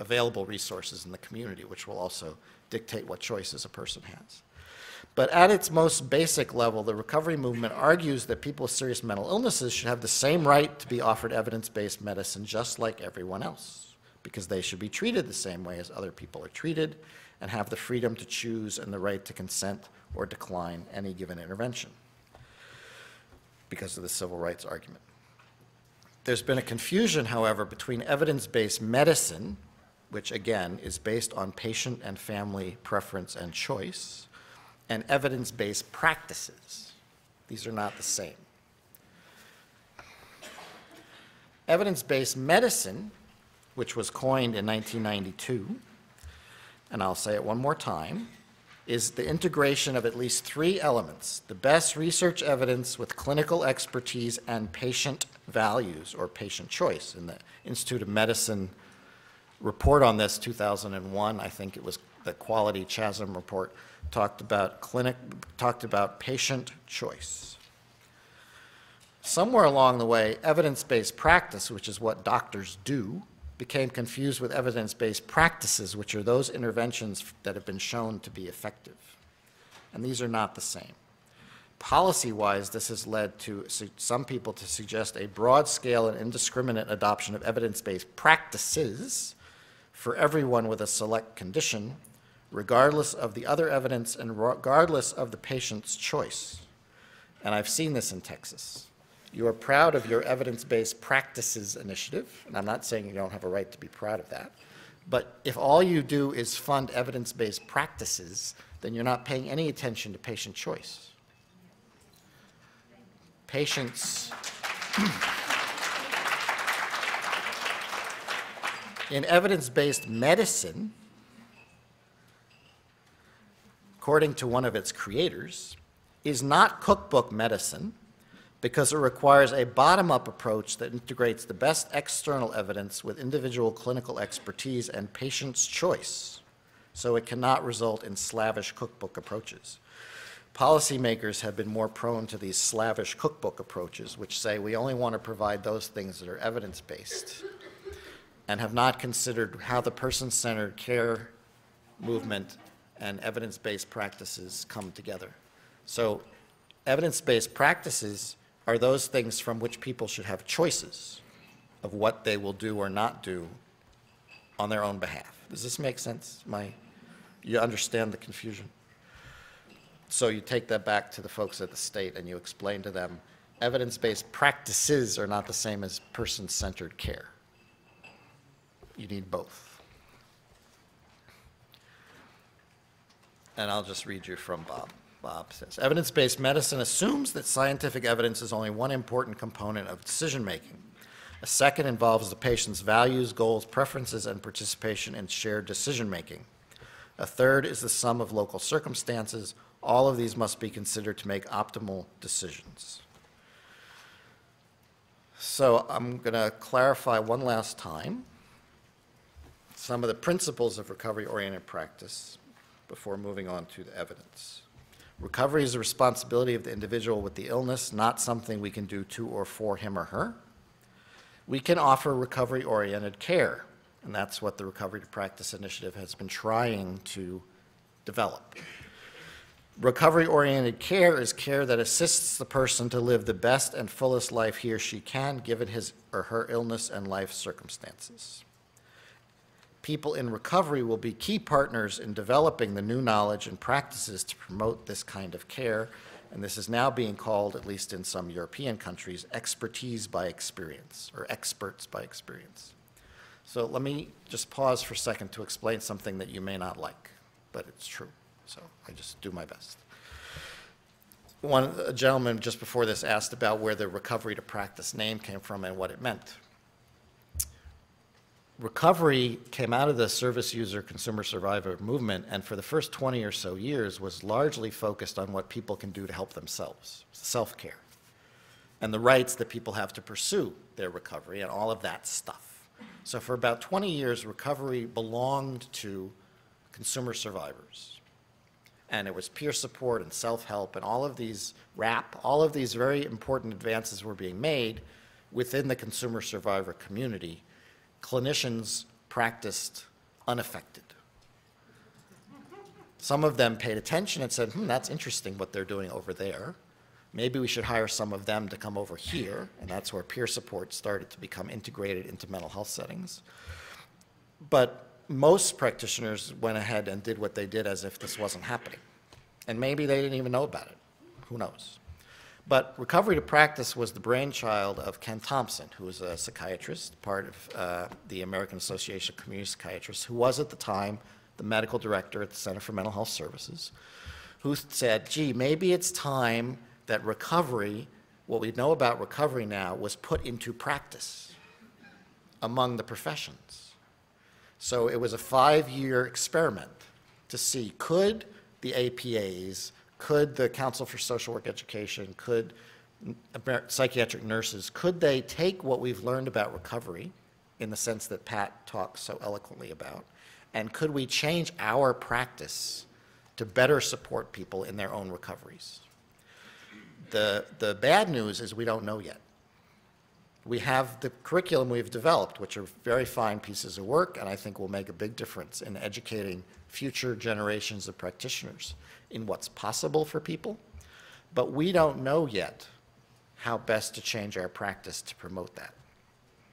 available resources in the community, which will also dictate what choices a person has. But at its most basic level, the recovery movement argues that people with serious mental illnesses should have the same right to be offered evidence-based medicine just like everyone else, because they should be treated the same way as other people are treated and have the freedom to choose and the right to consent or decline any given intervention because of the civil rights argument. There's been a confusion, however, between evidence-based medicine, which again is based on patient and family preference and choice, and evidence-based practices. These are not the same. Evidence-based medicine, which was coined in 1992, and I'll say it one more time, is the integration of at least three elements: the best research evidence with clinical expertise and patient values or patient choice. In the Institute of Medicine report on this, 2001, I think it was the Quality Chasm report, talked about patient choice. Somewhere along the way, evidence-based practice, which is what doctors do, became confused with evidence-based practices, which are those interventions that have been shown to be effective. And these are not the same. Policy-wise, this has led to some people to suggest a broad-scale and indiscriminate adoption of evidence-based practices for everyone with a select condition, regardless of the other evidence and regardless of the patient's choice. And I've seen this in Texas. You are proud of your evidence-based practices initiative, and I'm not saying you don't have a right to be proud of that, but if all you do is fund evidence-based practices, then you're not paying any attention to patient choice. Patients in evidence-based medicine, according to one of its creators, is not cookbook medicine because it requires a bottom-up approach that integrates the best external evidence with individual clinical expertise and patient's choice, so it cannot result in slavish cookbook approaches. Policymakers have been more prone to these slavish cookbook approaches, which say we only want to provide those things that are evidence-based, and have not considered how the person-centered care movement and evidence-based practices come together. So evidence-based practices are those things from which people should have choices of what they will do or not do on their own behalf. Does this make sense? You understand the confusion? So you take that back to the folks at the state and you explain to them, evidence-based practices are not the same as person-centered care. You need both. And I'll just read you from Bob. Bob says, evidence-based medicine assumes that scientific evidence is only one important component of decision-making. A second involves the patient's values, goals, preferences, and participation in shared decision-making. A third is the sum of local circumstances. All of these must be considered to make optimal decisions. So I'm going to clarify one last time some of the principles of recovery-oriented practice before moving on to the evidence. Recovery is the responsibility of the individual with the illness, not something we can do to or for him or her. We can offer recovery-oriented care, and that's what the Recovery to Practice Initiative has been trying to develop. Recovery-oriented care is care that assists the person to live the best and fullest life he or she can, given his or her illness and life circumstances. People in recovery will be key partners in developing the new knowledge and practices to promote this kind of care, and this is now being called, at least in some European countries, expertise by experience, or experts by experience. So let me just pause for a second to explain something that you may not like, but it's true, so I just do my best. A gentleman just before this asked about where the Recovery to Practice name came from and what it meant. recovery came out of the service user consumer survivor movement, and for the first 20 or so years was largely focused on what people can do to help themselves, self-care, and the rights that people have to pursue their recovery and all of that stuff. So for about 20 years, recovery belonged to consumer survivors. And it was peer support and self-help and all of these all of these very important advances were being made within the consumer survivor community. Clinicians practiced unaffected. Some of them paid attention and said, that's interesting what they're doing over there. Maybe we should hire some of them to come over here, and that's where peer support started to become integrated into mental health settings. But most practitioners went ahead and did what they did as if this wasn't happening. And maybe they didn't even know about it. Who knows? But Recovery to Practice was the brainchild of Ken Thompson, who was a psychiatrist, part of the American Association of Community Psychiatrists, who was at the time the medical director at the Center for Mental Health Services, who said, gee, maybe it's time that recovery, what we know about recovery now, was put into practice among the professions. So it was a 5-year experiment to see, could the APAs, could the Council for Social Work Education, could psychiatric nurses, could they take what we've learned about recovery in the sense that Pat talks so eloquently about, and could we change our practice to better support people in their own recoveries? The bad news is we don't know yet. We have the curriculum we've developed, which are very fine pieces of work, and I think will make a big difference in educating future generations of practitioners in what's possible for people, but we don't know yet how best to change our practice to promote that.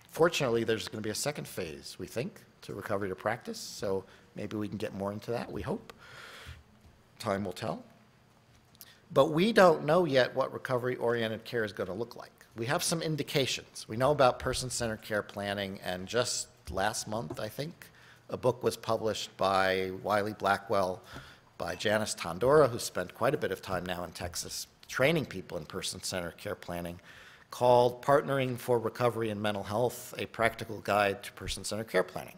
Fortunately, there's going to be a second phase, we think, to Recovery to Practice, so maybe we can get more into that, we hope. Time will tell. But we don't know yet what recovery-oriented care is going to look like. We have some indications. We know about person-centered care planning, and just last month, I think, a book was published by Wiley Blackwell, by Janice Tondora, who spent quite a bit of time now in Texas training people in person-centered care planning, called Partnering for Recovery in Mental Health, A Practical Guide to Person-Centered Care Planning.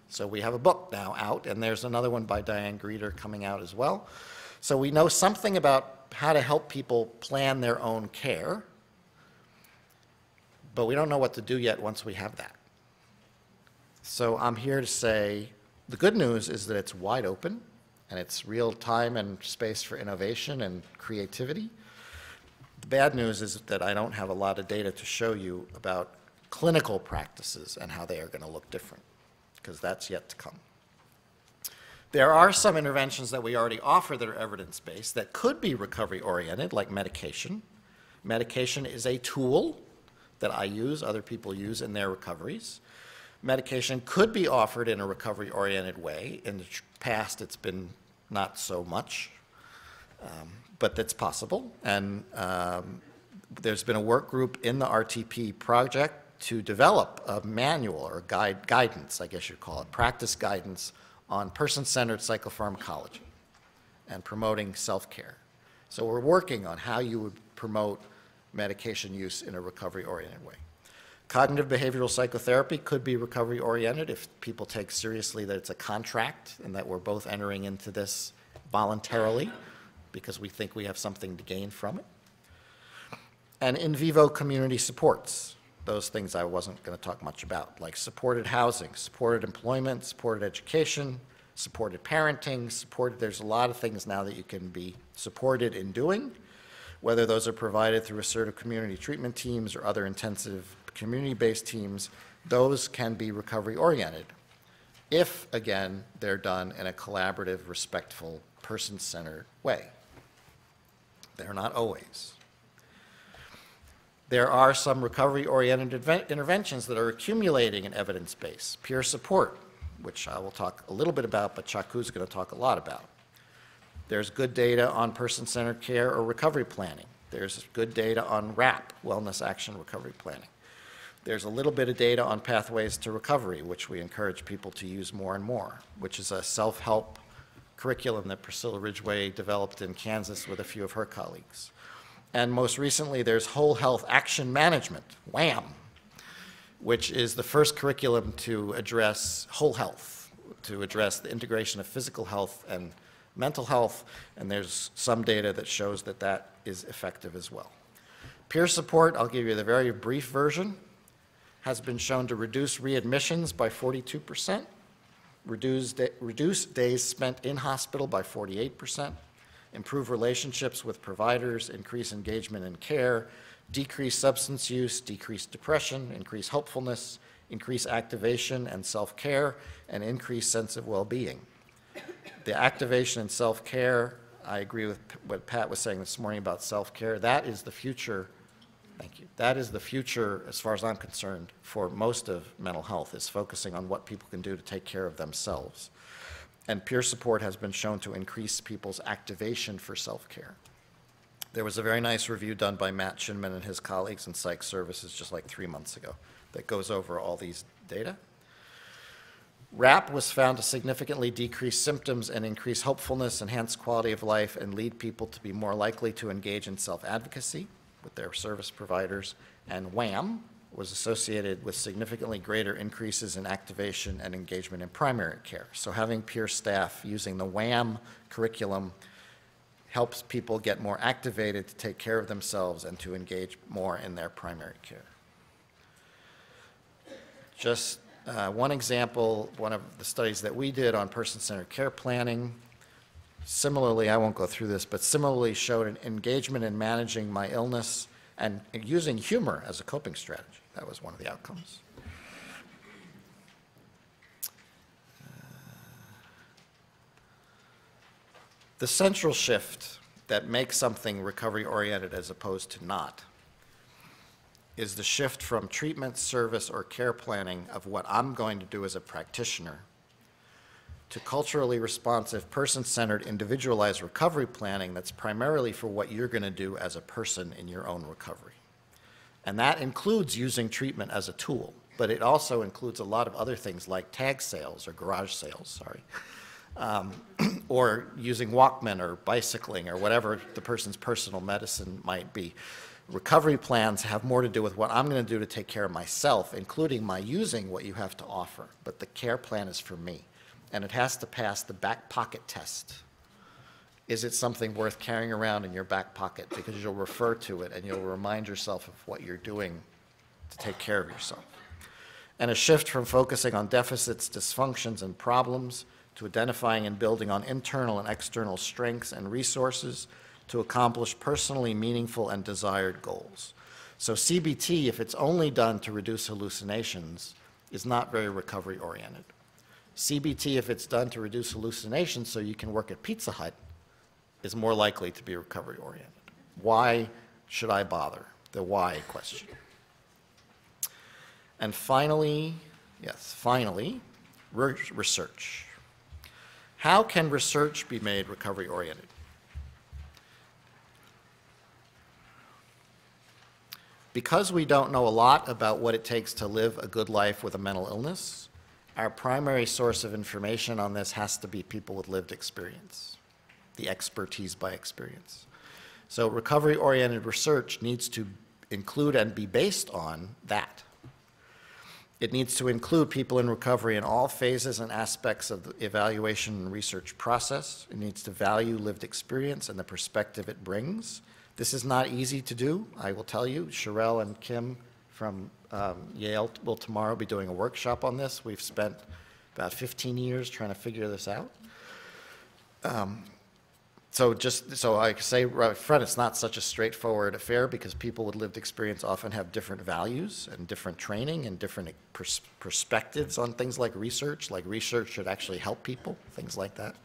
So we have a book now out, and there's another one by Diane Greeter coming out as well. So we know something about how to help people plan their own care, but we don't know what to do yet once we have that. So I'm here to say the good news is that it's wide open, and it's real time and space for innovation and creativity. The bad news is that I don't have a lot of data to show you about clinical practices and how they are going to look different, because that's yet to come. There are some interventions that we already offer that are evidence-based that could be recovery-oriented, like medication. Medication is a tool that I use, other people use in their recoveries. Medication could be offered in a recovery-oriented way. In the past, it's been not so much, but that's possible. And there's been a work group in the RTP project to develop a manual or guidance, I guess you'd call it, practice guidance on person-centered psychopharmacology and promoting self-care. So we're working on how you would promote medication use in a recovery-oriented way. Cognitive behavioral psychotherapy could be recovery-oriented if people take seriously that it's a contract and that we're both entering into this voluntarily because we think we have something to gain from it. And in vivo community supports, those things I wasn't going to talk much about, like supported housing, supported employment, supported education, supported parenting, there's a lot of things now that you can be supported in doing, whether those are provided through assertive community treatment teams or other intensive community-based teams, those can be recovery-oriented if, again, they're done in a collaborative, respectful, person-centered way. They're not always. There are some recovery-oriented interventions that are accumulating in evidence base. Peer support, which I will talk a little bit about, but Chaku's going to talk a lot about. There's good data on person-centered care or recovery planning. There's good data on WRAP, Wellness Action Recovery Planning. There's a little bit of data on pathways to recovery, which we encourage people to use more and more, which is a self-help curriculum that Priscilla Ridgway developed in Kansas with a few of her colleagues. And most recently, there's Whole Health Action Management, WHAM, which is the first curriculum to address whole health, to address the integration of physical health and mental health, and there's some data that shows that that is effective as well. Peer support, I'll give you the very brief version, has been shown to reduce readmissions by 42%, reduce days spent in hospital by 48%, improve relationships with providers, increase engagement in care, decrease substance use, decrease depression, increase hopefulness, increase activation and self-care, and increase sense of well-being. The activation and self-care, I agree with what Pat was saying this morning about self-care. That is the future. Thank you. That is the future, as far as I'm concerned, for most of mental health, is focusing on what people can do to take care of themselves. And peer support has been shown to increase people's activation for self-care. There was a very nice review done by Matt Shinman and his colleagues in Psych Services just like 3 months ago that goes over all these data. RAP was found to significantly decrease symptoms and increase hopefulness, enhance quality of life, and lead people to be more likely to engage in self-advocacy with their service providers. And WHAM was associated with significantly greater increases in activation and engagement in primary care. So having peer staff using the WHAM curriculum helps people get more activated to take care of themselves and to engage more in their primary care. Just one example, one of the studies that we did on person-centered care planning, similarly, I won't go through this, but similarly showed an engagement in managing my illness and using humor as a coping strategy. That was one of the outcomes. The central shift that makes something recovery-oriented as opposed to not is the shift from treatment, service, or care planning of what I'm going to do as a practitioner to culturally responsive, person-centered, individualized recovery planning that's primarily for what you're going to do as a person in your own recovery. And that includes using treatment as a tool, but it also includes a lot of other things like tag sales or garage sales, or using Walkman or bicycling or whatever the person's personal medicine might be. Recovery plans have more to do with what I'm going to do to take care of myself, including my using what you have to offer, but the care plan is for me. And it has to pass the back pocket test. Is it something worth carrying around in your back pocket? Because you'll refer to it and you'll remind yourself of what you're doing to take care of yourself. And a shift from focusing on deficits, dysfunctions, and problems to identifying and building on internal and external strengths and resources to accomplish personally meaningful and desired goals. So CBT, if it's only done to reduce hallucinations, is not very recovery-oriented. CBT, if it's done to reduce hallucinations so you can work at Pizza Hut, is more likely to be recovery-oriented. Why should I bother? The why question. And finally, research. How can research be made recovery-oriented? Because we don't know a lot about what it takes to live a good life with a mental illness, our primary source of information on this has to be people with lived experience, the expertise by experience. So recovery-oriented research needs to include and be based on that. It needs to include people in recovery in all phases and aspects of the evaluation and research process. It needs to value lived experience and the perspective it brings. This is not easy to do, I will tell you. Sherelle and Kim from Yale will tomorrow be doing a workshop on this. We've spent about 15 years trying to figure this out. So I say right up front, it's not such a straightforward affair because people with lived experience often have different values and different training and different perspectives on things like research should actually help people, things like that.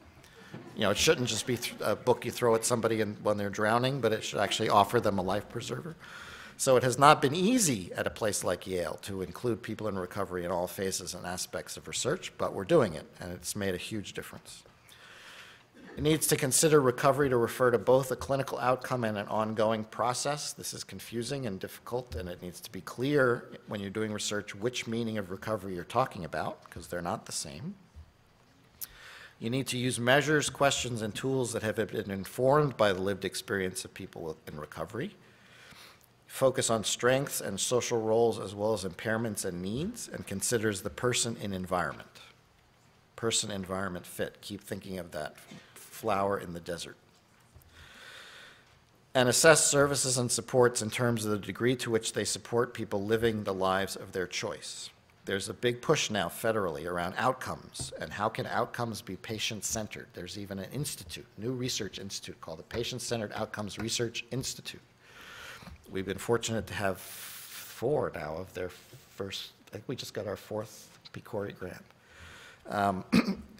You know, it shouldn't just be a book you throw at somebody when they're drowning, but it should actually offer them a life preserver. So it has not been easy at a place like Yale to include people in recovery in all phases and aspects of research, but we're doing it, and it's made a huge difference. It needs to consider recovery to refer to both a clinical outcome and an ongoing process. This is confusing and difficult, and it needs to be clear when you're doing research which meaning of recovery you're talking about, because they're not the same. You need to use measures, questions, and tools that have been informed by the lived experience of people in recovery. focus on strengths and social roles as well as impairments and needs, and considers the person in environment. Person-environment fit. Keep thinking of that flower in the desert. And assess services and supports in terms of the degree to which they support people living the lives of their choice. There's a big push now federally around outcomes, and how can outcomes be patient-centered? There's even an institute, new research institute called the Patient-Centered Outcomes Research Institute. We've been fortunate to have 4 now of their first, I think we just got our 4th PCORI grant.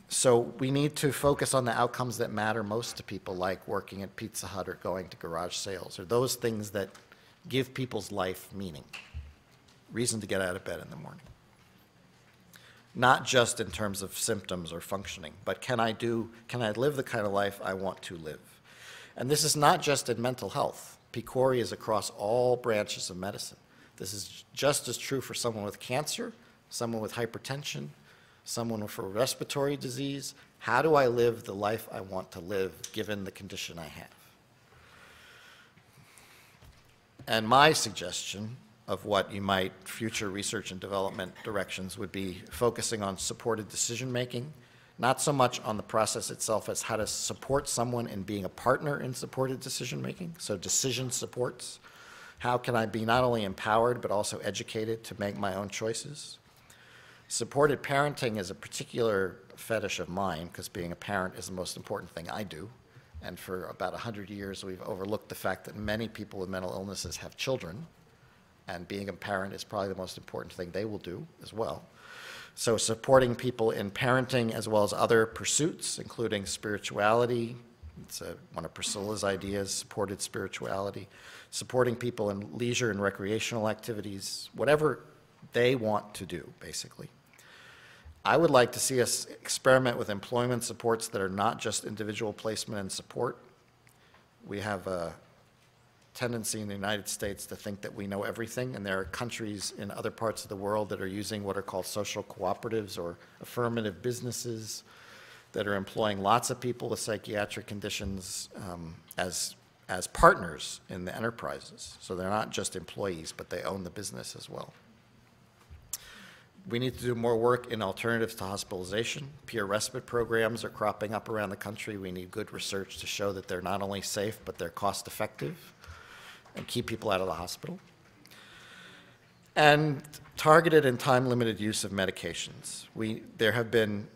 So we need to focus on the outcomes that matter most to people, like working at Pizza Hut or going to garage sales, or those things that give people's life meaning, reason to get out of bed in the morning. Not just in terms of symptoms or functioning, but can I live the kind of life I want to live? And this is not just in mental health. PCORI is across all branches of medicine. This is just as true for someone with cancer, someone with hypertension, someone with a respiratory disease. How do I live the life I want to live given the condition I have? And my suggestion of what you might, future research and development directions would be focusing on supported decision making, not so much on the process itself as how to support someone in being a partner in supported decision making, so decision supports. How can I be not only empowered but also educated to make my own choices? Supported parenting is a particular fetish of mine because being a parent is the most important thing I do. And for about 100 years, we've overlooked the fact that many people with mental illnesses have children, and being a parent is probably the most important thing they will do as well. So supporting people in parenting as well as other pursuits, including spirituality. It's one of Priscilla's ideas, supported spirituality. Supporting people in leisure and recreational activities, whatever they want to do, basically. I would like to see us experiment with employment supports that are not just individual placement and support. We have a tendency in the United States to think that we know everything, and there are countries in other parts of the world that are using what are called social cooperatives or affirmative businesses that are employing lots of people with psychiatric conditions as partners in the enterprises. So they're not just employees, but they own the business as well. We need to do more work in alternatives to hospitalization. Peer respite programs are cropping up around the country. We need good research to show that they're not only safe, but they're cost effective and keep people out of the hospital. And targeted and time-limited use of medications. There have been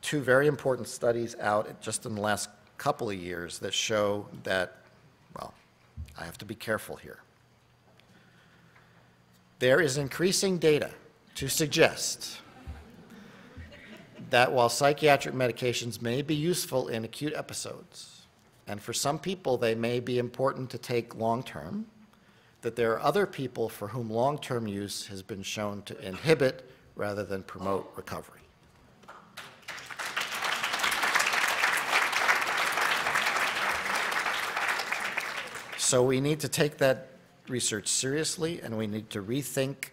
2 very important studies out just in the last couple of years that show that, well, I have to be careful here. There is increasing data to suggest that while psychiatric medications may be useful in acute episodes, and for some people they may be important to take long-term, that there are other people for whom long-term use has been shown to inhibit rather than promote recovery. So we need to take that research seriously, and we need to rethink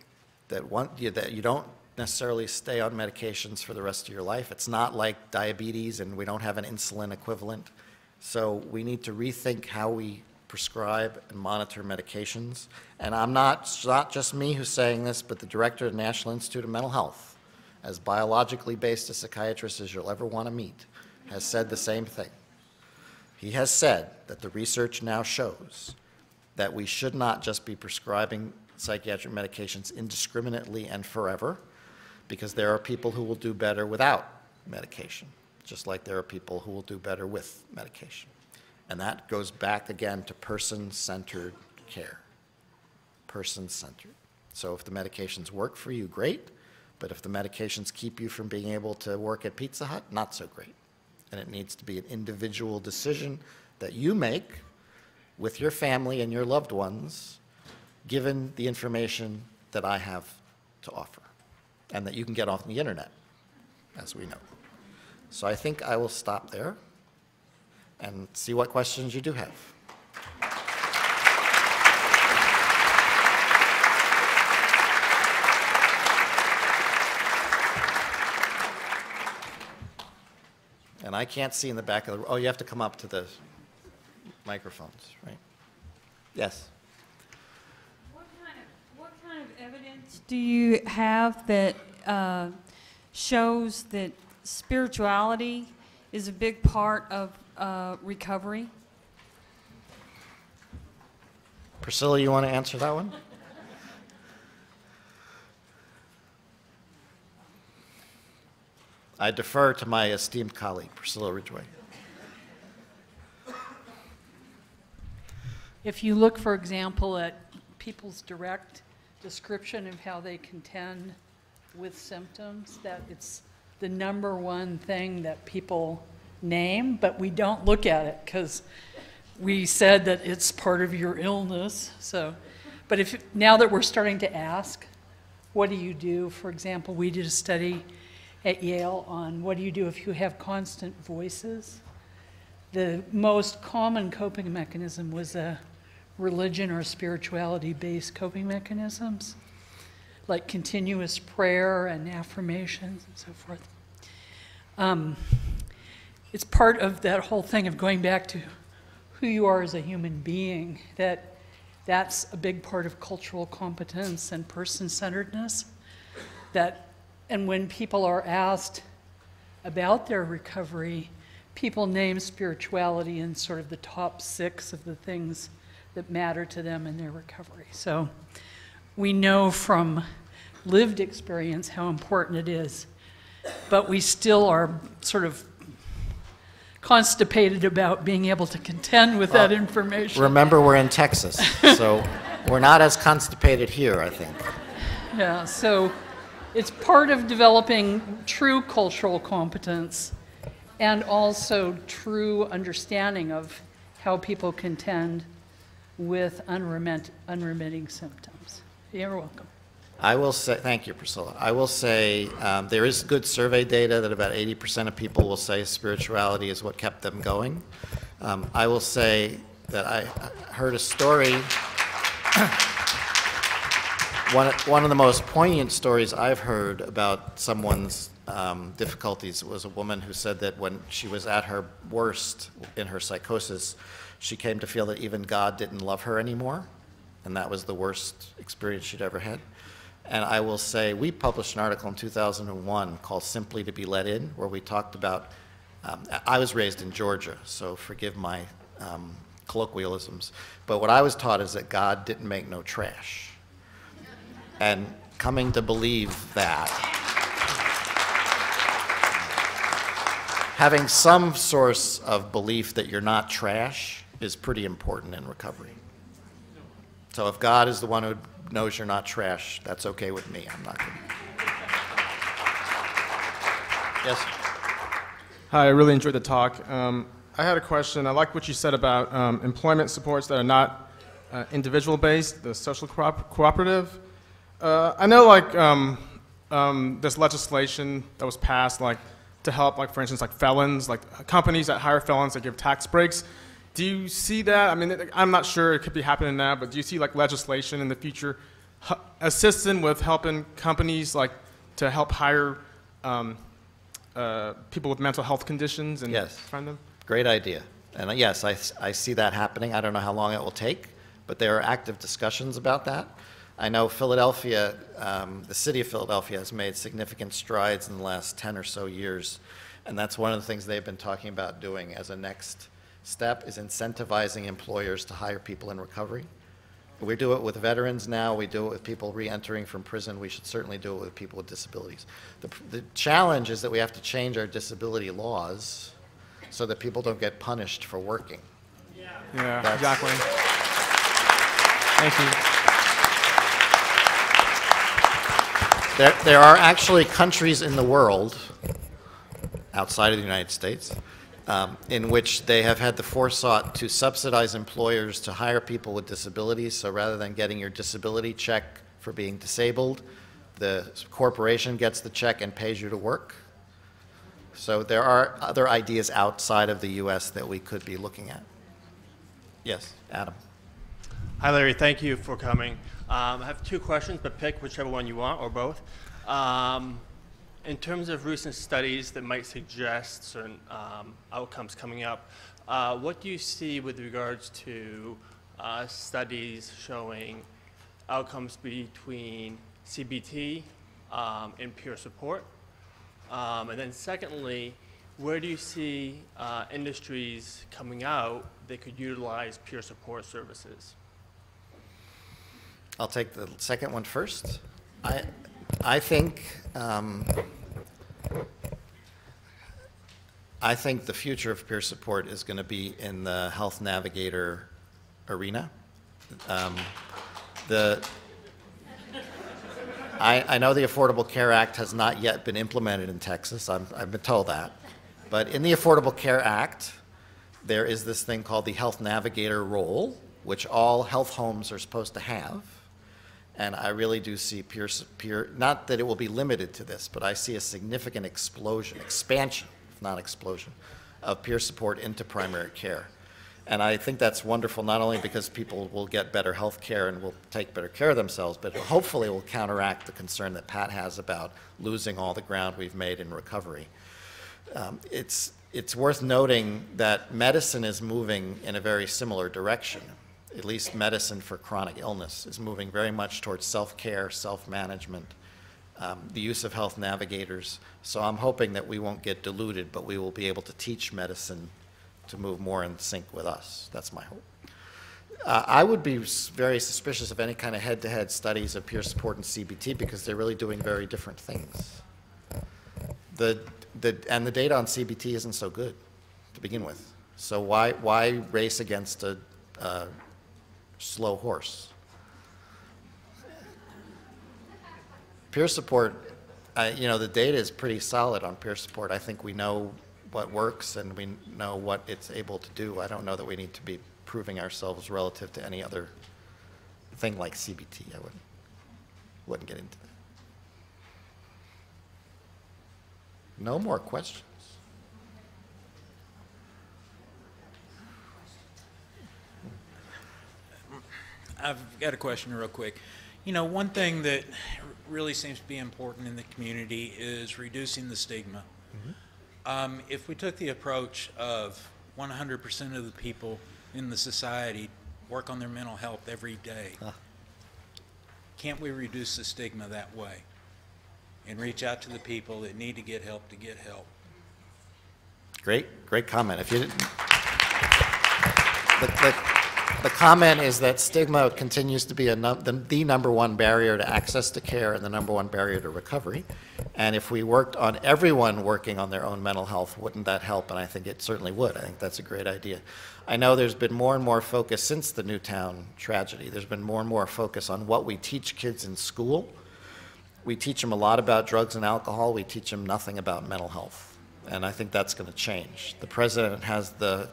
that you don't necessarily stay on medications for the rest of your life. It's not like diabetes and we don't have an insulin equivalent. So we need to rethink how we prescribe and monitor medications. And it's not just me who's saying this, but the director of the National Institute of Mental Health, as biologically based a psychiatrist as you'll ever want to meet, has said the same thing. He has said that the research now shows that we should not just be prescribing psychiatric medications indiscriminately and forever, because there are people who will do better without medication, just like there are people who will do better with medication. And that goes back again to person-centered care. Person-centered. So if the medications work for you, great, but if the medications keep you from being able to work at Pizza Hut, not so great. And it needs to be an individual decision that you make with your family and your loved ones, given the information that I have to offer and that you can get off the internet, as we know. So I think I will stop there and see what questions you do have. And I can't see in the back of the room. Oh, you have to come up to the microphones, right? Yes. do you have that shows that spirituality is a big part of recovery? Priscilla, you want to answer that one? I defer to my esteemed colleague, Priscilla Ridgway. If you look, for example, at people's direct description of how they contend with symptoms, that it's the #1 thing that people name, but we don't look at it because we said that it's part of your illness. So, but now that we're starting to ask, what do you do? For example, we did a study at Yale on what do you do if you have constant voices. The most common coping mechanism was a religion or spirituality-based coping mechanisms, like continuous prayer and affirmations and so forth. It's part of that whole thing of going back to who you are as a human being, that's a big part of cultural competence and person-centeredness. And when people are asked about their recovery, people name spirituality in sort of the top 6 of the things that matter to them in their recovery. So we know from lived experience how important it is, but we still are sort of constipated about being able to contend with that information. Remember, we're in Texas, so we're not as constipated here, I think. Yeah, so it's part of developing true cultural competence and also true understanding of how people contend with unremitting symptoms. You're welcome. I will say, thank you, Priscilla. I will say there is good survey data that about 80% of people will say spirituality is what kept them going. I will say that I heard a story, one of the most poignant stories I've heard about someone's difficulties was a woman who said that when she was at her worst in her psychosis, she came to feel that even God didn't love her anymore, and that was the worst experience she'd ever had. And I will say, we published an article in 2001 called Simply to Be Let In, where we talked about, I was raised in Georgia, so forgive my colloquialisms, but what I was taught is that God didn't make no trash. And coming to believe that, having some source of belief that you're not trash is pretty important in recovery. So if God is the one who knows you're not trash, that's okay with me. I'm not going to. Yes? Hi, I really enjoyed the talk. I had a question. I like what you said about employment supports that are not individual-based, the social cooperative. I know, like, there's legislation that was passed, like, to help, like, for instance, like felons, like companies that hire felons that give tax breaks. Do you see that? I mean, I'm not sure it could be happening now, but do you see, like, legislation in the future assisting with helping companies, like, to help hire people with mental health conditions and find them? Great idea. And yes, I see that happening. I don't know how long it will take, but there are active discussions about that. I know Philadelphia, the city of Philadelphia has made significant strides in the last 10 or so years, and that's one of the things they've been talking about doing as a next step is incentivizing employers to hire people in recovery. We do it with veterans now. We do it with people re-entering from prison. We should certainly do it with people with disabilities. The challenge is that we have to change our disability laws so that people don't get punished for working. Yeah, exactly. Thank you. There are actually countries in the world, outside of the United States, in which they have had the forethought to subsidize employers to hire people with disabilities. So rather than getting your disability check for being disabled, the corporation gets the check and pays you to work. So there are other ideas outside of the U.S. that we could be looking at. Yes, Adam. Hi, Larry. Thank you for coming. I have 2 questions, but pick whichever one you want, or both. In terms of recent studies that might suggest certain outcomes coming up, what do you see with regards to studies showing outcomes between CBT, and peer support? And then secondly, where do you see industries coming out that could utilize peer support services? I'll take the second one first. I think the future of peer support is going to be in the health navigator arena. I know the Affordable Care Act has not yet been implemented in Texas. I've been told that. But in the Affordable Care Act, there is this thing called the health navigator role, which all health homes are supposed to have. And I really do see peer, not that it will be limited to this, but I see a significant expansion, if not explosion, of peer support into primary care. And I think that's wonderful, not only because people will get better health care and will take better care of themselves, but hopefully will counteract the concern that Pat has about losing all the ground we've made in recovery. It's worth noting that medicine is moving in a very similar direction. At least medicine for chronic illness is moving very much towards self-care, self-management, the use of health navigators. So I'm hoping that we won't get diluted, but we will be able to teach medicine to move more in sync with us. That's my hope. I would be very suspicious of any kind of head-to-head studies of peer support and CBT because they're really doing very different things. And the data on CBT isn't so good to begin with. So why race against a slow horse? Peer support, the data is pretty solid on peer support. I think we know what works and we know what it's able to do. I don't know that we need to be proving ourselves relative to any other thing like CBT. I wouldn't get into that. No more questions. I've got a question real quick. One thing that really seems to be important in the community is reducing the stigma. Mm-hmm. If we took the approach of 100% of the people in the society work on their mental health every day, can't we reduce the stigma that way and reach out to the people that need to get help? Great comment. If you didn't, the comment is that stigma continues to be the number one barrier to access to care and the number one barrier to recovery. And if we worked on everyone working on their own mental health, wouldn't that help? And I think it certainly would. I think that's a great idea. I know there's been more and more focus since the Newtown tragedy. There's been more and more focus on what we teach kids in school. We teach them a lot about drugs and alcohol. We teach them nothing about mental health. And I think that's going to change. The president has the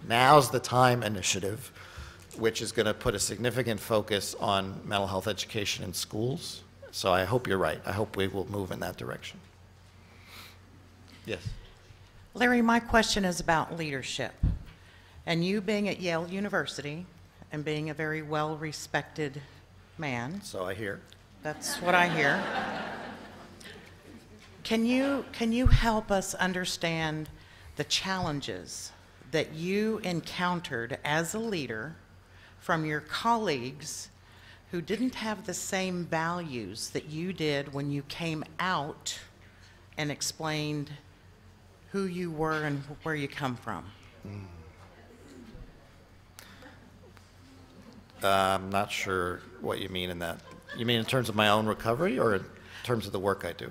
now's the time initiative, which is going to put a significant focus on mental health education in schools. So I hope you're right. I hope we will move in that direction. Yes. Larry, my question is about leadership. And you being at Yale University and being a very well-respected man. So I hear. That's what I hear. Can you help us understand the challenges that you encountered as a leader from your colleagues who didn't have the same values that you did when you came out and explained who you were and where you come from? I'm not sure what you mean in that. You mean in terms of my own recovery or in terms of the work I do?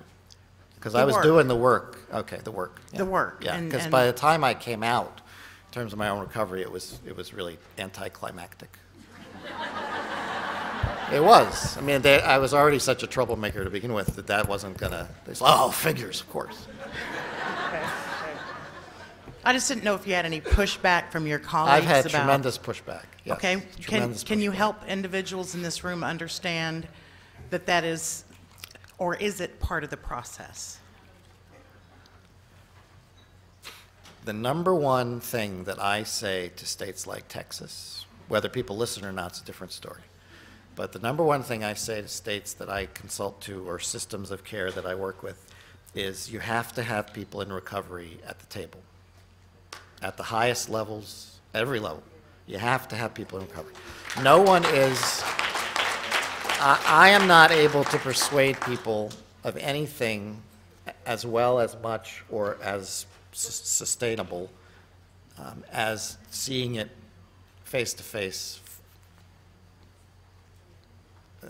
Because I was doing the work. Okay, the work. Yeah. The work. Yeah, because by the time I came out, in terms of my own recovery, it was really anticlimactic. It was. I mean, I was already such a troublemaker to begin with that wasn't gonna. They said, "Oh, figures, of course." Okay. I just didn't know if you had any pushback from your colleagues. I've had tremendous pushback. Yes, okay. Can you help individuals in this room understand that is, or is it part of the process? The number one thing that I say to states like Texas, whether people listen or not, is a different story. But the number one thing I say to states that I consult to or systems of care that I work with is you have to have people in recovery at the table. At the highest levels, every level, you have to have people in recovery. No one is I am not able to persuade people of anything as well, as much, or as sustainable as seeing it face to face,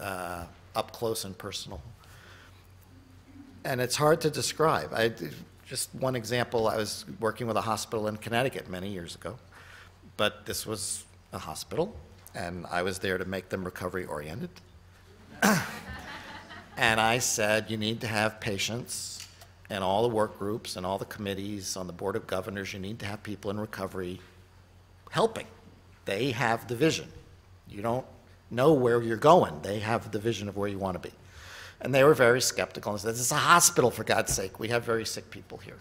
up close and personal. And it's hard to describe. Just one example, I was working with a hospital in Connecticut many years ago, but this was a hospital, and I was there to make them recovery oriented. And I said, you need to have patients in all the work groups and all the committees on the Board of Governors. You need to have people in recovery helping. They have the vision. You don't know where you're going. They have the vision of where you want to be. And they were very skeptical and said, this is a hospital, for God's sake. We have very sick people here.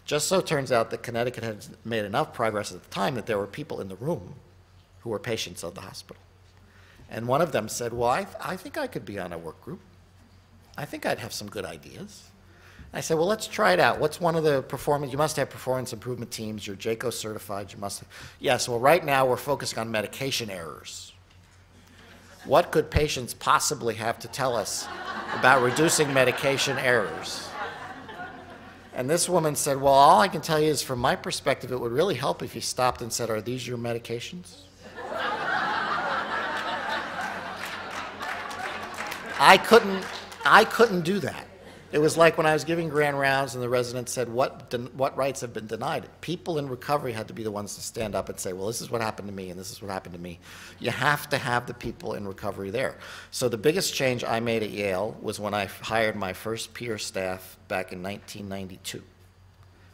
Just so it turns out that Connecticut had made enough progress at the time that there were people in the room who were patients of the hospital. And one of them said, well, I think I could be on a work group. I think I'd have some good ideas. I said, well, let's try it out. What's one of the performance? You must have performance improvement teams. You're JACO certified. You must have. Yes, well, right now we're focusing on medication errors. What could patients possibly have to tell us about reducing medication errors? And this woman said, well, all I can tell you is from my perspective, it would really help if you stopped and said, are these your medications? I couldn't do that. It was like when I was giving grand rounds and the residents said, what rights have been denied? People in recovery had to be the ones to stand up and say, well, this is what happened to me and this is what happened to me. You have to have the people in recovery there. So the biggest change I made at Yale was when I hired my first peer staff back in 1992.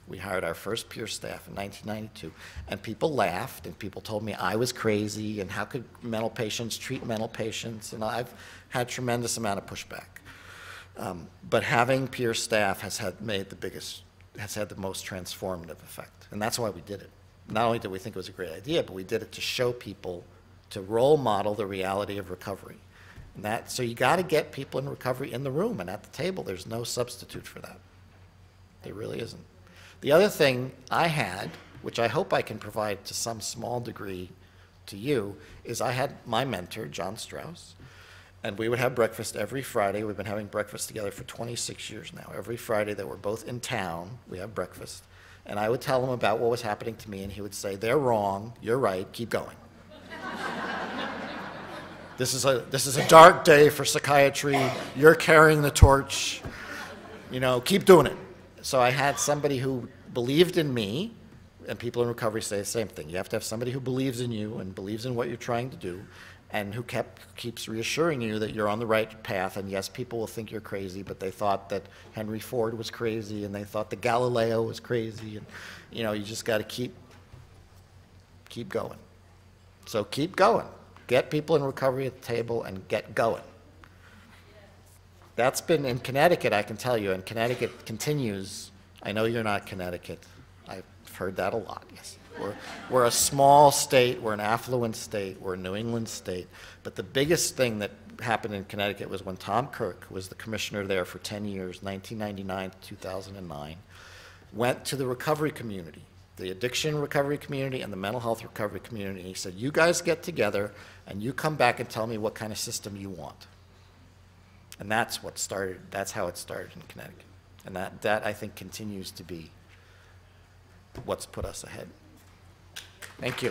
We hired our first peer staff in 1992, and people laughed, and people told me I was crazy, and how could mental patients treat mental patients, and I've had tremendous amount of pushback. But having peer staff has had the most transformative effect, and that's why we did it. Not only did we think it was a great idea, but we did it to show people, to role model the reality of recovery. And so you got to get people in recovery in the room and at the table. There's no substitute for that. There really isn't. The other thing I had, which I hope I can provide to some small degree to you, is I had my mentor, John Strauss, and we would have breakfast every Friday. We've been having breakfast together for 26 years now. Every Friday that we're both in town, we have breakfast. And I would tell him about what was happening to me, and he would say, they're wrong, you're right, keep going. This is a dark day for psychiatry, you're carrying the torch, you know, keep doing it. So I had somebody who believed in me, and people in recovery say the same thing. You have to have somebody who believes in you and believes in what you're trying to do, and who keeps reassuring you that you're on the right path. And yes, people will think you're crazy, but they thought that Henry Ford was crazy, and they thought that Galileo was crazy, and you know, you just got to keep going. So keep going. Get people in recovery at the table and get going. That's been in Connecticut, I can tell you, and Connecticut continues. I know you're not Connecticut. I've heard that a lot, yes. We're a small state, we're an affluent state, we're a New England state, but the biggest thing that happened in Connecticut was when Tom Kirk was the commissioner there for 10 years, 1999 to 2009, went to the recovery community, the addiction recovery community and the mental health recovery community, and he said, you guys get together and you come back and tell me what kind of system you want. And that's how it started in Connecticut. And that I think continues to be what's put us ahead. Thank you.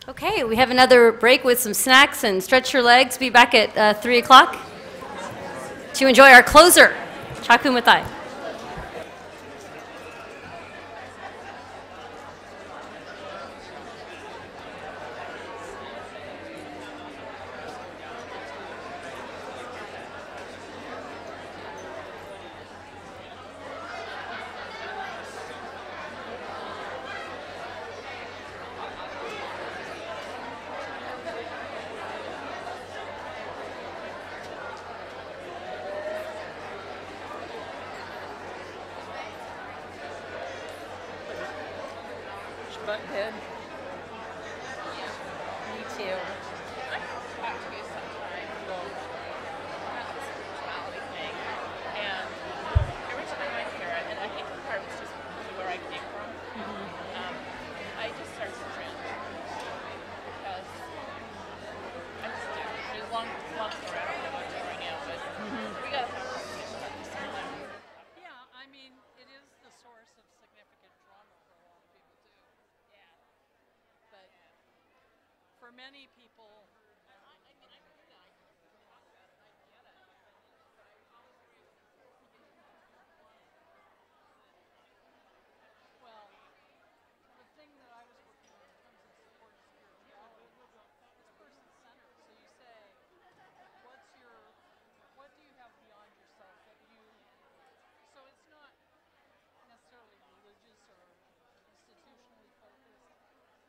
Okay, we have another break with some snacks and stretch your legs. Be back at 3 o'clock to enjoy our closer, Chaku Mat. Butthead. Me too. months or I don't know much right now, but we got to Yeah, I mean, it is the source of significant trauma for a lot of people too. Yeah. But for many people, well, the thing that I was working on in terms of support spirituality, it's person-centered. So you say, what do you have beyond yourself that you, so it's not necessarily religious or institutionally focused,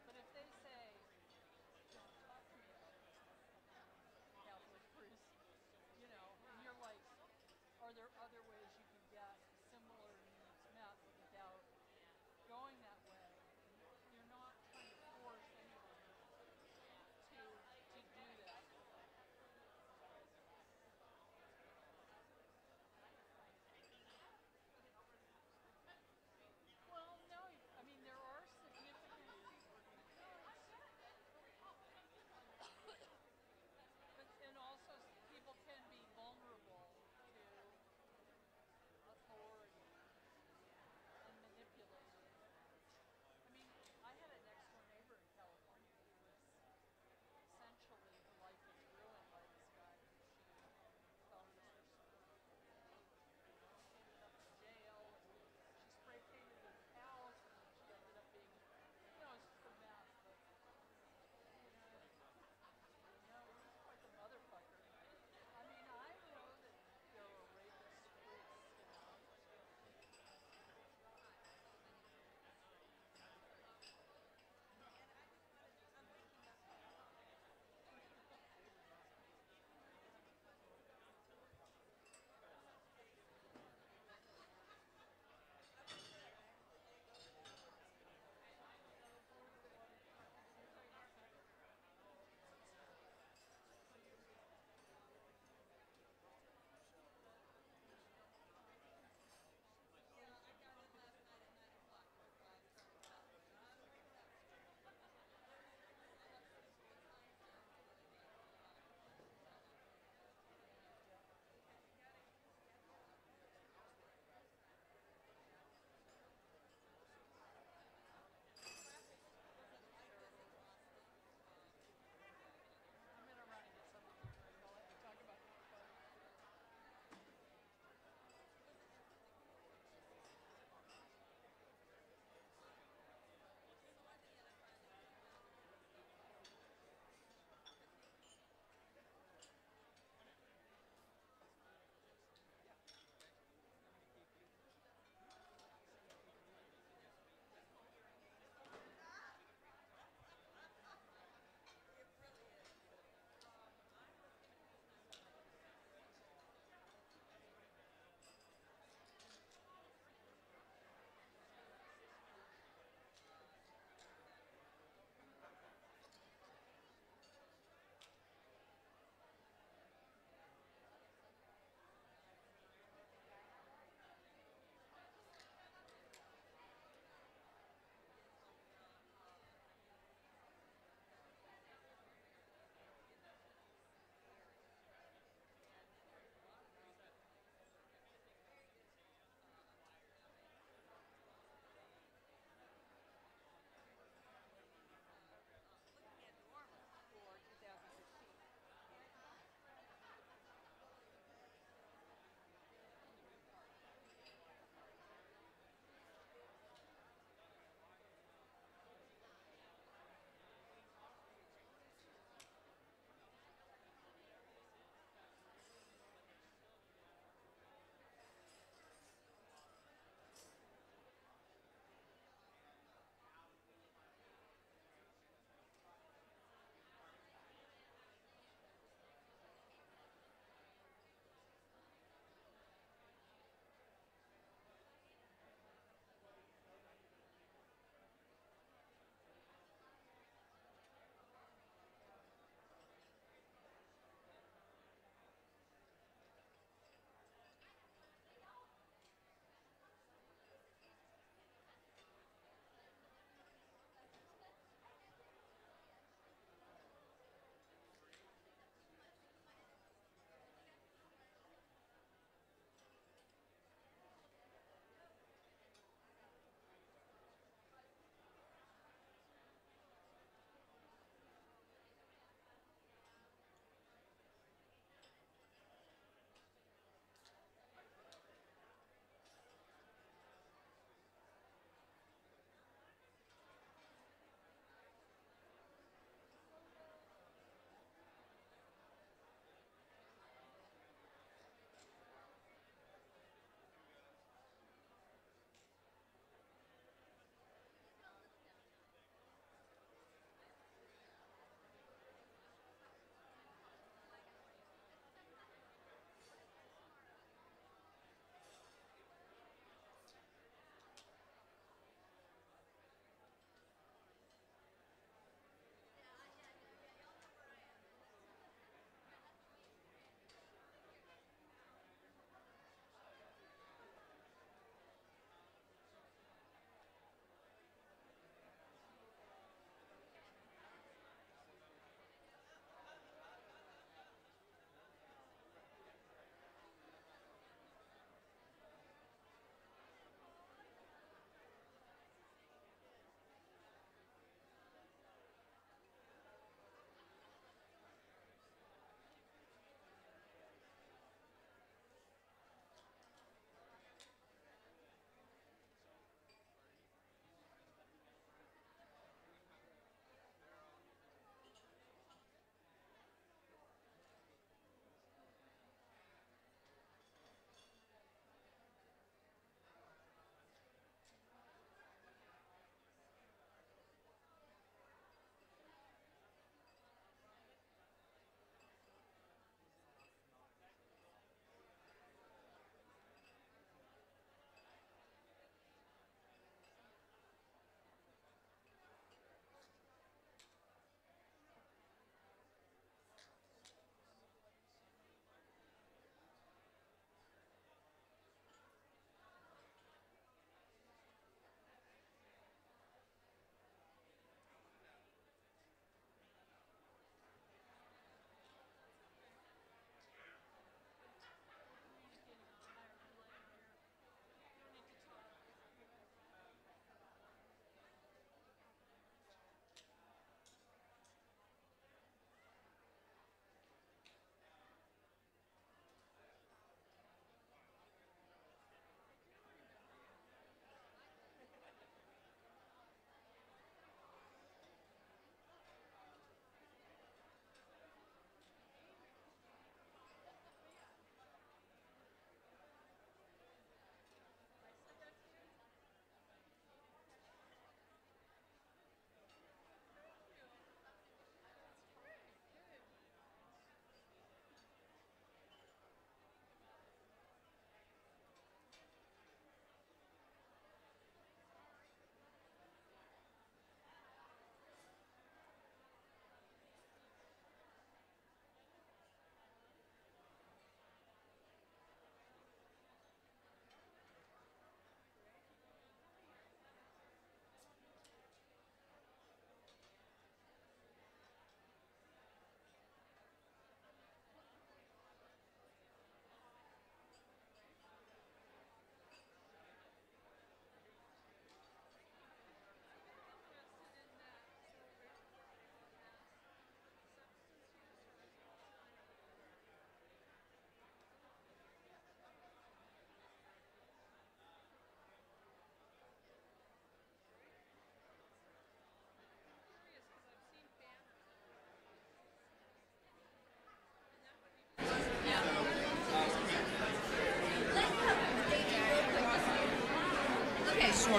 but if they say, don't talk to me about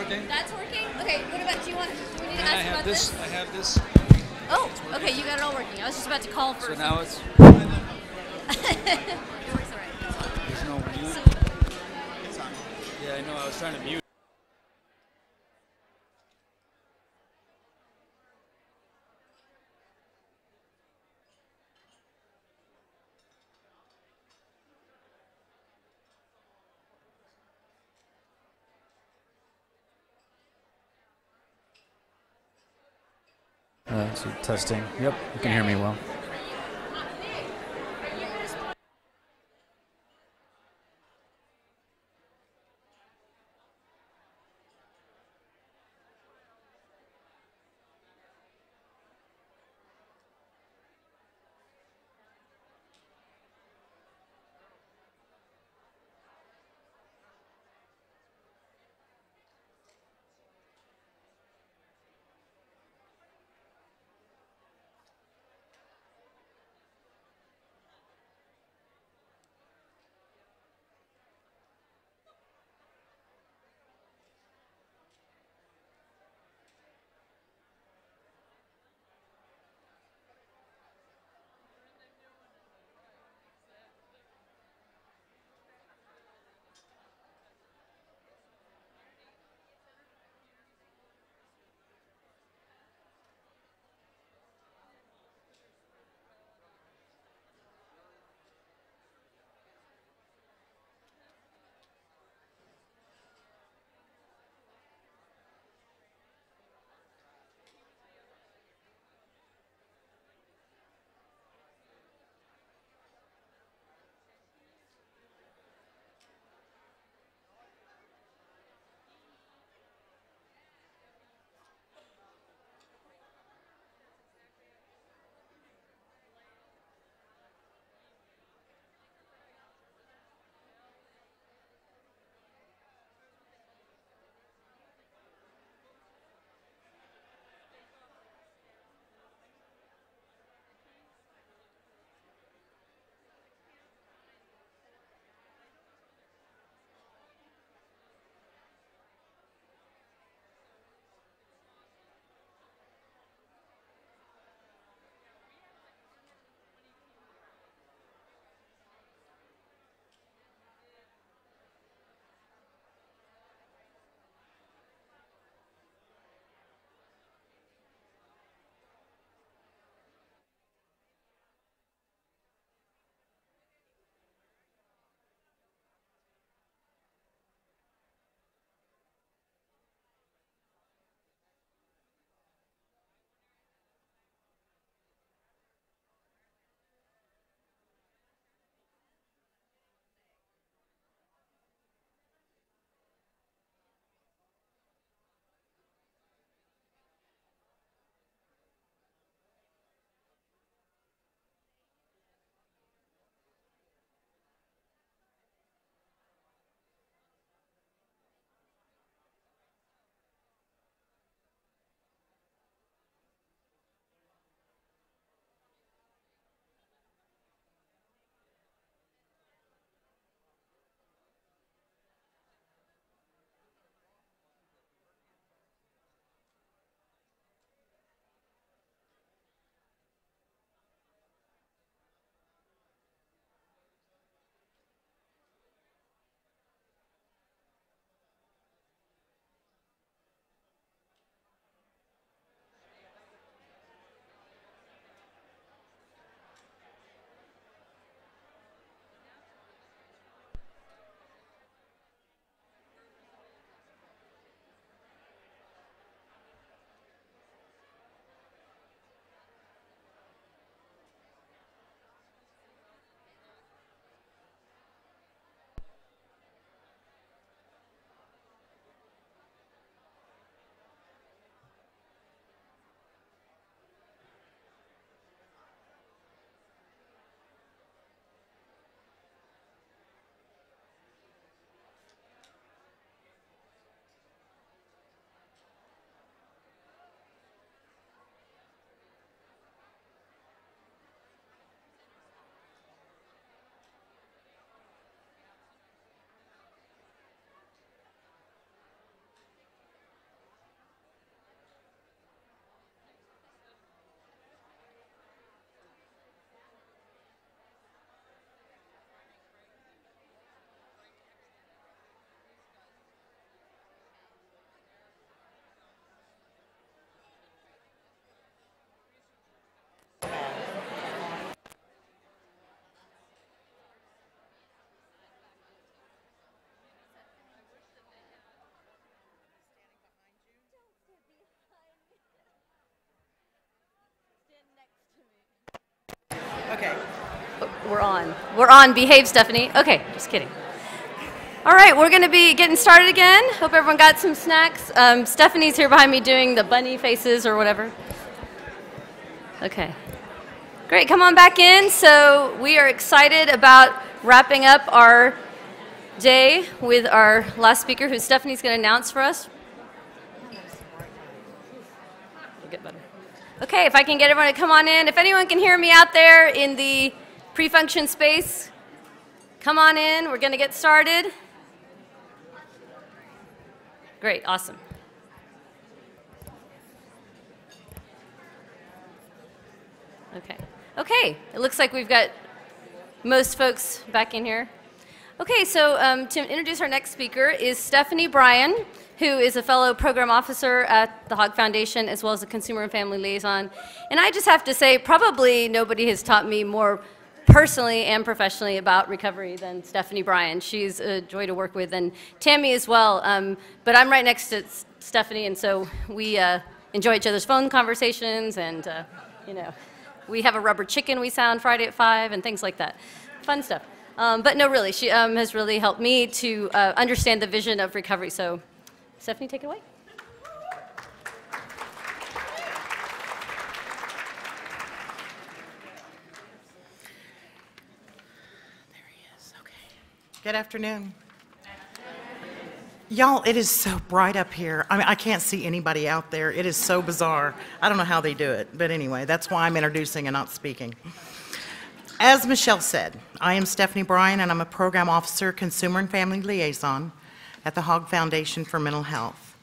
working? That's working? Okay, what about, do we need to And I ask have about this. this? I have this. Oh, okay, you got it all working. I was just about to call for So now it's. It works all right. There's no mute. Yeah, I know. I was trying to mute. So testing. Yep, you can hear me well. Okay. We're on. We're on. Behave, Stephanie. Okay, just kidding. All right, we're going to be getting started again. Hope everyone got some snacks. Stephanie's here behind me doing the bunny faces or whatever. Okay. Great, come on back in. So we are excited about wrapping up our day with our last speaker, who Stephanie's going to announce for us. We'll get better. Okay, if I can get everyone to come on in. If anyone can hear me out there in the pre-function space, come on in. We're going to get started. Great, awesome. Okay. Okay, it looks like we've got most folks back in here. Okay, so to introduce our next speaker is Stephanie Bryan, who is a fellow program officer at the Hogg Foundation, as well as a consumer and family liaison. And I just have to say, probably nobody has taught me more personally and professionally about recovery than Stephanie Bryan. She's a joy to work with, and Tammy as well. But I'm right next to Stephanie, and so we enjoy each other's phone conversations, and you know, we have a rubber chicken we sound Friday at 5 and things like that. Fun stuff. But no, really, she has really helped me to understand the vision of recovery. So, Stephanie, take it away. Good afternoon. Y'all, it is so bright up here. I mean, I can't see anybody out there. It is so bizarre. I don't know how they do it, but anyway, that's why I'm introducing and not speaking. As Michelle said, I am Stephanie Bryan, and I'm a program officer, consumer and family liaison at the Hogg Foundation for Mental Health.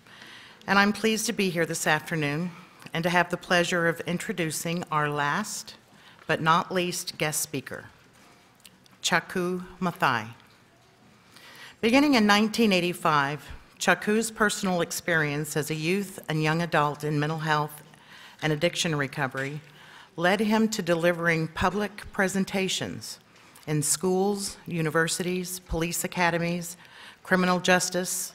And I'm pleased to be here this afternoon and to have the pleasure of introducing our last but not least guest speaker, Chaku Mat. Beginning in 1985, Chaku's personal experience as a youth and young adult in mental health and addiction recovery led him to delivering public presentations in schools, universities, police academies, criminal justice,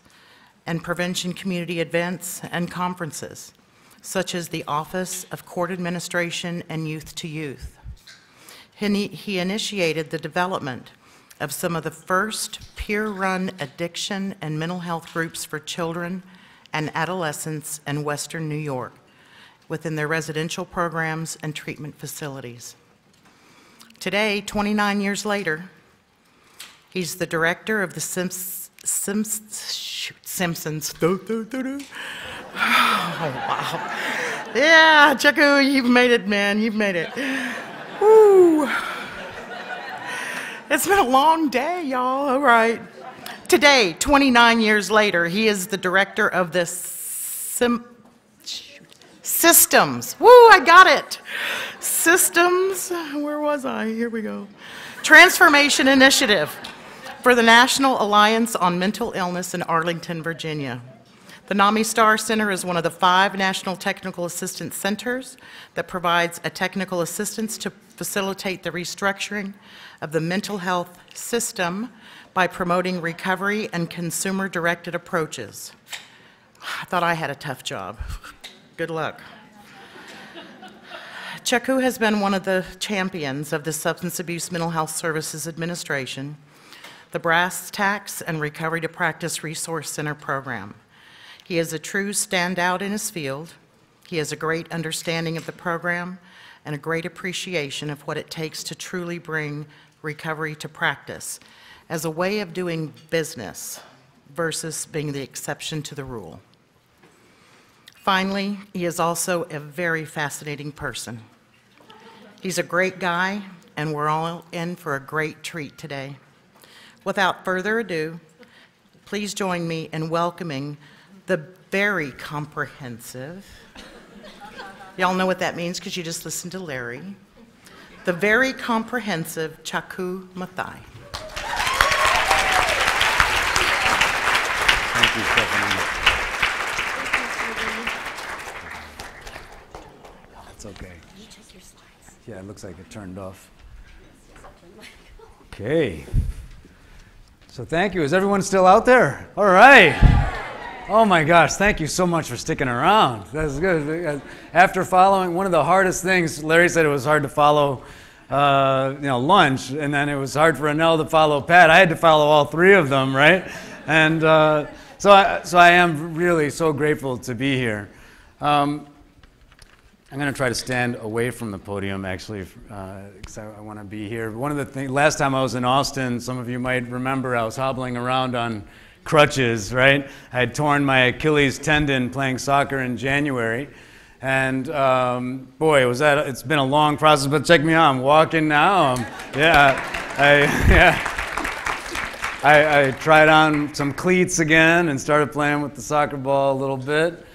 and prevention community events and conferences, such as the Office of Court Administration and Youth to Youth. He initiated the development of some of the first peer-run addiction and mental health groups for children and adolescents in Western New York within their residential programs and treatment facilities. Today, 29 years later, he's the director of the Simpsons. Oh, wow. Yeah, Chaku, you've made it, man. You've made it. Woo. It's been a long day, y'all. All right. Today, 29 years later, he is the director of the Systems. Woo, I got it. Systems. Where was I? Here we go. Transformation Initiative for the National Alliance on Mental Illness in Arlington, Virginia. The NAMI STAR Center is one of the 5 National Technical Assistance Centers that provides a technical assistance to facilitate the restructuring of the mental health system by promoting recovery and consumer-directed approaches. I thought I had a tough job. Good luck. Chaku has been one of the champions of the Substance Abuse Mental Health Services Administration, the Brass Tacks and Recovery to Practice Resource Center program. He is a true standout in his field. He has a great understanding of the program and a great appreciation of what it takes to truly bring recovery to practice as a way of doing business versus being the exception to the rule. Finally, he is also a very fascinating person. He's a great guy, and we're all in for a great treat today. Without further ado, please join me in welcoming the very comprehensive, y'all know what that means because you just listened to Larry, the very comprehensive Chaku Mat. Thank you, Stephanie. That's okay. Yeah, it looks like it turned off. Okay. So thank you. Is everyone still out there? All right. Oh my gosh, thank you so much for sticking around. That's good. After following one of the hardest things, Larry said it was hard to follow lunch, and then it was hard for Annelle to follow Pat. I had to follow all three of them, right? And so I am really so grateful to be here. I'm going to try to stand away from the podium, actually, because I want to be here. One of the things, last time I was in Austin, some of you might remember I was hobbling around on crutches, right? I had torn my Achilles tendon playing soccer in January. And boy, it's been a long process, but check me out, I'm walking now. I tried on some cleats again and started playing with the soccer ball a little bit.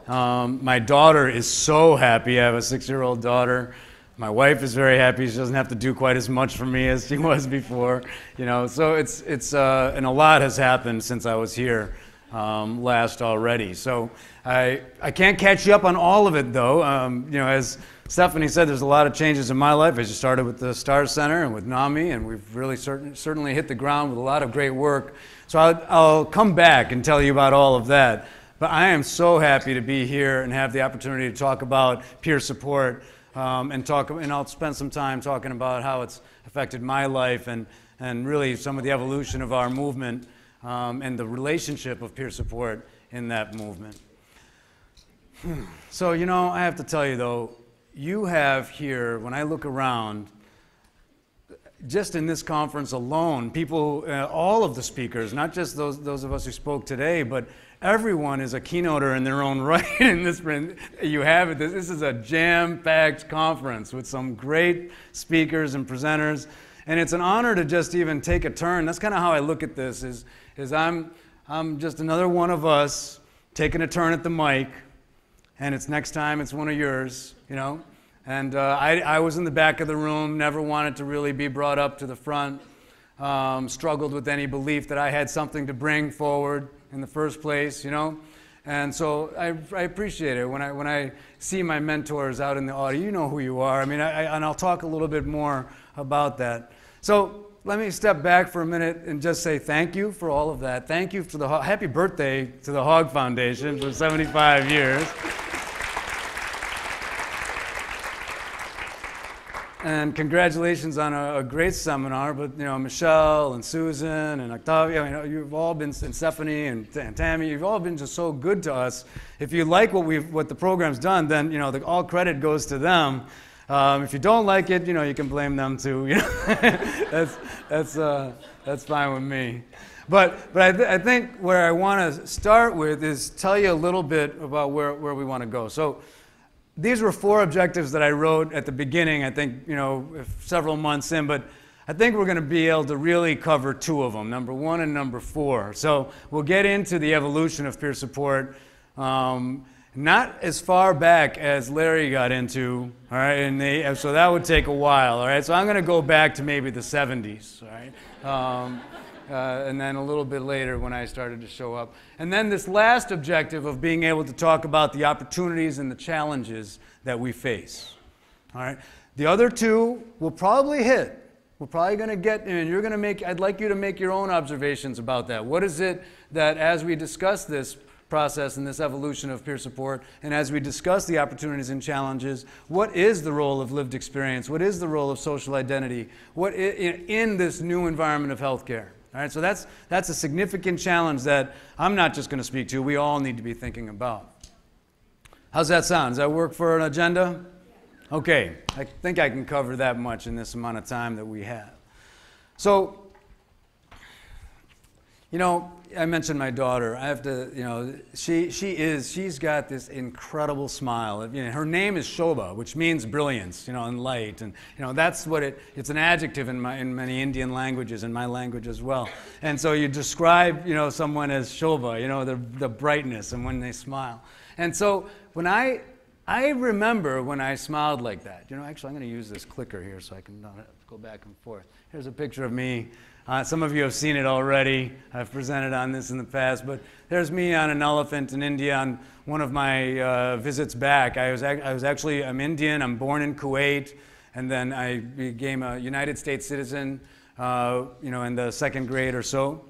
My daughter is so happy. I have a 6-year-old daughter. My wife is very happy. She doesn't have to do quite as much for me as she was before. So it's and a lot has happened since I was here last already. So I can't catch you up on all of it though. As Stephanie said, there's a lot of changes in my life. I just started with the Star Center and with NAMI, and we've really certainly hit the ground with a lot of great work. So I'll come back and tell you about all of that. But I am so happy to be here and have the opportunity to talk about peer support and I'll spend some time talking about how it's affected my life and really some of the evolution of our movement and the relationship of peer support in that movement. So, I have to tell you though, you have here, when I look around, just in this conference alone, people, all of the speakers, not just those of us who spoke today, but everyone is a keynoter in their own right in this. You have it. This is a jam-packed conference with some great speakers and presenters, and it's an honor to just even take a turn. That's kind of how I look at this. Is I'm just another one of us taking a turn at the mic, and next time it's one of yours, And I was in the back of the room, never wanted to really be brought up to the front, struggled with any belief that I had something to bring forward in the first place, And so I appreciate it when I see my mentors out in the audience. You know who you are. And I'll talk a little bit more about that. So let me step back for a minute and just say thank you for all of that. Thank you for happy birthday to the Hog Foundation for 75 years. And congratulations on a great seminar, but Michelle and Susan and Octavia, you've all been, and Stephanie and Tammy, you've all been just so good to us. If you like what the program's done, then all credit goes to them. If you don't like it, you can blame them too. That's fine with me. But I think where I want to start with is tell you a little bit about where we want to go. So. These were 4 objectives that I wrote at the beginning, I think, several months in, but I think we're going to be able to really cover 2 of them, number 1 and number 4. So we'll get into the evolution of peer support, not as far back as Larry got into, all right, so that would take a while, all right? So I'm going to go back to maybe the 70s, all right? And then a little bit later when I started to show up. And then this last objective of being able to talk about the opportunities and the challenges that we face. All right? The other 2 will probably hit. We're probably going to get, and I'd like you to make your own observations about that. What is it that as we discuss this process and this evolution of peer support, and as we discuss the opportunities and challenges, what is the role of lived experience? What is the role of social identity? What in this new environment of healthcare? All right, so that's a significant challenge that I'm not just going to speak to. We all need to be thinking about. How's that sound? Does that work for an agenda? Okay, I think I can cover that much in this amount of time that we have. So, I mentioned my daughter. I have to, she's got this incredible smile. Her name is Shobha, which means brilliance, and light. And, that's what it's an adjective in many Indian languages, in my language as well. And so you describe, someone as Shobha, the brightness and when they smile. And so when I remember when I smiled like that. Actually, I'm going to use this clicker here so I can not go back and forth. Here's a picture of me. Some of you have seen it already. I've presented on this in the past, but there's me on an elephant in India on one of my visits back. I'm Indian. I'm born in Kuwait, and then I became a United States citizen, in the 2nd grade or so.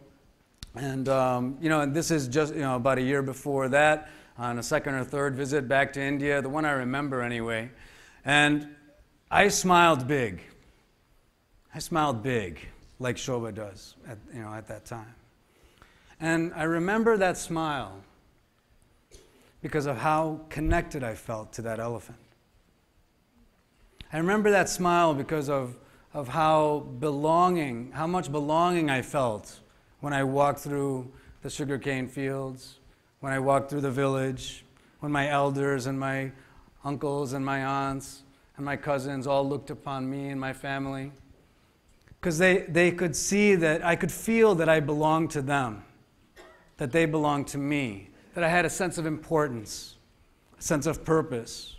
And and this is just about a year before that, on a 2nd or 3rd visit back to India, the one I remember anyway, and I smiled big. I smiled big, like Shobha does at that time. And I remember that smile because of how connected I felt to that elephant. I remember that smile because of how much belonging I felt when I walked through the sugarcane fields, when I walked through the village, when my elders and my uncles and my aunts and my cousins all looked upon me and my family. Because they could see that, I could feel that I belonged to them, that they belonged to me, that I had a sense of importance, a sense of purpose.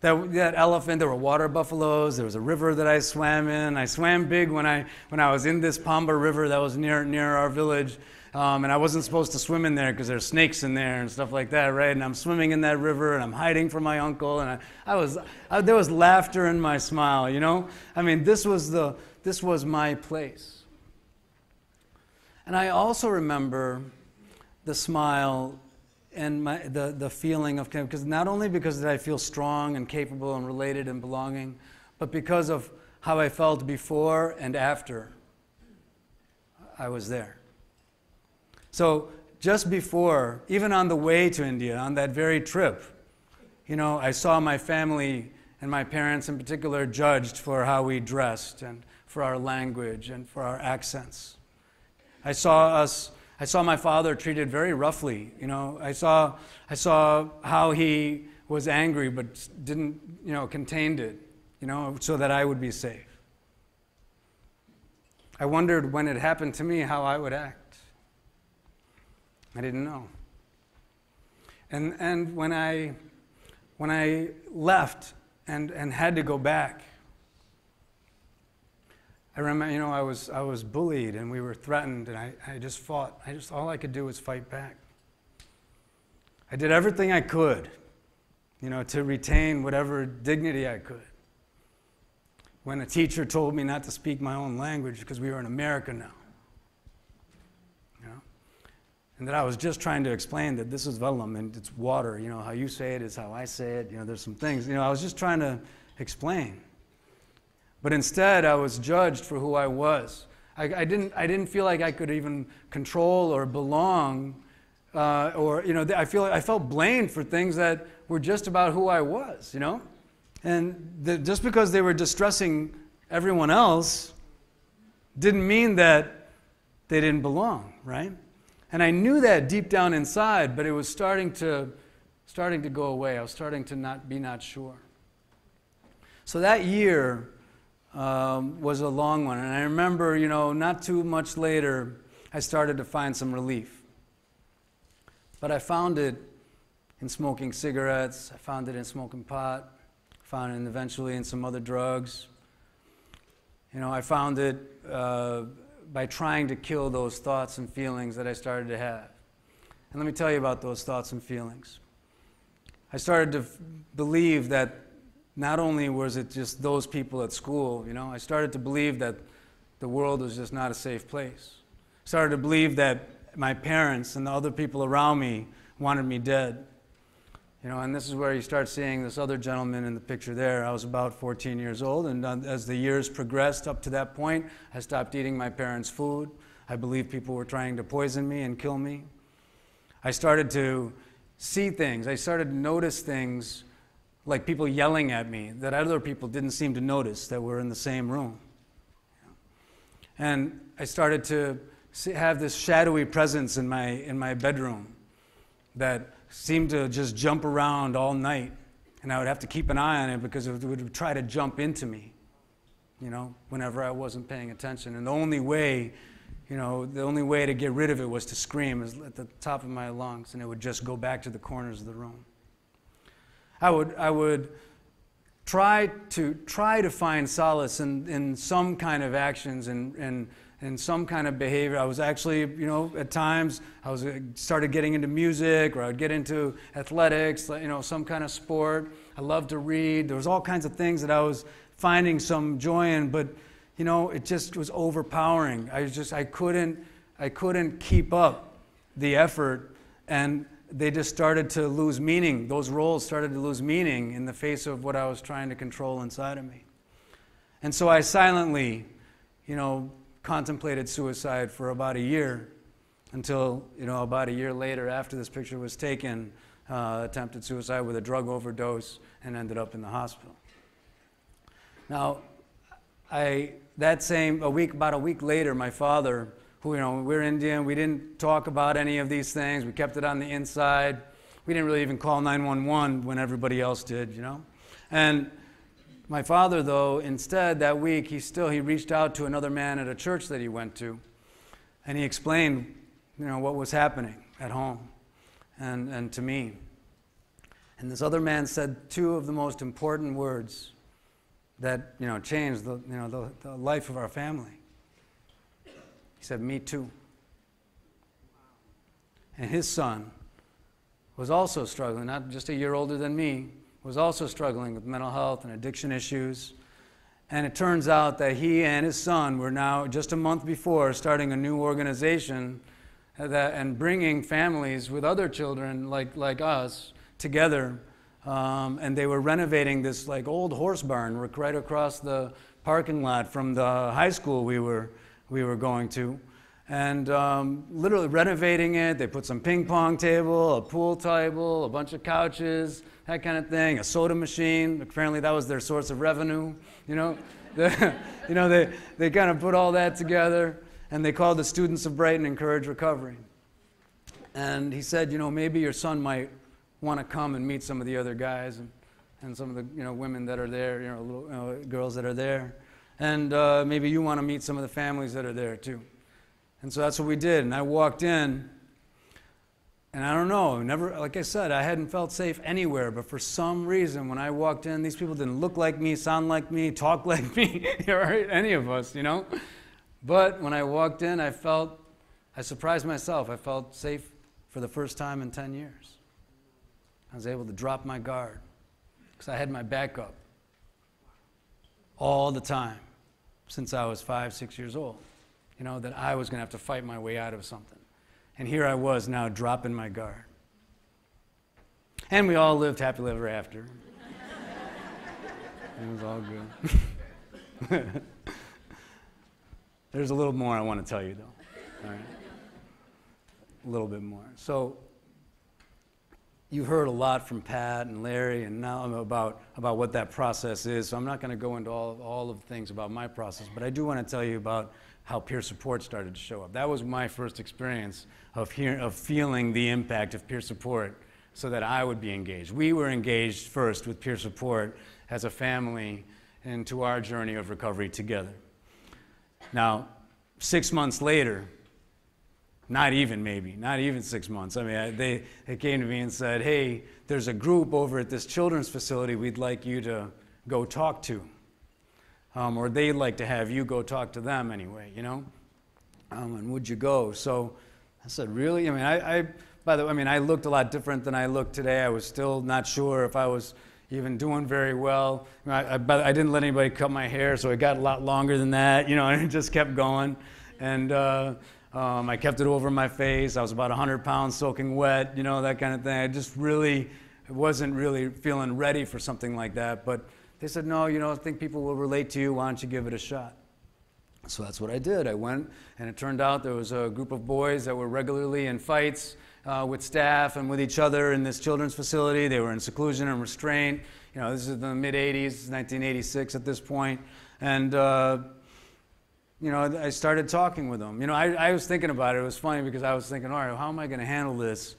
That elephant, there were water buffaloes, there was a river that I swam in. I swam big when I was in this Pamba River that was near our village. And I wasn't supposed to swim in there because there's snakes in there and stuff like that, right? And I'm swimming in that river and I'm hiding from my uncle. And there was laughter in my smile, you know? I mean, this was my place. And I also remember the smile and the feeling of, because not only because did I feel strong and capable and related and belonging, but because of how I felt before and after I was there. So just before, even on the way to India, on that very trip, I saw my family and my parents in particular judged for how we dressed and for our language and for our accents. I saw my father treated very roughly. I saw how he was angry but didn't, contained it, so that I would be safe. I wondered when it happened to me how I would act. I didn't know. And when I left and had to go back, I remember, I was bullied and we were threatened, and I just fought. All I could do was fight back. I did everything I could, to retain whatever dignity I could. When a teacher told me not to speak my own language because we were in America now, and that I was just trying to explain that this is Velam and it's water, how you say it is how I say it, there's some things, I was just trying to explain. But instead, I was judged for who I was. I didn't feel like I could even control or belong, I felt blamed for things that were just about who I was, And just because they were distressing everyone else didn't mean that they didn't belong, right? And I knew that deep down inside, but it was starting to go away. I was starting to not sure. So that year was a long one. And I remember, not too much later, I started to find some relief. But I found it in smoking cigarettes. I found it in smoking pot. I found it eventually in some other drugs. I found it by trying to kill those thoughts and feelings that I started to have. And let me tell you about those thoughts and feelings. I started to believe that not only was it just those people at school, I started to believe that the world was just not a safe place. I started to believe that my parents and the other people around me wanted me dead. And this is where you start seeing this other gentleman in the picture there. I was about 14 years old, and as the years progressed up to that point, I stopped eating my parents' food. I believed people were trying to poison me and kill me. I started to see things. I started to notice things like people yelling at me that other people didn't seem to notice that were in the same room. And I started to have this shadowy presence in my bedroom that seemed to just jump around all night, and I would have to keep an eye on it because it would try to jump into me, whenever I wasn't paying attention. And the only way to get rid of it was to scream at the top of my lungs, and it would just go back to the corners of the room. I would try to find solace in some kind of actions and some kind of behavior. I was actually, at times, started getting into music, or I would get into athletics, some kind of sport. I loved to read. There was all kinds of things that I was finding some joy in, but, it just was overpowering. I couldn't keep up the effort, and they just started to lose meaning. Those roles started to lose meaning in the face of what I was trying to control inside of me. And so I silently, contemplated suicide for about a year until, about a year later after this picture was taken, attempted suicide with a drug overdose and ended up in the hospital. Now, about a week later, my father, who, we're Indian, we didn't talk about any of these things. We kept it on the inside. We didn't really even call 911 when everybody else did, And my father, though, instead that week, he reached out to another man at a church that he went to, and he explained, what was happening at home and to me. And this other man said two of the most important words that, changed the life of our family. He said, "Me too." And his son was also struggling, not just a year older than me, was also struggling with mental health and addiction issues. And it turns out that he and his son were now, just a month before, starting a new organization and bringing families with other children like us together. And they were renovating this old horse barn right across the parking lot from the high school we were going to. And literally renovating it. They put some ping pong table, a pool table, a bunch of couches, that kind of thing, a soda machine. Apparently that was their source of revenue. They kind of put all that together, and they called the Students of Brighton Encourage Recovery. And he said, maybe your son might want to come and meet some of the other guys and some of the women that are there, little girls that are there, and maybe you want to meet some of the families that are there too. And so that's what we did. And I walked in, and I don't know, like I said, I hadn't felt safe anywhere, but for some reason, when I walked in, these people didn't look like me, sound like me, talk like me, right? Any of us, But when I walked in, I surprised myself. I felt safe for the first time in 10 years. I was able to drop my guard because I had my back up all the time since I was 5, 6 years old. That I was going to have to fight my way out of something. And here I was now dropping my guard. And we all lived happily ever after. It was all good. There's a little more I want to tell you, though. All right? A little bit more. So you've heard a lot from Pat and Larry and now about what that process is. So I'm not going to go into all of the things about my process, but I do want to tell you about how peer support started to show up. That was my first experience of feeling the impact of peer support so that I would be engaged. We were engaged first with peer support as a family into our journey of recovery together. Now, 6 months later, not even 6 months. They came to me and said, "Hey, there's a group over at this children's facility we'd like you to go talk to. Or they'd like to have you go talk to them anyway, and would you go?" So I said, "Really?" I looked a lot different than I look today. I was still not sure if I was even doing very well. I didn't let anybody cut my hair, so it got a lot longer than that, and it just kept going. And I kept it over my face. I was about 100 pounds soaking wet, that kind of thing. I just wasn't really feeling ready for something like that. But they said, "No, I think people will relate to you. Why don't you give it a shot?" So that's what I did. I went, and it turned out there was a group of boys that were regularly in fights with staff and with each other in this children's facility. They were in seclusion and restraint. This is the mid-'80s, 1986 at this point. And, I started talking with them. I was thinking about it. It was funny because I was thinking, all right, how am I going to handle this?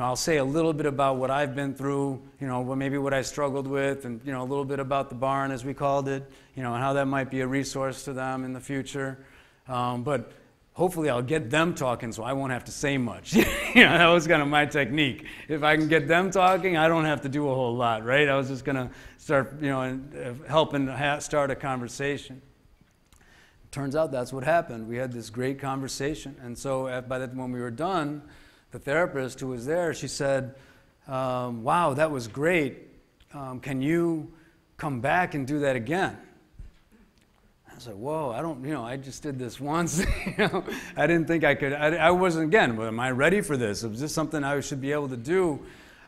I'll say a little bit about what I've been through, maybe what I struggled with, and, a little bit about the barn, as we called it, and how that might be a resource to them in the future. But hopefully I'll get them talking so I won't have to say much. That was kind of my technique. If I can get them talking, I don't have to do a whole lot, right? I was just going to start, helping start a conversation. Turns out that's what happened. We had this great conversation. And so when we were done, the therapist who was there, she said, "Wow, that was great. Can you come back and do that again?" I said, "Whoa, I just did this once." I didn't think I could. I wasn't, again, but am I ready for this? Is this something I should be able to do?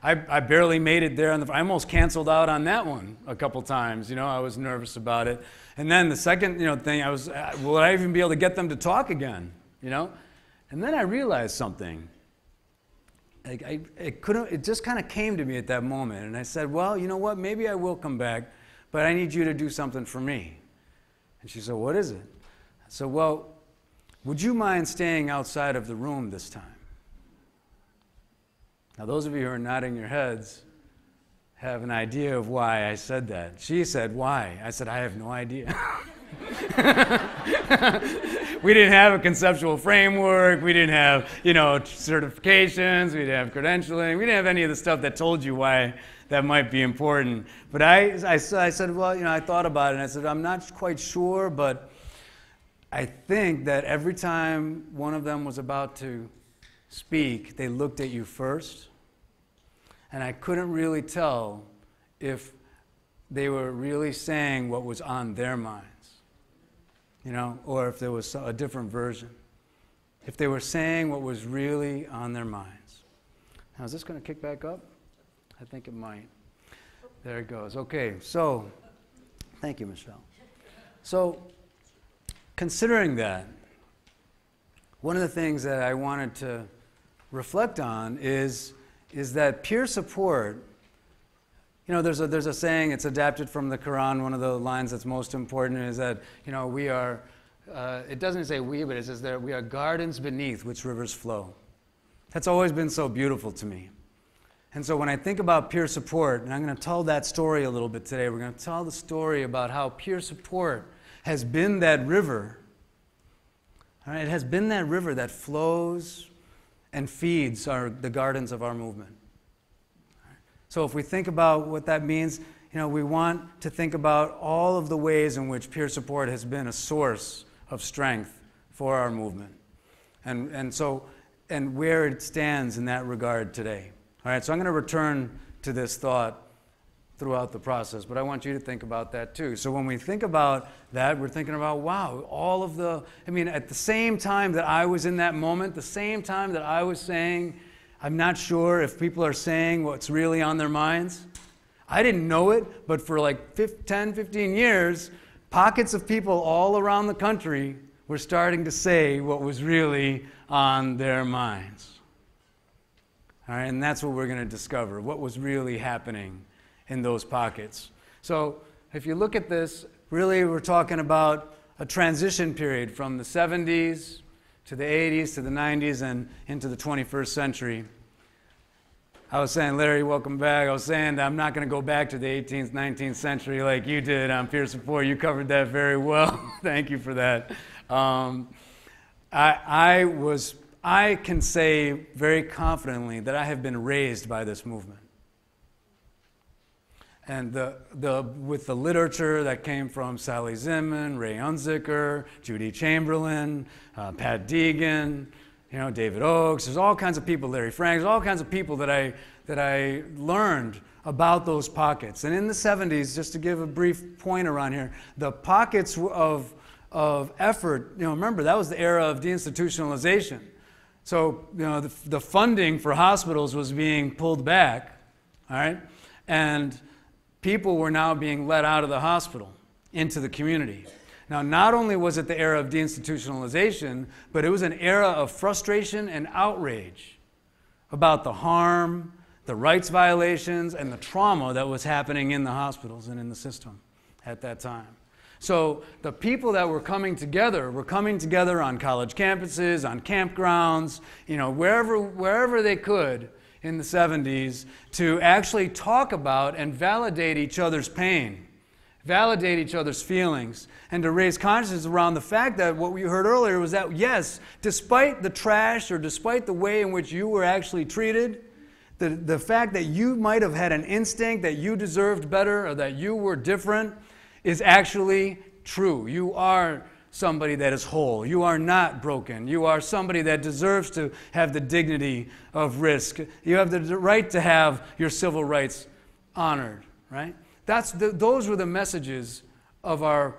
I barely made it there. I almost canceled out on that one a couple times. You know, I was nervous about it. And then the second, thing, I was, will I even be able to get them to talk again? You know? And then I realized something. It just kind of came to me at that moment. And I said, well, you know what? Maybe I will come back, but I need you to do something for me. And she said, what is it? I said, well, would you mind staying outside of the room this time? Now, those of you who are nodding your heads have an idea of why I said that. She said, why? I said, I have no idea. We didn't have a conceptual framework. We didn't have, certifications. We didn't have credentialing. We didn't have any of the stuff that told you why that might be important. But I said, well, I thought about it, and I said, I'm not quite sure, but I think that every time one of them was about to speak, they looked at you first, and I couldn't really tell if they were really saying what was on their minds, or if there was a different version. If they were saying what was really on their minds. Now, is this going to kick back up? I think it might. There it goes. Okay, so, thank you, Michelle. So, considering that, one of the things that I wanted to reflect on is that peer support, there's a saying, it's adapted from the Quran. One of the lines that's most important is that, we are, it doesn't say we, but it says that we are gardens beneath which rivers flow. That's always been so beautiful to me. And so when I think about peer support, and I'm going to tell that story a little bit today, we're going to tell the story about how peer support has been that river. All right, it has been that river that flows and feeds the gardens of our movement. So if we think about what that means, we want to think about all of the ways in which peer support has been a source of strength for our movement, and where it stands in that regard today. All right, so I'm going to return to this thought throughout the process, but I want you to think about that too. So when we think about that, we're thinking about, wow, at the same time that I was in that moment, the same time that I was saying, I'm not sure if people are saying what's really on their minds. I didn't know it, but for like 10, 15 years, pockets of people all around the country were starting to say what was really on their minds. All right, and that's what we're going to discover, what was really happening in those pockets. So if you look at this, really we're talking about a transition period from the 70s to the 80s to the 90s and into the 21st century. I was saying, Larry, welcome back. I was saying that I'm not going to go back to the 18th, 19th century like you did on peer support. You covered that very well. Thank you for that. I can say very confidently that I have been raised by this movement. And with the literature that came from Sally Zinman, Ray Unzicker, Judy Chamberlain, Pat Deegan, David Oakes, there's all kinds of people, Larry Frank, there's all kinds of people that I learned about those pockets. And in the 70s, just to give a brief point around here, the pockets of effort, remember, that was the era of deinstitutionalization. So, the funding for hospitals was being pulled back, all right? And people were now being let out of the hospital into the community. Now, not only was it the era of deinstitutionalization, but it was an era of frustration and outrage about the harm, the rights violations, and the trauma that was happening in the hospitals and in the system at that time. So the people that were coming together on college campuses, on campgrounds, wherever they could in the 70s to actually talk about and validate each other's pain, validate each other's feelings, and to raise consciousness around the fact that what we heard earlier was that, yes, despite the trash or despite the way in which you were actually treated, the fact that you might have had an instinct that you deserved better or that you were different is actually true. You are somebody that is whole. You are not broken. You are somebody that deserves to have the dignity of risk. You have the right to have your civil rights honored, right? Those were the messages of our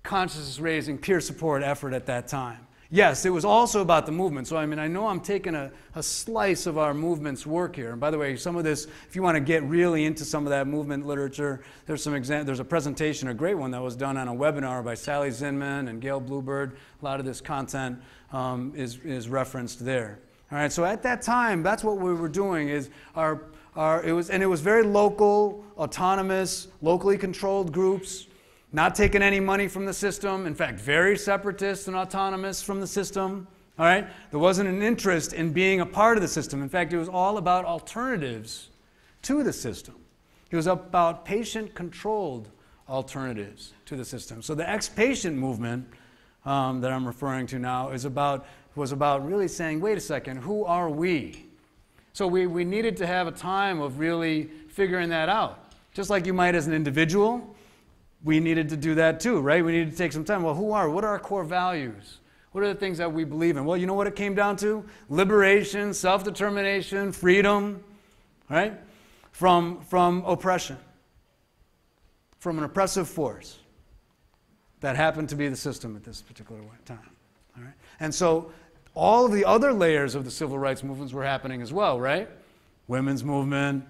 consciousness-raising peer support effort at that time. Yes, it was also about the movement. So, I mean, I know I'm taking a slice of our movement's work here. And by the way, some of this, if you want to get really into some of that movement literature, there's a presentation, a great one that was done on a webinar by Sally Zinman and Gail Bluebird. A lot of this content is referenced there. All right, so at that time, that's what we were doing is it was very local, autonomous, locally controlled groups, not taking any money from the system. In fact, very separatist and autonomous from the system. All right? There wasn't an interest in being a part of the system. In fact, it was all about alternatives to the system. It was about patient-controlled alternatives to the system. So the ex-patient movement that I'm referring to now was about really saying, wait a second, who are we? So we needed to have a time of really figuring that out. Just like you might as an individual, we needed to do that too, right? We needed to take some time. Well, what are our core values? What are the things that we believe in? Well, you know what it came down to? Liberation, self-determination, freedom, right? From oppression, from an oppressive force that happened to be the system at this particular time. All right? And so all of the other layers of the civil rights movements were happening as well, right? Women's movement,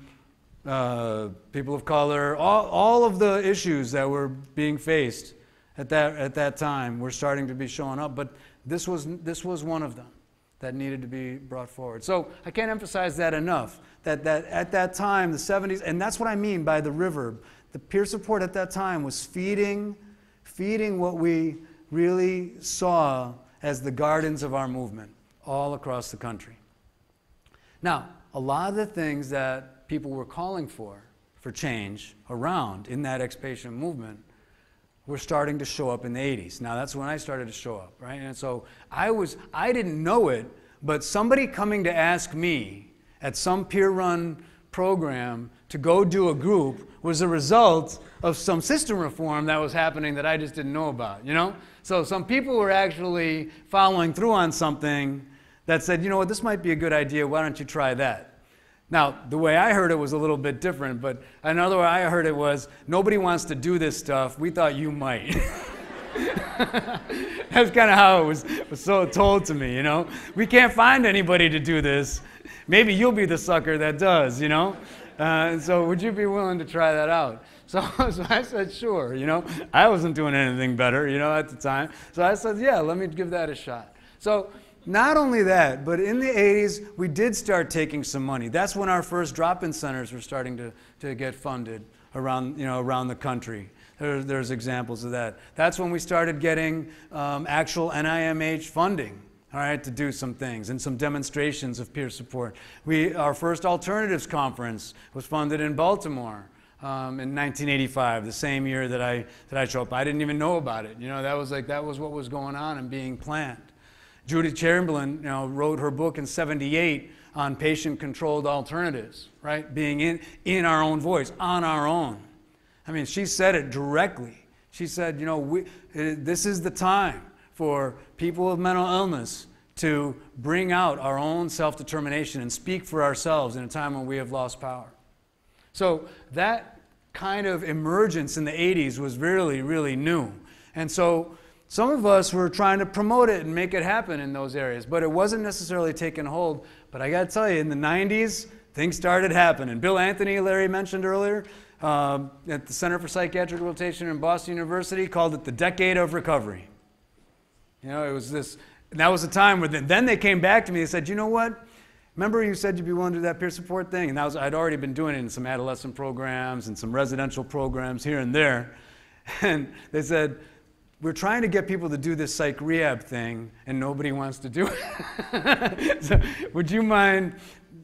people of color, all of the issues that were being faced at that time were starting to be showing up, but this was one of them that needed to be brought forward. So I can't emphasize that enough, that at that time, the 70s, and that's what I mean by the river. The peer support at that time was feeding what we really saw as the gardens of our movement all across the country. Now, a lot of the things that people were calling for change around in that ex-patient movement were starting to show up in the 80s. Now that's when I started to show up, right? And so I didn't know it, but somebody coming to ask me at some peer-run program to go do a group was a result of some system reform that was happening that I just didn't know about, you know? So some people were actually following through on something that said, you know what, this might be a good idea, why don't you try that? Now, the way I heard it was a little bit different, but another way I heard it was, nobody wants to do this stuff, we thought you might. That's kind of how it was so told to me, you know? We can't find anybody to do this. Maybe you'll be the sucker that does, you know? So would you be willing to try that out? So I said, sure, you know? I wasn't doing anything better, you know, at the time. So I said, yeah, let me give that a shot. So not only that, but in the 80s, we did start taking some money. That's when our first drop-in centers were starting to get funded around the country. There's examples of that. That's when we started getting actual NIMH funding, all right, to do some things and some demonstrations of peer support. Our first alternatives conference was funded in Baltimore in 1985, the same year that I showed up. I didn't even know about it. You know, that was what was going on and being planned. Judith Chamberlain, you know, wrote her book in '78 on patient-controlled alternatives, right? Being in our own voice, on our own. I mean, she said it directly. She said, you know, this is the time for people with mental illness to bring out our own self-determination and speak for ourselves in a time when we have lost power. So that kind of emergence in the 80s was really, really new. And so some of us were trying to promote it and make it happen in those areas, but it wasn't necessarily taking hold. But I got to tell you, in the 90s, things started happening. Bill Anthony, Larry mentioned earlier, at the Center for Psychiatric Rehabilitation in Boston University, called it the decade of recovery. You know, it was this, and that was a time where then they came back to me and said, you know what? Remember you said you'd be willing to do that peer support thing? And I'd already been doing it in some adolescent programs and some residential programs here and there. And they said, we're trying to get people to do this psych rehab thing, and nobody wants to do it. So would you mind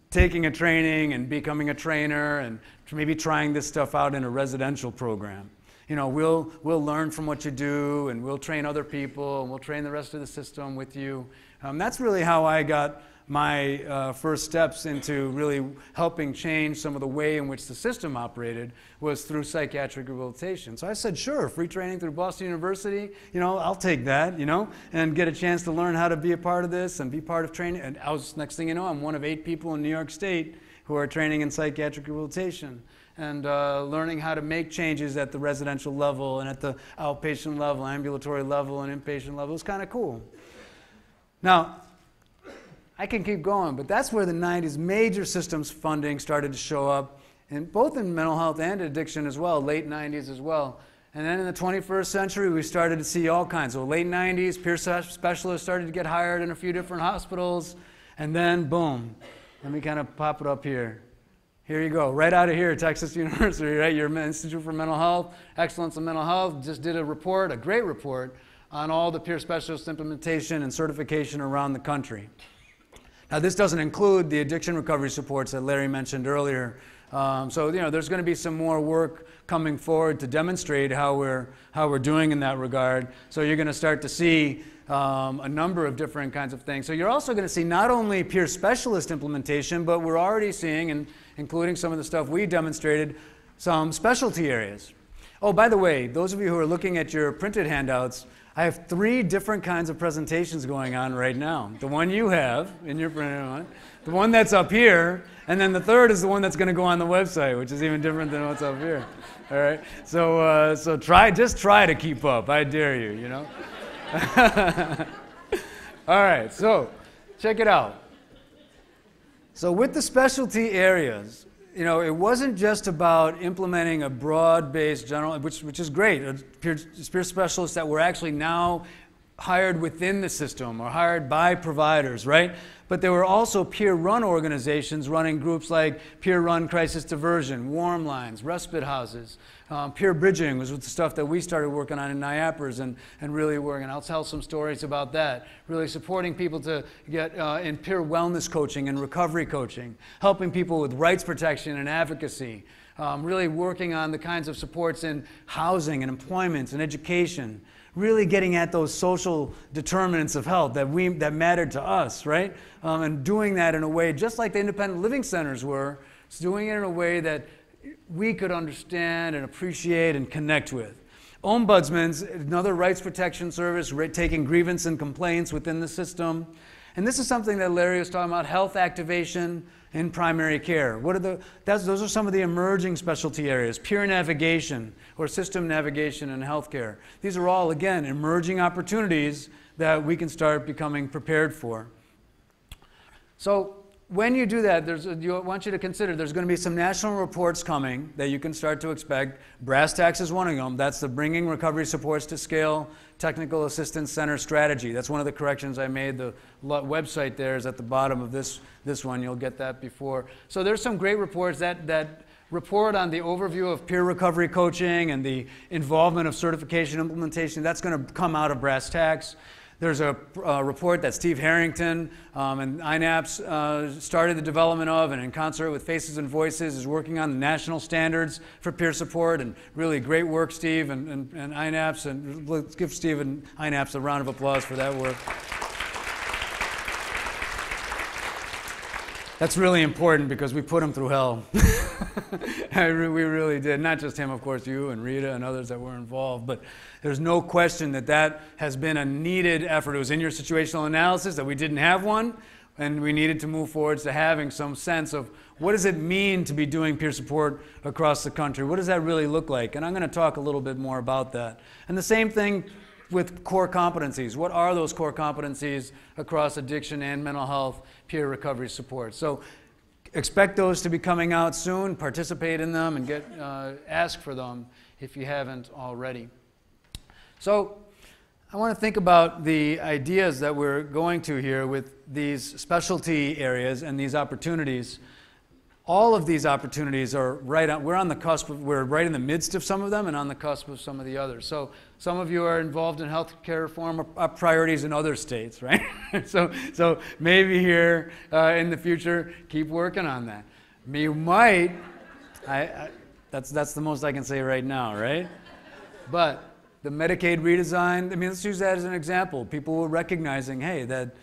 taking a training and becoming a trainer and maybe trying this stuff out in a residential program? You know, we'll learn from what you do, and we'll train other people, and we'll train the rest of the system with you. That's really how I got my first steps into really helping change some of the way in which the system operated was through psychiatric rehabilitation. So I said, sure, free training through Boston University, you know, I'll take that, you know, and get a chance to learn how to be a part of this and be part of training. And next thing you know, I'm one of 8 people in New York State who are training in psychiatric rehabilitation and learning how to make changes at the residential level and at the outpatient level, ambulatory level, and inpatient level. It's kind of cool. Now, I can keep going, but that's where the 90s major systems funding started to show up, both in mental health and addiction as well, late 90s as well. And then in the 21st century, we started to see all kinds. So late 90s, peer specialists started to get hired in a few different hospitals, and then boom. Let me kind of pop it up here. Here you go, right out of here, Texas University, right? Your Institute for Mental Health, Excellence in Mental Health, just did a report, a great report, on all the peer specialist implementation and certification around the country. Now, this doesn't include the addiction recovery supports that Larry mentioned earlier. So, there's going to be some more work coming forward to demonstrate how we're doing in that regard. So you're going to start to see a number of different kinds of things. So you're also going to see not only peer specialist implementation, but we're already seeing, and including some of the stuff we demonstrated, some specialty areas. Oh, by the way, those of you who are looking at your printed handouts, I have 3 different kinds of presentations going on right now. The one you have in your printed one, the one that's up here, and then the third is the one that's going to go on the website, which is even different than what's up here. All right, so just try to keep up. I dare you. All right, so check it out. So with the specialty areas, it wasn't just about implementing a broad-based general, which is great, peer specialists that were actually now hired within the system or hired by providers, right? But there were also peer-run organizations running groups like peer-run crisis diversion, warm lines, respite houses. Peer bridging was the stuff that we started working on in NIAPRS and really working. I'll tell some stories about that. Really supporting people to get in peer wellness coaching and recovery coaching, helping people with rights protection and advocacy, really working on the kinds of supports in housing and employment and education, really getting at those social determinants of health that mattered to us, right? And doing that in a way just like the independent living centers were, doing it in a way that we could understand and appreciate and connect with. Ombudsman's another rights protection service, taking grievance and complaints within the system. And this is something that Larry was talking about, health activation in primary care. Those are some of the emerging specialty areas. Peer navigation or system navigation in healthcare. These are all, again, emerging opportunities that we can start becoming prepared for. So when you do that, I want you to consider there's going to be some national reports coming that you can start to expect. Brass tacks is one of them. That's the Bringing Recovery Supports to Scale Technical Assistance Center Strategy. That's one of the corrections I made. The website there is at the bottom of this one. You'll get that before. So there's some great reports. That report on the overview of peer recovery coaching and the involvement of certification implementation, that's going to come out of brass tacks. There's a report that Steve Harrington and INAPS started the development of, and in concert with Faces and Voices is working on the national standards for peer support, and really great work, Steve and INAPS, and let's give Steve and INAPS a round of applause for that work. That's really important because we put him through hell. We really did. Not just him, of course, you and Rita and others that were involved, but there's no question that has been a needed effort. It was in your situational analysis that we didn't have one, and we needed to move forward to having some sense of what does it mean to be doing peer support across the country? What does that really look like? And I'm going to talk a little bit more about that. And the same thing with core competencies. What are those core competencies across addiction and mental health peer recovery support? So expect those to be coming out soon. Participate in them and ask for them if you haven't already. So I want to think about the ideas that we're going to here with these specialty areas and these opportunities. All of these opportunities are we're on the cusp, we're right in the midst of some of them and on the cusp of some of the others. So some of you are involved in health care reform priorities in other states, right? so maybe here in the future, keep working on that. You might, that's the most I can say right now, right? But the Medicaid redesign, let's use that as an example. People were recognizing, hey, that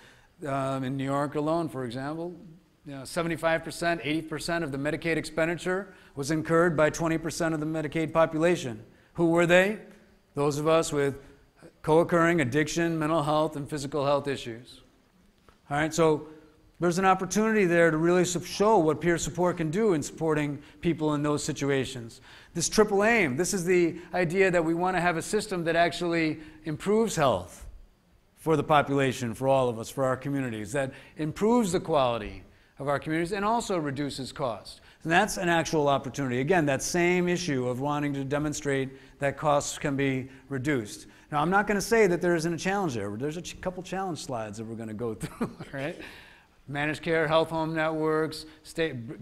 in New York alone, for example, 75%, 80% of the Medicaid expenditure was incurred by 20% of the Medicaid population. Who were they? Those of us with co-occurring addiction, mental health, and physical health issues. All right, so there's an opportunity there to really show what peer support can do in supporting people in those situations. This triple aim, this is the idea that we want to have a system that actually improves health for the population, for all of us, for our communities, that improves the quality of our communities and also reduces cost. And that's an actual opportunity. Again, that same issue of wanting to demonstrate that costs can be reduced. Now, I'm not going to say that there isn't a challenge there. There's a couple challenge slides that we're going to go through, right? Managed care, health home networks,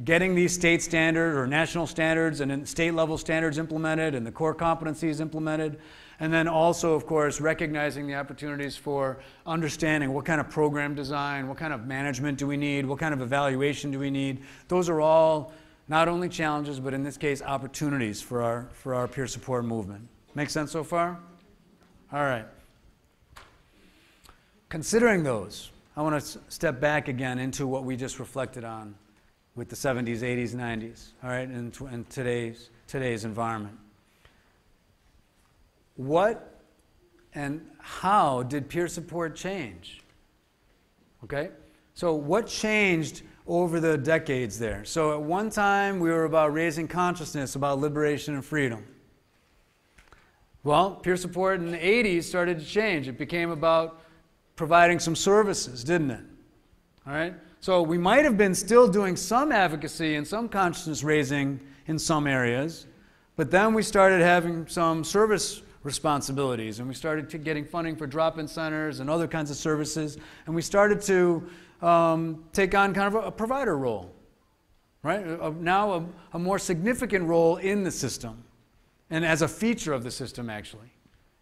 getting these state standards or national standards and state level standards implemented and the core competencies implemented. And then also, of course, recognizing the opportunities for understanding what kind of program design, what kind of management do we need, what kind of evaluation do we need. Those are all not only challenges, but in this case, opportunities for our peer support movement. Make sense so far? All right. Considering those, I want to step back again into what we just reflected on with the 70s, 80s, 90s, all right, and today's environment. What and how did peer support change? Okay? So what changed over the decades there? So at one time, we were about raising consciousness about liberation and freedom. Well, peer support in the 80s started to change. It became about providing some services, didn't it? All right? So we might have been still doing some advocacy and some consciousness raising in some areas, but then we started having some service responsibilities, and we started getting funding for drop-in centers and other kinds of services, and we started to take on kind of a provider role, right? Now a more significant role in the system, and as a feature of the system, actually.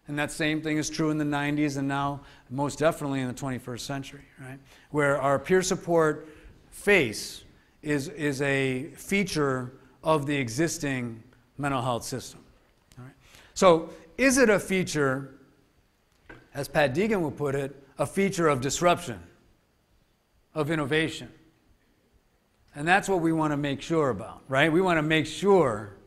And that same thing is true in the 90s and now most definitely in the 21st century, right? Where our peer support face is a feature of the existing mental health system. All right? So is it a feature, as Pat Deegan would put it, a feature of disruption, of innovation? And that's what we want to make sure about, right? We want to make sure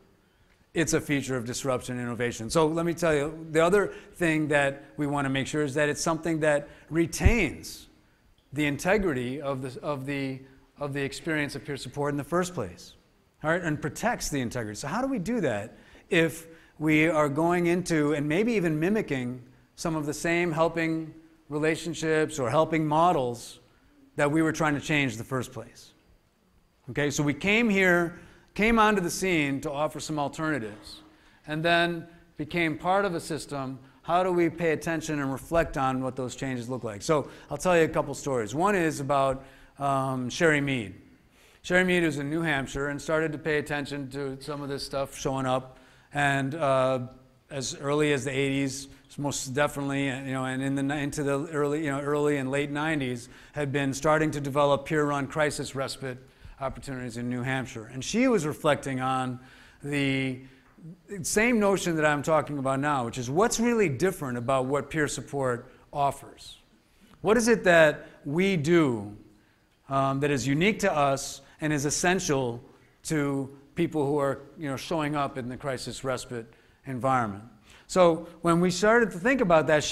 it's a feature of disruption and innovation. So let me tell you, the other thing that we want to make sure is that it's something that retains the integrity of the experience of peer support in the first place, all right, and protects the integrity. So how do we do that if we are going into and maybe even mimicking some of the same helping relationships or helping models that we were trying to change in the first place? Okay, so we came onto the scene to offer some alternatives, and then became part of a system. How do we pay attention and reflect on what those changes look like? So I'll tell you a couple stories. One is about Sherry Mead. Sherry Mead was in New Hampshire and started to pay attention to some of this stuff showing up, and as early as the 80s, most definitely, and into the early and late 90s, had been starting to develop peer-run crisis respite opportunities in New Hampshire. And she was reflecting on the same notion that I'm talking about now, which is what's really different about what peer support offers. What is it that we do that is unique to us and is essential to people who are showing up in the crisis respite environment? So when we started to think about that,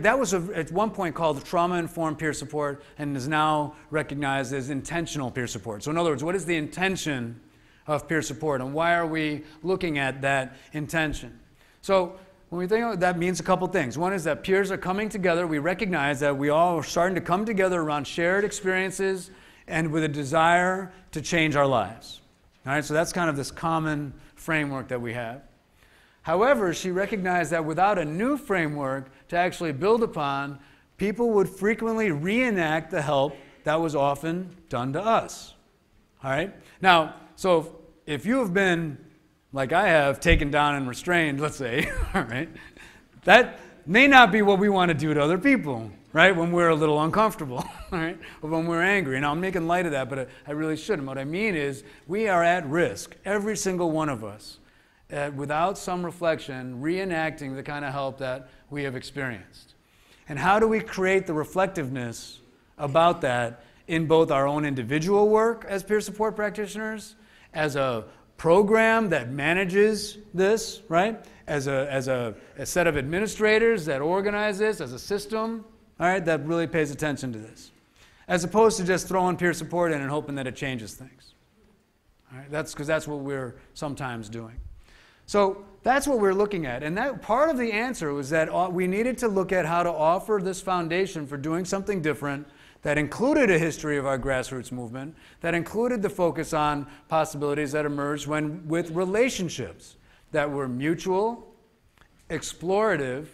that was at one point called trauma-informed peer support and is now recognized as intentional peer support. So in other words, what is the intention of peer support and why are we looking at that intention? So when we think of that, means a couple things. One is that peers are coming together. We recognize that we all are starting to come together around shared experiences and with a desire to change our lives. All right, so that's kind of this common framework that we have. However, she recognized that without a new framework to actually build upon, people would frequently reenact the help that was often done to us. All right? Now, so if you have been, like I have, taken down and restrained, let's say, all right, that may not be what we want to do to other people, right, when we're a little uncomfortable, all right, or when we're angry. Now, I'm making light of that, but I really shouldn't. What I mean is we are at risk, every single one of us, without some reflection, reenacting the kind of help that we have experienced. And how do we create the reflectiveness about that in both our own individual work as peer support practitioners, as a program that manages this, right? As a set of administrators that organize this, as a system, all right, that really pays attention to this, as opposed to just throwing peer support in and hoping that it changes things. All right, that's because that's what we're sometimes doing. So that's what we're looking at. And that part of the answer was that we needed to look at how to offer this foundation for doing something different that included a history of our grassroots movement, that included the focus on possibilities that emerged with relationships that were mutual, explorative,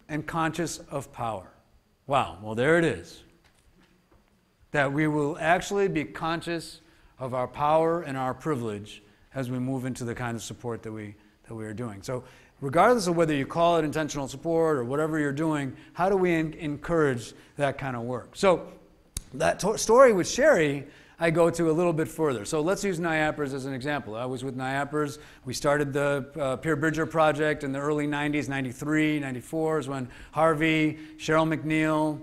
and conscious of power. Wow, well, there it is. That we will actually be conscious of our power and our privilege as we move into the kind of support that we are doing. So regardless of whether you call it intentional support or whatever you're doing, how do we encourage that kind of work? So that story with Sherry, I go to a little bit further. So let's use NIAPRS as an example. I was with NIAPRS. We started the Peer Bridger project in the early 90s, 93, 94 is when Harvey, Cheryl McNeil,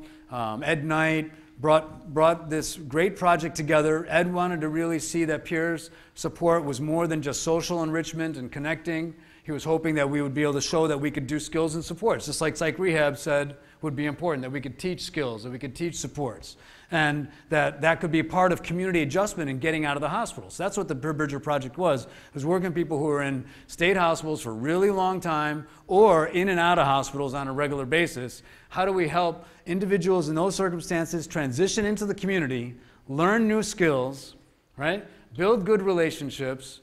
Ed Knight brought this great project together. Ed wanted to really see that peers support was more than just social enrichment and connecting. He was hoping that we would be able to show that we could do skills and supports, just like psych rehab said would be important, that we could teach skills, that we could teach supports, and that could be part of community adjustment and getting out of the hospitals. That's what the Peer Bridger Project was. It was working with people who were in state hospitals for a really long time or in and out of hospitals on a regular basis. How do we help individuals in those circumstances transition into the community, learn new skills, right? Build good relationships,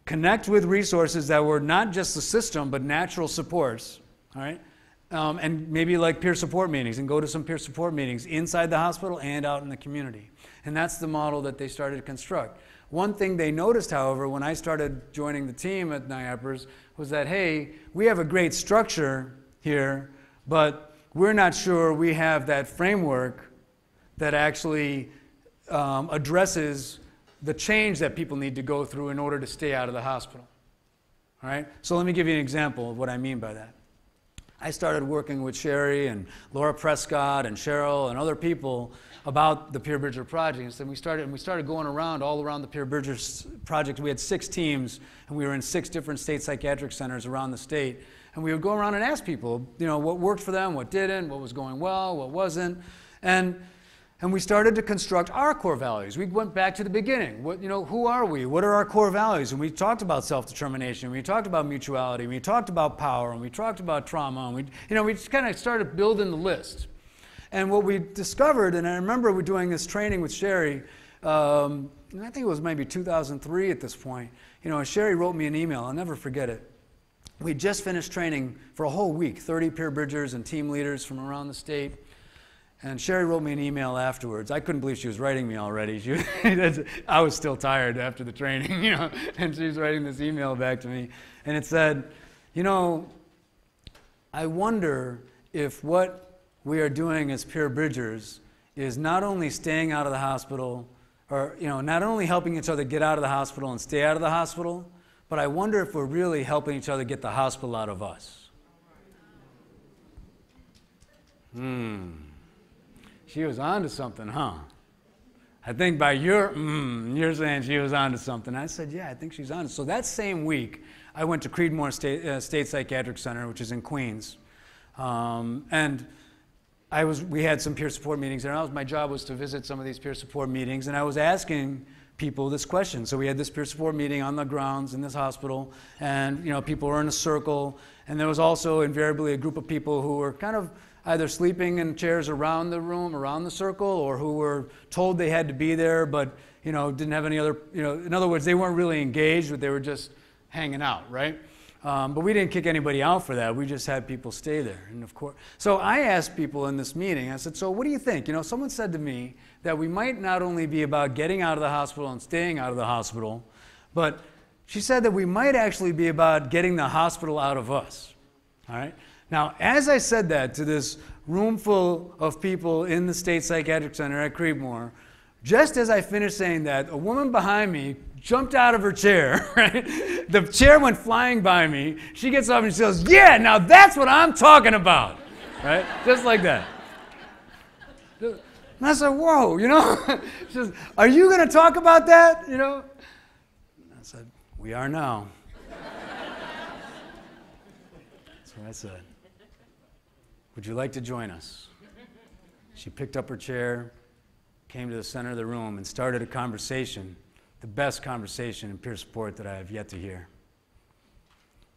connect with resources that were not just the system, but natural supports, all right? And maybe like peer support meetings, and go to some peer support meetings inside the hospital and out in the community. And that's the model that they started to construct. One thing they noticed, however, when I started joining the team at NIAPRS was that, hey, we have a great structure here, but we're not sure we have that framework that actually addresses the change that people need to go through in order to stay out of the hospital. All right? So let me give you an example of what I mean by that. I started working with Sherry and Laura Prescott and Cheryl and other people about the Peer Bridger Project. And we started going around all around the Peer Bridger Project. We had 6 teams, and we were in 6 different state psychiatric centers around the state. And we would go around and ask people, you know, what worked for them, what didn't, what was going well, what wasn't. And we started to construct our core values. We went back to the beginning. Who are we? What are our core values? And we talked about self-determination. We talked about mutuality. We talked about power. And we talked about trauma. And we just kind of started building the list. And what we discovered, and I remember we doing this training with Sherry, and I think it was maybe 2003 at this point. And Sherry wrote me an email. I'll never forget it. We just finished training for a whole week, 30 peer bridgers and team leaders from around the state. And Sherry wrote me an email afterwards. I couldn't believe she was writing me already. I was still tired after the training, and she was writing this email back to me. And it said, I wonder if what we are doing as peer bridgers is not only staying out of the hospital, or not only helping each other get out of the hospital and stay out of the hospital, but I wonder if we're really helping each other get the hospital out of us. She was on to something, huh? I think by you're saying she was on to something. I said, yeah, I think she's on. So that same week, I went to Creedmoor State Psychiatric Center, which is in Queens. And we had some peer support meetings there. My job was to visit some of these peer support meetings, and I was asking people this question. So we had this peer support meeting on the grounds in this hospital, and people were in a circle, and there was also invariably a group of people who were kind of either sleeping in chairs around the room, around the circle, or who were told they had to be there, but didn't have any other, in other words, they weren't really engaged, but they were just hanging out, right? But we didn't kick anybody out for that. We just had people stay there, and of course. So I asked people in this meeting, I said, so what do you think? Someone said to me that we might not only be about getting out of the hospital and staying out of the hospital, but she said that we might actually be about getting the hospital out of us, all right? Now, as I said that to this room full of people in the State Psychiatric Center at Creedmoor, just as I finished saying that, a woman behind me jumped out of her chair, right? The chair went flying by me. She gets up and she says, yeah, now that's what I'm talking about, right? Just like that. And I said, whoa, She says, are you going to talk about that, I said, we are now. That's what I said. Would you like to join us? She picked up her chair, came to the center of the room, and started a conversation, the best conversation in peer support that I have yet to hear.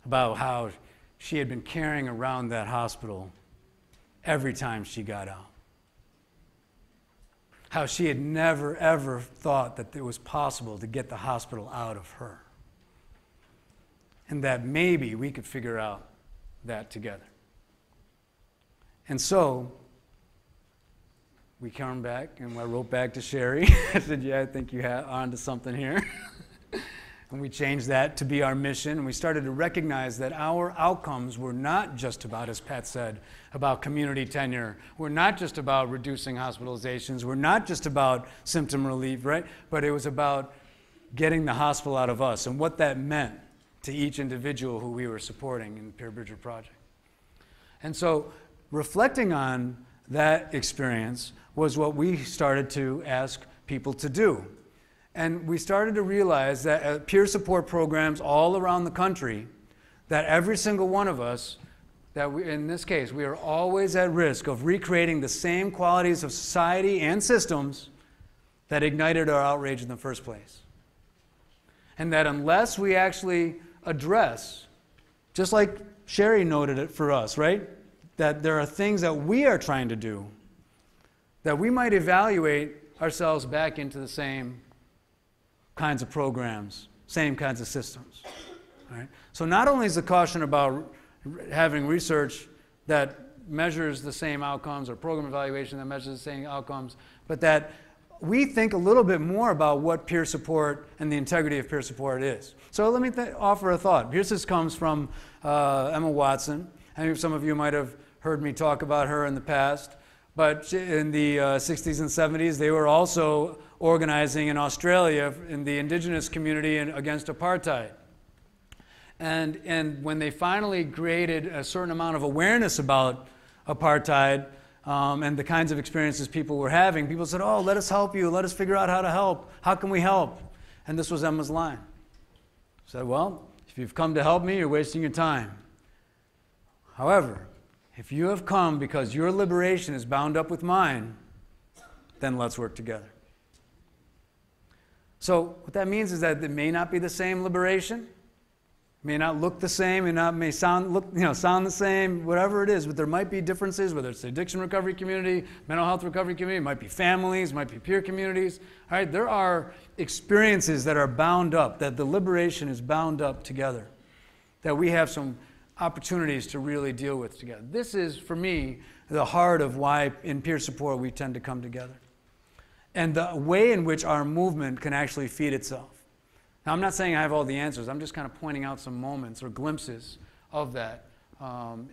about how she had been carrying around that hospital every time she got out. How she had never, ever thought that it was possible to get the hospital out of her. And that maybe we could figure out that together. And so, we came back, and I wrote back to Sherry. I said, yeah, I think you are onto something here. And we changed that to be our mission, and we started to recognize that our outcomes were not just about, as Pat said, about community tenure. We're not just about reducing hospitalizations. We're not just about symptom relief, right? But it was about getting the hospital out of us and what that meant to each individual who we were supporting in the Peer Bridger Project. And so reflecting on that experience was what we started to ask people to do. And we started to realize that at peer support programs all around the country, that every single one of us, that we, in this case, we are always at risk of recreating the same qualities of society and systems that ignited our outrage in the first place. And that unless we actually address, just like Sherry noted it for us, right? That there are things that we are trying to do, that we might evaluate ourselves back into the same kinds of programs, same kinds of systems. Right? So not only is the caution about having research that measures the same outcomes or program evaluation that measures the same outcomes, but that we think a little bit more about what peer support and the integrity of peer support is. So let me offer a thought. This comes from Emma Watson. I think some of you might have heard me talk about her in the past. But in the 60s and 70s, they were also organizing in Australia in the indigenous community against apartheid. And when they finally created a certain amount of awareness about apartheid and the kinds of experiences people were having, people said, oh, let us help you. Let us figure out how to help. How can we help? And this was Emma's line. She said, well, if you've come to help me, you're wasting your time. However, if you have come because your liberation is bound up with mine, then let's work together. So what that means is that it may not be the same liberation, may not look the same, may sound the same, whatever it is, but there might be differences, whether it's the addiction recovery community, mental health recovery community, it might be families, it might be peer communities. All right, there are experiences that are bound up, that the liberation is bound up together, that we have some opportunities to really deal with together. This is, for me, the heart of why in peer support we tend to come together. And the way in which our movement can actually feed itself. Now, I'm not saying I have all the answers. I'm just kind of pointing out some moments or glimpses of that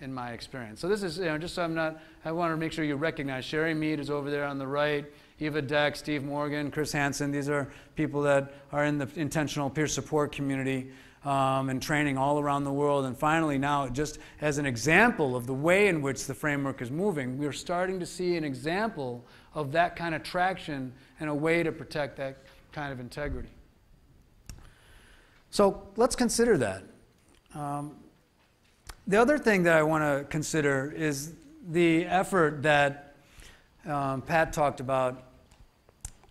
in my experience. So this is, just so I want to make sure you recognize Sherry Mead is over there on the right, Eva Deck, Steve Morgan, Chris Hansen. These are people that are in the intentional peer support community and training all around the world. And finally now, just as an example of the way in which the framework is moving, we're starting to see an example of that kind of traction and a way to protect that kind of integrity. So let's consider that. The other thing that I want to consider is the effort that Pat talked about.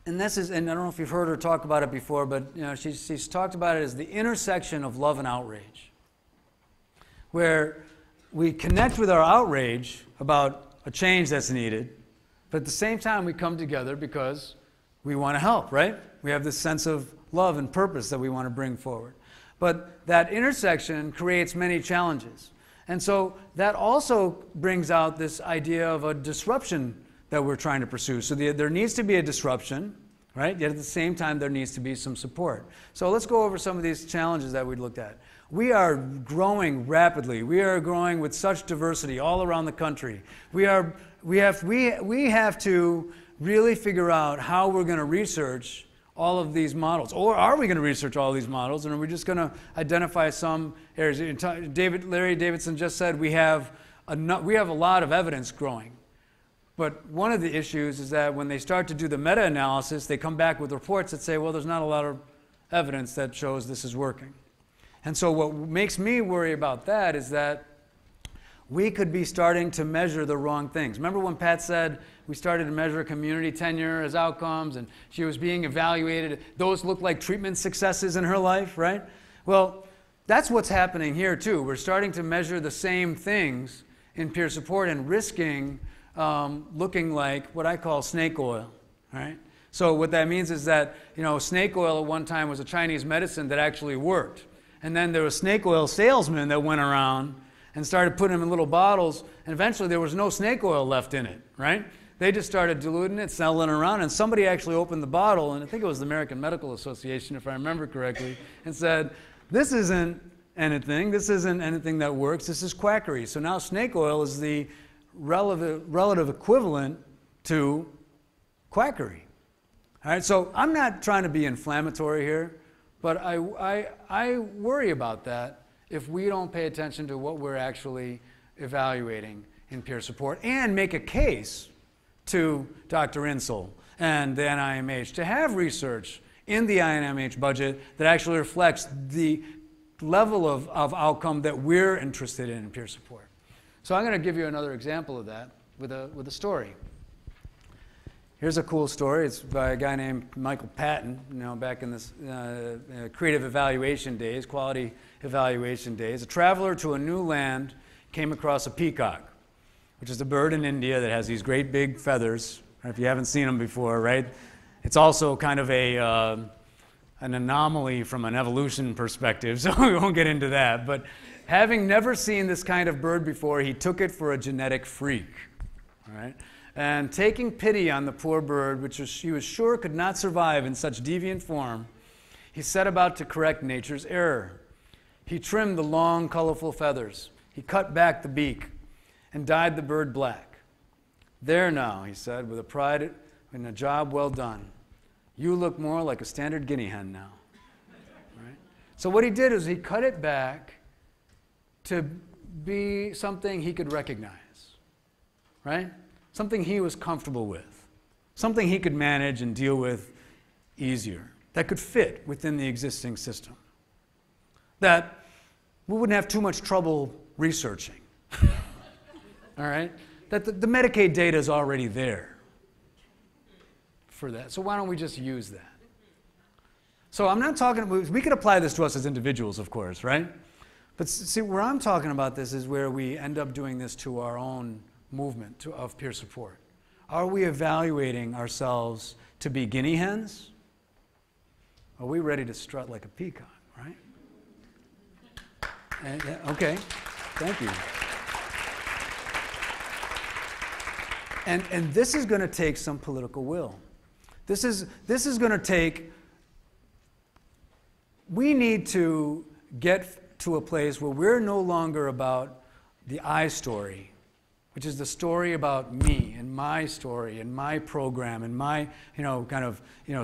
And this is, and I don't know if you've heard her talk about it before, but she's talked about it as the intersection of love and outrage, where we connect with our outrage about a change that's needed, but at the same time we come together because we want to help, right? We have this sense of love and purpose that we want to bring forward. But that intersection creates many challenges. And so that also brings out this idea of a disruption that we're trying to pursue. So there needs to be a disruption, right? Yet at the same time, there needs to be some support. So let's go over some of these challenges that we looked at. We are growing rapidly. We are growing with such diversity all around the country. We have to really figure out how we're going to research all of these models. Or are we going to research all these models, and are we just going to identify some areas? Larry Davidson just said we have a lot of evidence growing. But one of the issues is that when they start to do the meta-analysis, they come back with reports that say, well, there's not a lot of evidence that shows this is working. And so what makes me worry about that is that we could be starting to measure the wrong things. Remember when Pat said we started to measure community tenure as outcomes and she was being evaluated? Those looked like treatment successes in her life, right? Well, that's what's happening here too. We're starting to measure the same things in peer support and risking looking like what I call snake oil, right? So what that means is that, snake oil at one time was a Chinese medicine that actually worked. And then there were snake oil salesmen that went around and started putting them in little bottles, and eventually there was no snake oil left in it, right? They just started diluting it, selling it around, and somebody actually opened the bottle, and I think it was the American Medical Association, if I remember correctly, and said, this isn't anything that works, this is quackery. So now snake oil is the relative equivalent to quackery. All right, so I'm not trying to be inflammatory here, but I worry about that if we don't pay attention to what we're actually evaluating in peer support and make a case to Dr. Insel and the NIMH to have research in the INMH budget that actually reflects the level of outcome that we're interested in peer support. So I'm going to give you another example of that with a story. Here's a cool story. It's by a guy named Michael Patton, back in this creative evaluation days, quality evaluation days. A traveler to a new land came across a peacock, which is a bird in India that has these great big feathers. If you haven't seen them before, right? It's also kind of an anomaly from an evolution perspective, so we won't get into that. But having never seen this kind of bird before, he took it for a genetic freak, all right? And taking pity on the poor bird, which he was sure could not survive in such deviant form, he set about to correct nature's error. He trimmed the long, colorful feathers. He cut back the beak and dyed the bird black. There now, he said, with a pride and a job well done. You look more like a standard guinea hen now. Right? So what he did is he cut it back to be something he could recognize, right? Something he was comfortable with, something he could manage and deal with easier, that could fit within the existing system, that we wouldn't have too much trouble researching, all right? That the Medicaid data is already there for that, so why don't we just use that? So I'm not talking, we could apply this to us as individuals, of course, right? But see, where I'm talking about this is where we end up doing this to our own movement of peer support. Are we evaluating ourselves to be guinea hens? Are we ready to strut like a peacock, right? Okay, thank you. And this is going to take some political will. This is going to take, we need to get to a place where we're no longer about the I story, which is the story about me and my story and my program and my,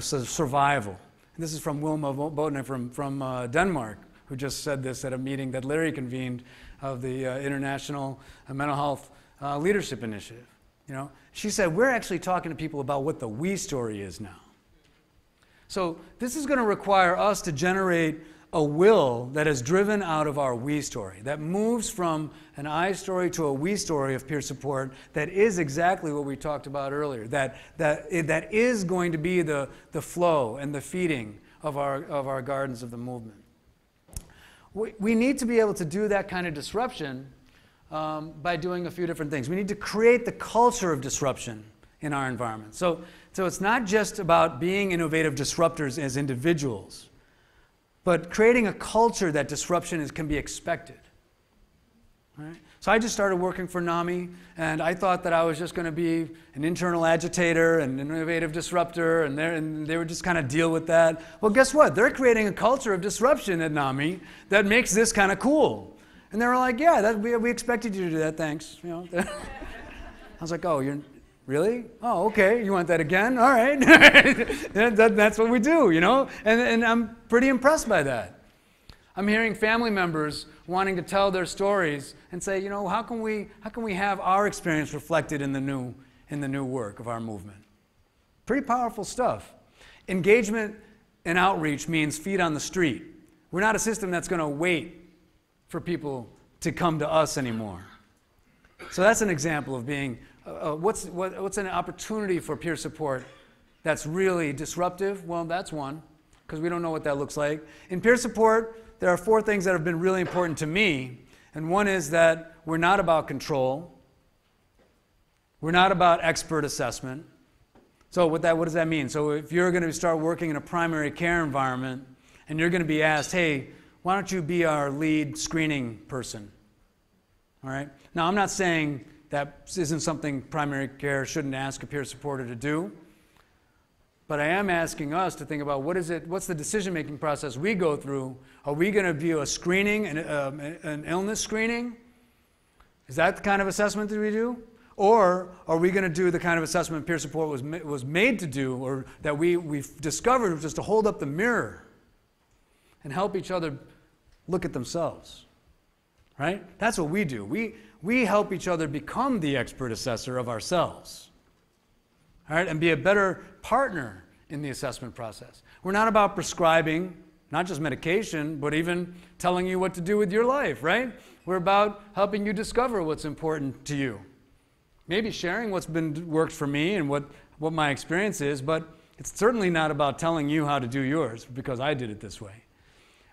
survival. And this is from Wilma Bodner from Denmark, who just said this at a meeting that Larry convened of the International Mental Health Leadership Initiative. She said, we're actually talking to people about what the we story is now. So this is going to require us to generate a will that is driven out of our we story, that moves from an I story to a we story of peer support that is exactly what we talked about earlier, that is going to be the flow and the feeding of our gardens of the movement. We need to be able to do that kind of disruption by doing a few different things. We need to create the culture of disruption in our environment. So it's not just about being innovative disruptors as individuals, but creating a culture that disruption can be expected. Right? So I just started working for NAMI, and I thought that I was just going to be an internal agitator and an innovative disruptor, and they would just kind of deal with that. Well, guess what? They're creating a culture of disruption at NAMI that makes this kind of cool. And they were like, yeah, we expected you to do that, thanks. I was like, oh, you're... Really? Oh, okay. You want that again? All right. That's what we do, And I'm pretty impressed by that. I'm hearing family members wanting to tell their stories and say, how can we have our experience reflected in the new work of our movement? Pretty powerful stuff. Engagement and outreach means feet on the street. We're not a system that's going to wait for people to come to us anymore. So that's an example of being. What's an opportunity for peer support that's really disruptive? Well, that's one, because we don't know what that looks like. In peer support, there are 4 things that have been really important to me. And one is that we're not about control. We're not about expert assessment. So what does that mean? So if you're going to start working in a primary care environment and you're going to be asked, hey, why don't you be our lead screening person? All right? Now, I'm not saying that isn't something primary care shouldn't ask a peer supporter to do, but I am asking us to think about what's the decision-making process we go through. Are we going to view a screening, an illness screening? Is that the kind of assessment that we do? Or are we going to do the kind of assessment peer support was made to do, or that we've discovered, just to hold up the mirror and help each other look at themselves? Right? That's what we do. We help each other become the expert assessor of ourselves. All right? And be a better partner in the assessment process. We're not about prescribing, not just medication, but even telling you what to do with your life, right? We're about helping you discover what's important to you. Maybe sharing what's worked for me and what my experience is, but it's certainly not about telling you how to do yours because I did it this way.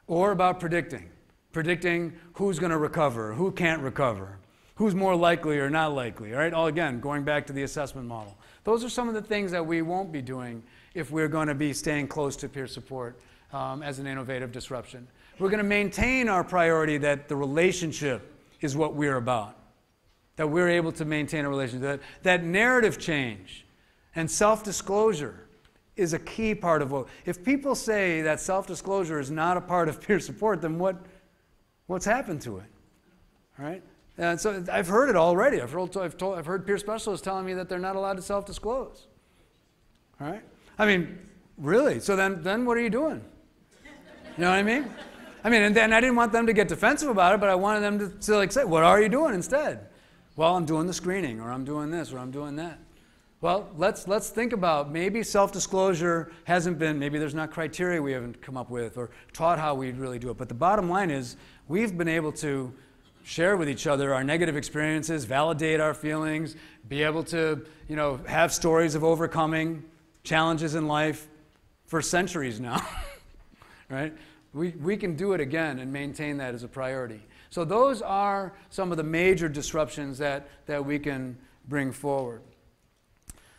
Or about predicting who's going to recover, who can't recover, who's more likely or not likely, all right? All again, going back to the assessment model. Those are some of the things that we won't be doing if we're going to be staying close to peer support as an innovative disruption. We're going to maintain our priority that the relationship is what we're about. That we're able to maintain a relationship. That narrative change and self-disclosure is a key part of what. If people say that self-disclosure is not a part of peer support, then what's happened to it? All right? And so I've heard it already. I've heard peer specialists telling me that they're not allowed to self-disclose. All right? I mean, really? So then what are you doing? You know what I mean? And then I didn't want them to get defensive about it, but I wanted them to like say, what are you doing instead? Well, I'm doing the screening, or I'm doing this, or I'm doing that. Well, let's think about maybe self-disclosure hasn't been, maybe there's not criteria we haven't come up with or taught how we really do it. But the bottom line is we've been able to share with each other our negative experiences, validate our feelings, be able to, have stories of overcoming challenges in life for centuries now, right? We can do it again and maintain that as a priority. So those are some of the major disruptions that we can bring forward.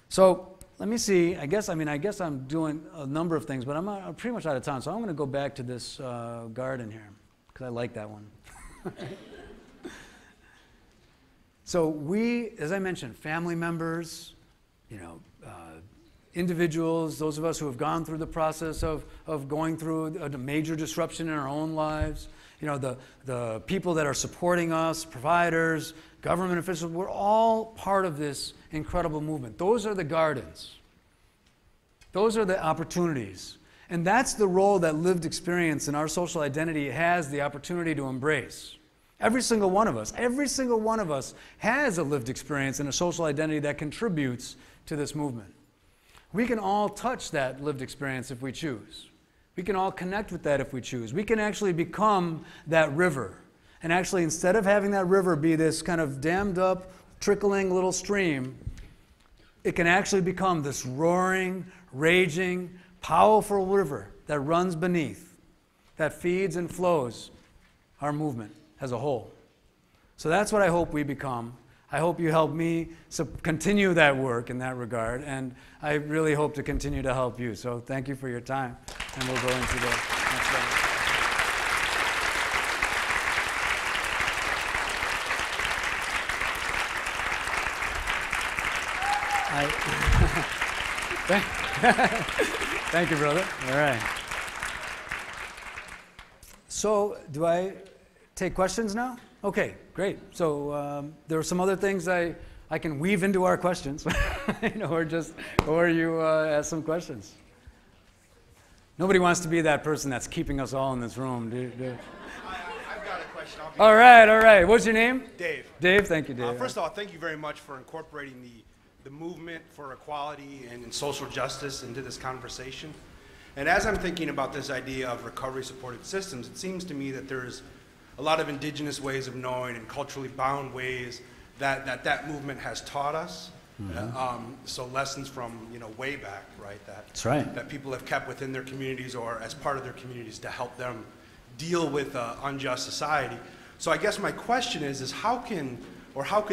So let me see. I guess I'm doing a number of things, but I'm pretty much out of time. So I'm going to go back to this garden here because I like that one. So we, as I mentioned, family members, individuals, those of us who have gone through the process of going through a major disruption in our own lives, the people that are supporting us, providers, government officials, we're all part of this incredible movement. Those are the gardens. Those are the opportunities. And that's the role that lived experience and our social identity has the opportunity to embrace. Every single one of us has a lived experience and a social identity that contributes to this movement. We can all touch that lived experience if we choose. We can all connect with that if we choose. We can actually become that river. And actually, instead of having that river be this kind of dammed up, trickling little stream, it can actually become this roaring, raging, powerful river that runs beneath, that feeds and flows our movement as a whole. So that's what I hope we become. I hope you help me continue that work in that regard, and I really hope to continue to help you. So thank you for your time, and we'll go into the next level. Thank you, brother. All right. So do I take questions now? Okay, great. So there are some other things I can weave into our questions, or you ask some questions. Nobody wants to be that person that's keeping us all in this room. I've got a question. All right. What's your name? Dave. Dave, thank you, Dave. First of all, thank you very much for incorporating the movement for equality and social justice into this conversation. And as I'm thinking about this idea of recovery-supported systems, it seems to me that there's a lot of indigenous ways of knowing and culturally bound ways that movement has taught us. Mm-hmm. So lessons from way back, right? That's right. That people have kept within their communities or as part of their communities to help them deal with unjust society. So I guess my question is how can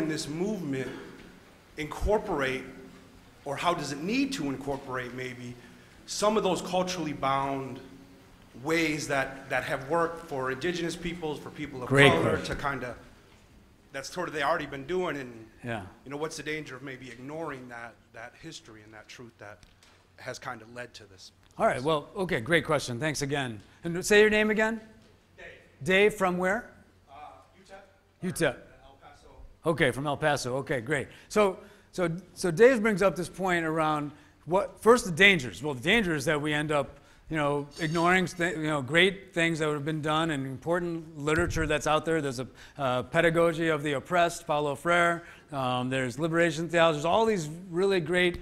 this movement incorporate, or how does it need to incorporate maybe, some of those culturally bound ways that have worked for indigenous peoples, for people of color, to kind of, that's sort of they already been doing, and you know, what's the danger of maybe ignoring that history and that truth that has kind of led to this? All right, well, okay, great question. Thanks again. And say your name again? Dave. Dave from where? UTEP. UTEP. El Paso. Okay, from El Paso. Okay, great. So Dave brings up this point around first the dangers. Well, the danger is that we end up, you know, ignoring great things that would have been done and important literature that's out there. There's a pedagogy of the oppressed, Paulo Freire. There's liberation theology. There's all these really great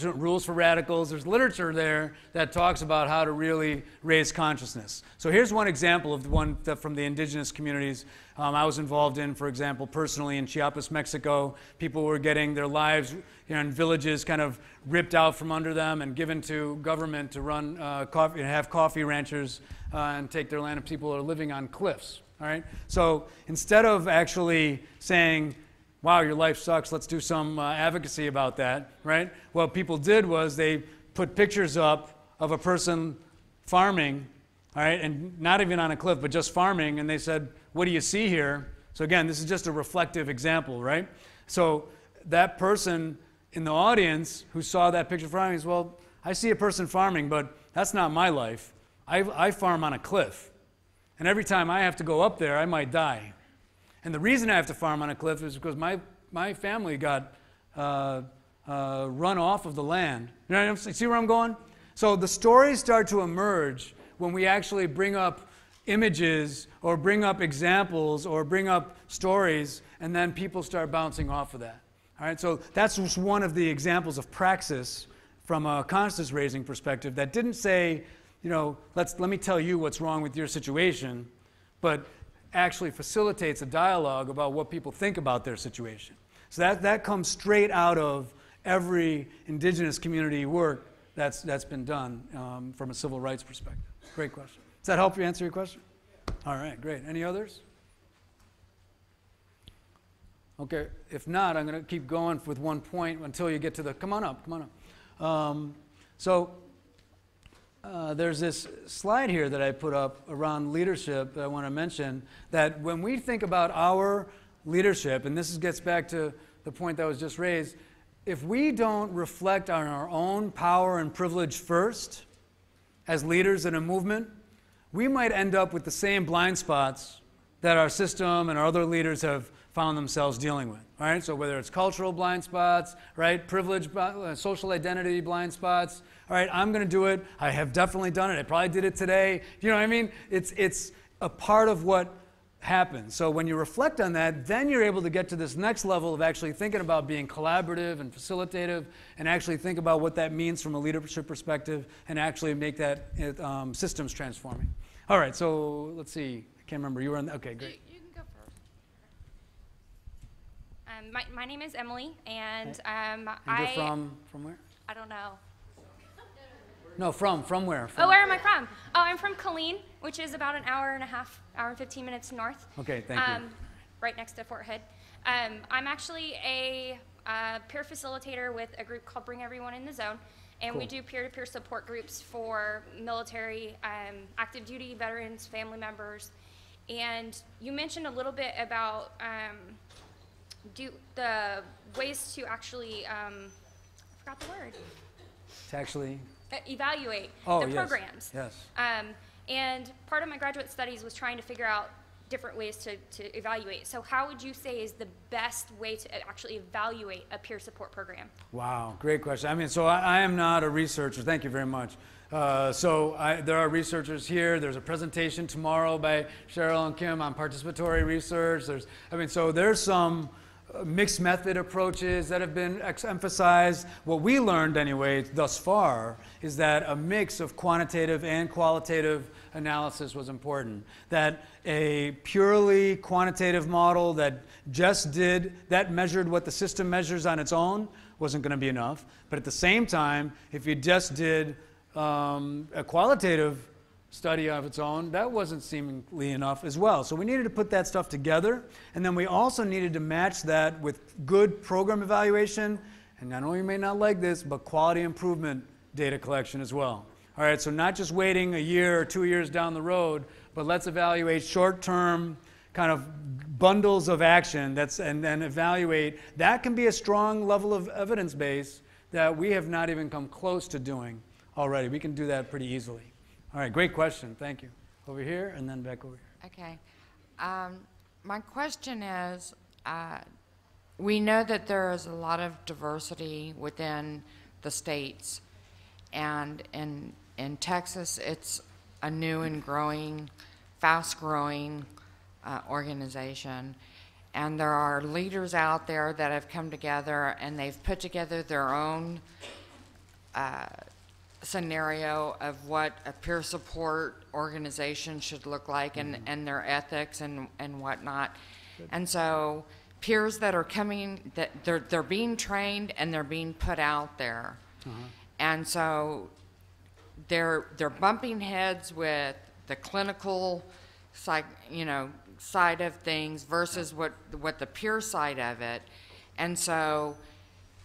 rules for radicals. There's literature there that talks about how to really raise consciousness. So here's one example of the one from the indigenous communities I was involved in, for example, personally in Chiapas, Mexico. People were getting their lives in villages kind of ripped out from under them and given to government to run coffee and have coffee ranchers and take their land, and people are living on cliffs. All right. So instead of actually saying, wow, your life sucks, let's do some advocacy about that, right? What people did was they put pictures up of a person farming, all right, and not even on a cliff, but just farming, and they said, what do you see here? So again, this is just a reflective example, right? So that person in the audience who saw that picture of farming is, well, I see a person farming, but that's not my life. I farm on a cliff, and every time I have to go up there, I might die. And the reason I have to farm on a cliff is because my family got run off of the land. You know, see where I'm going? So the stories start to emerge when we actually bring up images or bring up examples or bring up stories, and then people start bouncing off of that. All right, so that's just one of the examples of praxis from a consciousness raising perspective that didn't say, you know, let me tell you what's wrong with your situation, but actually facilitates a dialogue about what people think about their situation. So that comes straight out of every indigenous community work that's been done from a civil rights perspective. Great question. Does that help you answer your question? All right, great. Any others? Okay, if not, I'm going to keep going with one point until you get to the, come on up. There's this slide here that I put up around leadership that I want to mention, that when we think about our leadership, and this gets back to the point that was just raised, if we don't reflect on our own power and privilege first as leaders in a movement, we might end up with the same blind spots that our system and our other leaders have found themselves dealing with. All right? So whether it's cultural blind spots, right, privilege, social identity blind spots, all right, I'm going to do it. I have definitely done it. I probably did it today. You know what I mean? It's a part of what happens. So when you reflect on that, then you're able to get to this next level of actually thinking about being collaborative and facilitative, and actually think about what that means from a leadership perspective, and actually make that systems transforming. All right, so let's see. I can't remember. You were on. Okay, great. You can go first. My name is Emily, and And you're from where? I don't know. No, from where? Oh, where am I from? Oh, I'm from Colleen, which is about an hour and 15 minutes north. Okay, thank you. Right next to Fort Hood. I'm actually a peer facilitator with a group called Bring Everyone in the Zone, and we do peer-to-peer support groups for military, active duty veterans, family members. And you mentioned a little bit about the ways to actually, I forgot the word. To actually evaluate the programs. Yes. And part of my graduate studies was trying to figure out different ways to evaluate. So how would you say is the best way to actually evaluate a peer support program? Wow, great question. I mean, so I am not a researcher. Thank you very much. There are researchers here. There's a presentation tomorrow by Cheryl and Kim on participatory research. There's some mixed method approaches that have been emphasized. What we learned anyway thus far is that a mix of quantitative and qualitative analysis was important. That a purely quantitative model that measured what the system measures on its own wasn't going to be enough. But at the same time, if you just did a qualitative study of its own, that wasn't seemingly enough as well. So we needed to put that stuff together, and then we also needed to match that with good program evaluation, and I know you may not like this, but quality improvement data collection as well. All right, so not just waiting a year or 2 years down the road, but let's evaluate short-term kind of bundles of action and then evaluate. That can be a strong level of evidence base that we have not even come close to doing already. We can do that pretty easily. All right, great question. Thank you. Over here and then back over here. Okay. My question is, we know that there is a lot of diversity within the states, and in Texas, it's a new and growing, fast-growing organization. And there are leaders out there that have come together and they've put together their own scenario of what a peer support organization should look like, and their ethics and whatnot. And so peers that are coming, that they're being trained and they're being put out there. And so they're bumping heads with the clinical side of things versus what the peer side of it. And so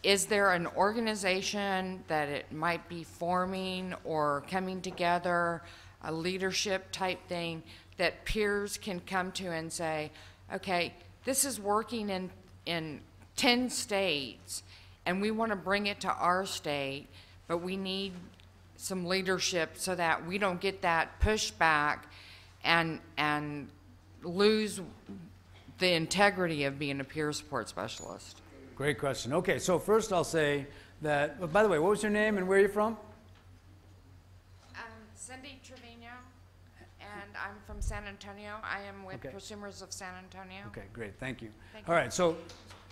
is there an organization that it might be forming or coming together, a leadership type thing that peers can come to and say, okay, this is working in 10 states and we want to bring it to our state, but we need some leadership so that we don't get that pushback and lose the integrity of being a peer support specialist? Great question. Okay, so first I'll say that, by the way, what was your name and where are you from? Cindy Trevino, and I'm from San Antonio. I am with Prosumers of San Antonio. Okay, great, thank you. Thank All you. right, so,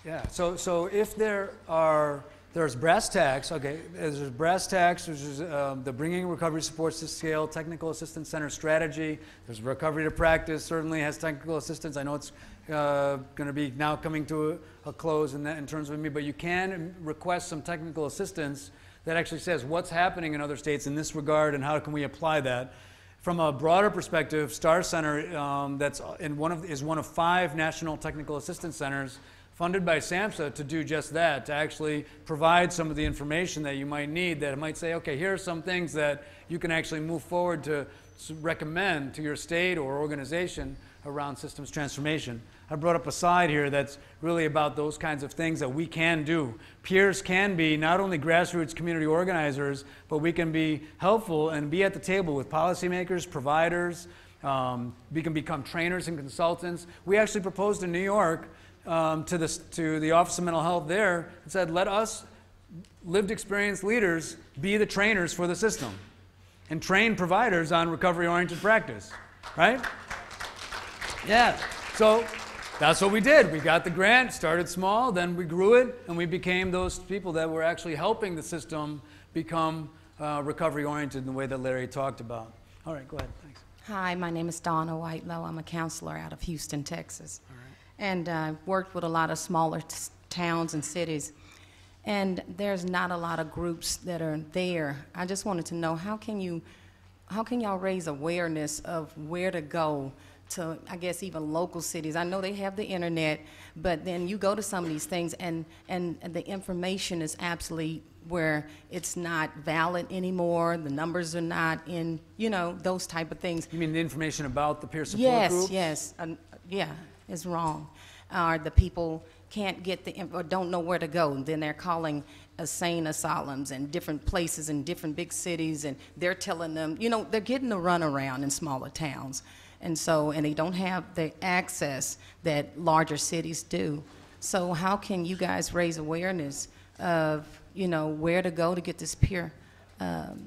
yeah, so if there's brass tacks, okay, there's brass tacks, there's the Bringing Recovery Supports to Scale Technical Assistance Center strategy, there's Recovery to Practice, certainly has technical assistance. I know it's going to be now coming to a close in terms of me, but you can request some technical assistance that actually says what's happening in other states in this regard and how can we apply that. From a broader perspective, STAR Center is one of 5 national technical assistance centers funded by SAMHSA to do just that, to actually provide some of the information that you might need, that might say, okay, here are some things that you can actually move forward to recommend to your state or organization around systems transformation. I brought up a slide here that's really about those kinds of things that we can do. Peers can be not only grassroots community organizers, but we can be helpful and be at the table with policymakers, providers. We can become trainers and consultants. We actually proposed in New York to the Office of Mental Health there and said, let us lived experience leaders be the trainers for the system and train providers on recovery-oriented practice, right? Yeah, so that's what we did. We got the grant, started small, then we grew it, and we became those people that were actually helping the system become recovery-oriented in the way that Larry talked about. All right, go ahead, thanks. Hi, my name is Donna Whitelow. I'm a counselor out of Houston, Texas. All right. And I worked with a lot of smaller towns and cities. And there's not a lot of groups that are there. I just wanted to know, how can y'all raise awareness of where to go to, I guess, even local cities? I know they have the internet, but then you go to some of these things and the information is absolutely where it's not valid anymore, the numbers are not in, those type of things. You mean the information about the peer support groups? Yes, yeah, it's wrong. Or the people can't get or don't know where to go, and then they're calling insane asylums and different places in different big cities, and they're telling them, they're getting the runaround in smaller towns. And they don't have the access that larger cities do. So how can you guys raise awareness of, where to go to get this peer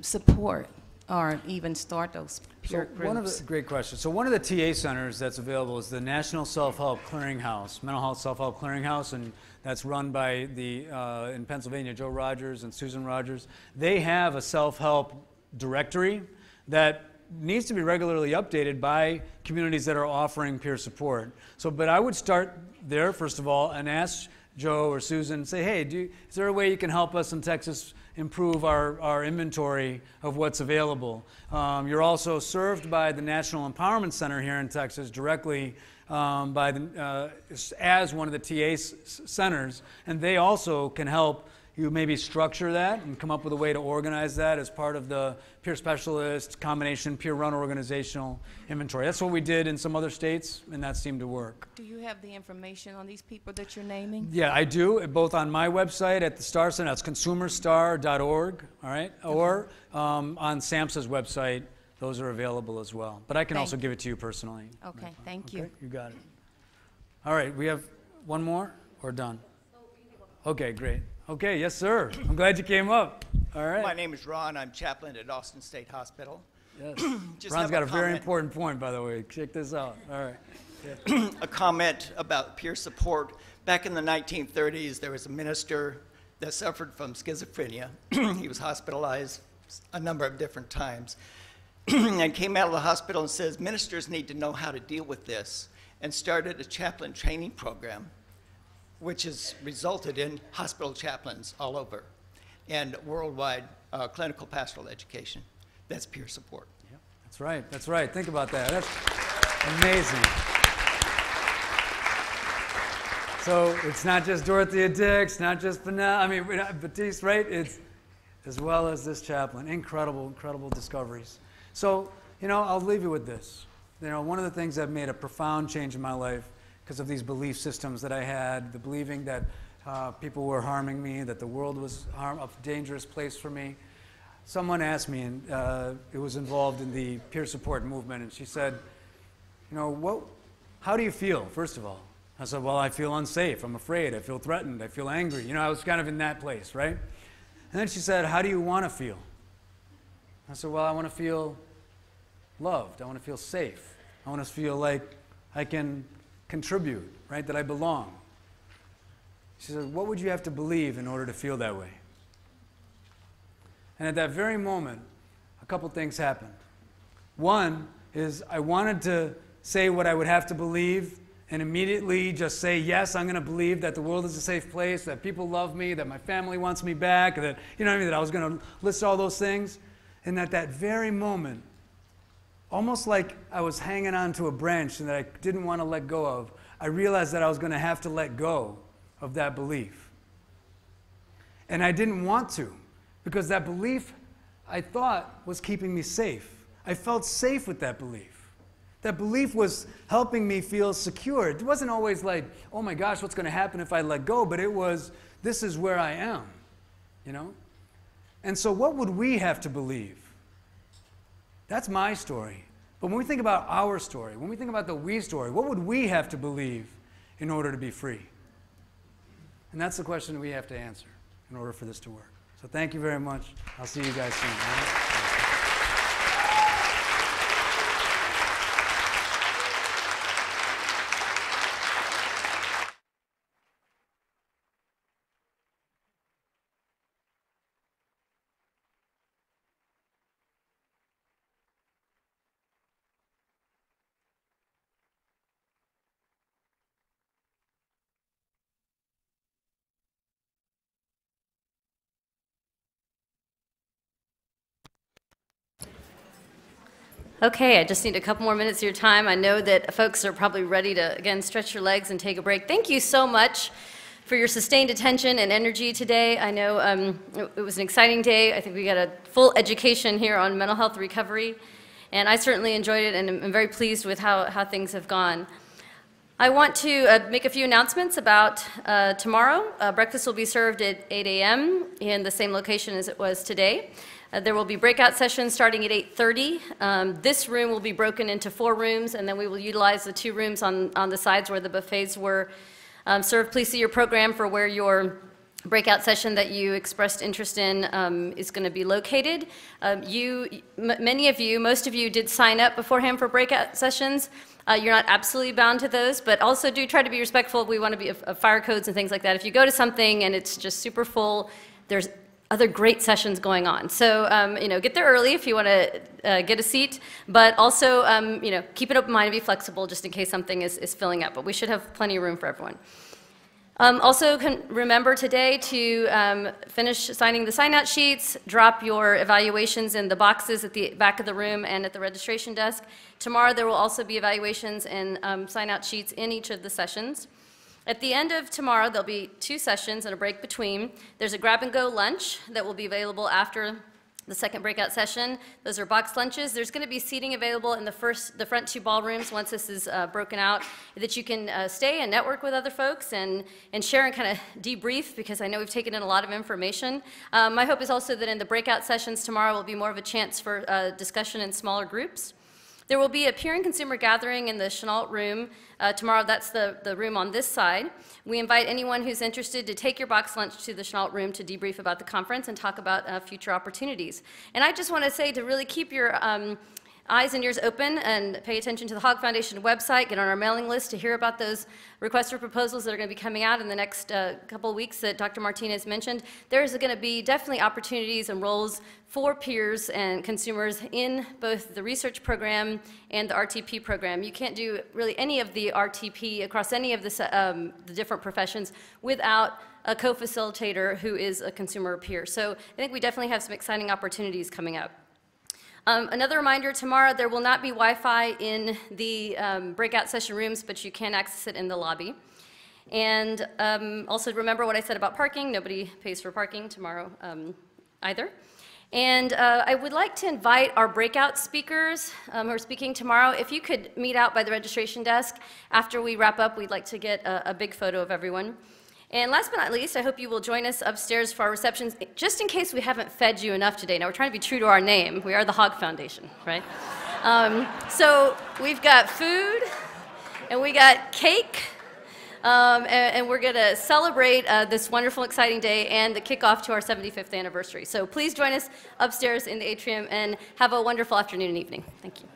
support, or even start those peer groups? Great question. So one of the TA centers that's available is the National Self-Help Clearinghouse, Mental Health Self-Help Clearinghouse, and that's run by in Pennsylvania, Joe Rogers and Susan Rogers. They have a self-help directory that needs to be regularly updated by communities that are offering peer support. But I would start there, first of all, and ask Joe or Susan, say, hey, is there a way you can help us in Texas improve our inventory of what's available? You're also served by the National Empowerment Center here in Texas directly as one of the TA centers, and they also can help you maybe structure that and come up with a way to organize that as part of the peer specialist combination peer run organizational inventory. That's what we did in some other states, and that seemed to work. Do you have the information on these people that you're naming? Yeah, I do, both on my website at the Star Center, that's consumerstar.org, all right, or on SAMHSA's website. Those are available as well. But I can also give it to you personally. Okay, thank you. You got it. All right, we have one more or done? Okay, great. Okay, yes, sir. I'm glad you came up. All right. My name is Ron. I'm chaplain at Austin State Hospital. Yes. Ron's got a very important point, by the way. Check this out. All right. Yeah. A comment about peer support. Back in the 1930s, there was a minister that suffered from schizophrenia. He was hospitalized a number of different times and came out of the hospital and says, ministers need to know how to deal with this, and started a chaplain training program, which has resulted in hospital chaplains all over and worldwide clinical pastoral education. That's peer support. Yep. That's right. That's right. Think about that. That's amazing. So it's not just Dorothea Dix, not just Batiste, right? It's as well as this chaplain. Incredible, incredible discoveries. So, I'll leave you with this. One of the things that made a profound change in my life because of these belief systems that I had, the believing that people were harming me, that the world was a dangerous place for me. Someone asked me, and it was involved in the peer support movement, and she said, how do you feel, first of all? I said, well, I feel unsafe, I'm afraid, I feel threatened, I feel angry. I was kind of in that place, right? And then she said, how do you want to feel? I said, well, I want to feel loved, I want to feel safe, I want to feel like I can contribute, right, that I belong. She said, what would you have to believe in order to feel that way? And at that very moment, a couple things happened. One is I wanted to say what I would have to believe and immediately just say, yes, I'm going to believe that the world is a safe place, that people love me, that my family wants me back, that, that I was going to list all those things. And at that very moment, almost like I was hanging on to a branch and that I didn't want to let go of, I realized that I was going to have to let go of that belief. And I didn't want to, because that belief, I thought, was keeping me safe. I felt safe with that belief. That belief was helping me feel secure. It wasn't always like, oh my gosh, what's going to happen if I let go? But it was, this is where I am, And so what would we have to believe? That's my story. But when we think about our story, when we think about the we story, what would we have to believe in order to be free? And that's the question we have to answer in order for this to work. So thank you very much. I'll see you guys soon. All right? Okay, I just need a couple more minutes of your time. I know that folks are probably ready to, again, stretch your legs and take a break. Thank you so much for your sustained attention and energy today. I know it was an exciting day. I think we got a full education here on mental health recovery, and I certainly enjoyed it, and I'm very pleased with how things have gone. I want to make a few announcements about tomorrow. Breakfast will be served at 8 a.m. in the same location as it was today. There will be breakout sessions starting at 8:30. This room will be broken into 4 rooms, and then we will utilize the 2 rooms on the sides where the buffets were served. Please see your program for where your breakout session that you expressed interest in is going to be located. Most of you did sign up beforehand for breakout sessions. You're not absolutely bound to those, but also do try to be respectful. We want to be of fire codes and things like that. If you go to something and it's just super full, there's other great sessions going on. So, get there early if you want to get a seat, but also, keep an open mind and be flexible just in case something is filling up. But we should have plenty of room for everyone. Also, remember today to finish signing the sign-out sheets, drop your evaluations in the boxes at the back of the room and at the registration desk. Tomorrow there will also be evaluations and sign-out sheets in each of the sessions. At the end of tomorrow, there'll be 2 sessions and a break between. There's a grab-and-go lunch that will be available after the second breakout session. Those are boxed lunches. There's going to be seating available in the front 2 ballrooms once this is broken out, that you can stay and network with other folks and share and kind of debrief, because I know we've taken in a lot of information. My hope is also that in the breakout sessions tomorrow will be more of a chance for discussion in smaller groups. There will be a peer and consumer gathering in the Chenault room tomorrow. That's the room on this side. We invite anyone who's interested to take your box lunch to the Chenault room to debrief about the conference and talk about future opportunities. And I just want to say to really keep your eyes and ears open and pay attention to the Hogg Foundation website, get on our mailing list to hear about those requests for proposals that are going to be coming out in the next couple of weeks that Dr. Martinez mentioned. There's going to be definitely opportunities and roles for peers and consumers in both the research program and the RTP program. You can't do really any of the RTP across any of the different professions without a co-facilitator who is a consumer or peer. So I think we definitely have some exciting opportunities coming up. Another reminder, tomorrow there will not be Wi-Fi in the breakout session rooms, but you can access it in the lobby. And also remember what I said about parking. Nobody pays for parking tomorrow either. And I would like to invite our breakout speakers who are speaking tomorrow. If you could meet out by the registration desk after we wrap up, we'd like to get a big photo of everyone. And last but not least, I hope you will join us upstairs for our receptions, just in case we haven't fed you enough today. Now, we're trying to be true to our name. We are the Hogg Foundation, right? So we've got food, and we got cake, and we're going to celebrate this wonderful, exciting day and the kickoff to our 75th anniversary. So please join us upstairs in the atrium, and have a wonderful afternoon and evening. Thank you.